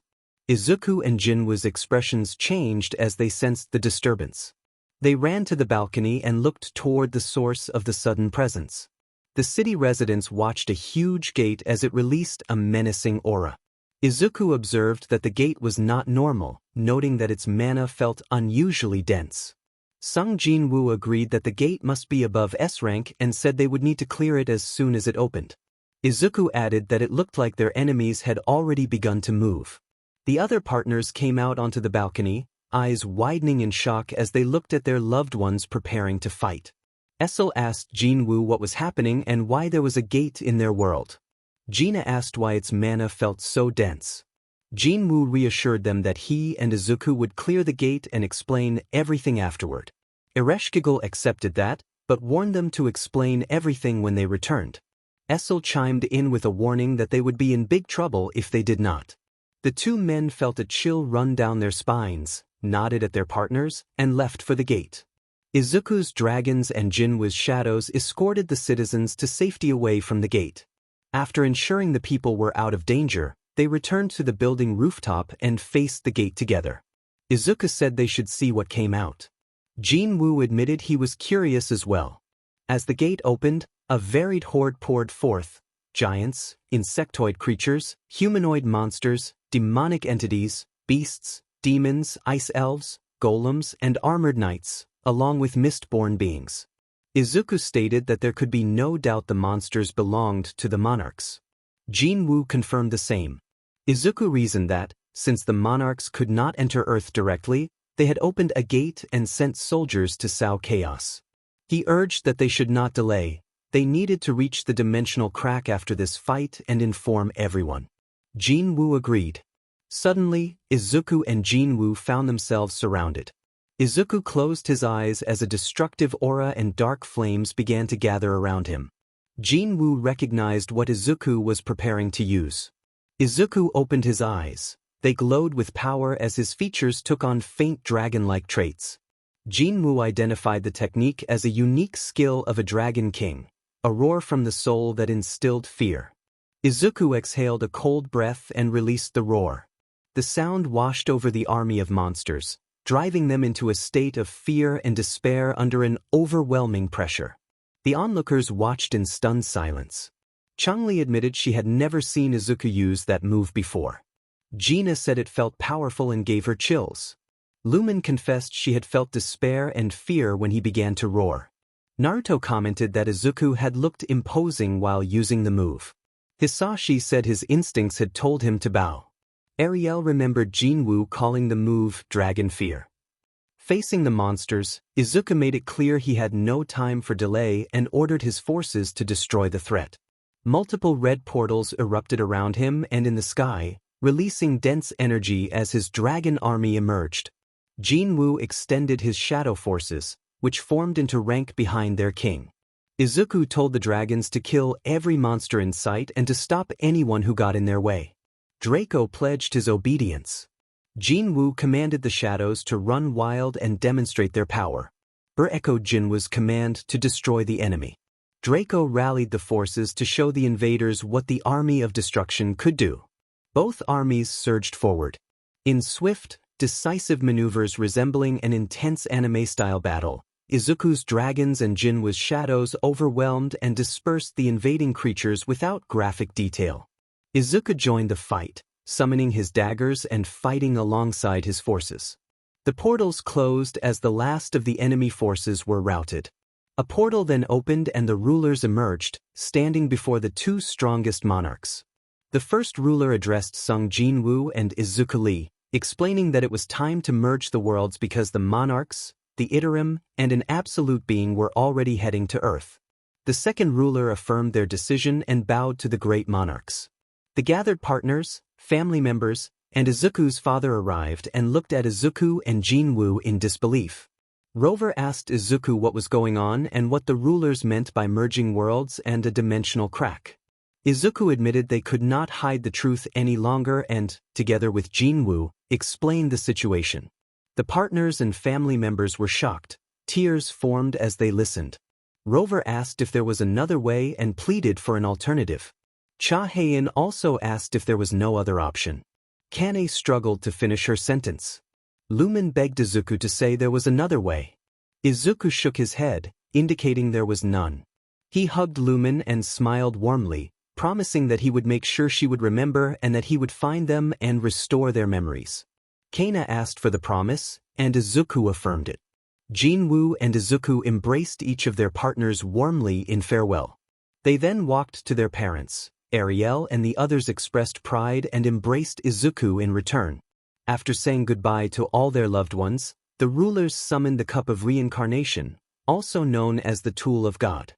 Izuku and Jinwoo's expressions changed as they sensed the disturbance. They ran to the balcony and looked toward the source of the sudden presence. The city residents watched a huge gate as it released a menacing aura. Izuku observed that the gate was not normal, noting that its mana felt unusually dense. Sung Jinwoo agreed that the gate must be above S rank and said they would need to clear it as soon as it opened. Izuku added that it looked like their enemies had already begun to move. The other partners came out onto the balcony, eyes widening in shock as they looked at their loved ones preparing to fight. Essel asked Jinwoo what was happening and why there was a gate in their world. Gina asked why its mana felt so dense. Jinwoo reassured them that he and Izuku would clear the gate and explain everything afterward. Ereshkigal accepted that, but warned them to explain everything when they returned. Essel chimed in with a warning that they would be in big trouble if they did not. The two men felt a chill run down their spines, nodded at their partners, and left for the gate. Izuku's dragons and Jinwoo's shadows escorted the citizens to safety away from the gate. After ensuring the people were out of danger, they returned to the building rooftop and faced the gate together. Izuku said they should see what came out. Jinwoo admitted he was curious as well. As the gate opened, a varied horde poured forth: giants, insectoid creatures, humanoid monsters, demonic entities, beasts, demons, ice elves, golems, and armored knights, along with mist-born beings. Izuku stated that there could be no doubt the monsters belonged to the monarchs. Jinwoo confirmed the same. Izuku reasoned that, since the monarchs could not enter Earth directly, they had opened a gate and sent soldiers to sow chaos. He urged that they should not delay. They needed to reach the dimensional crack after this fight and inform everyone. Jinwoo agreed. Suddenly, Izuku and Jinwoo found themselves surrounded. Izuku closed his eyes as a destructive aura and dark flames began to gather around him. Jinwoo recognized what Izuku was preparing to use. Izuku opened his eyes. They glowed with power as his features took on faint dragon-like traits. Jinwoo identified the technique as a unique skill of a dragon king, a roar from the soul that instilled fear. Izuku exhaled a cold breath and released the roar. The sound washed over the army of monsters, driving them into a state of fear and despair under an overwhelming pressure. The onlookers watched in stunned silence. Changli admitted she had never seen Izuku use that move before. Gina said it felt powerful and gave her chills. Lumen confessed she had felt despair and fear when he began to roar. Naruto commented that Izuku had looked imposing while using the move. Hisashi said his instincts had told him to bow. Ariel remembered Jinwoo calling the move Dragon Fear. Facing the monsters, Izuku made it clear he had no time for delay and ordered his forces to destroy the threat. Multiple red portals erupted around him and in the sky, releasing dense energy as his dragon army emerged. Jinwoo extended his shadow forces, which formed into rank behind their king. Izuku told the dragons to kill every monster in sight and to stop anyone who got in their way. Draco pledged his obedience. Jinwoo commanded the shadows to run wild and demonstrate their power. echoed Jinwoo's command to destroy the enemy. Draco rallied the forces to show the invaders what the army of destruction could do. Both armies surged forward. In swift, decisive maneuvers resembling an intense anime-style battle, Izuku's dragons and Jinwoo's shadows overwhelmed and dispersed the invading creatures without graphic detail. Izuku joined the fight, summoning his daggers and fighting alongside his forces. The portals closed as the last of the enemy forces were routed. A portal then opened and the rulers emerged, standing before the two strongest monarchs. The first ruler addressed Sung Jinwoo and Izuku Lee, explaining that it was time to merge the worlds because the monarchs, the Iterum, and an absolute being were already heading to Earth. The second ruler affirmed their decision and bowed to the great monarchs. The gathered partners, family members, and Izuku's father arrived and looked at Izuku and Jinwoo in disbelief. Rover asked Izuku what was going on and what the rulers meant by merging worlds and a dimensional crack. Izuku admitted they could not hide the truth any longer and, together with Jinwoo, explained the situation. The partners and family members were shocked. Tears formed as they listened. Rover asked if there was another way and pleaded for an alternative. Cha Haein also asked if there was no other option. Kane struggled to finish her sentence. Lumen begged Izuku to say there was another way. Izuku shook his head, indicating there was none. He hugged Lumen and smiled warmly, promising that he would make sure she would remember and that he would find them and restore their memories. Kana asked for the promise, and Izuku affirmed it. Jinwoo and Izuku embraced each of their partners warmly in farewell. They then walked to their parents. Ariel and the others expressed pride and embraced Izuku in return. After saying goodbye to all their loved ones, the rulers summoned the Cup of Reincarnation, also known as the Tool of God.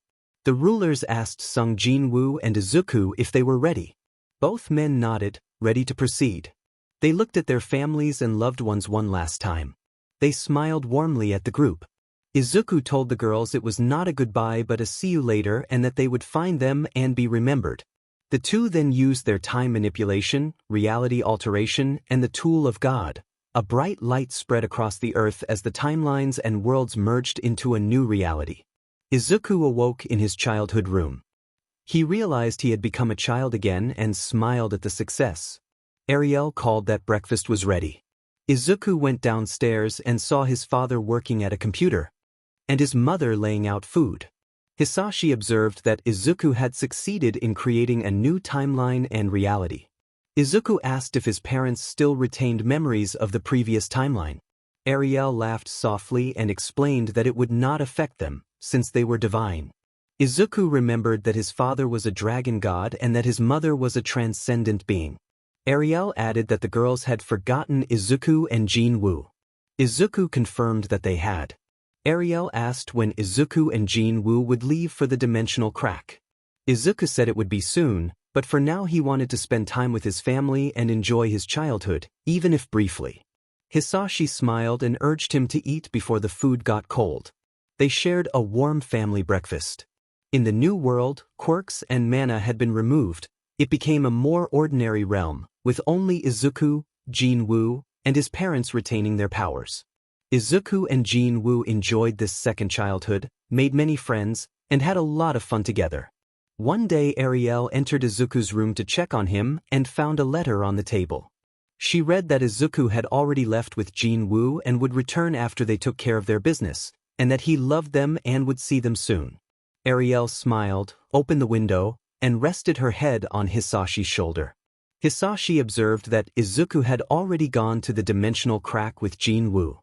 The rulers asked Sung Jinwoo and Izuku if they were ready. Both men nodded, ready to proceed. They looked at their families and loved ones one last time. They smiled warmly at the group. Izuku told the girls it was not a goodbye but a see you later and that they would find them and be remembered. The two then used their time manipulation, reality alteration, and the Tool of God. A bright light spread across the earth as the timelines and worlds merged into a new reality. Izuku awoke in his childhood room. He realized he had become a child again and smiled at the success. Ariel called that breakfast was ready. Izuku went downstairs and saw his father working at a computer, and his mother laying out food. Hisashi observed that Izuku had succeeded in creating a new timeline and reality. Izuku asked if his parents still retained memories of the previous timeline. Ariel laughed softly and explained that it would not affect them, since they were divine. Izuku remembered that his father was a dragon god and that his mother was a transcendent being. Ariel added that the girls had forgotten Izuku and Jinwoo. Izuku confirmed that they had. Ariel asked when Izuku and Jinwoo would leave for the dimensional crack. Izuku said it would be soon, but for now he wanted to spend time with his family and enjoy his childhood, even if briefly. Hisashi smiled and urged him to eat before the food got cold. They shared a warm family breakfast. In the new world, quirks and mana had been removed. It became a more ordinary realm, with only Izuku, Jinwoo, and his parents retaining their powers. Izuku and Jinwoo enjoyed this second childhood, made many friends, and had a lot of fun together. One day Ariel entered Izuku's room to check on him and found a letter on the table. She read that Izuku had already left with Jinwoo and would return after they took care of their business, and that he loved them and would see them soon. Ariel smiled, opened the window, and rested her head on Hisashi's shoulder. Hisashi observed that Izuku had already gone to the dimensional crack with Jinwoo.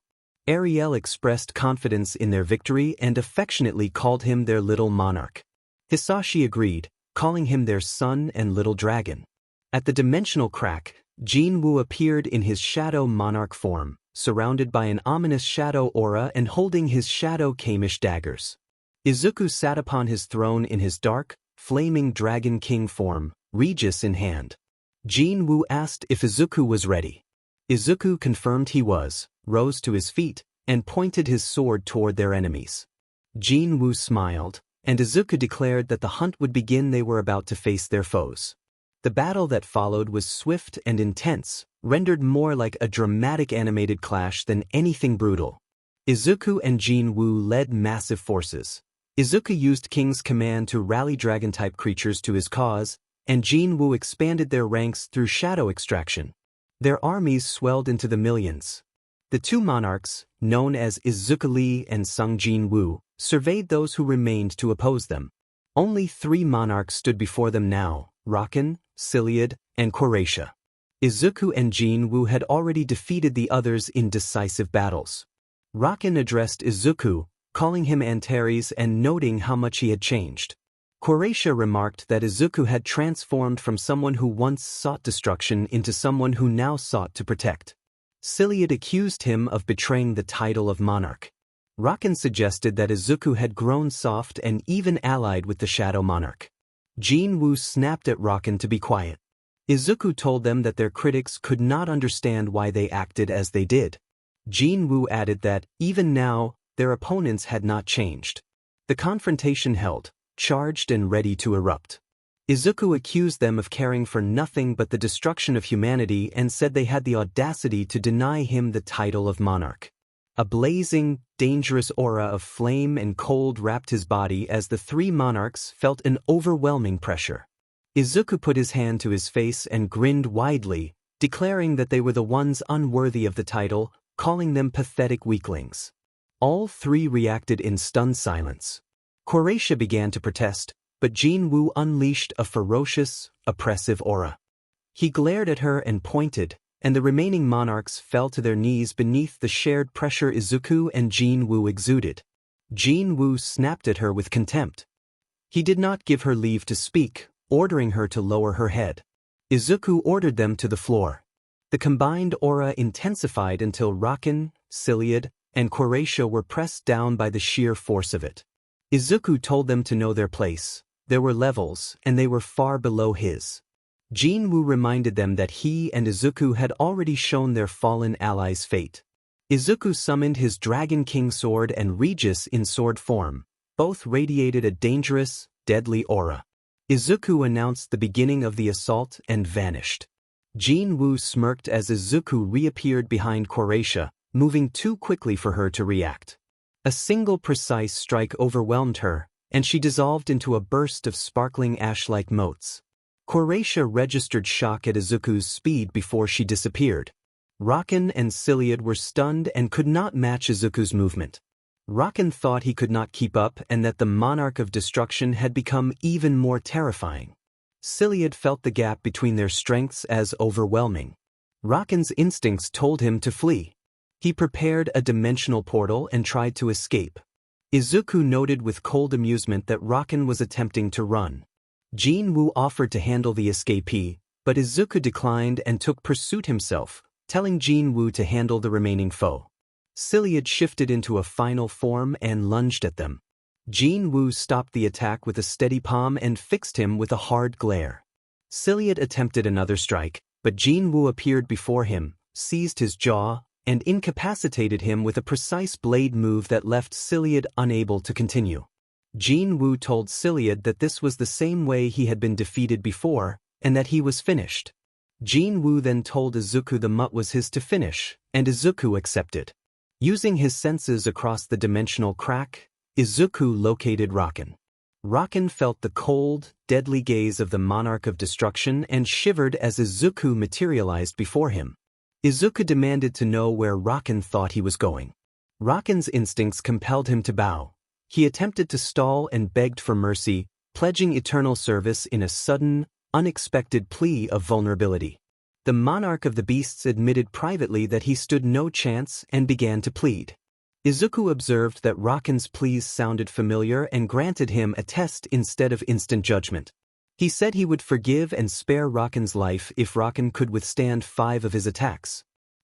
Ariel expressed confidence in their victory and affectionately called him their little monarch. Hisashi agreed, calling him their son and little dragon. At the dimensional crack, Jinwoo appeared in his shadow monarch form, surrounded by an ominous shadow aura and holding his shadow Kamish daggers. Izuku sat upon his throne in his dark, flaming dragon king form, Regis in hand. Jinwoo asked if Izuku was ready. Izuku confirmed he was, rose to his feet, and pointed his sword toward their enemies. Jinwoo smiled, and Izuku declared that the hunt would begin. They were about to face their foes. The battle that followed was swift and intense, rendered more like a dramatic animated clash than anything brutal. Izuku and Jinwoo led massive forces. Izuku used King's command to rally dragon-type creatures to his cause, and Jinwoo expanded their ranks through shadow extraction. Their armies swelled into the millions. The two monarchs, known as Izuku Lee and Sung Jinwoo, surveyed those who remained to oppose them. Only 3 monarchs stood before them now: Rakan, Siliad, and Croatia. Izuku and Jinwoo had already defeated the others in decisive battles. Rakan addressed Izuku, calling him Antares and noting how much he had changed. Croatia remarked that Izuku had transformed from someone who once sought destruction into someone who now sought to protect. Siliad accused him of betraying the title of monarch. Rakan suggested that Izuku had grown soft and even allied with the Shadow Monarch. Jinwoo snapped at Rakan to be quiet. Izuku told them that their critics could not understand why they acted as they did. Jinwoo added that, even now, their opponents had not changed. The confrontation held, charged and ready to erupt. Izuku accused them of caring for nothing but the destruction of humanity and said they had the audacity to deny him the title of monarch. A blazing, dangerous aura of flame and cold wrapped his body as the 3 monarchs felt an overwhelming pressure. Izuku put his hand to his face and grinned widely, declaring that they were the ones unworthy of the title, calling them pathetic weaklings. All 3 reacted in stunned silence. Croatia began to protest, but Jinwoo unleashed a ferocious, oppressive aura. He glared at her and pointed, and the remaining monarchs fell to their knees beneath the shared pressure Izuku and Jinwoo exuded. Jinwoo snapped at her with contempt. He did not give her leave to speak, ordering her to lower her head. Izuku ordered them to the floor. The combined aura intensified until Rakan, Siliad, and Croatia were pressed down by the sheer force of it. Izuku told them to know their place. There were levels, and they were far below his. Jinwoo reminded them that he and Izuku had already shown their fallen allies' fate. Izuku summoned his Dragon King sword and Regis in sword form. Both radiated a dangerous, deadly aura. Izuku announced the beginning of the assault and vanished. Jinwoo smirked as Izuku reappeared behind Croatia, moving too quickly for her to react. A single precise strike overwhelmed her, and she dissolved into a burst of sparkling ash-like motes. Croatia registered shock at Izuku's speed before she disappeared. Rakan and Siliad were stunned and could not match Izuku's movement. Rakan thought he could not keep up and that the Monarch of Destruction had become even more terrifying. Siliad felt the gap between their strengths as overwhelming. Rakan's instincts told him to flee. He prepared a dimensional portal and tried to escape. Izuku noted with cold amusement that Rakan was attempting to run. Jinwoo offered to handle the escapee, but Izuku declined and took pursuit himself, telling Jinwoo to handle the remaining foe. Siliad shifted into a final form and lunged at them. Jinwoo stopped the attack with a steady palm and fixed him with a hard glare. Siliad attempted another strike, but Jinwoo appeared before him, seized his jaw, and incapacitated him with a precise blade move that left Siliad unable to continue. Jinwoo told Siliad that this was the same way he had been defeated before, and that he was finished. Jinwoo then told Izuku the mutt was his to finish, and Izuku accepted. Using his senses across the dimensional crack, Izuku located Rakan. Rakan felt the cold, deadly gaze of the Monarch of Destruction and shivered as Izuku materialized before him. Izuku demanded to know where Rakan thought he was going. Rakan's instincts compelled him to bow. He attempted to stall and begged for mercy, pledging eternal service in a sudden, unexpected plea of vulnerability. The Monarch of the Beasts admitted privately that he stood no chance and began to plead. Izuku observed that Rakan's pleas sounded familiar and granted him a test instead of instant judgment. He said he would forgive and spare Rakan's life if Rakan could withstand 5 of his attacks.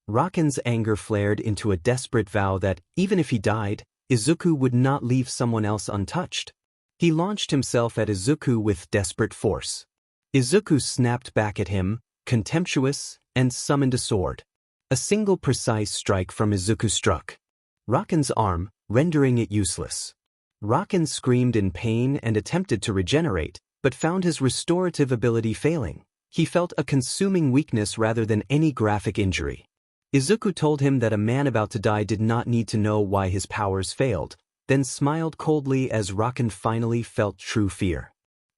Rakan's anger flared into a desperate vow that, even if he died, Izuku would not leave someone else untouched. He launched himself at Izuku with desperate force. Izuku snapped back at him, contemptuous, and summoned a sword. A single precise strike from Izuku struck Rakan's arm, rendering it useless. Rakan screamed in pain and attempted to regenerate, but found his restorative ability failing. He felt a consuming weakness rather than any graphic injury. Izuku told him that a man about to die did not need to know why his powers failed, then smiled coldly as Rakan finally felt true fear.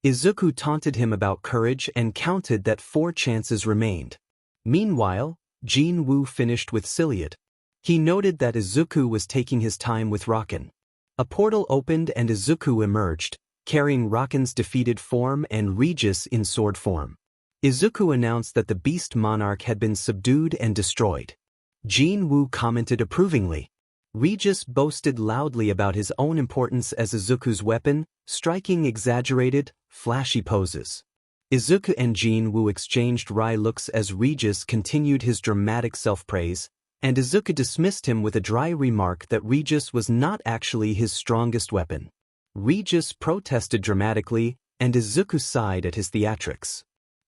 Izuku taunted him about courage and counted that 4 chances remained. Meanwhile, Jin Woo finished with Ciliad. He noted that Izuku was taking his time with Rakan. A portal opened and Izuku emerged, carrying Rakan's defeated form and Regis in sword form. Izuku announced that the beast Monarch had been subdued and destroyed. Jin Woo commented approvingly. Regis boasted loudly about his own importance as Izuku's weapon, striking exaggerated, flashy poses. Izuku and Jin Woo exchanged wry looks as Regis continued his dramatic self-praise, and Izuku dismissed him with a dry remark that Regis was not actually his strongest weapon. Regis protested dramatically, and Izuku sighed at his theatrics.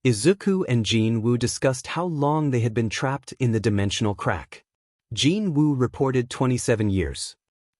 Izuku and Jin Woo discussed how long they had been trapped in the dimensional crack. Jin Woo reported 27 years.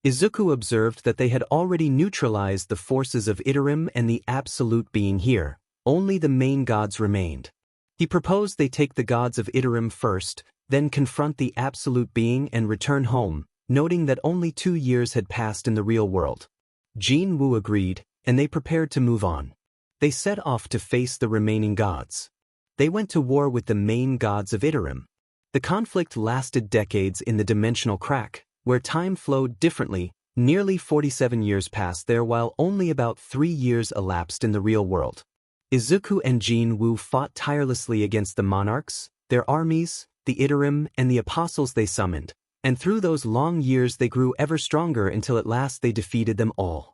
Izuku observed that they had already neutralized the forces of Itarim and the Absolute Being here, only the main gods remained. He proposed they take the gods of Itarim first, then confront the Absolute Being and return home, noting that only 2 years had passed in the real world. Jin Woo agreed, and they prepared to move on. They set off to face the remaining gods. They went to war with the main gods of Itarim. The conflict lasted decades in the dimensional crack, where time flowed differently. Nearly 47 years passed there while only about 3 years elapsed in the real world. Izuku and Jin Woo fought tirelessly against the monarchs, their armies, the Itarim, and the apostles they summoned, and through those long years they grew ever stronger until at last they defeated them all.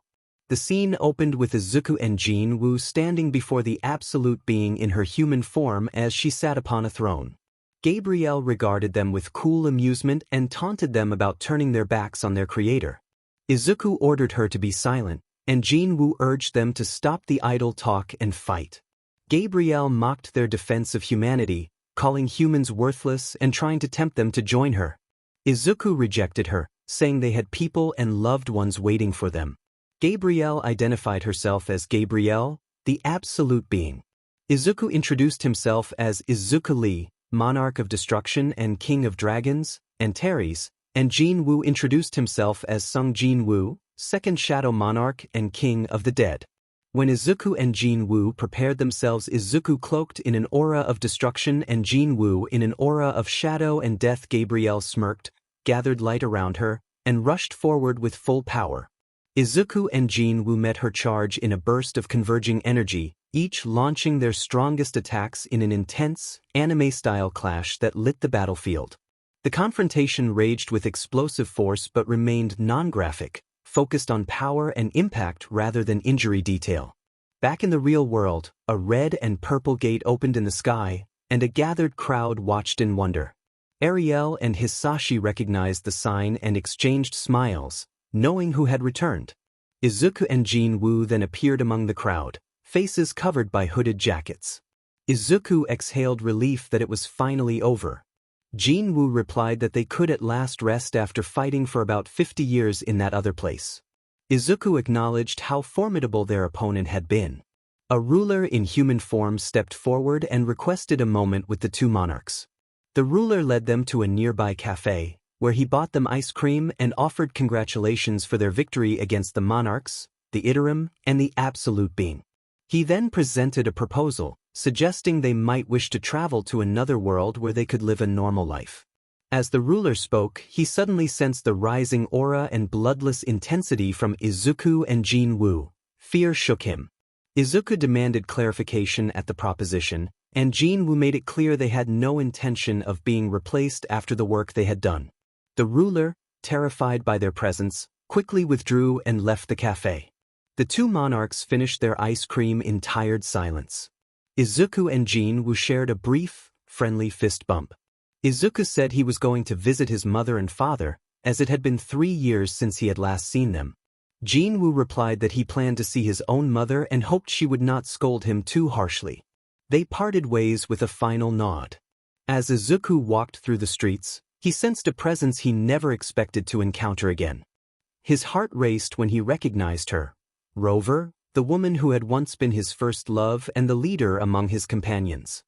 The scene opened with Izuku and Jin Woo standing before the Absolute Being in her human form as she sat upon a throne. Gabrielle regarded them with cool amusement and taunted them about turning their backs on their creator. Izuku ordered her to be silent, and Jin Woo urged them to stop the idle talk and fight. Gabrielle mocked their defense of humanity, calling humans worthless and trying to tempt them to join her. Izuku rejected her, saying they had people and loved ones waiting for them. Gabrielle identified herself as Gabrielle, the Absolute Being. Izuku introduced himself as Izuku Lee, Monarch of Destruction and King of Dragons, Antares, and Jin Woo introduced himself as Sung Jin Woo, Second Shadow Monarch and King of the Dead. When Izuku and Jin Woo prepared themselves, Izuku cloaked in an aura of destruction and Jin Woo in an aura of shadow and death. Gabrielle smirked, gathered light around her, and rushed forward with full power. Izuku and Jin Woo met her charge in a burst of converging energy, each launching their strongest attacks in an intense, anime-style clash that lit the battlefield. The confrontation raged with explosive force but remained non-graphic, focused on power and impact rather than injury detail. Back in the real world, a red and purple gate opened in the sky, and a gathered crowd watched in wonder. Ariel and Hisashi recognized the sign and exchanged smiles, knowing who had returned. Izuku and Jin Woo then appeared among the crowd, faces covered by hooded jackets. Izuku exhaled relief that it was finally over. Jin Woo replied that they could at last rest after fighting for about 50 years in that other place. Izuku acknowledged how formidable their opponent had been. A ruler in human form stepped forward and requested a moment with the two monarchs. The ruler led them to a nearby cafe, where he bought them ice cream and offered congratulations for their victory against the monarchs, the Itarim, and the Absolute Being. He then presented a proposal, suggesting they might wish to travel to another world where they could live a normal life. As the ruler spoke, he suddenly sensed the rising aura and bloodless intensity from Izuku and Jin Woo. Fear shook him. Izuku demanded clarification at the proposition, and Jin Woo made it clear they had no intention of being replaced after the work they had done. The ruler, terrified by their presence, quickly withdrew and left the cafe. The two monarchs finished their ice cream in tired silence. Izuku and Jin Woo shared a brief, friendly fist bump. Izuku said he was going to visit his mother and father, as it had been 3 years since he had last seen them. Jin Woo replied that he planned to see his own mother and hoped she would not scold him too harshly. They parted ways with a final nod. As Izuku walked through the streets, he sensed a presence he never expected to encounter again. His heart raced when he recognized her. Rover, the woman who had once been his first love and the leader among his companions.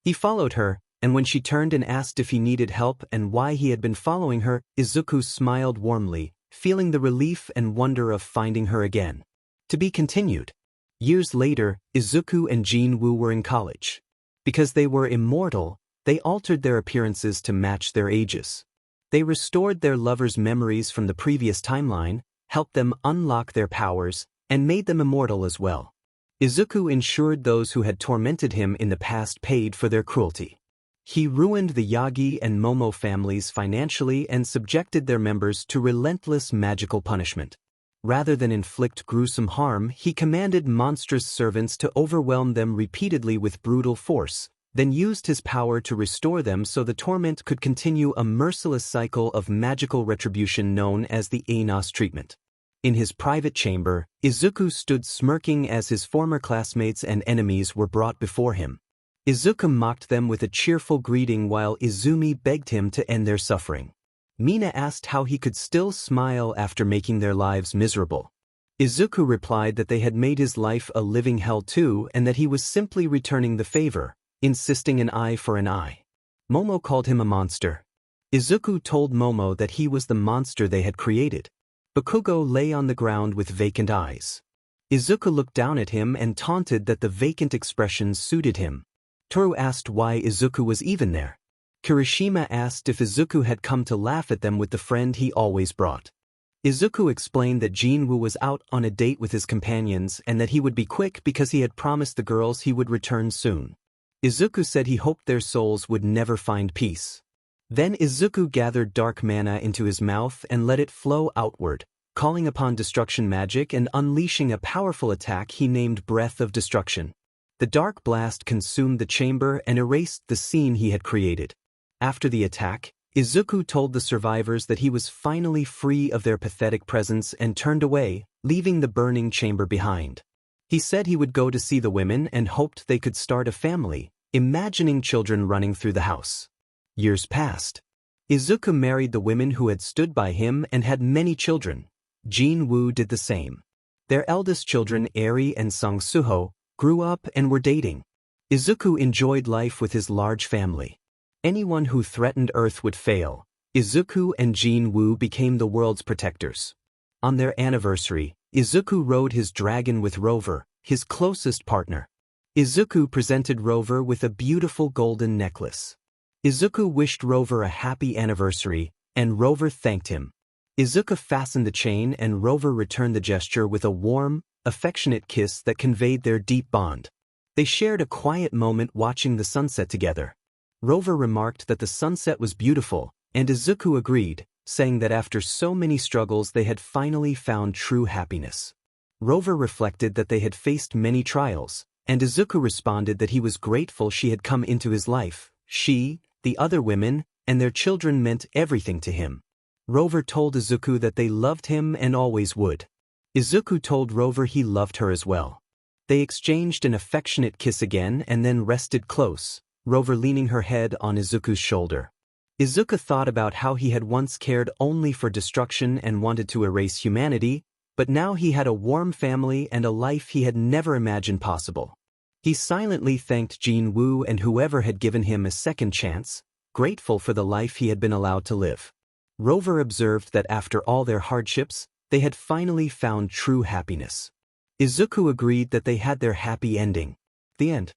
He followed her, and when she turned and asked if he needed help and why he had been following her, Izuku smiled warmly, feeling the relief and wonder of finding her again. To be continued. Years later, Izuku and Jinwoo were in college. Because they were immortal, they altered their appearances to match their ages. They restored their lovers' memories from the previous timeline, helped them unlock their powers, and made them immortal as well. Izuku ensured those who had tormented him in the past paid for their cruelty. He ruined the Yagi and Momo families financially and subjected their members to relentless magical punishment. Rather than inflict gruesome harm, he commanded monstrous servants to overwhelm them repeatedly with brutal force, then used his power to restore them so the torment could continue, a merciless cycle of magical retribution known as the Anos treatment. In his private chamber, Izuku stood smirking as his former classmates and enemies were brought before him. Izuku mocked them with a cheerful greeting while Izumi begged him to end their suffering. Mina asked how he could still smile after making their lives miserable. Izuku replied that they had made his life a living hell too and that he was simply returning the favor, insisting an eye for an eye. Momo called him a monster. Izuku told Momo that he was the monster they had created. Bakugo lay on the ground with vacant eyes. Izuku looked down at him and taunted that the vacant expression suited him. Toru asked why Izuku was even there. Kirishima asked if Izuku had come to laugh at them with the friend he always brought. Izuku explained that Jinwoo was out on a date with his companions and that he would be quick because he had promised the girls he would return soon. Izuku said he hoped their souls would never find peace. Then Izuku gathered dark mana into his mouth and let it flow outward, calling upon destruction magic and unleashing a powerful attack he named Breath of Destruction. The dark blast consumed the chamber and erased the scene he had created. After the attack, Izuku told the survivors that he was finally free of their pathetic presence and turned away, leaving the burning chamber behind. He said he would go to see the women and hoped they could start a family, imagining children running through the house. Years passed. Izuku married the women who had stood by him and had many children. Jinwoo did the same. Their eldest children, Eri and Sangsuho, grew up and were dating. Izuku enjoyed life with his large family. Anyone who threatened Earth would fail. Izuku and Jinwoo became the world's protectors. On their anniversary, Izuku rode his dragon with Rover, his closest partner. Izuku presented Rover with a beautiful golden necklace. Izuku wished Rover a happy anniversary, and Rover thanked him. Izuku fastened the chain and Rover returned the gesture with a warm, affectionate kiss that conveyed their deep bond. They shared a quiet moment watching the sunset together. Rover remarked that the sunset was beautiful, and Izuku agreed, saying that after so many struggles they had finally found true happiness. Rover reflected that they had faced many trials, and Izuku responded that he was grateful she had come into his life. She, the other women, and their children meant everything to him. Rover told Izuku that they loved him and always would. Izuku told Rover he loved her as well. They exchanged an affectionate kiss again and then rested close, Rover leaning her head on Izuku's shoulder. Izuku thought about how he had once cared only for destruction and wanted to erase humanity, but now he had a warm family and a life he had never imagined possible. He silently thanked Jinwoo and whoever had given him a second chance, grateful for the life he had been allowed to live. Rover observed that after all their hardships, they had finally found true happiness. Izuku agreed that they had their happy ending. The end.